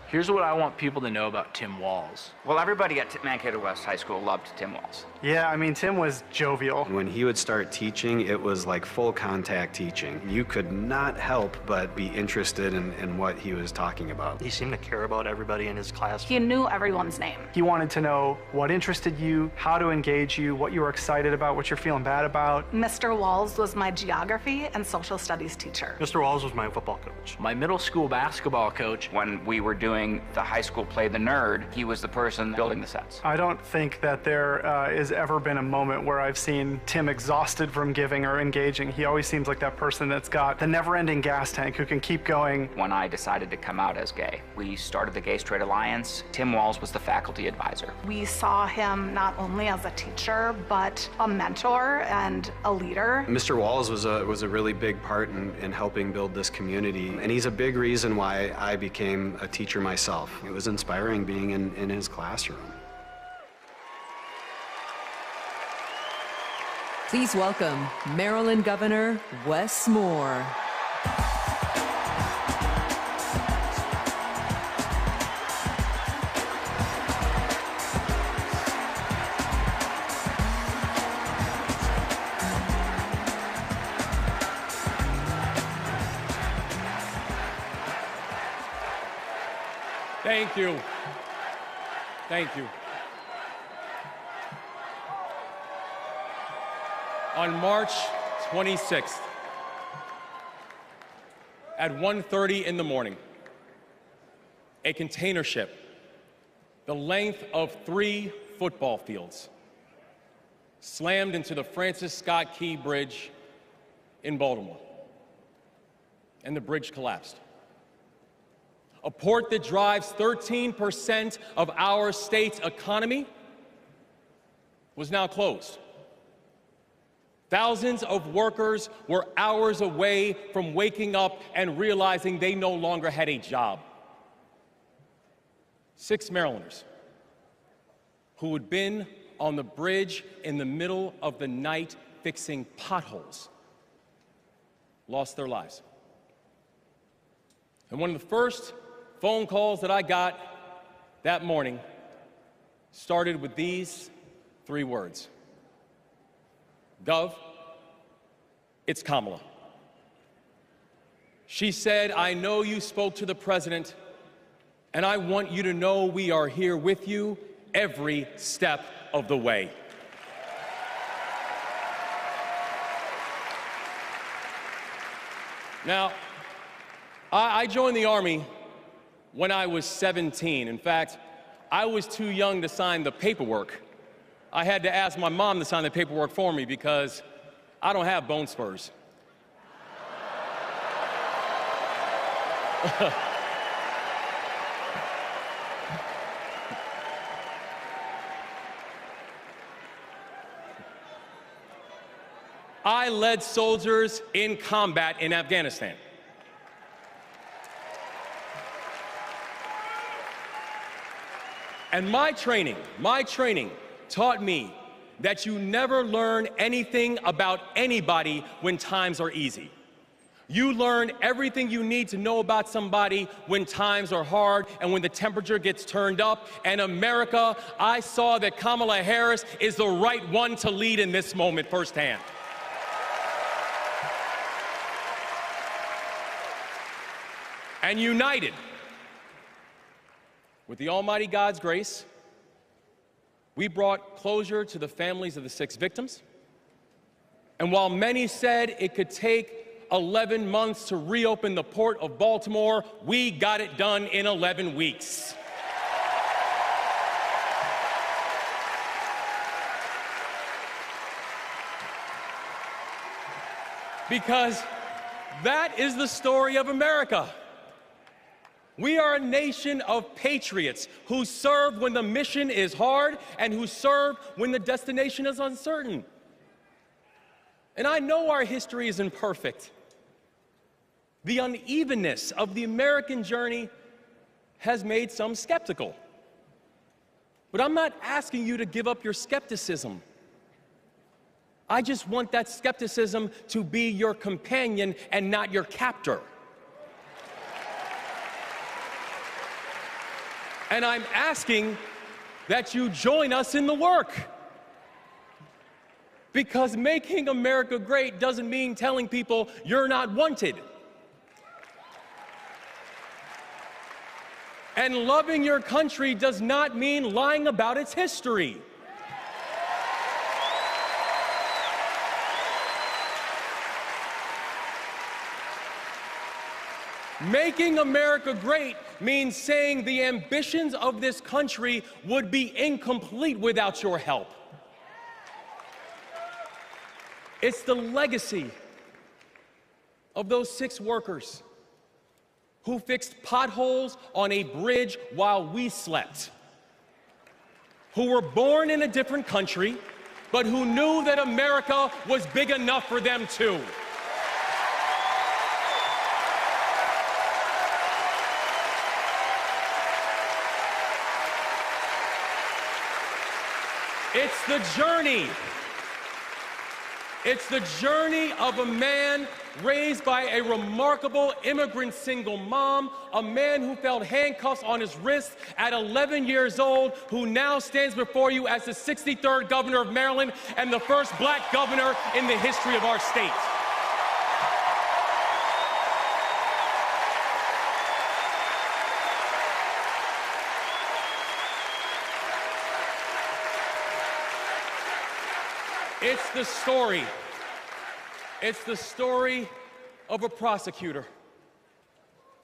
Here's what I want people to know about Tim Walz. Well, everybody at Mankato West High School loved Tim Walz. Yeah, I mean, Tim was jovial. When he would start teaching, it was like full contact teaching. You could not help but be interested in what he was talking about. He seemed to care about everybody in his class. He knew everyone's name. He wanted to know what interested you, how to engage you, what you were excited about, what you're feeling bad about. Mr. Walz was my geography and social studies teacher. Mr. Walz was my football coach. My middle school basketball coach. When we were doing doing the high school play The Nerd, he was the person building the sets. I don't think that there has ever been a moment where I've seen Tim exhausted from giving or engaging. He always seems like that person that's got the never-ending gas tank who can keep going. When I decided to come out as gay, we started the Gay Straight Alliance. Tim Walz was the faculty advisor. We saw him not only as a teacher, but a mentor and a leader. Mr. Walz was a really big part in helping build this community, and he's a big reason why I became a teacher myself. It was inspiring being in his classroom. Please welcome Maryland Governor Wes Moore. Thank you. Thank you. On March 26th, at 1:30 in the morning, a container ship the length of 3 football fields slammed into the Francis Scott Key Bridge in Baltimore, and the bridge collapsed. A port that drives 13% of our state's economy was now closed. Thousands of workers were hours away from waking up and realizing they no longer had a job. 6 Marylanders who had been on the bridge in the middle of the night fixing potholes lost their lives. And one of the first phone calls that I got that morning started with these 3 words. Gov, it's Kamala. She said, I know you spoke to the president, and I want you to know we are here with you every step of the way. Now, I joined the Army when I was 17. In fact, I was too young to sign the paperwork. I had to ask my mom to sign the paperwork for me because I don't have bone spurs. I led soldiers in combat in Afghanistan. And my training taught me that you never learn anything about anybody when times are easy. You learn everything you need to know about somebody when times are hard and when the temperature gets turned up. And America, I saw that Kamala Harris is the right one to lead in this moment firsthand. And united with the Almighty God's grace, we brought closure to the families of the 6 victims. And while many said it could take 11 months to reopen the port of Baltimore, we got it done in 11 weeks. Because that is the story of America. We are a nation of patriots who serve when the mission is hard and who serve when the destination is uncertain. And I know our history is imperfect. The unevenness of the American journey has made some skeptical. But I'm not asking you to give up your skepticism. I just want that skepticism to be your companion and not your captor. And I'm asking that you join us in the work. Because making America great doesn't mean telling people you're not wanted. And loving your country does not mean lying about its history. Making America great means saying the ambitions of this country would be incomplete without your help. It's the legacy of those 6 workers who fixed potholes on a bridge while we slept, who were born in a different country, but who knew that America was big enough for them too. It's the journey. It's the journey of a man raised by a remarkable immigrant single mom, a man who felt handcuffs on his wrists at 11 years old, who now stands before you as the 63rd governor of Maryland and the first black governor in the history of our state. It's the story of a prosecutor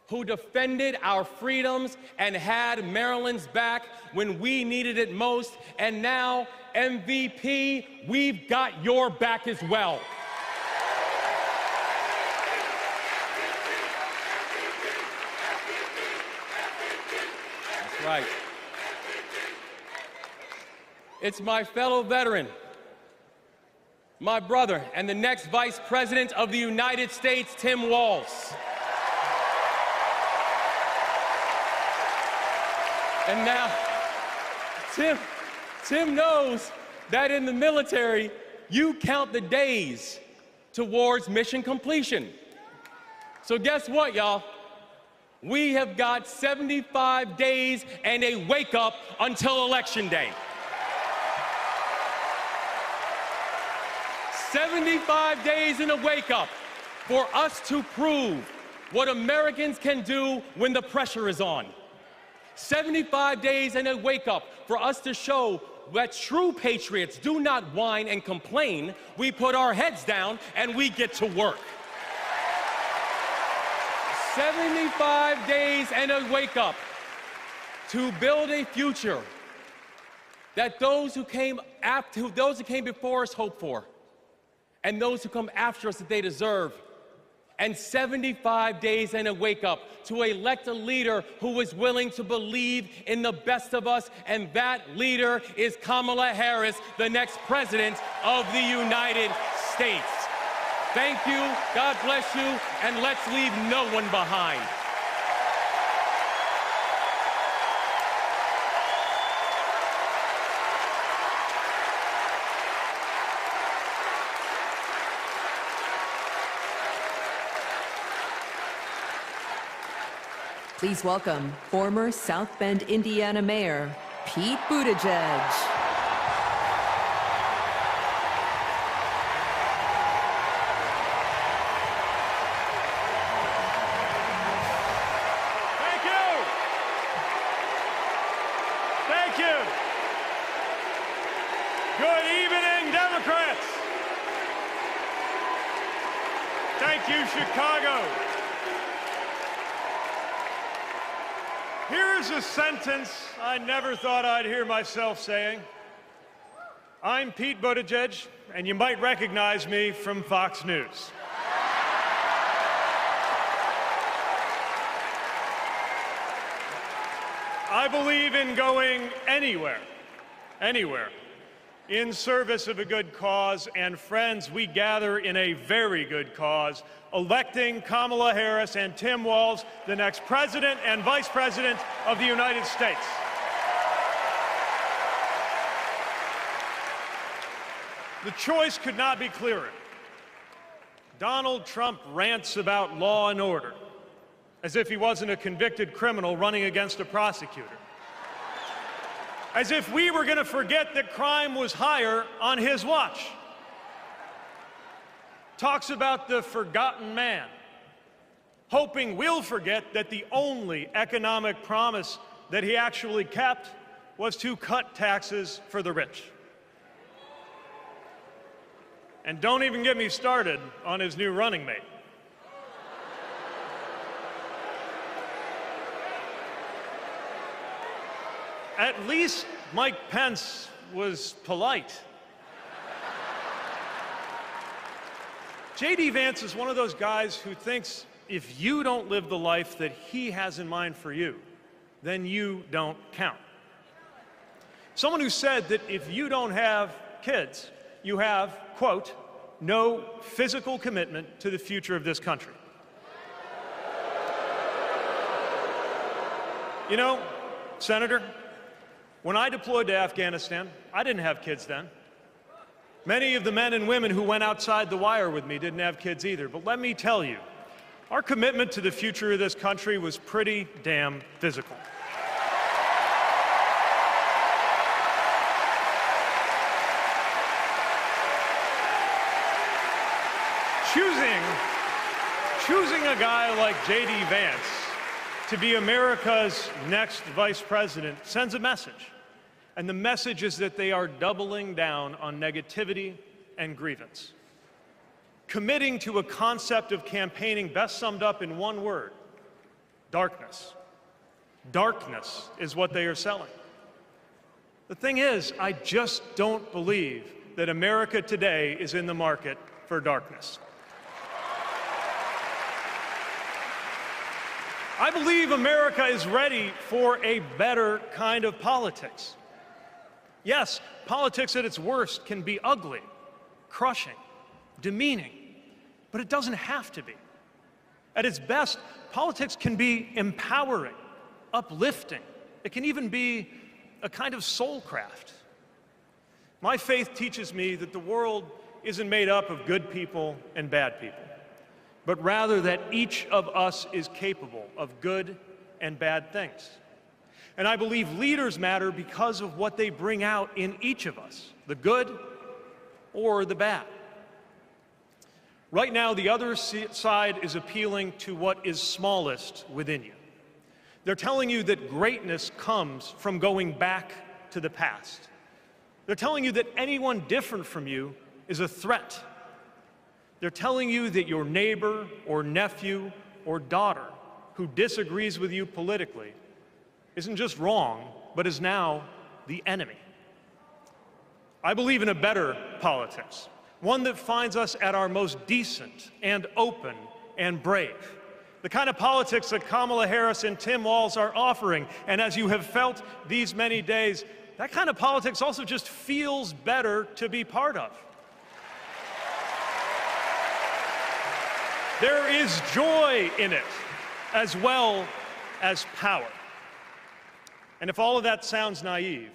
who defended our freedoms and had Maryland's back when we needed it most. And now, MVP, we've got your back as well. That's right. It's my fellow veteran, my brother, and the next Vice President of the United States, Tim Walz. And now, Tim knows that in the military, you count the days towards mission completion. So guess what, y'all? We have got 75 days and a wake-up until Election Day. 75 days in a wake-up for us to prove what Americans can do when the pressure is on. 75 days in a wake-up for us to show that true patriots do not whine and complain. We put our heads down and we get to work. 75 days and a wake-up to build a future that those who came before us hoped for, and those who come after us that they deserve. And 75 days and a wake-up to elect a leader who is willing to believe in the best of us, and that leader is Kamala Harris, the next president of the United States. Thank you, God bless you, and let's leave no one behind. Please welcome former South Bend, Indiana Mayor Pete Buttigieg. Thank you. Thank you. Good evening, Democrats. Thank you, Chicago. Here's a sentence I never thought I'd hear myself saying. I'm Pete Buttigieg, and you might recognize me from Fox News. I believe in going anywhere, in service of a good cause, and friends, we gather in a very good cause, electing Kamala Harris and Tim Walz, the next President and Vice President of the United States. The choice could not be clearer. Donald Trump rants about law and order, as if he wasn't a convicted criminal running against a prosecutor. As if we were going to forget that crime was higher on his watch. Talks about the forgotten man, hoping we'll forget that the only economic promise that he actually kept was to cut taxes for the rich. And don't even get me started on his new running mate. At least Mike Pence was polite. J.D. Vance is one of those guys who thinks if you don't live the life that he has in mind for you, then you don't count. Someone who said that if you don't have kids, you have, quote, no physical commitment to the future of this country. You know, Senator, when I deployed to Afghanistan, I didn't have kids then. Many of the men and women who went outside the wire with me didn't have kids either. But let me tell you, our commitment to the future of this country was pretty damn physical. Choosing a guy like J.D. Vance to be America's next vice president sends a message. And the message is that they are doubling down on negativity and grievance. Committing to a concept of campaigning best summed up in one word: darkness. Darkness is what they are selling. The thing is, I just don't believe that America today is in the market for darkness. I believe America is ready for a better kind of politics. Yes, politics at its worst can be ugly, crushing, demeaning, but it doesn't have to be. At its best, politics can be empowering, uplifting. It can even be a kind of soul craft. My faith teaches me that the world isn't made up of good people and bad people, but rather that each of us is capable of good and bad things. And I believe leaders matter because of what they bring out in each of us, the good or the bad. Right now, the other side is appealing to what is smallest within you. They're telling you that greatness comes from going back to the past. They're telling you that anyone different from you is a threat. They're telling you that your neighbor or nephew or daughter who disagrees with you politically isn't just wrong, but is now the enemy. I believe in a better politics, one that finds us at our most decent and open and brave. The kind of politics that Kamala Harris and Tim Walz are offering. And as you have felt these many days, that kind of politics also just feels better to be part of. There is joy in it, as well as power. And if all of that sounds naive,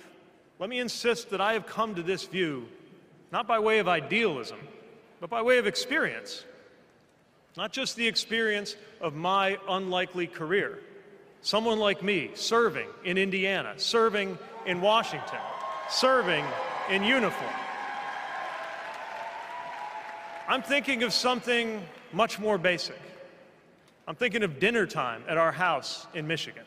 let me insist that I have come to this view not by way of idealism, but by way of experience. Not just the experience of my unlikely career. Someone like me serving in Indiana, serving in Washington, serving in uniform. I'm thinking of something much more basic. I'm thinking of dinner time at our house in Michigan.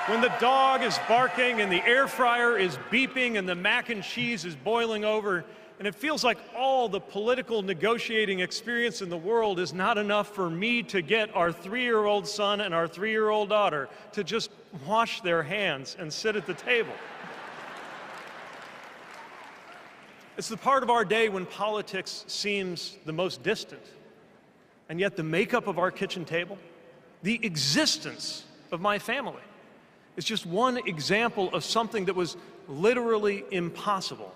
When the dog is barking and the air fryer is beeping and the mac and cheese is boiling over, and it feels like all the political negotiating experience in the world is not enough for me to get our 3-year-old son and our 3-year-old daughter to just wash their hands and sit at the table. It's the part of our day when politics seems the most distant, and yet the makeup of our kitchen table, the existence of my family, is just one example of something that was literally impossible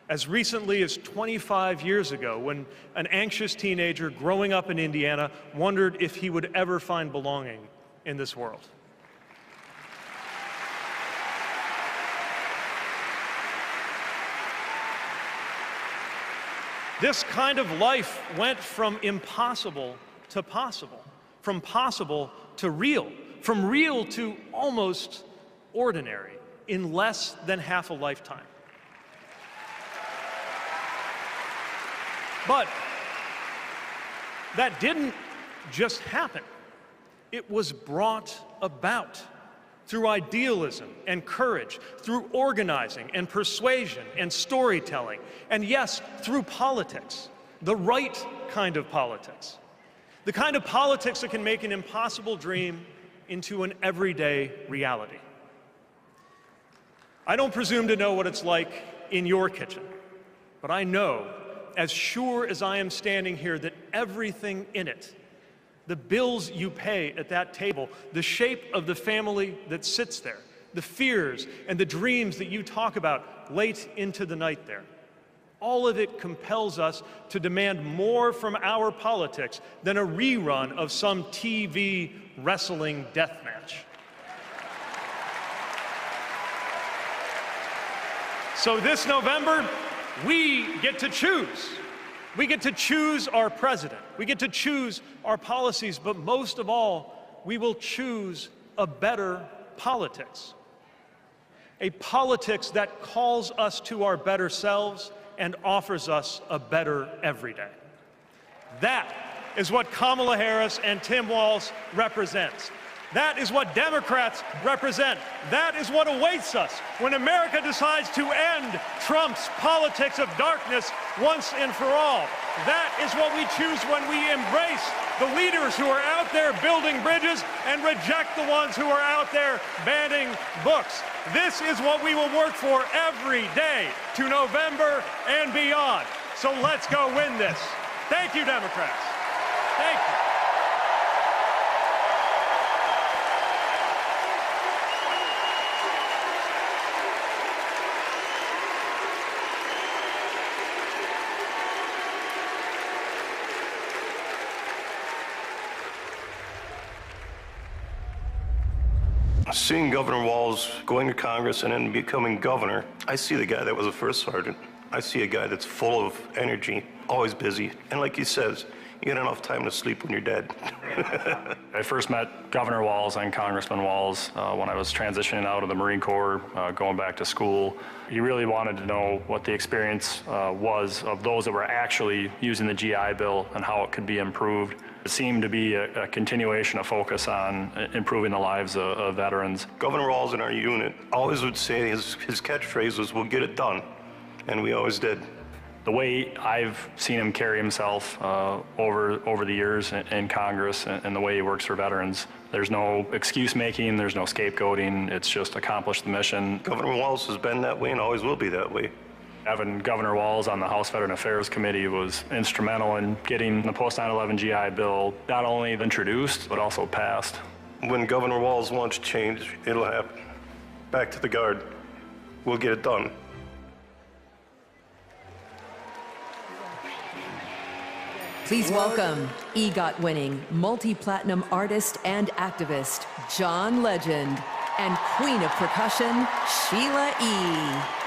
as recently as 25 years ago, when an anxious teenager growing up in Indiana wondered if he would ever find belonging in this world. This kind of life went from impossible to possible, from possible to real, from real to almost ordinary in less than half a lifetime. But that didn't just happen. It was brought about through idealism and courage, through organizing and persuasion and storytelling, and yes, through politics, the right kind of politics. The kind of politics that can make an impossible dream into an everyday reality. I don't presume to know what it's like in your kitchen, but I know, as sure as I am standing here, that everything in it, the bills you pay at that table, the shape of the family that sits there, the fears and the dreams that you talk about late into the night there, all of it compels us to demand more from our politics than a rerun of some TV wrestling death match. So this November, we get to choose. We get to choose our president. We get to choose our policies, but most of all, we will choose a better politics. A politics that calls us to our better selves and offers us a better everyday. That is what Kamala Harris and Tim Walz represents. That is what Democrats represent. That is what awaits us when America decides to end Trump's politics of darkness once and for all. That is what we choose when we embrace the leaders who are out there building bridges and reject the ones who are out there banning books. This is what we will work for every day to November and beyond. So let's go win this. Thank you, Democrats. Thank you. Seeing Governor Walz going to Congress and then becoming governor, I see the guy that was a first sergeant. I see a guy that's full of energy, always busy. And like he says, you get enough time to sleep when you're dead. I first met Governor Walz and Congressman Walz when I was transitioning out of the Marine Corps, going back to school. He really wanted to know what the experience was of those that were actually using the GI Bill and how it could be improved. It seemed to be a continuation of focus on improving the lives of veterans. Governor Walz in our unit always would say his catchphrase was, "We'll get it done," and we always did. The way I've seen him carry himself over the years in Congress and the way he works for veterans, there's no excuse making, there's no scapegoating, it's just accomplish the mission. Governor Walz has been that way and always will be that way. Having Governor Walz on the House Veteran Affairs Committee was instrumental in getting the post-9/11 GI Bill not only introduced, but also passed. When Governor Walz wants change, it'll happen. Back to the Guard. We'll get it done. Please welcome EGOT-winning, multi-platinum artist and activist, John Legend, and Queen of Percussion, Sheila E.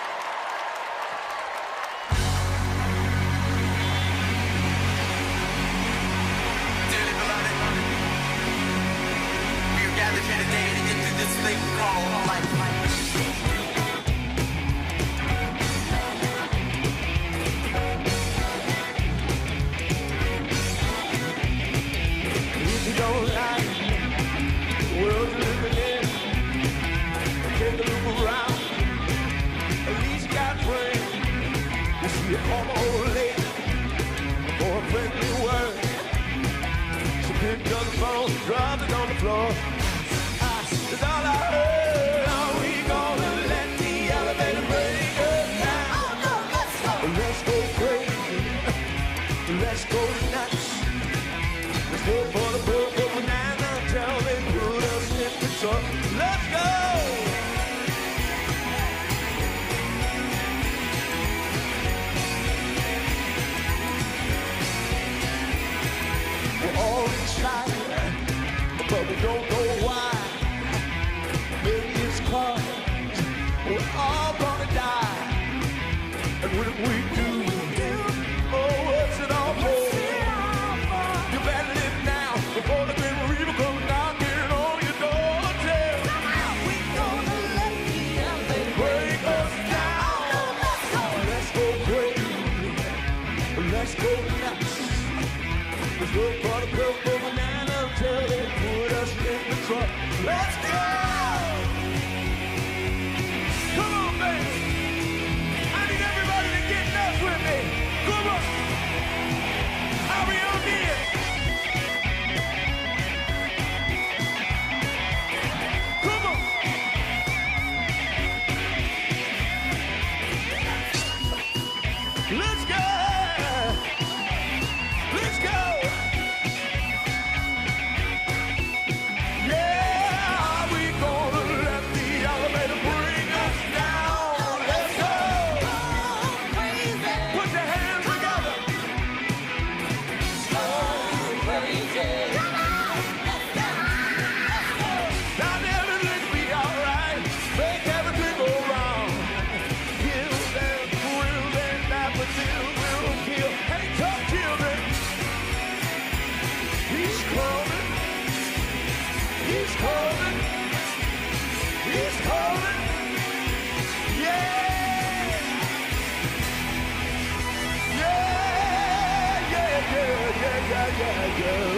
go.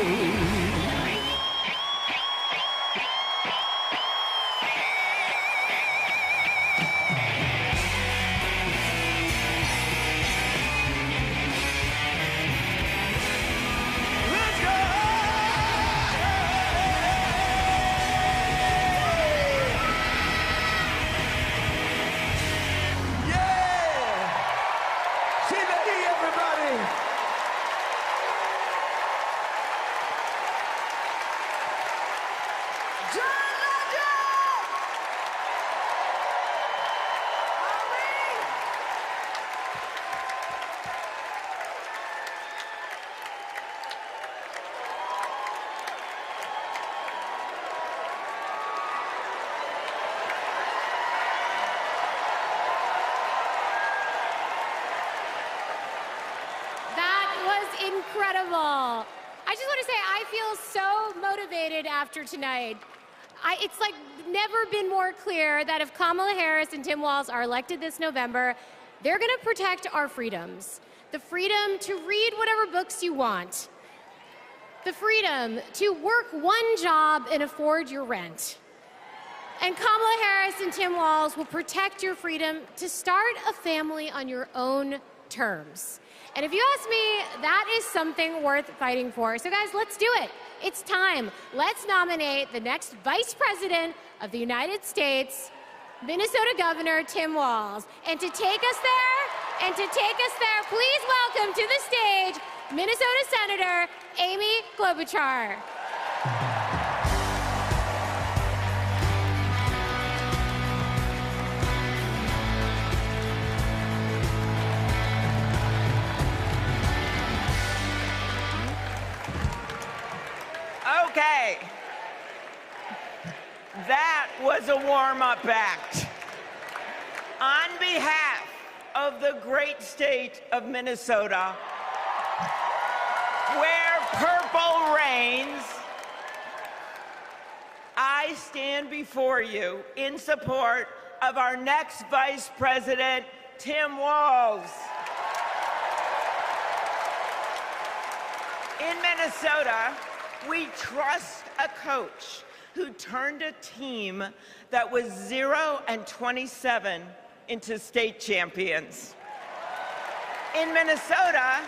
Incredible. I just want to say I feel so motivated after tonight. It's like never been more clear that if Kamala Harris and Tim Walz are elected this November, they're going to protect our freedoms. The freedom to read whatever books you want. The freedom to work one job and afford your rent. And Kamala Harris and Tim Walz will protect your freedom to start a family on your own terms. And if you ask me, that is something worth fighting for. So guys, let's do it. It's time. Let's nominate the next Vice President of the United States, Minnesota Governor Tim Walz. And to take us there, please welcome to the stage, Minnesota Senator Amy Klobuchar. Okay, that was a warm-up act. On behalf of the great state of Minnesota, where purple reigns, I stand before you in support of our next Vice President, Tim Walz. In Minnesota, we trust a coach who turned a team that was 0-27 into state champions. In Minnesota,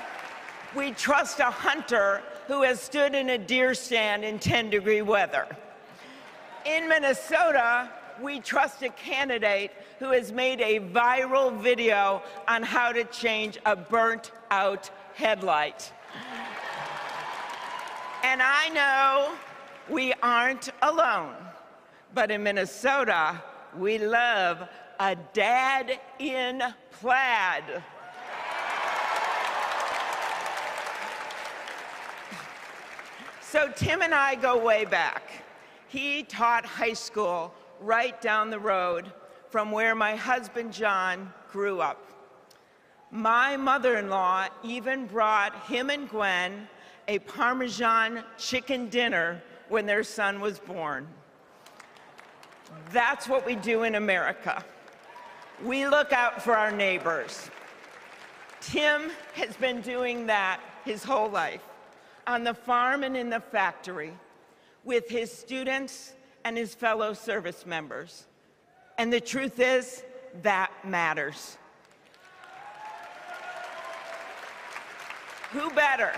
we trust a hunter who has stood in a deer stand in 10-degree weather. In Minnesota, we trust a candidate who has made a viral video on how to change a burnt-out headlight. And I know we aren't alone, but in Minnesota, we love a dad in plaid. So Tim and I go way back. He taught high school right down the road from where my husband John grew up. My mother-in-law even brought him and Gwen a Parmesan chicken dinner when their son was born. That's what we do in America. We look out for our neighbors. Tim has been doing that his whole life, on the farm and in the factory, with his students and his fellow service members. And the truth is, that matters. Who better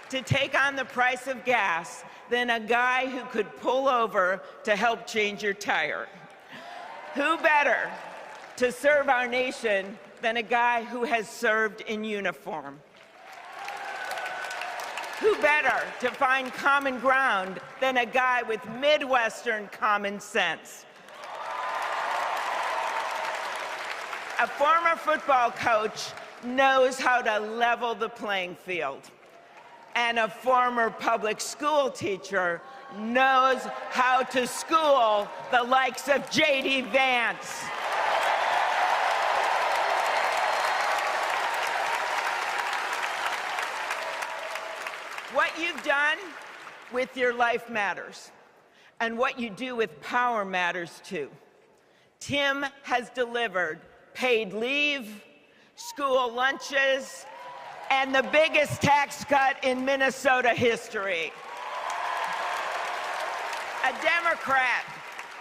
to take on the price of gas than a guy who could pull over to help change your tire? Who better to serve our nation than a guy who has served in uniform? Who better to find common ground than a guy with Midwestern common sense? A former football coach knows how to level the playing field. And a former public school teacher knows how to school the likes of J.D. Vance. What you've done with your life matters, and what you do with power matters too. Tim has delivered paid leave, school lunches, and the biggest tax cut in Minnesota history. A Democrat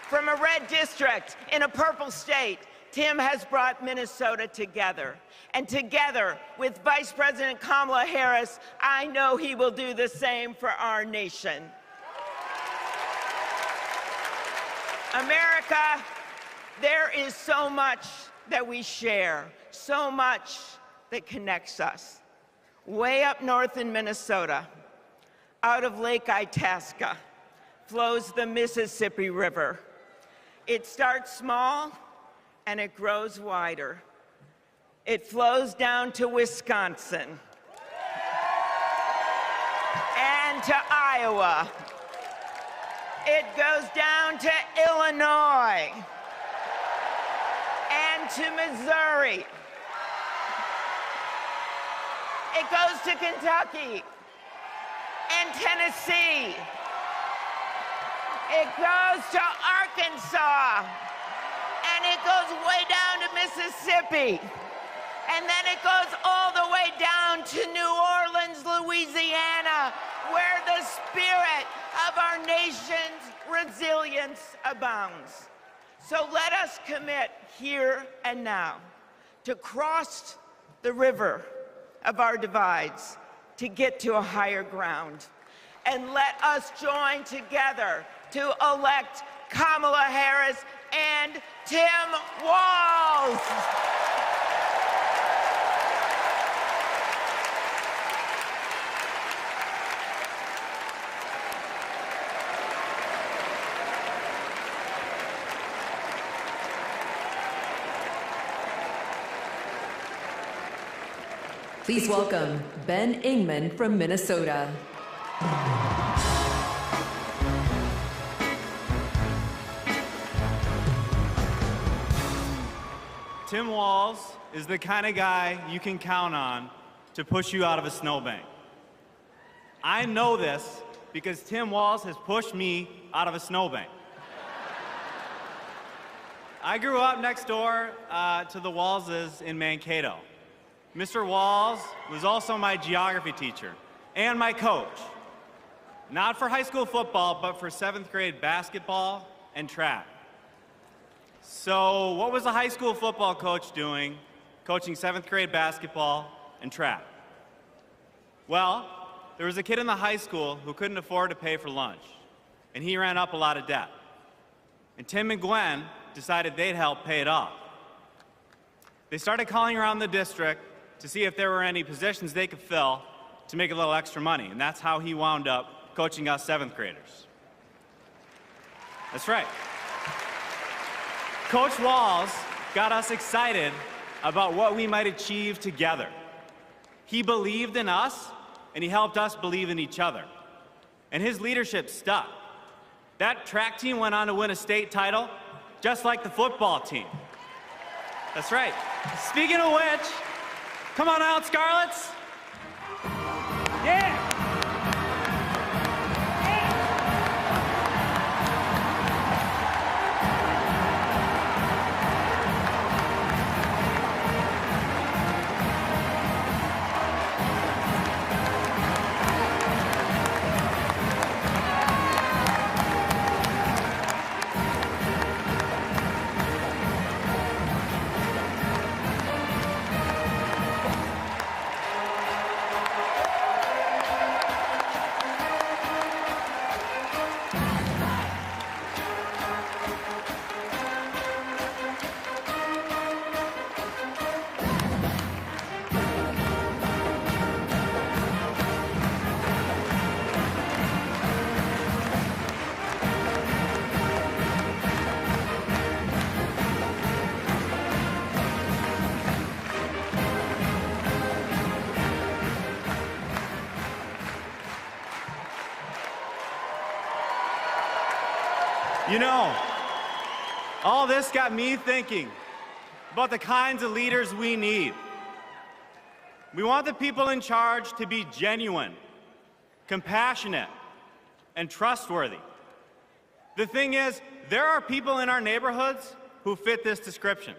from a red district in a purple state, Tim has brought Minnesota together. And together with Vice President Kamala Harris, I know he will do the same for our nation. America, there is so much that we share, so much that connects us. Way up north in Minnesota, out of Lake Itasca, flows the Mississippi River. It starts small and it grows wider. It flows down to Wisconsin and to Iowa. It goes down to Illinois and to Missouri. It goes to Kentucky and Tennessee. It goes to Arkansas, and it goes way down to Mississippi. And then it goes all the way down to New Orleans, Louisiana, where the spirit of our nation's resilience abounds. So let us commit here and now to cross the river of our divides to get to a higher ground. And let us join together to elect Kamala Harris and Tim Walz. Please welcome Ben Ingman from Minnesota. Tim Walz is the kind of guy you can count on to push you out of a snowbank. I know this because Tim Walz has pushed me out of a snowbank. I grew up next door to the Walzes in Mankato. Mr. Walz was also my geography teacher and my coach. Not for high school football, but for 7th grade basketball and track. So what was a high school football coach doing, coaching 7th grade basketball and track? Well, there was a kid in the high school who couldn't afford to pay for lunch, and he ran up a lot of debt. And Tim and Gwen decided they'd help pay it off. They started calling around the district to see if there were any positions they could fill to make a little extra money, and that's how he wound up coaching us 7th graders. That's right. Coach Walz got us excited about what we might achieve together. He believed in us, and he helped us believe in each other. And his leadership stuck. That track team went on to win a state title, just like the football team. That's right. Speaking of which, come on out, Scarlets. Yeah! You know, all this got me thinking about the kinds of leaders we need. We want the people in charge to be genuine, compassionate, and trustworthy. The thing is, there are people in our neighborhoods who fit this description.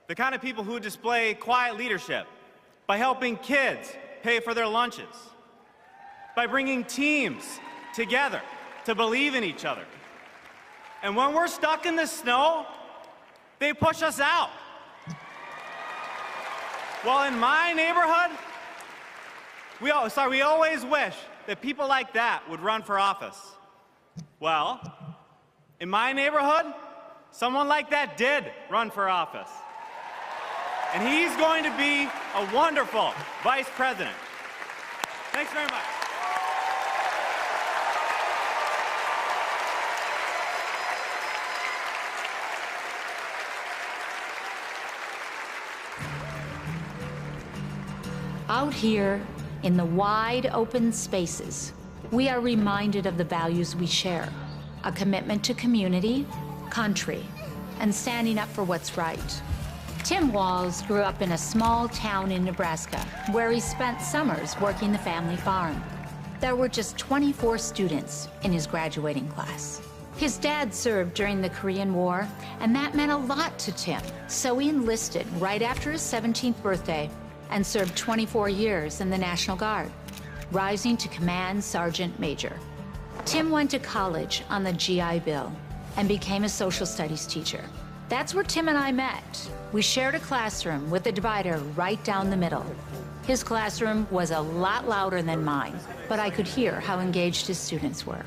The kind of people who display quiet leadership, by helping kids pay for their lunches, by bringing teams together to believe in each other. And when we're stuck in the snow, they push us out. Well, in my neighborhood, we always wish that people like that would run for office. Well, in my neighborhood, someone like that did run for office. And he's going to be a wonderful vice president. Thanks very much. Out here in the wide open spaces, we are reminded of the values we share: a commitment to community, country, and standing up for what's right. Tim Walz grew up in a small town in Nebraska where he spent summers working the family farm. There were just 24 students in his graduating class. His dad served during the Korean War, and that meant a lot to Tim. So he enlisted right after his 17th birthday and served 24 years in the National Guard, rising to Command Sergeant Major. Tim went to college on the GI Bill and became a social studies teacher. That's where Tim and I met. We shared a classroom with a divider right down the middle. His classroom was a lot louder than mine, but I could hear how engaged his students were.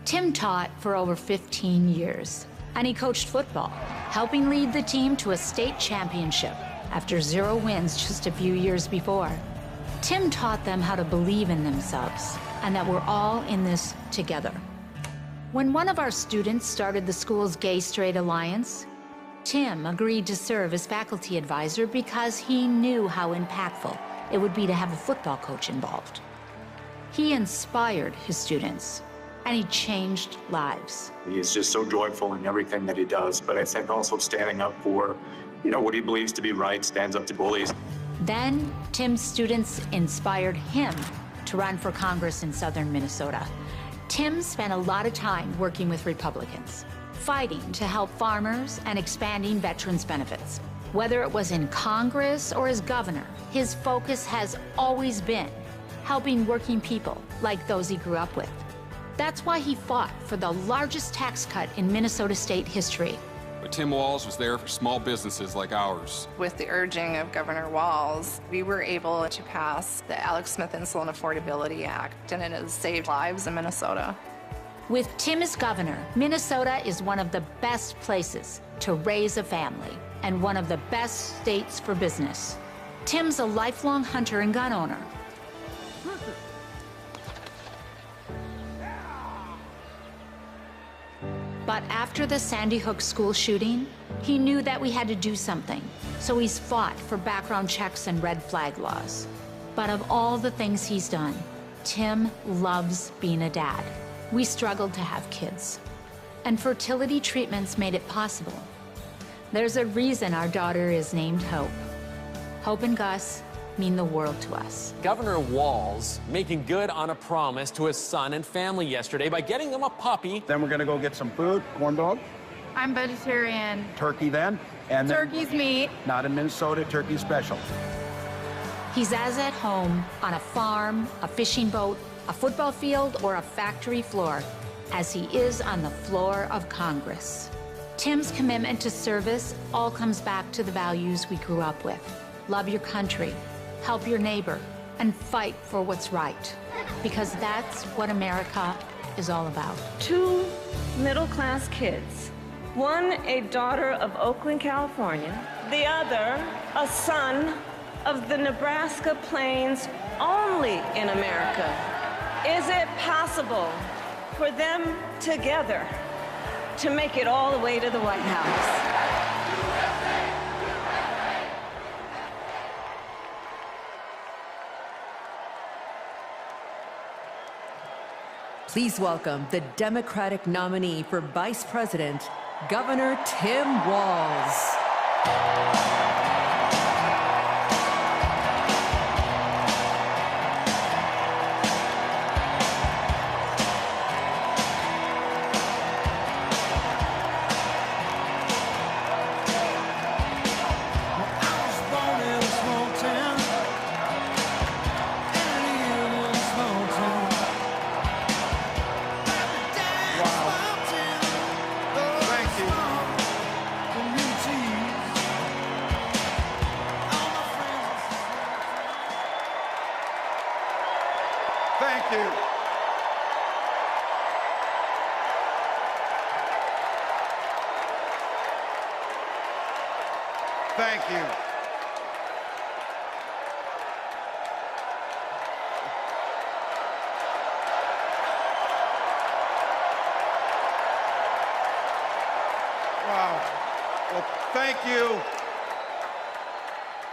Tim taught for over 15 years, and he coached football, helping lead the team to a state championship after 0 wins just a few years before. Tim taught them how to believe in themselves and that we're all in this together. When one of our students started the school's Gay Straight Alliance, Tim agreed to serve as faculty advisor because he knew how impactful it would be to have a football coach involved. He inspired his students, and he changed lives. He is just so joyful in everything that he does, but I think also standing up for what he believes to be right, stands up to bullies. Then, Tim's students inspired him to run for Congress in southern Minnesota. Tim spent a lot of time working with Republicans, fighting to help farmers and expanding veterans' benefits. Whether it was in Congress or as governor, his focus has always been helping working people like those he grew up with. That's why he fought for the largest tax cut in Minnesota state history. But Tim Walz was there for small businesses like ours. With the urging of Governor Walz, we were able to pass the Alex Smith Insulin Affordability Act, and it has saved lives in Minnesota. With Tim as governor, Minnesota is one of the best places to raise a family and one of the best states for business. Tim's a lifelong hunter and gun owner. But after the Sandy Hook school shooting, he knew that we had to do something. So he's fought for background checks and red flag laws. But of all the things he's done, Tim loves being a dad. We struggled to have kids, and fertility treatments made it possible. There's a reason our daughter is named Hope. Hope and Gus mean the world to us. Governor Walz making good on a promise to his son and family yesterday by getting them a puppy. Then we're gonna go get some food, corn dog. I'm vegetarian. Turkey then. And Turkey's meat. Not in Minnesota, turkey special. He's as at home on a farm, a fishing boat, a football field, or a factory floor as he is on the floor of Congress. Tim's commitment to service all comes back to the values we grew up with. Love your country, help your neighbor, and fight for what's right. Because that's what America is all about. 2 middle-class kids. One, a daughter of Oakland, California. The other, a son of the Nebraska Plains, only in America. Is it possible for them together to make it all the way to the White House? Please welcome the Democratic nominee for Vice President, Governor Tim Walz. Thank you. Thank you. Wow. Well, thank you.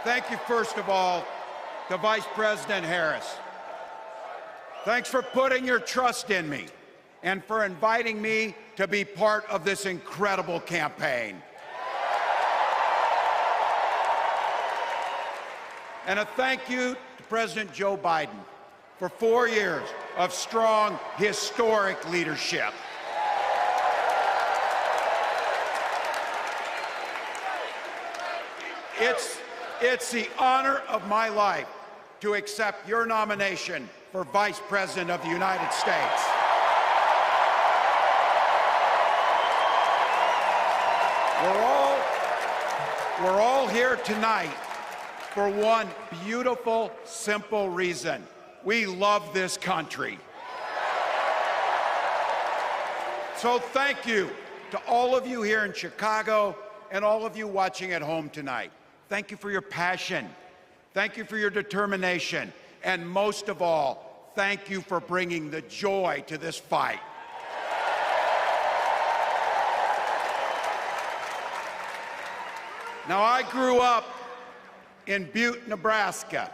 Thank you, first of all, to Vice President Harris. Thanks for putting your trust in me and for inviting me to be part of this incredible campaign. And a thank you to President Joe Biden for 4 years of strong, historic leadership. It's the honor of my life to accept your nomination for Vice President of the United States. We're all here tonight for one beautiful, simple reason. We love this country. So thank you to all of you here in Chicago and all of you watching at home tonight. Thank you for your passion. Thank you for your determination. And most of all, thank you for bringing the joy to this fight. Now, I grew up in Butte, Nebraska,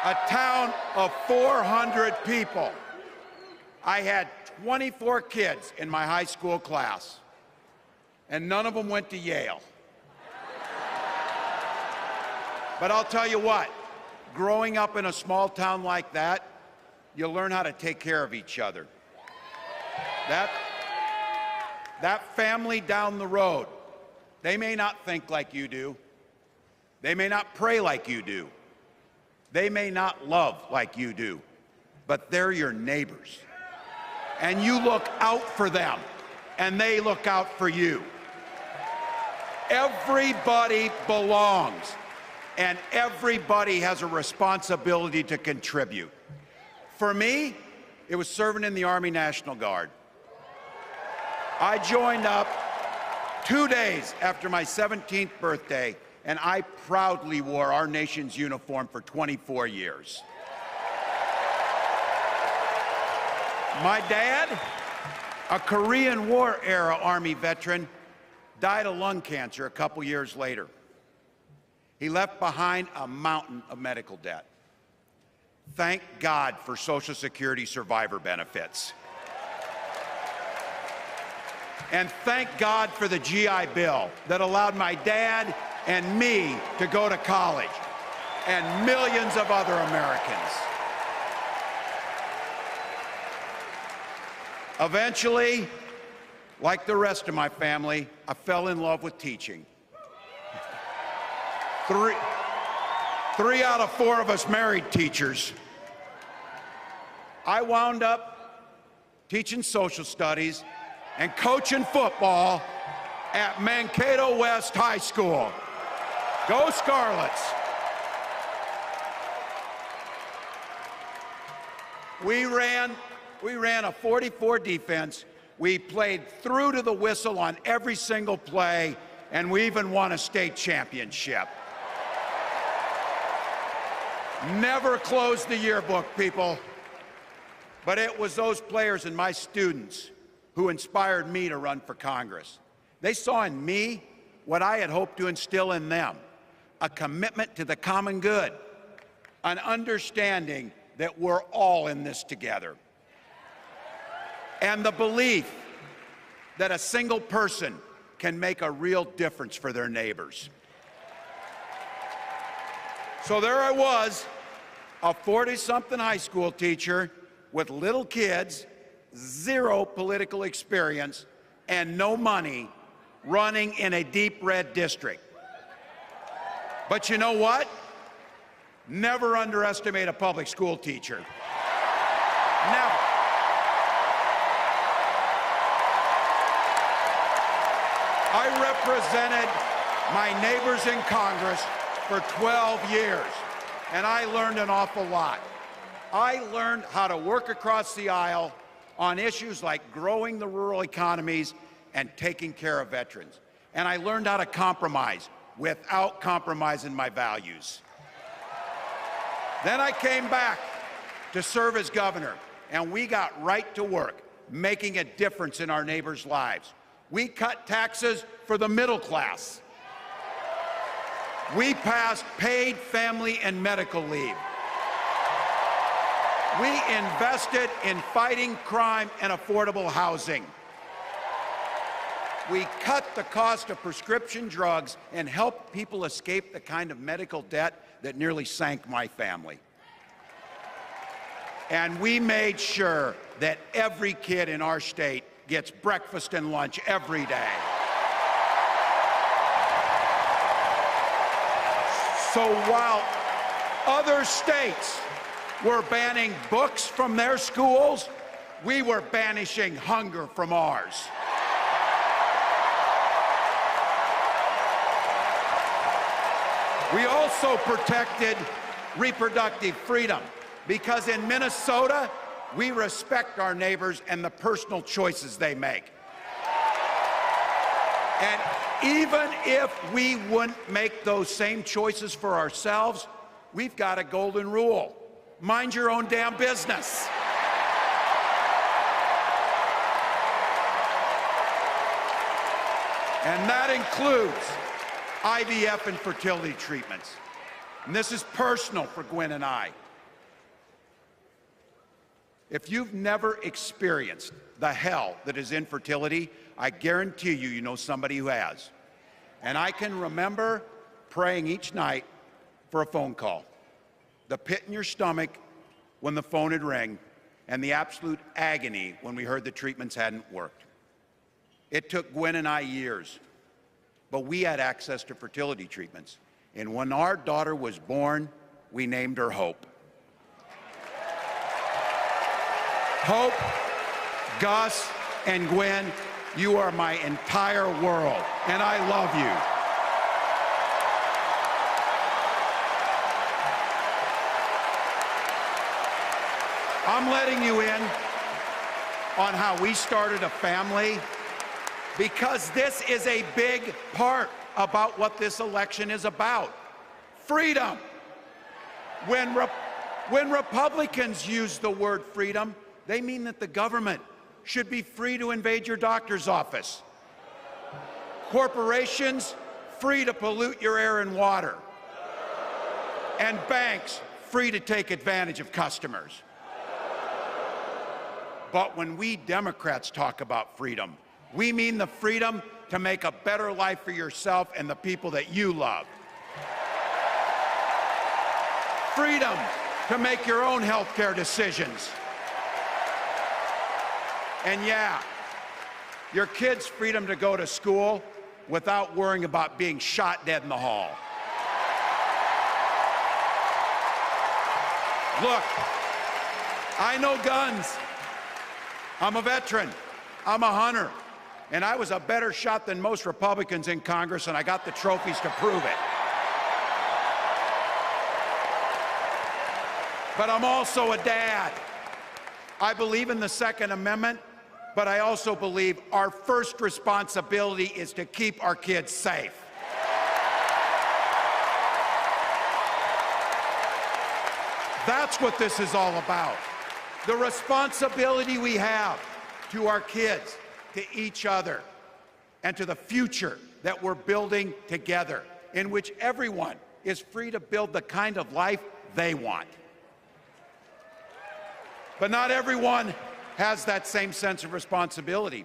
a town of 400 people. I had 24 kids in my high school class, and none of them went to Yale. But I'll tell you what, growing up in a small town like that, you learn how to take care of each other. That family down the road, they may not think like you do. They may not pray like you do. They may not love like you do, but they're your neighbors. And you look out for them, and they look out for you. Everybody belongs, and everybody has a responsibility to contribute. For me, it was serving in the Army National Guard. I joined up 2 days after my 17th birthday, and I proudly wore our nation's uniform for 24 years. My dad, a Korean War-era Army veteran, died of lung cancer a couple years later. He left behind a mountain of medical debt. Thank God for Social Security survivor benefits. And thank God for the GI Bill that allowed my dad and me to go to college, and millions of other Americans. Eventually, like the rest of my family, I fell in love with teaching. Three out of 4 of us married teachers. I wound up teaching social studies and coaching football at Mankato West High School. Go Scarlets! We ran a 44 defense. We played through to the whistle on every single play, and we even won a state championship. Never closed the yearbook, people. But it was those players and my students who inspired me to run for Congress. They saw in me what I had hoped to instill in them, a commitment to the common good, an understanding that we're all in this together, and the belief that a single person can make a real difference for their neighbors. So there I was, a 40-something high school teacher with little kids, 0 political experience, and no money, running in a deep red district. But you know what? Never underestimate a public school teacher. Never. I represented my neighbors in Congress for 12 years, and I learned an awful lot. I learned how to work across the aisle on issues like growing the rural economies and taking care of veterans. And I learned how to compromise without compromising my values. Then I came back to serve as governor, and we got right to work making a difference in our neighbors' lives. We cut taxes for the middle class. We passed paid family and medical leave. We invested in fighting crime and affordable housing. We cut the cost of prescription drugs and helped people escape the kind of medical debt that nearly sank my family. And we made sure that every kid in our state gets breakfast and lunch every day. So while other states were banning books from their schools, we were banishing hunger from ours. We also protected reproductive freedom because in Minnesota, we respect our neighbors and the personal choices they make. And even if we wouldn't make those same choices for ourselves, we've got a golden rule. Mind your own damn business. And that includes IVF and fertility treatments. And this is personal for Gwen and I. If you've never experienced the hell that is infertility, I guarantee you, you know somebody who has. And I can remember praying each night for a phone call. The pit in your stomach when the phone would ring, and the absolute agony when we heard the treatments hadn't worked. It took Gwen and I years, but we had access to fertility treatments. And when our daughter was born, we named her Hope. Hope, Gus, and Gwen, you are my entire world, and I love you. I'm letting you in on how we started a family because this is a big part about what this election is about. Freedom. When Republicans use the word freedom, they mean that the government should be free to invade your doctor's office. Corporations free to pollute your air and water. And banks free to take advantage of customers. But when we Democrats talk about freedom, we mean the freedom to make a better life for yourself and the people that you love. Freedom to make your own health care decisions. And yeah, your kids' freedom to go to school without worrying about being shot dead in the hall. Look, I know guns. I'm a veteran. I'm a hunter. And I was a better shot than most Republicans in Congress, and I got the trophies to prove it. But I'm also a dad. I believe in the Second Amendment, but I also believe our first responsibility is to keep our kids safe. That's what this is all about. The responsibility we have to our kids, to each other, and to the future that we're building together, in which everyone is free to build the kind of life they want. But not everyone has that same sense of responsibility.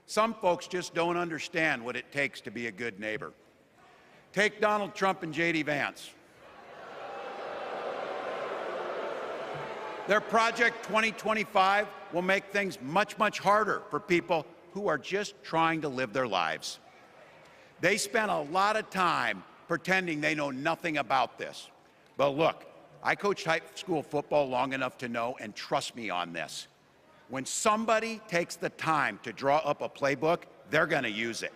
Some folks just don't understand what it takes to be a good neighbor. Take Donald Trump and J.D. Vance. Their Project 2025 will make things much, much harder for people who are just trying to live their lives. They spent a lot of time pretending they know nothing about this. But look, I coached high school football long enough to know, and trust me on this, when somebody takes the time to draw up a playbook, they're going to use it.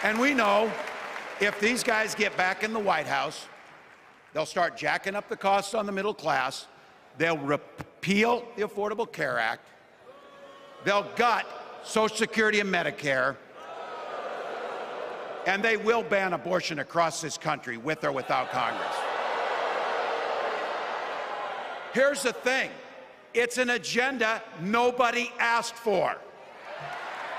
And we know If these guys get back in the White House, they'll start jacking up the costs on the middle class. They'll repeal the Affordable Care Act. They'll gut Social Security and Medicare. And they will ban abortion across this country, with or without Congress. Here's the thing. It's an agenda nobody asked for.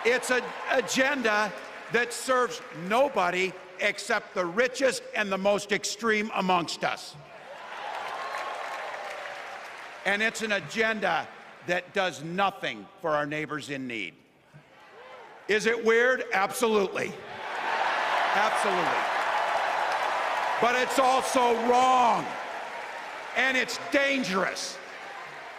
It's an agenda that serves nobody except the richest and the most extreme amongst us. And it's an agenda that does nothing for our neighbors in need. Is it weird? Absolutely. Absolutely. But it's also wrong. And it's dangerous.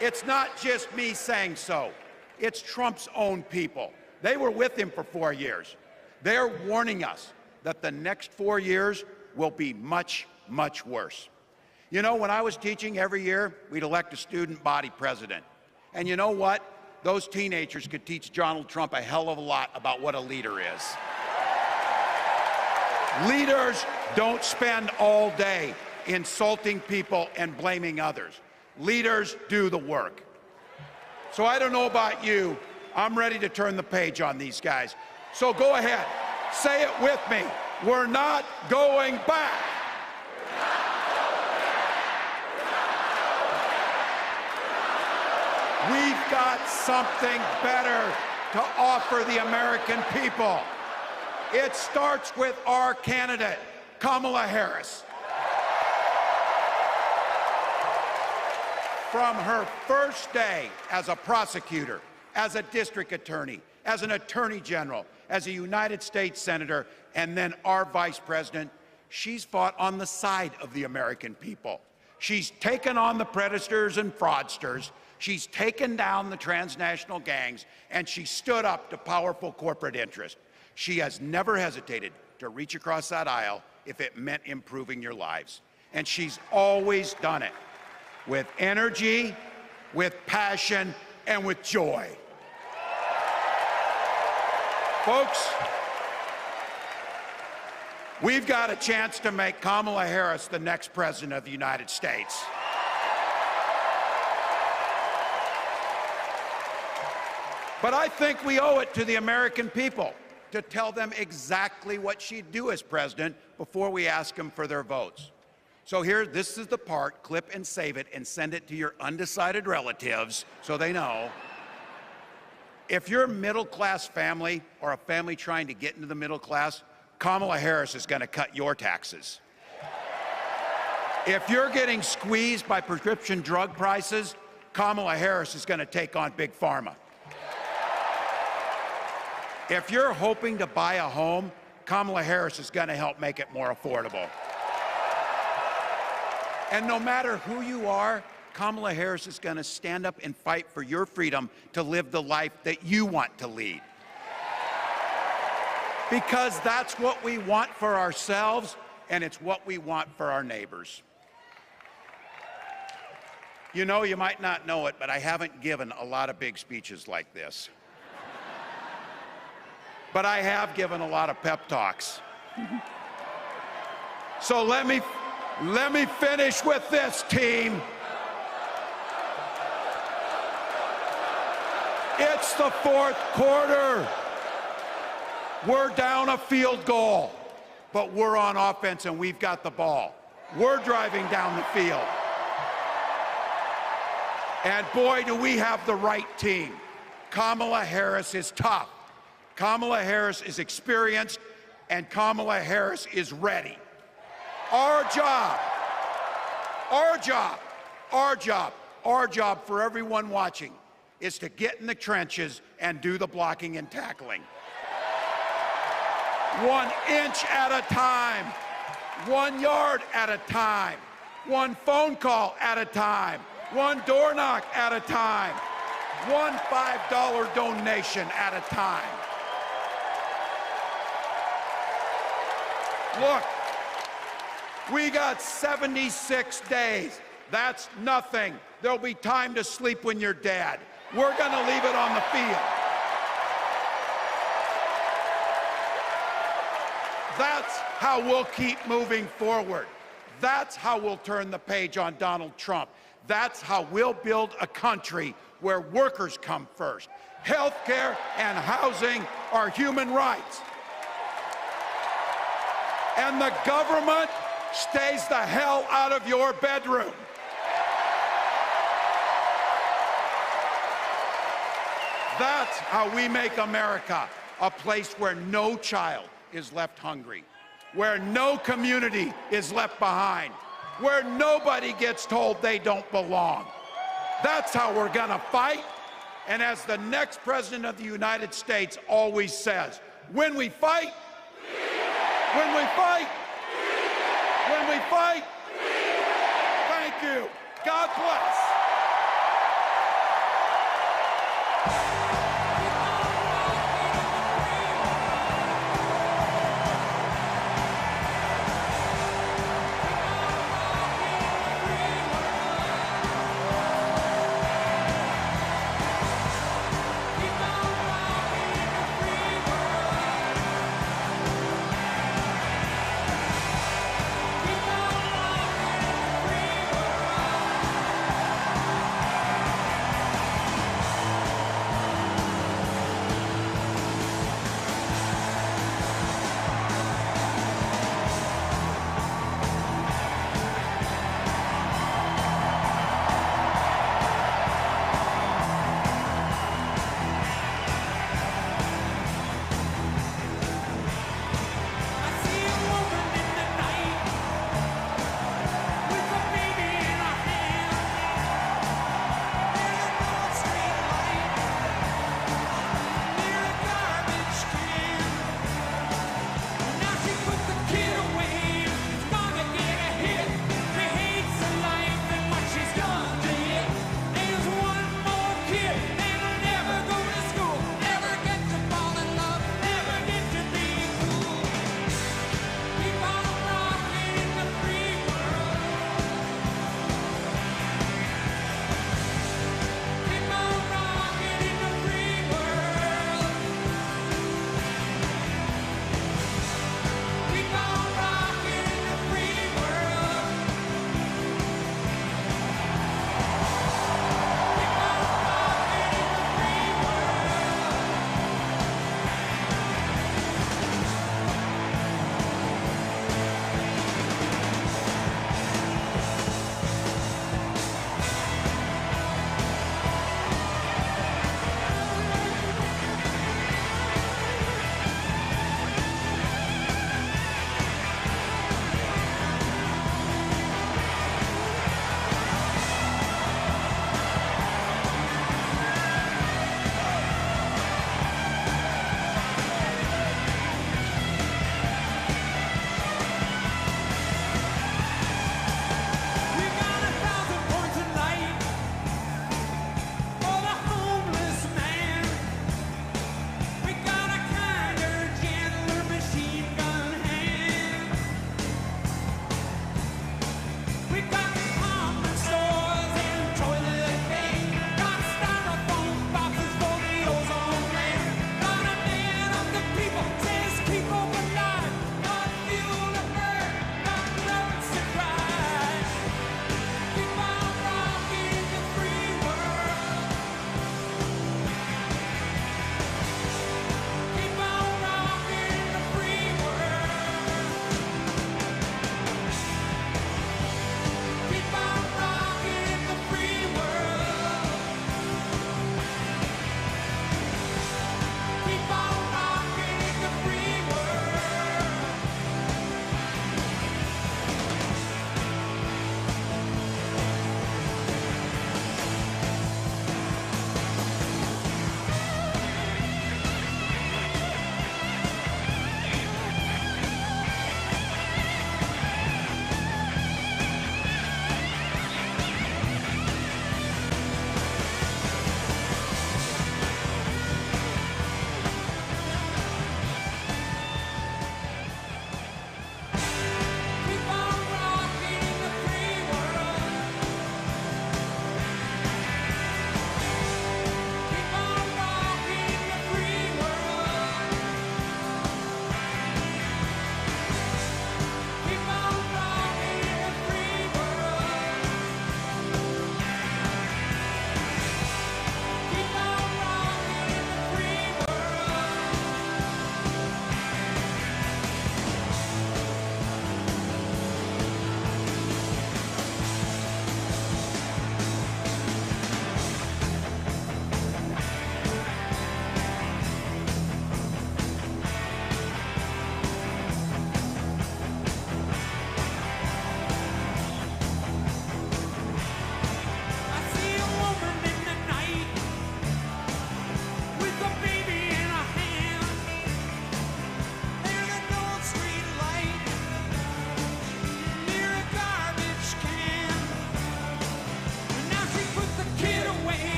It's not just me saying so. It's Trump's own people. They were with him for 4 years. They're warning us that the next 4 years will be much, much worse. You know, when I was teaching every year, we'd elect a student body president. And you know what? Those teenagers could teach Donald Trump a hell of a lot about what a leader is. Leaders don't spend all day insulting people and blaming others. Leaders do the work. So I don't know about you, I'm ready to turn the page on these guys. So go ahead, say it with me. We're not going back. We've got something better to offer the American people. It starts with our candidate, Kamala Harris. From her first day as a prosecutor, as a district attorney, as an attorney general, as a United States senator, and then our vice president, she's fought on the side of the American people. She's taken on the predators and fraudsters. She's taken down the transnational gangs, and she stood up to powerful corporate interests. She has never hesitated to reach across that aisle if it meant improving your lives. And she's always done it with energy, with passion, and with joy. Folks, we've got a chance to make Kamala Harris the next president of the United States. But I think we owe it to the American people to tell them exactly what she'd do as president before we ask them for their votes. So here, this is the part, clip and save it and send it to your undecided relatives so they know. If you're a middle-class family or a family trying to get into the middle class, Kamala Harris is going to cut your taxes. If you're getting squeezed by prescription drug prices, Kamala Harris is going to take on Big Pharma. If you're hoping to buy a home, Kamala Harris is going to help make it more affordable. And no matter who you are, Kamala Harris is going to stand up and fight for your freedom to live the life that you want to lead. Because that's what we want for ourselves, and it's what we want for our neighbors. You know, you might not know it, but I haven't given a lot of big speeches like this. But I have given a lot of pep talks. So let me finish with this, team. It's the fourth quarter. We're down a field goal, but we're on offense and we've got the ball. We're driving down the field. And boy, do we have the right team. Kamala Harris is tough. Kamala Harris is experienced, and Kamala Harris is ready. Our job for everyone watching is to get in the trenches and do the blocking and tackling. 1 inch at a time, 1 yard at a time, 1 phone call at a time, 1 door knock at a time, 1 $5 donation at a time. Look, we got 76 days. That's nothing. There'll be time to sleep when you're dead. We're going to leave it on the field. That's how we'll keep moving forward. That's how we'll turn the page on Donald Trump. That's how we'll build a country where workers come first. Healthcare and housing are human rights. And the government stays the hell out of your bedroom. That's how we make America a place where no child is left hungry, where no community is left behind, where nobody gets told they don't belong. That's how we're gonna fight. And as the next president of the United States always says, when we fight, when we fight, when we fight, thank you. God bless.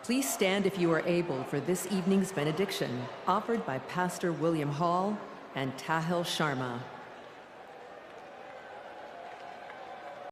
Please stand if you are able for this evening's benediction, offered by Pastor William Hall and Tahil Sharma.